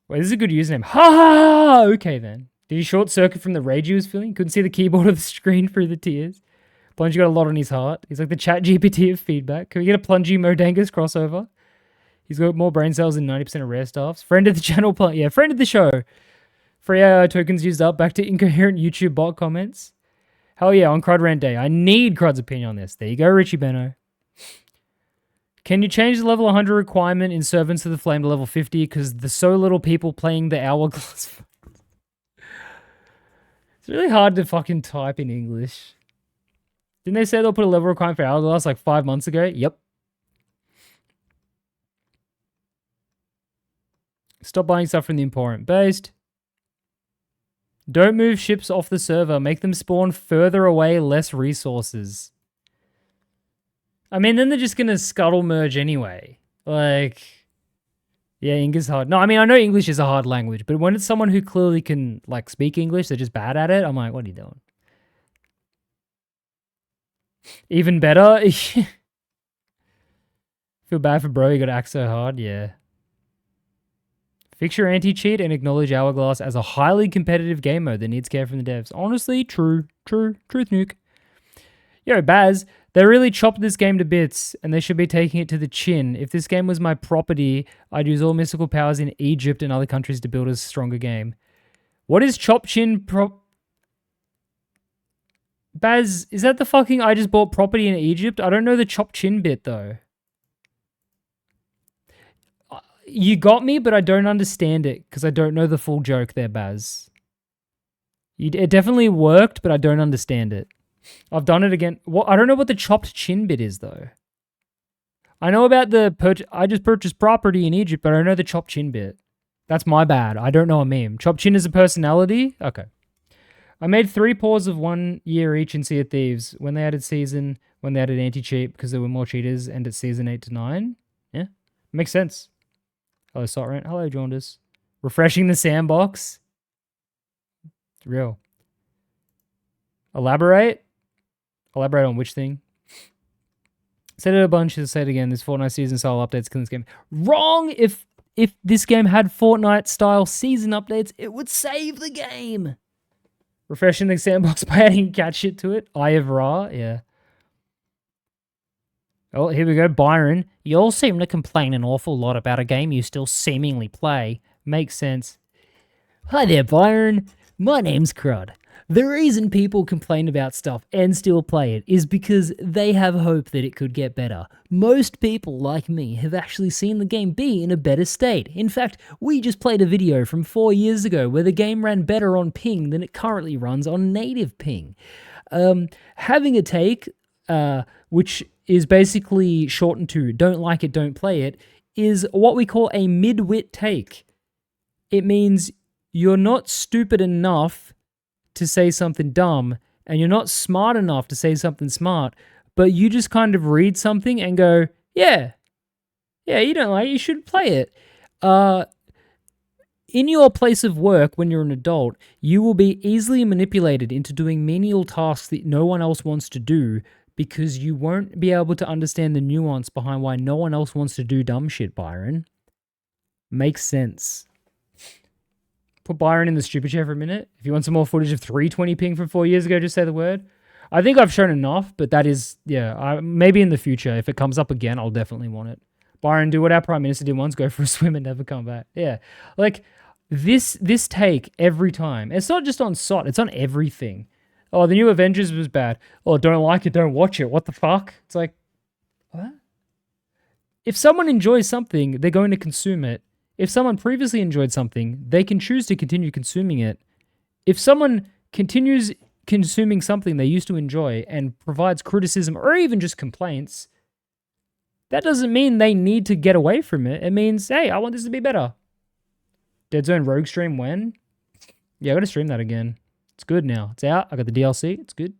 Wait, this is a good username. Ha! Okay, then. Did he short circuit from the rage he was feeling? Couldn't see the keyboard or the screen through the tears. Plungy got a lot on his heart. He's like the chat GPT of feedback. Can we get a Plungy Modangus crossover? He's got more brain cells than 90% of rare staffs. Friend of the channel, yeah, friend of the show. Free AI tokens used up. Back to incoherent YouTube bot comments. Hell yeah, on Crud Rant Day. I need Crud's opinion on this. There you go, Richie Benno. Can you change the level 100 requirement in Servants of the Flame to level 50 because there's so little people playing the Hourglass? It's really hard to fucking type in English. Didn't they say they'll put a level requirement for Hourglass like 5 months ago? Yep. Stop buying stuff from the Emporium. Based. Don't move ships off the server. Make them spawn further away, less resources. I mean, then they're just going to scuttle merge anyway. Like, yeah, English hard. No, I mean, I know English is a hard language, but when it's someone who clearly can, like, speak English, they're just bad at it, I'm like, what are you doing? Even better? Feel bad for bro, you got to act so hard, yeah. Fix your anti-cheat and acknowledge Hourglass as a highly competitive game mode that needs care from the devs. Honestly, truth nuke. Yo, Baz, they really chopped this game to bits, and they should be taking it to the chin. If this game was my property, I'd use all mystical powers in Egypt and other countries to build a stronger game. What is chop chin Baz, is that the fucking I just bought property in Egypt? I don't know the chop chin bit, though. You got me, but I don't understand it, because I don't know the full joke there, Baz. It definitely worked, but I don't understand it. I've done it again. I don't know what the chopped chin bit is, though. I know about I just purchased property in Egypt, but I don't know the chopped chin bit. That's my bad. I don't know a meme. Chopped chin is a personality? Okay. I made 3 pours of 1 year each in Sea of Thieves. When they added season, when they added anti-cheat, because there were more cheaters, and at season 8 to 9. Yeah, makes sense. Hello, Sot Rant. Hello, Jaundice. Refreshing the sandbox. Real. Elaborate? Elaborate on which thing? Said it a bunch, say it again. This Fortnite season style updates killing this game. Wrong! If this game had Fortnite style season updates, it would save the game. Refreshing the sandbox by adding cat shit to it. Eye of Ra, yeah. Oh, here we go. Byron. You all seem to complain an awful lot about a game you still seemingly play. Makes sense. Hi there, Byron. My name's Crud. The reason people complain about stuff and still play it is because they have hope that it could get better. Most people, like me, have actually seen the game be in a better state. In fact, we just played a video from 4 years ago where the game ran better on ping than it currently runs on native ping. Having a take, which is basically shortened to don't like it, don't play it, is what we call a mid-wit take. It means you're not stupid enough to say something dumb, and you're not smart enough to say something smart, but you just kind of read something and go, yeah, you don't like it, you should play it. In your place of work, when you're an adult, you will be easily manipulated into doing menial tasks that no one else wants to do because you won't be able to understand the nuance behind why no one else wants to do dumb shit, Byron. Makes sense. Put Byron in the stupid chair for a minute. If you want some more footage of 320 ping from 4 years ago, just say the word. I think I've shown enough, but that is, maybe in the future, if it comes up again, I'll definitely want it. Byron, do what our Prime Minister did once, go for a swim and never come back. Yeah. Like, this take every time. It's not just on Sot, it's on everything. Oh, the new Avengers was bad. Oh, don't like it, don't watch it. What the fuck? It's like, what? If someone enjoys something, they're going to consume it. If someone previously enjoyed something, they can choose to continue consuming it. If someone continues consuming something they used to enjoy and provides criticism or even just complaints, that doesn't mean they need to get away from it. It means, hey, I want this to be better. Dead Zone Rogue stream when? Yeah, I gotta stream that again. It's good now. It's out. I got the DLC. It's good.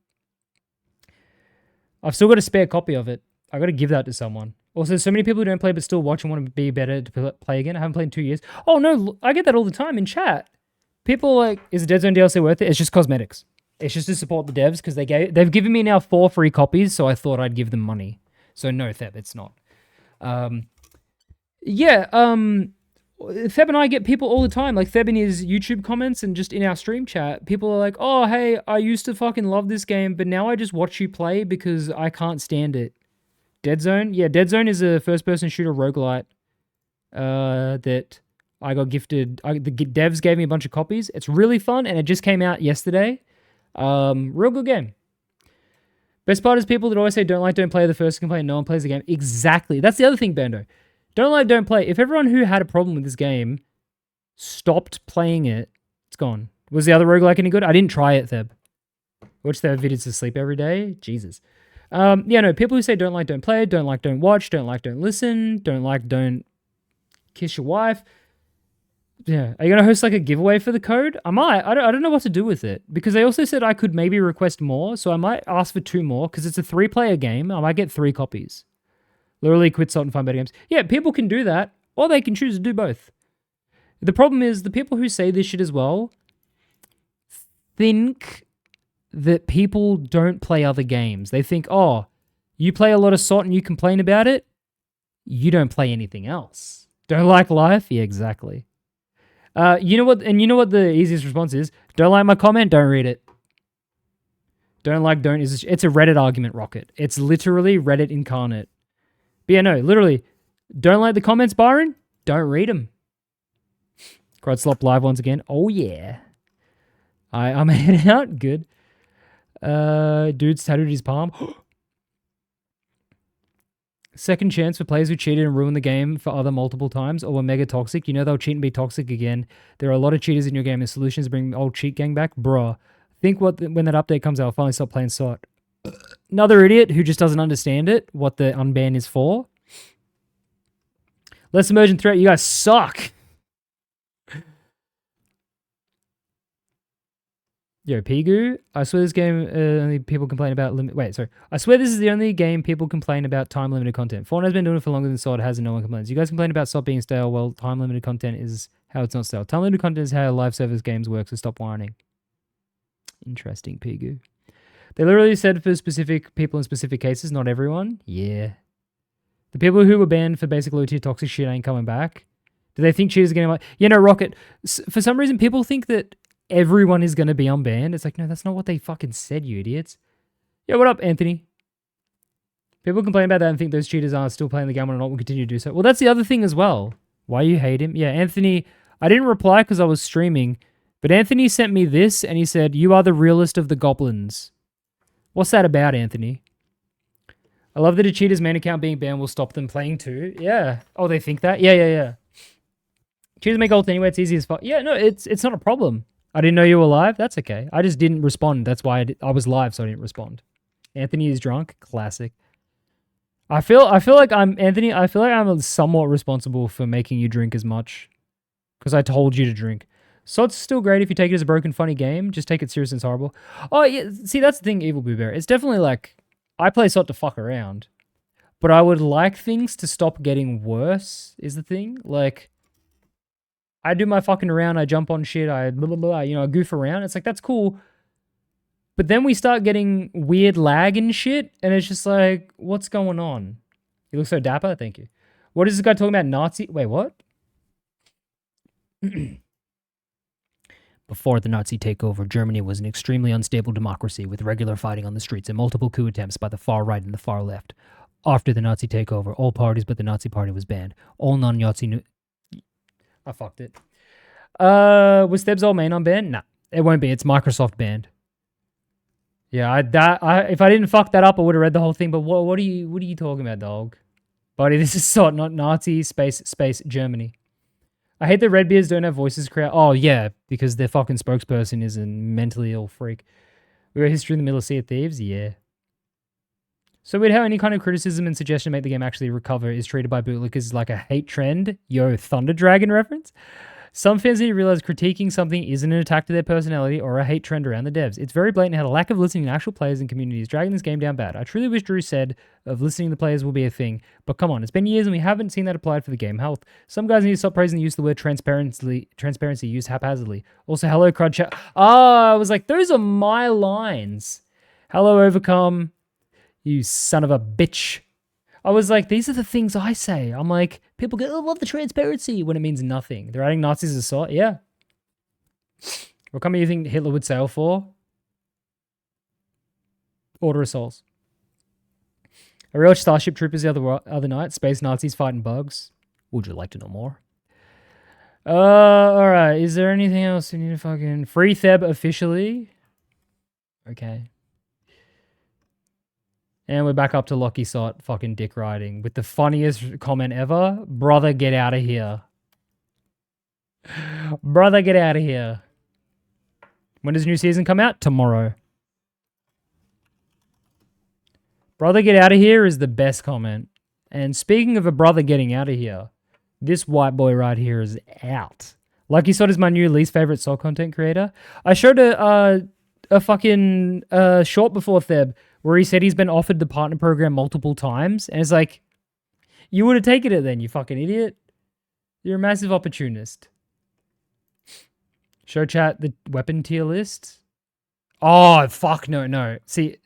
I've still got a spare copy of it. I gotta give that to someone. Also, so many people who don't play but still watch and want to be better to play again. I haven't played in 2 years. Oh no, I get that all the time in chat. People are like, is the Dead Zone DLC worth it? It's just cosmetics. It's just to support the devs because they've given me now 4 free copies, so I thought I'd give them money. So no, Theb, it's not. Theb and I get people all the time, like Theb in his YouTube comments and just in our stream chat, people are like, oh, hey, I used to fucking love this game, but now I just watch you play because I can't stand it. Dead Zone? Yeah, Dead Zone is a first-person shooter roguelite that I got gifted. The devs gave me a bunch of copies. It's really fun, and it just came out yesterday. Real good game. Best part is people that always say don't like, don't play, the first complaint, no one plays the game. Exactly. That's the other thing, Bando. Don't like, don't play. If everyone who had a problem with this game stopped playing it, it's gone. Was the other roguelike any good? I didn't try it, Theb. Watch their videos to sleep every day. Jesus. People who say don't like, don't play, don't like, don't watch, don't like, don't listen, don't like, don't kiss your wife. Yeah. Are you going to host like a giveaway for the code? I might. I don't know what to do with it because they also said I could maybe request more. So I might ask for 2 more because it's a 3-player game. I might get 3 copies. Literally quit Sot and find better games. Yeah, people can do that or they can choose to do both. The problem is the people who say this shit as well think that people don't play other games. They think, oh, you play a lot of Sot and you complain about it. You don't play anything else. Don't like life? Yeah, exactly. You know what the easiest response is? Don't like my comment? Don't read it. Don't like, don't is it's a Reddit argument, Rocket. It's literally Reddit incarnate. But yeah, no, literally, don't like the comments, Byron? Don't read them. Crudstream live once again. Oh yeah. I'm heading out. Good. Dude's tattooed his palm. Second chance for players who cheated and ruined the game for other multiple times or were mega toxic. You know they'll cheat and be toxic again. There are a lot of cheaters in your game. The solution is to bring old cheat gang back. Bruh. Think when that update comes out, I'll finally stop playing Sot. Another idiot who just doesn't understand it, what the unban is for. Less emergent threat. You guys suck. Yo, Pigu, I swear this game only people complain about I swear this is the only game people complain about time-limited content. Fortnite's been doing it for longer than Sot has and no one complains. You guys complain about Sot being stale, well, time-limited content is how it's not stale. Time-limited content is how live service games work, so stop whining. Interesting, Pigu. They literally said for specific people in specific cases, not everyone. Yeah. The people who were banned for basic low-tier toxic shit ain't coming back. Do they think cheaters are getting like... Yeah, no, Rocket. For some reason, people think that everyone is going to be unbanned. It's like, no, that's not what they fucking said, you idiots. Yo, what up, Anthony? People complain about that and think those cheaters are still playing the game and not will continue to do so. Well, that's the other thing as well. Why you hate him? Yeah, Anthony, I didn't reply because I was streaming, but Anthony sent me this and he said, you are the realest of the goblins. What's that about, Anthony? I love that a cheater's main account being banned will stop them playing too. Yeah. Oh, they think that? Yeah. Cheaters make ult anyway. It's easy as fuck. Yeah, no, it's not a problem. I didn't know you were live. That's okay. I just didn't respond. That's why I was live, so I didn't respond. Anthony is drunk. Classic. I feel like I'm Anthony. I feel like I'm somewhat responsible for making you drink as much because I told you to drink. So it's still great if you take it as a broken, funny game. Just take it serious and it's horrible. Oh yeah, see that's the thing, Evil Boo Bear. It's definitely like I play Sot to fuck around, but I would like things to stop getting worse. Is the thing like I do my fucking around. I jump on shit. I blah blah blah. You know, I goof around. It's like that's cool. But then we start getting weird lag and shit, and it's just like, what's going on? You look so dapper, thank you. What is this guy talking about? Nazi? Wait, what? Before the Nazi takeover, Germany was an extremely unstable democracy with regular fighting on the streets and multiple coup attempts by the far right and the far left. After the Nazi takeover, all parties but the Nazi party was banned. All non-Nazi... I fucked it. Was Thebs all main on banned? Nah, it won't be. It's Microsoft banned. Yeah, if I didn't fuck that up, I would have read the whole thing. But what are you talking about, dog? Buddy, this is Sot, not Nazi space Germany. I hate that Redbeards don't have voices. Oh yeah, because their fucking spokesperson is a mentally ill freak. We got history in the middle of Sea of Thieves. Yeah. So weird how any kind of criticism and suggestion to make the game actually recover is treated by bootlickers as like a hate trend. Yo, Thunder Dragon reference. Some fans need to realize critiquing something isn't an attack to their personality or a hate trend around the devs. It's very blatant how the lack of listening to actual players and community is dragging this game down bad. I truly wish Drew said of listening to players will be a thing, but come on, it's been years and we haven't seen that applied for the game health. Some guys need to stop praising the use of the word transparency used haphazardly. Also, hello, crud chat. I was like, those are my lines. Hello, Overcome. You son of a bitch. I was like, these are the things I say. I'm like, people go, oh, I love the transparency when it means nothing. They're adding Nazis as Sot? Yeah. What company do you think Hitler would sail for? Order of Souls. I rewatched Starship Troopers the other night. Space Nazis fighting bugs. Would you like to know more? Alright. Is there anything else you need to fucking... Free Theb officially? Okay. And we're back up to Lockie Sot fucking dick riding with the funniest comment ever. Brother, get out of here. Brother, get out of here. When does new season come out? Tomorrow. Brother, get out of here is the best comment. And speaking of a brother getting out of here, this white boy right here is out. Lucky Sot is my new least favorite Sot content creator. I showed a fucking short before Theb where he said he's been offered the partner program multiple times. And it's like, you would have taken it then, you fucking idiot. You're a massive opportunist. Show chat the weapon tier list. Oh, fuck, no. See,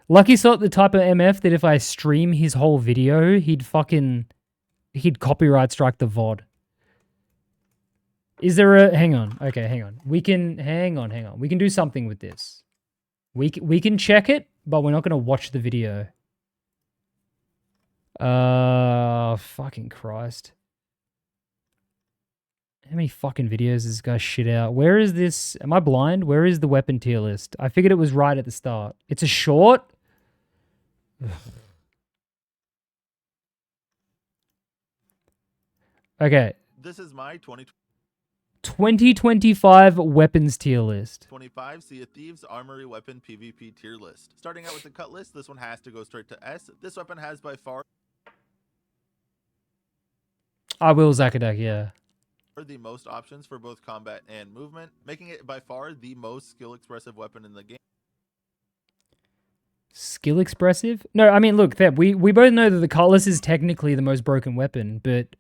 Lucky Sot the type of MF that if I stream his whole video, he'd copyright strike the VOD. Is there a... Hang on. Okay, hang on. We can... Hang on. We can do something with this. We can check it, but we're not going to watch the video. Fucking Christ. How many fucking videos does this guy shit out? Where is this? Am I blind? Where is the weapon tier list? I figured it was right at the start. It's a short? Okay. This is my 2025 weapons tier list. 25 Sea of Thieves Armory Weapon PvP tier list. Starting out with the cut list, this one has to go straight to S. This weapon has by far I will Zakadak, yeah. the most options for both combat and movement, making it by far the most skill expressive weapon in the game. Skill expressive? No, I mean, look, Theb, we both know that the cutlass is technically the most broken weapon, but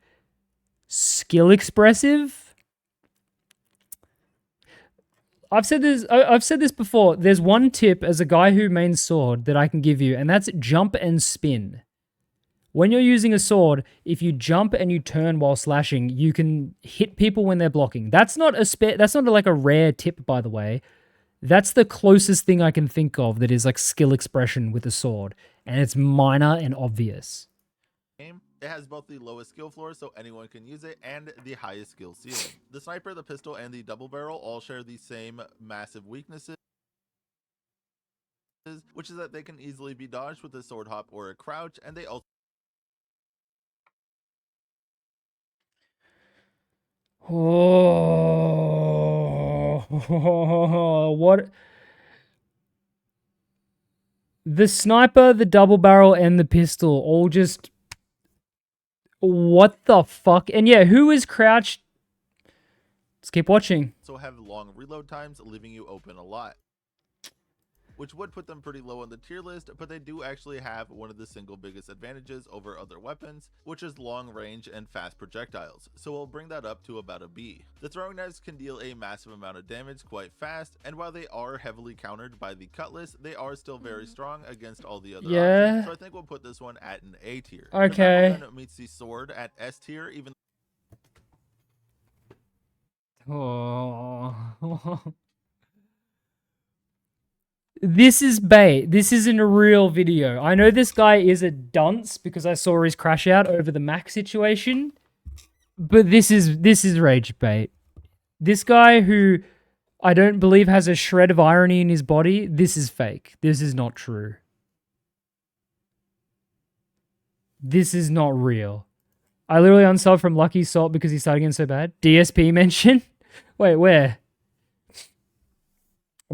skill expressive? I've said this before. There's one tip as a guy who mains sword that I can give you, and that's jump and spin. When you're using a sword, if you jump and you turn while slashing, you can hit people when they're blocking. That's not like a rare tip, by the way. That's the closest thing I can think of that is like skill expression with a sword, and it's minor and obvious. It has both the lowest skill floor, so anyone can use it, and the highest skill ceiling. The sniper, the pistol, and the double barrel all share the same massive weaknesses, which is that they can easily be dodged with a sword hop or a crouch, and they also Oh, what? The sniper, the double barrel, and the pistol all just... What the fuck? And yeah, who is crouched? Let's keep watching. So have long reload times, leaving you open a lot, which would put them pretty low on the tier list, but they do actually have one of the single biggest advantages over other weapons, which is long range and fast projectiles, so we'll bring that up to about a B. The throwing knives can deal a massive amount of damage quite fast, and while they are heavily countered by the cutlass, they are still very strong against all the other options, so I think we'll put this one at an A tier. Okay. The battle gun meets the sword at S tier, even Oh. This is bait. This isn't a real video. I know this guy is a dunce because I saw his crash out over the Mac situation, but this is rage bait. This guy who I don't believe has a shred of irony in his body, this is fake. This is not true. This is not real. I literally unsubbed from Lucky Salt because he started getting so bad. DSP mention? Wait, where?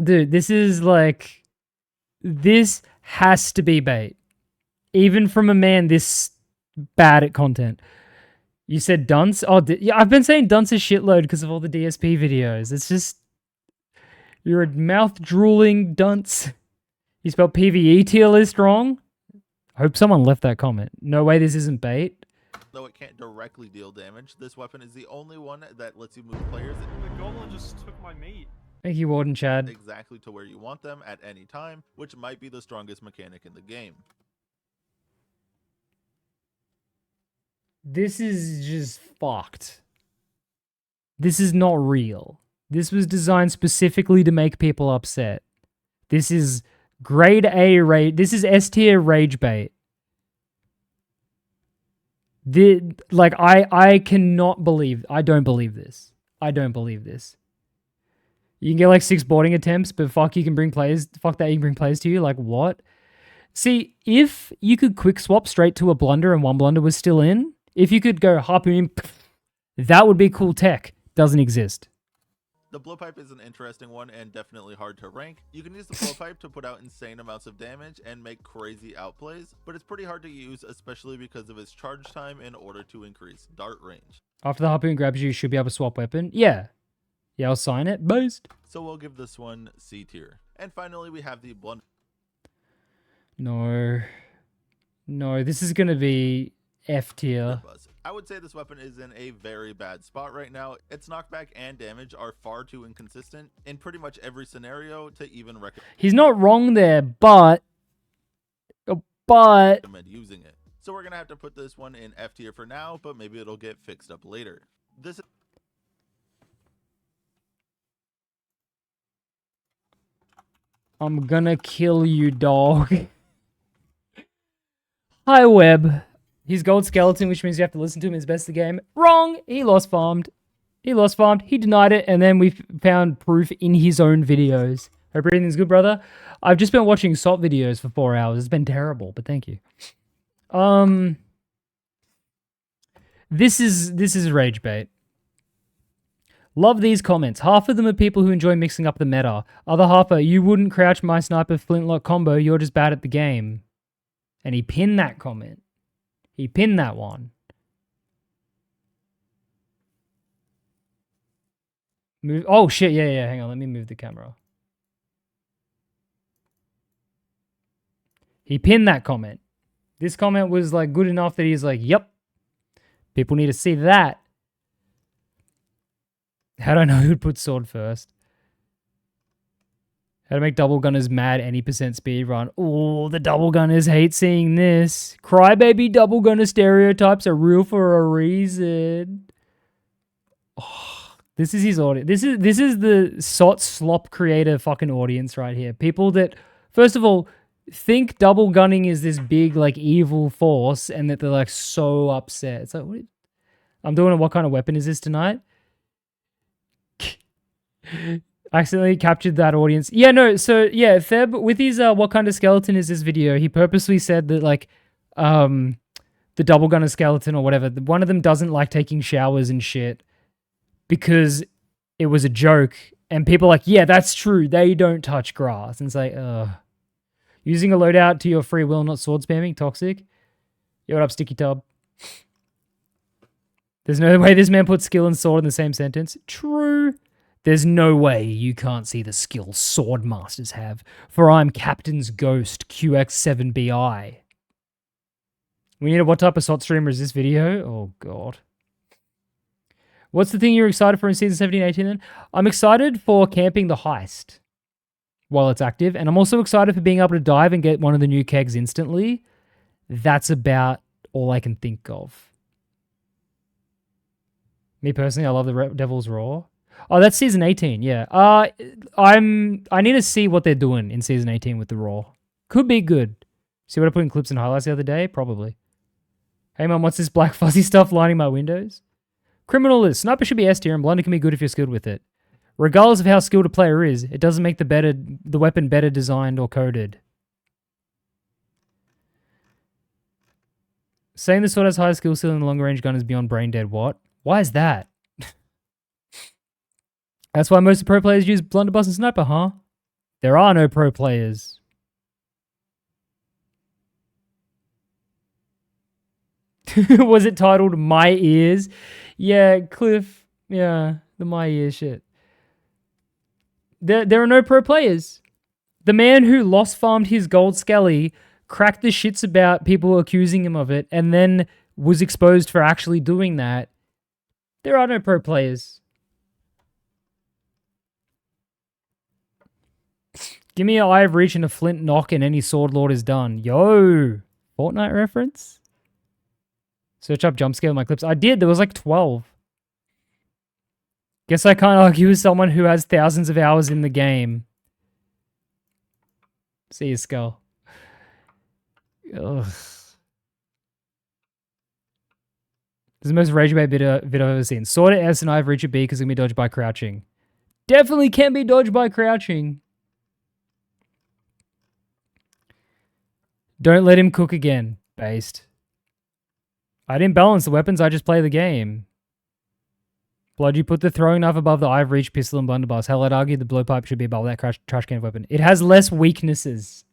Dude, this is like... This has to be bait. Even from a man this bad at content. You said dunce? Oh, yeah, I've been saying dunce a shitload because of all the DSP videos. It's just... You're a mouth-drooling dunce. You spelled PvE tier list wrong? I hope someone left that comment. No way this isn't bait. Though it can't directly deal damage, this weapon is the only one that lets you move players The goblin just took my mate. Thank you, Warden Chad. exactly to where you want them at any time, which might be the strongest mechanic in the game. This is just fucked. This is not real. This was designed specifically to make people upset. This is grade A rage. This is S tier rage bait. I cannot believe. I don't believe this. I don't believe this. You can get like 6 boarding attempts, but fuck, you can bring players. Fuck that, you can bring players to you. Like what? See, if you could quick swap straight to a blunder and one blunder was still in, if you could go harpoon, that would be cool tech. Doesn't exist. The blowpipe is an interesting one and definitely hard to rank. You can use the blowpipe to put out insane amounts of damage and make crazy outplays, but it's pretty hard to use, especially because of its charge time in order to increase dart range. After the harpoon grabs you, you should be able to swap weapon. Yeah. Yeah, I'll sign it. Boost. So we'll give this one C tier. And finally, we have the blunder. No. No, this is going to be F tier. I would say this weapon is in a very bad spot right now. Its knockback and damage are far too inconsistent in pretty much every scenario to even recommend. He's not wrong there, but using it. So we're going to have to put this one in F tier for now, but maybe it'll get fixed up later. This is I'm gonna kill you, dog. Hi, Webb. He's gold skeleton, which means you have to listen to him. His best of the game. Wrong. He lost farmed. He lost farmed. He denied it, and then we found proof in his own videos. Hope everything's good, brother. I've just been watching Sot videos for 4 hours. It's been terrible, but thank you. This is rage bait. Love these comments. Half of them are people who enjoy mixing up the meta. Other half are, you wouldn't crouch my sniper flintlock combo, you're just bad at the game. And he pinned that comment. He pinned that one. Move. Oh shit, yeah, hang on, let me move the camera. He pinned that comment. This comment was like good enough that he's like, yep. People need to see that. How do I know who'd put sword first? How to make double gunners mad any % speed run. Oh, the double gunners hate seeing this. Crybaby double gunner stereotypes are real for a reason. Oh, this is his audience. This is the Sot slop creator fucking audience right here. People that, first of all, think double gunning is this big like evil force and that they're like so upset. It's like, what? I'm doing a what kind of weapon is this tonight? I accidentally captured that audience. Yeah, no, so yeah, Theb, with his what kind of skeleton is this video, he purposely said that like the double gunner skeleton or whatever, one of them doesn't like taking showers and shit because it was a joke. And people are like, yeah, that's true. They don't touch grass. And it's like, you Using a loadout to your free will, not sword spamming. Toxic. Yo, what up, Sticky Tub? There's no way this man put skill and sword in the same sentence. True. There's no way you can't see the skill sword masters have. For I'm Captain's Ghost QX7BI. We need a what type of Sot streamer is this video? Oh, God. What's the thing you're excited for in Season 17, 18 then? I'm excited for camping the heist while it's active. And I'm also excited for being able to dive and get one of the new kegs instantly. That's about all I can think of. Me personally, I love the Devil's Roar. Oh, that's Season 18, yeah. I need to see what they're doing in Season 18 with the Roar. Could be good. See what I put in clips and highlights the other day? Probably. Hey, Mum, what's this black fuzzy stuff lining my windows? Criminal list. Sniper should be S tier and Blunder can be good if you're skilled with it. Regardless of how skilled a player is, it doesn't make the weapon better designed or coded. Saying the sword has higher skill ceiling than the longer range gun is beyond brain dead. What? Why is that? That's why most pro players use blunderbuss and sniper, huh? There are no pro players. Was it titled My Ears? Yeah, Cliff. Yeah, the My Ears shit. There are no pro players. The man who lost farmed his gold skelly cracked the shits about people accusing him of it and then was exposed for actually doing that. There are no pro players. Give me an Eye of Reach and a Flint knock and any Sword Lord is done. Yo! Fortnite reference? Search up jump scale in my clips. I did. There was like 12. Guess I can't argue with someone who has thousands of hours in the game. See you, Skull. Ugh. This is the most rage bait vid I've ever seen. Sword at S and Eye of Reach at B because it can be dodged by crouching. Definitely can be dodged by crouching. Don't let him cook again. Based. I didn't balance the weapons, I just play the game. Blood, you put the throwing knife above the Eye of Reach, pistol, and blunderbuss. Hell, I'd argue the blowpipe should be above that trash can weapon. It has less weaknesses.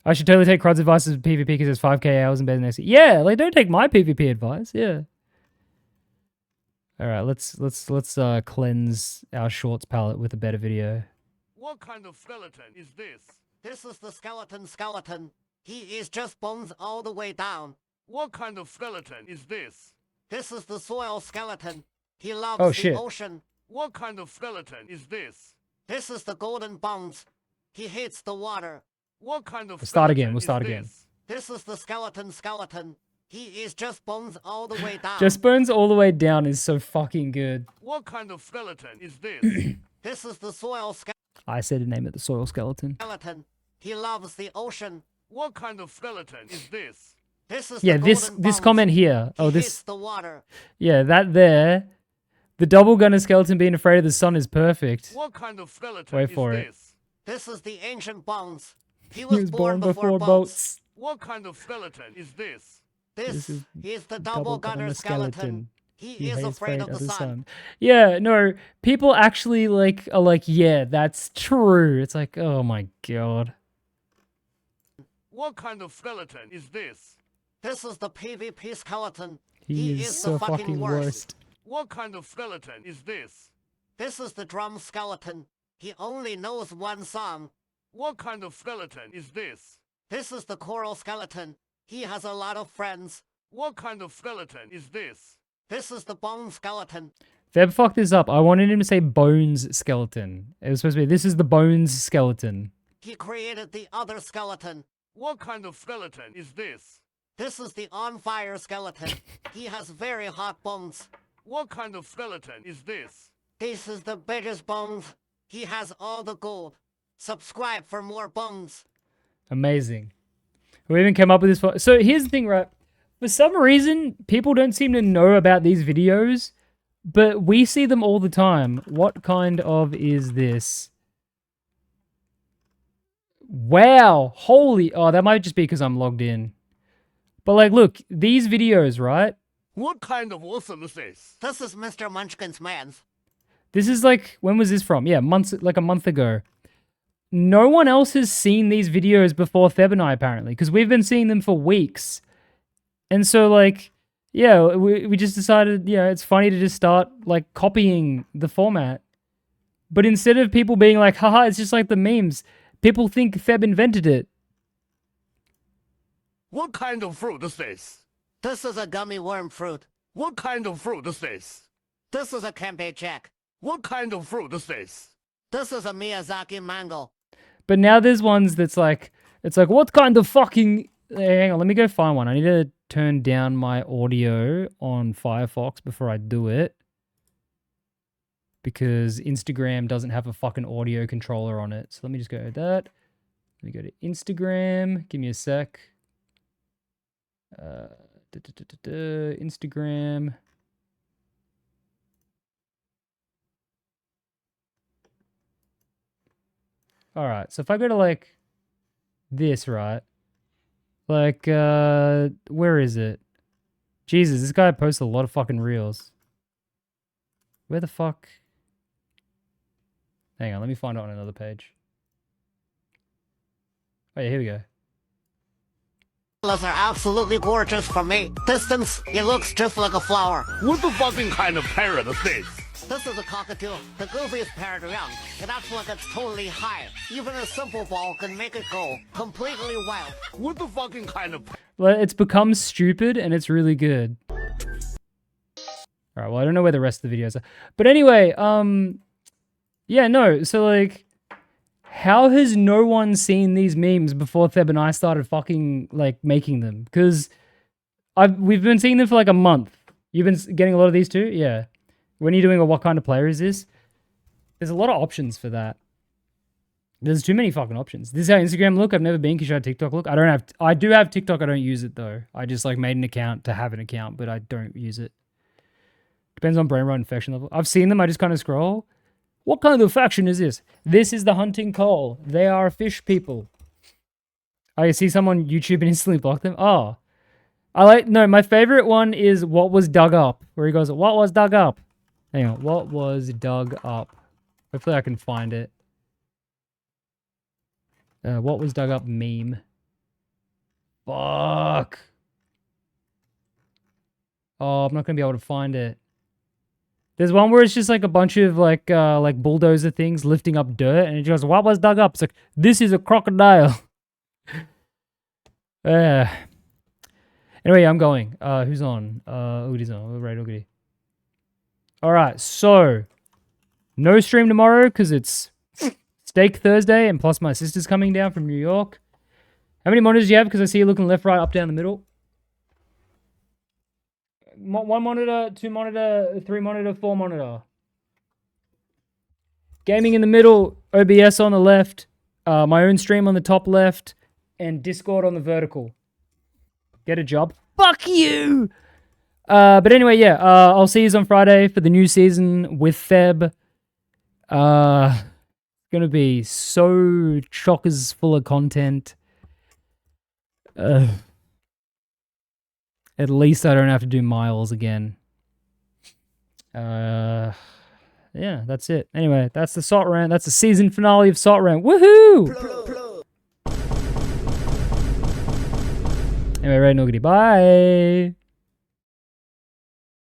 I should totally take Crud's advice as PvP because there's 5k hours in bed next year. Yeah, like don't take my PvP advice. Yeah. All right, let's cleanse our shorts palette with a better video. What kind of skeleton is this? This is the skeleton. He is just bones all the way down. What kind of skeleton is this? This is the soil skeleton. He loves the ocean. What kind of skeleton is this? This is the golden bones. He hates the water. What kind of skeleton We'll start again. This is the skeleton. He is just bones all the way down. Just bones all the way down is so fucking good. What kind of skeleton is this? This is the soil skeleton. I said to name it the soil skeleton. He loves the ocean. What kind of skeleton is this? This is this comment here. He hates the water. Yeah, that there. The double gunner skeleton being afraid of the sun is perfect. What kind of skeleton Wait for it. This is the ancient bones. He was born before boats. What kind of skeleton is this? This is the double gunner skeleton. He is afraid of the sun. Yeah, no, people actually are like, yeah, that's true. It's like, oh my god. What kind of skeleton is this? This is the PvP skeleton. He is so the fucking worst. What kind of skeleton is this? This is the drum skeleton. He only knows one song. What kind of skeleton is this? This is the coral skeleton. He has a lot of friends. What kind of skeleton is this? This is the bone skeleton. Feb fucked this up. I wanted him to say bones skeleton. It was supposed to be, this is the bones skeleton. He created the other skeleton. What kind of skeleton is this? This is the on fire skeleton. He has very hot bones. What kind of skeleton is this? This is the biggest bones. He has all the gold. Subscribe for more bones. Amazing. We even came up with this. So here's the thing, right? For some reason, people don't seem to know about these videos, but we see them all the time. What kind of is this? Wow. Holy. Oh, that might just be because I'm logged in. But like, look, these videos, right? What kind of awesome is this? This is Mr. Munchkin's man's. This is like, when was this from? Yeah, like a month ago. no one else has seen these videos before Theb and I, apparently, because we've been seeing them for weeks. And so, like, yeah, we just decided, yeah, it's funny to just start, like, copying the format. But instead of people being like, haha, it's just like the memes, people think Theb invented it. What kind of fruit is this? This is a gummy worm fruit. What kind of fruit is this? This is a Kempe Jack. What kind of fruit is this? This is a Miyazaki mango. But now there's ones that's like, it's like, what kind of fucking... Hang on, let me go find one. I need to turn down my audio on Firefox before I do it. Because Instagram doesn't have a fucking audio controller on it. So let me just go to that. Let me go to Instagram. Give me a sec. Instagram. Alright, so if I go to like this, right? Like, where is it? Jesus, this guy posts a lot of fucking reels. Where the fuck? Hang on, let me find it on another page. Oh yeah, here we go. Colors are absolutely gorgeous for me. Distance, it looks just like a flower. What the fucking kind of parrot is this? This is a cockatoo, the goofiest parrot around. It acts like it's totally high. Even a simple ball can make it go completely wild. What the fucking kind of... Well, it's become stupid and it's really good. Alright, well, I don't know where the rest of the videos are. But anyway, yeah, no, so like, how has no one seen these memes before Theb and I started fucking, like, making them? Because we've been seeing them for like a month. You've been getting a lot of these too? Yeah. When you're doing a what kind of player is this? There's a lot of options for that. There's too many fucking options. This is how Instagram look. I've never been because you had TikTok look. I do have TikTok. I don't use it though. I just like made an account to have an account, but I don't use it. Depends on brain rot infection level. I've seen them. I just kind of scroll. What kind of faction is this? This is the hunting call. They are fish people. I see someone on YouTube and instantly block them. Oh. No, my favorite one is what was dug up. Where he goes, what was dug up? Hang on, what was dug up? Hopefully I can find it. What was dug up meme? Fuck. Oh, I'm not gonna be able to find it. There's one where it's just like a bunch of like bulldozer things lifting up dirt, and it goes, what was dug up? It's like, this is a crocodile. Anyway, I'm going. Who's on? Udi's on. Right, Ugdy. Alright, so no stream tomorrow because it's Steak Thursday, and plus my sister's coming down from New York. How many monitors do you have? Because I see you looking left, right, up, down the middle. 1 monitor, 2 monitor, 3 monitor, 4 monitor. Gaming in the middle, OBS on the left, my own stream on the top left, and Discord on the vertical. Get a job. Fuck you! But anyway, yeah, I'll see you on Friday for the new season with Theb. Gonna be so chockers full of content. At least I don't have to do miles again. Yeah, that's it. Anyway, that's the Sot Rant. That's the season finale of Sot Rant. Woohoo! Anyway, right, nobody. Bye.